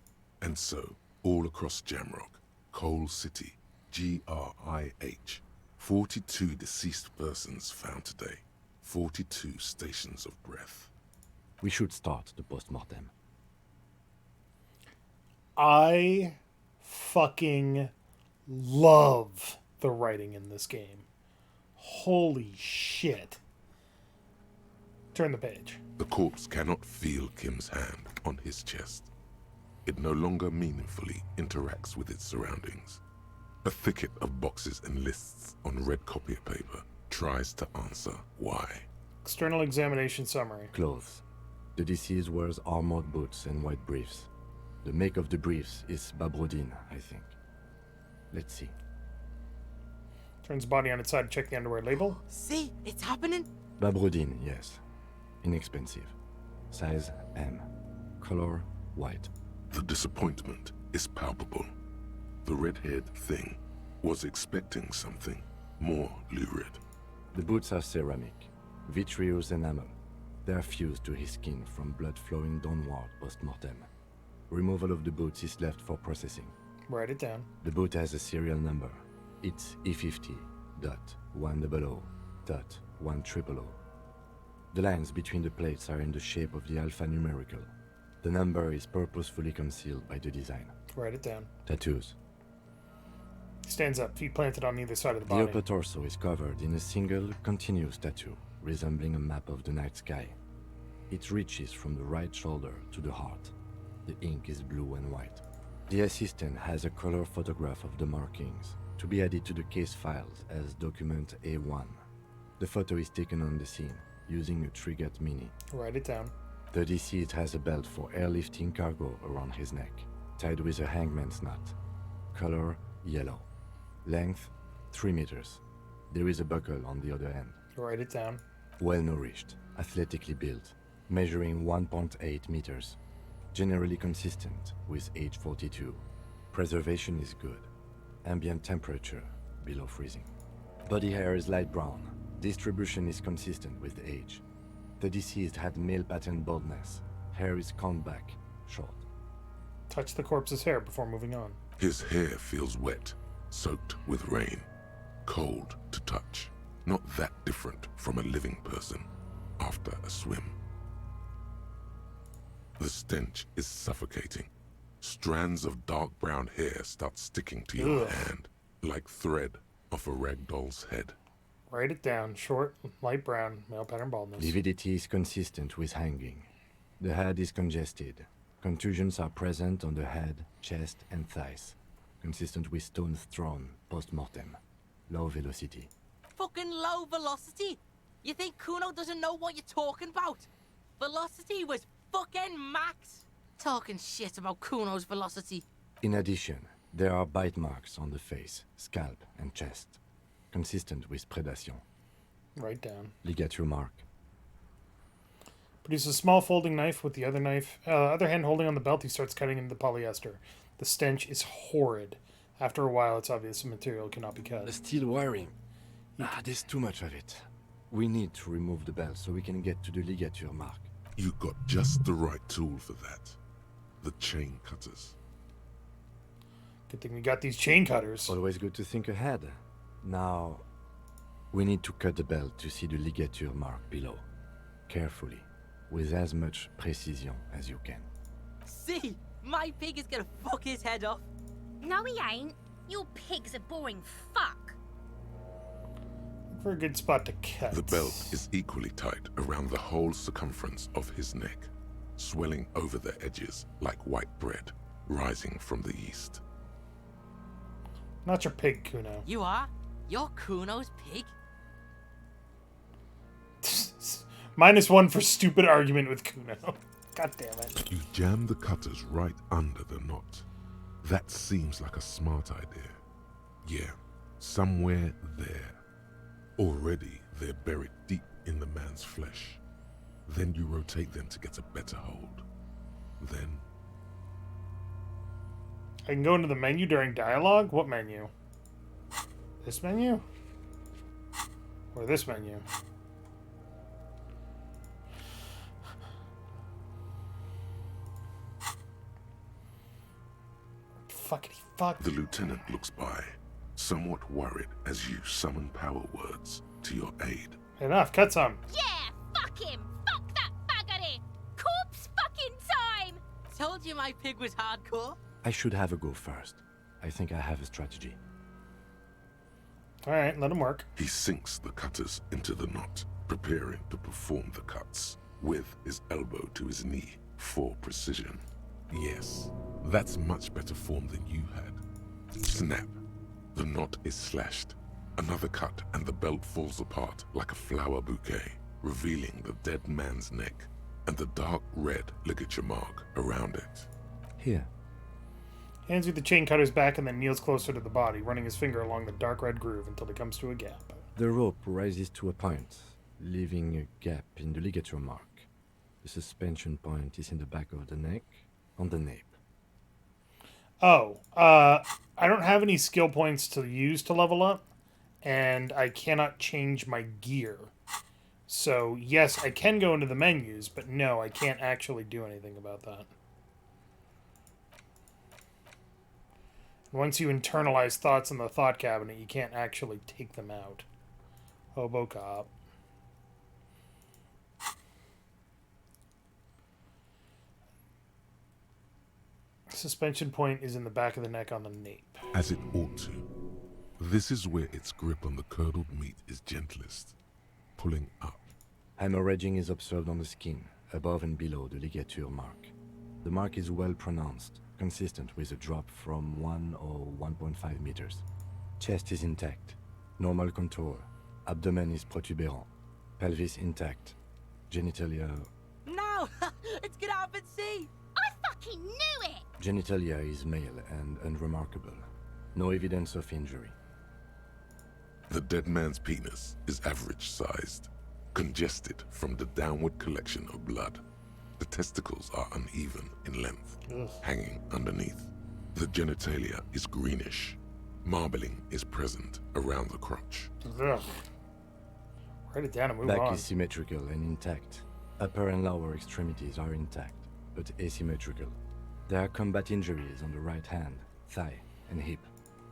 And so, all across Jamrock, Coal City, GRIH, 42 deceased persons found today. 42 stations of breath. We should start the post-mortem. I fucking love the writing in this game. Holy shit. Turn the page. The corpse cannot feel Kim's hand on his chest. It no longer meaningfully interacts with its surroundings. A thicket of boxes and lists on red copier paper tries to answer why. External examination summary. Clothes. The deceased wears armored boots and white briefs. The make of the briefs is Babrodine, I think. Let's see. Turns body on its side to check the underwear label. See, it's happening. Babrodine, yes. Inexpensive. Size M. color white. The disappointment is palpable. The red-haired thing was expecting something more lurid. The boots are ceramic, vitreous enamel. They are fused to his skin from blood flowing downward post-mortem. Removal of the boots is left for processing. Write it down. The boot has a serial number. It's E50.100.100. The lines between the plates are in the shape of the alphanumerical. The number is purposefully concealed by the design. Write it down. Tattoos. He stands up, feet planted on either side of the The body. upper torso is covered in a single, continuous tattoo, resembling a map of the night sky. It reaches from the right shoulder to the heart. The ink is blue and white. The assistant has a color photograph of the markings, to be added to the case files as document A1. The photo is taken on the scene, using a Trigat Mini. Write it down. The deceased has a belt for airlifting cargo around his neck, tied with a hangman's knot. Color yellow. Length 3 meters. There is a buckle on the other end. Write it down. Well nourished, athletically built, measuring 1.8 meters. Generally consistent with age 42. Preservation is good. Ambient temperature below freezing. Body hair is light brown. Distribution is consistent with age. The deceased had male pattern baldness. Hair is combed back, short. Touch the corpse's hair before moving on. His hair feels wet, soaked with rain, cold to touch. Not that different from a living person after a swim. The stench is suffocating. Strands of dark brown hair start sticking to your hand, like thread off a ragdoll's head. Write it down. Short, light brown, male pattern baldness. Lividity is consistent with hanging. The head is congested. Contusions are present on the head, chest, and thighs. Consistent with stones thrown post-mortem. Low velocity. Fucking low velocity? You think Kuno doesn't know what you're talking about? Velocity was fucking max. Talking shit about Kuno's velocity. In addition, there are bite marks on the face, scalp, and chest. Consistent with predation. Write down. Ligature mark. Produces a small folding knife with the other hand holding on the belt. He starts cutting into the polyester. The stench is horrid. After a while, it's obvious the material cannot be cut. The steel wiring. There's too much of it. We need to remove the belt so we can get to the ligature mark. You got just the right tool for that. The chain cutters. Good thing we got these chain cutters. Always good to think ahead. Now, we need to cut the belt to see the ligature mark below. Carefully, with as much precision as you can. See? My pig is gonna fuck his head off. No, he ain't. Your pig's a boring fuck. For a good spot to cut. The belt is equally tight around the whole circumference of his neck, swelling over the edges like white bread rising from the east. Not your pig, Kuno. You are? You're Kuno's pig? -1 for stupid argument with Kuno. God damn it. You jam the cutters right under the knot. That seems like a smart idea. Yeah, somewhere there. Already they're buried deep in the man's flesh. Then you rotate them to get a better hold. Then... I can go into the menu during dialogue? What menu? This menu? Or this menu? Fuckity fuck. The lieutenant looks by, somewhat worried as you summon power words to your aid. Enough, cut some. Yeah, fuck him. Fuck that baggery. Corpse fucking time. Told you my pig was hardcore. I should have a go first. I think I have a strategy. Alright, let him work. He sinks the cutters into the knot, preparing to perform the cuts, with his elbow to his knee for precision. Yes, that's much better form than you had. Snap. The knot is slashed. Another cut and the belt falls apart like a flower bouquet, revealing the dead man's neck and the dark red ligature mark around it. Here. Hands you the chain cutters back and then kneels closer to the body, running his finger along the dark red groove until it comes to a gap. The rope rises to a point, leaving a gap in the ligature mark. The suspension point is in the back of the neck, on the nape. Oh, I don't have any skill points to use to level up, and I cannot change my gear. So, yes, I can go into the menus, but no, I can't actually do anything about that. Once you internalize thoughts in the thought cabinet, you can't actually take them out. Hobo cop. Suspension point is in the back of the neck on the nape. As it ought to. This is where its grip on the curdled meat is gentlest, pulling up. Hemorrhaging is observed on the skin, above and below the ligature mark. The mark is well pronounced, consistent with a drop from 1 or 1.5 meters. Chest is intact, normal contour. Abdomen is protuberant, pelvis intact, genitalia... No! It's gonna happen, see! I fucking knew it! Genitalia is male and unremarkable. No evidence of injury. The dead man's penis is average-sized, congested from the downward collection of blood. The testicles are uneven in length, hanging underneath. The genitalia is greenish. Marbling is present around the crotch. Ugh. Write it down and move Back on. is symmetrical and intact. Upper and lower extremities are intact, but asymmetrical. There are combat injuries on the right hand, thigh, and hip.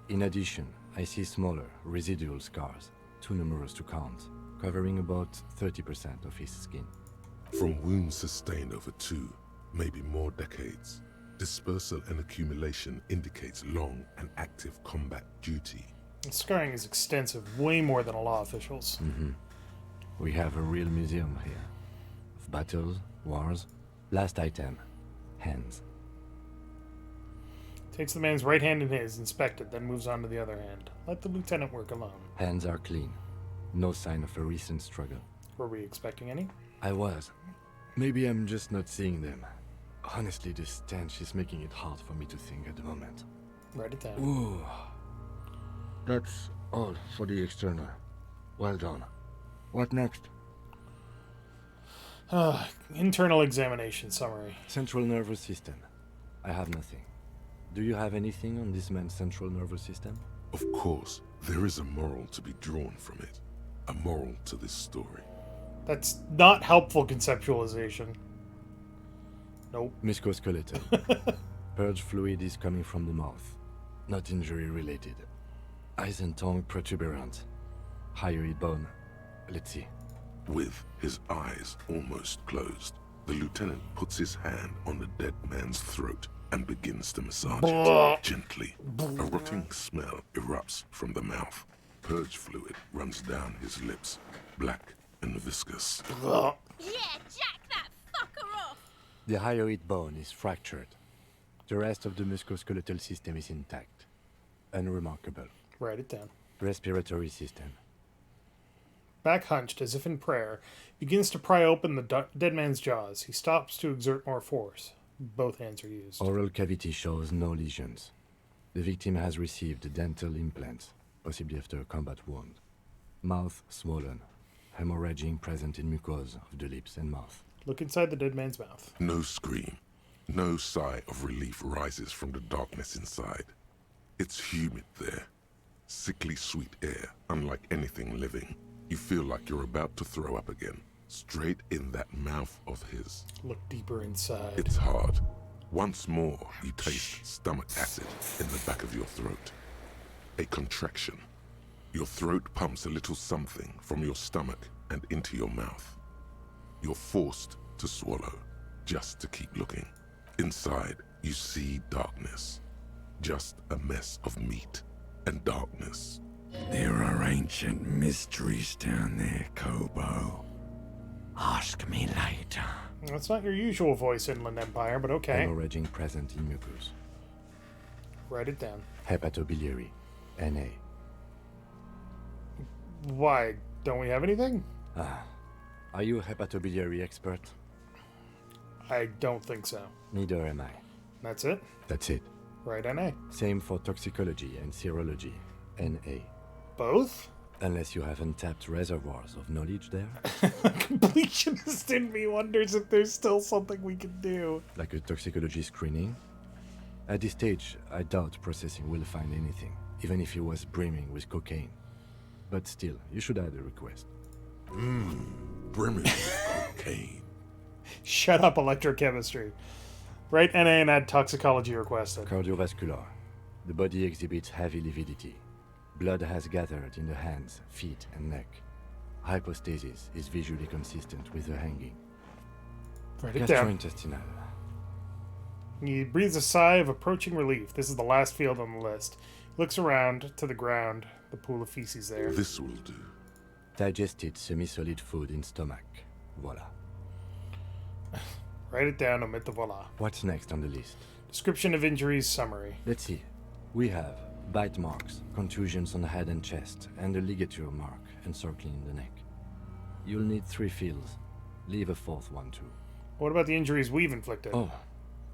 In addition, I see smaller, residual scars, too numerous to count, covering about 30% of his skin. From wounds sustained over 2, maybe more decades, dispersal and accumulation indicates long and active combat duty. The scarring is extensive, way more than a law official's. We have a real museum here. Of battles, wars. Last item, hands. Takes the man's right hand in his, inspects it, then moves on to the other hand. Let the lieutenant work alone. Hands are clean. No sign of a recent struggle. Were we expecting any? I was. Maybe I'm just not seeing them. Honestly, this stench is making it hard for me to think at the moment. Write it down. Ooh. That's all for the external. Well done. What next? Internal examination summary. Central nervous system. I have nothing. Do you have anything on this man's central nervous system? Of course, there is a moral to be drawn from it. A moral to this story. That's not helpful conceptualization. Nope. Musculoskeletal. Purge fluid is coming from the mouth. Not injury related. Eyes and tongue protuberant. Hyoid bone. Let's see. With his eyes almost closed, the lieutenant puts his hand on the dead man's throat and begins to massage it gently. A rotting smell erupts from the mouth. Purge fluid runs down his lips, black and viscous. Yeah, jack that fucker off! The hyoid bone is fractured. The rest of the musculoskeletal system is intact. Unremarkable. Write it down. Respiratory system. Back hunched, as if in prayer, begins to pry open the dead man's jaws. He stops to exert more force. Both hands are used. Oral cavity shows no lesions. The victim has received dental implants, possibly after a combat wound. Mouth swollen. Hemorrhaging present in mucosa of the lips and mouth. Look inside the dead man's mouth. No scream. No sigh of relief rises from the darkness inside. It's humid there. Sickly sweet air, unlike anything living. You feel like you're about to throw up again. Straight in that mouth of his. Look deeper inside. It's hard. Once more, you taste stomach acid in the back of your throat. A contraction. Your throat pumps a little something from your stomach and into your mouth. You're forced to swallow, just to keep looking. Inside, you see darkness. Just a mess of meat and darkness. There are ancient mysteries down there, Kobo. Ask me later. That's not your usual voice, Inland Empire, but okay. Hemorrhaging present in mucus. Write it down. Hepatobiliary. Na. Why? Don't we have anything? Are you a hepatobiliary expert? I don't think so. Neither am I. That's it? That's it. Right, NA. Same for toxicology and serology. Na. Both? Unless you have untapped reservoirs of knowledge there. Completionist in me wonders if there's still something we can do. Like a toxicology screening? At this stage, I doubt processing will find anything, even if he was brimming with cocaine. But still, you should add a request. Brimming with cocaine. Shut up, electrochemistry. Write NA and add toxicology requested. Cardiovascular. The body exhibits heavy lividity. Blood has gathered in the hands, feet, and neck. Hypostasis is visually consistent with the hanging. Write it down. Gastrointestinal. He breathes a sigh of approaching relief. This is the last field on the list. He looks around to the ground, the pool of feces there. This will do. Digested semi-solid food in stomach. Voila. Write it down, omit the voila. What's next on the list? Description of injuries summary. Let's see. We have bite marks, contusions on the head and chest, and a ligature mark encircling the neck. You'll need 3 fields. Leave a 4th one too. What about the injuries we've inflicted? Oh,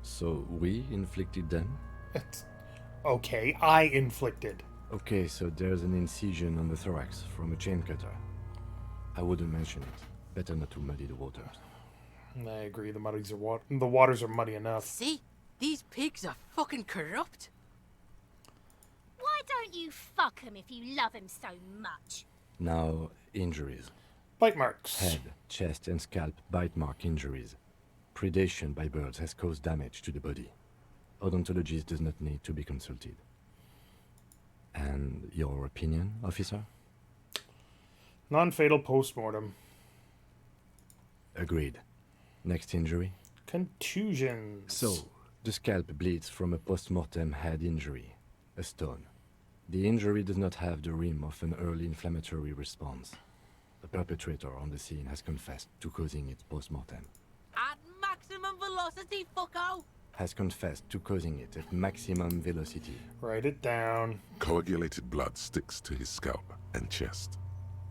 so we inflicted them? Okay, I inflicted. Okay, so there's an incision on the thorax from a chain cutter. I wouldn't mention it. Better not to muddy the waters. I agree, the waters are muddy enough. See? These pigs are fucking corrupt. Why don't you fuck him if you love him so much? Now, injuries. Bite marks. Head, chest, and scalp bite mark injuries. Predation by birds has caused damage to the body. Odontologist does not need to be consulted. And your opinion, officer? Non-fatal post-mortem. Agreed. Next injury? Contusions. So, the scalp bleeds from a post-mortem head injury, a stone. The injury does not have the rim of an early inflammatory response. The perpetrator on the scene has confessed to causing it post-mortem. At maximum velocity, fucko! Has confessed to causing it at maximum velocity. Write it down. Coagulated blood sticks to his scalp and chest,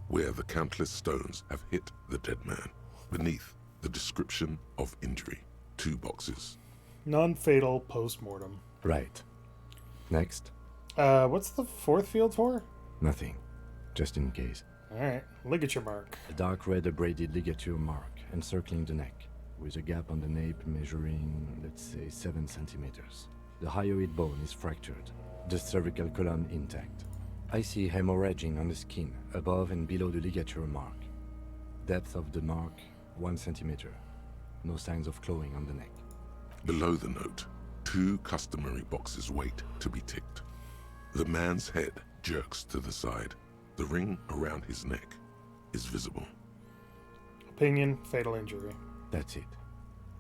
where the countless stones have hit the dead man. Beneath, the description of injury. 2 boxes. Non-fatal post-mortem. Right. Next? What's the 4th field for? Nothing. Just in case. Alright, ligature mark. A dark red abraded ligature mark encircling the neck, with a gap on the nape measuring, let's say, 7 centimeters. The hyoid bone is fractured, the cervical column intact. I see hemorrhaging on the skin, above and below the ligature mark. Depth of the mark, 1 centimeter. No signs of clawing on the neck. Below the note, 2 customary boxes wait to be ticked. The man's head jerks to the side. The ring around his neck is visible. Opinion, fatal injury. That's it.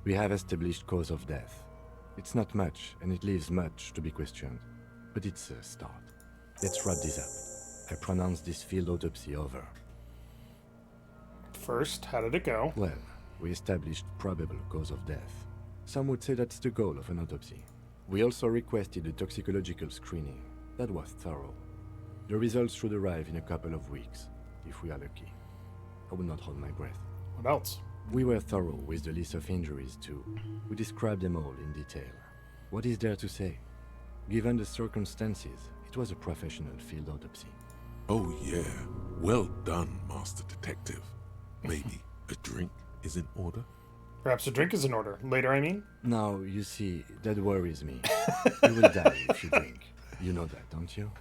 We have established cause of death. It's not much, and it leaves much to be questioned. But it's a start. Let's wrap this up. I pronounce this field autopsy over. First, how did it go? Well, we established probable cause of death. Some would say that's the goal of an autopsy. We also requested a toxicological screening. That was thorough. The results should arrive in a couple of weeks, if we are lucky. I will not hold my breath. What else? We were thorough with the list of injuries, too. We described them all in detail. What is there to say? Given the circumstances, it was a professional field autopsy. Oh yeah, well done, Master Detective. Maybe a drink is in order? Perhaps a drink is in order. Later, I mean? Now, you see, that worries me. You will die if you drink. You know that, don't you?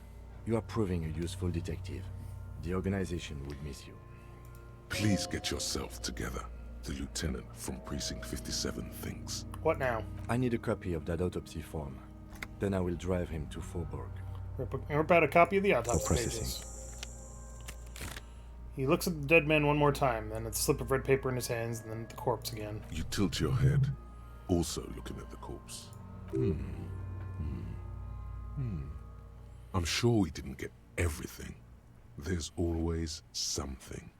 You are proving a useful detective. The organization would miss you. Please get yourself together. The lieutenant from Precinct 57 thinks. What now? I need a copy of that autopsy form. Then I will drive him to Faubourg. Rip out a copy of the autopsy for processing. pages. He looks at the dead man one more time, then at the slip of red paper in his hands, and then at the corpse again. You tilt your head, also looking at the corpse. I'm sure we didn't get everything. There's always something.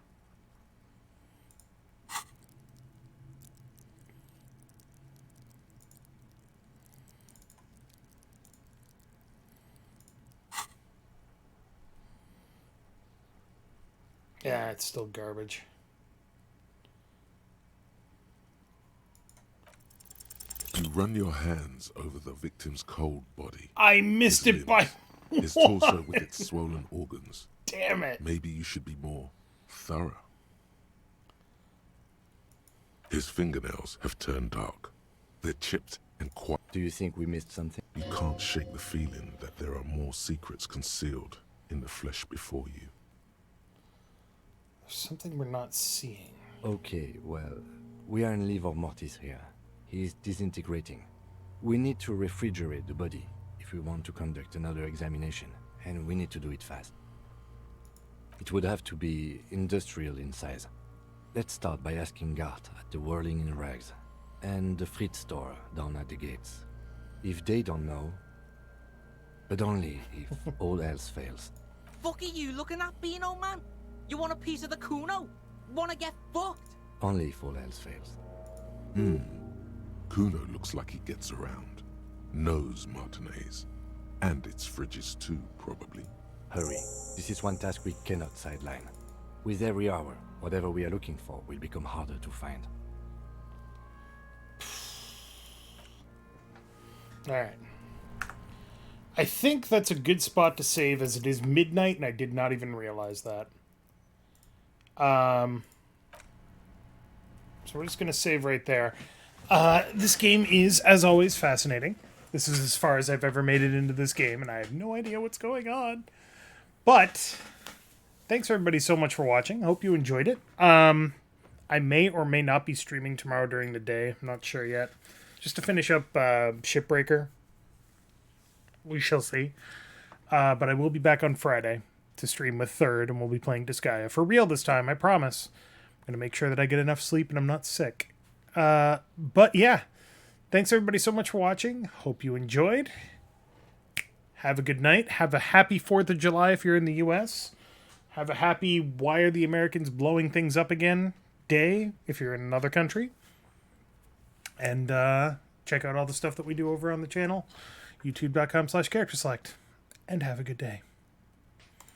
Yeah, it's still garbage. You run your hands over the victim's cold body. I missed it by his torso with its swollen organs, damn it. Maybe you should be more thorough. His fingernails have turned dark. They're chipped and quiet. Do you think we missed something? You can't shake the feeling that there are more secrets concealed in the flesh before you. There's something we're not seeing. Okay, well, we are in livor mortis here. He is disintegrating. We need to refrigerate the body if we want to conduct another examination, and we need to do it fast. It would have to be industrial in size. Let's start by asking Gart at the Whirling in Rags and the Fritz store down at the gates. If they don't know, but only if all else fails. Fuck are you looking at, Beano man? You want a piece of the Kuno? Wanna get fucked? Only if all else fails. Kuno looks like he gets around. Knows Martinez. And its fridges too, probably. Hurry. This is one task we cannot sideline. With every hour, whatever we are looking for will become harder to find. Alright. I think that's a good spot to save, as it is midnight and I did not even realize that. So we're just going to save right there. This game is, as always, fascinating. This is as far as I've ever made it into this game, and I have no idea what's going on. But thanks everybody so much for watching. I hope you enjoyed it. I may or may not be streaming tomorrow during the day. I'm not sure yet. Just to finish up Shipbreaker. We shall see. But I will be back on Friday to stream with Third, and we'll be playing Disgaea. For real this time, I promise. I'm going to make sure that I get enough sleep and I'm not sick. But yeah, thanks everybody so much for watching. Hope you enjoyed. Have a good night. Have a happy 4th of July if you're in the US. Have a happy why are the Americans blowing things up again day if you're in another country. And check out all the stuff that we do over on the channel. youtube.com/CharacterSelect. And have a good day.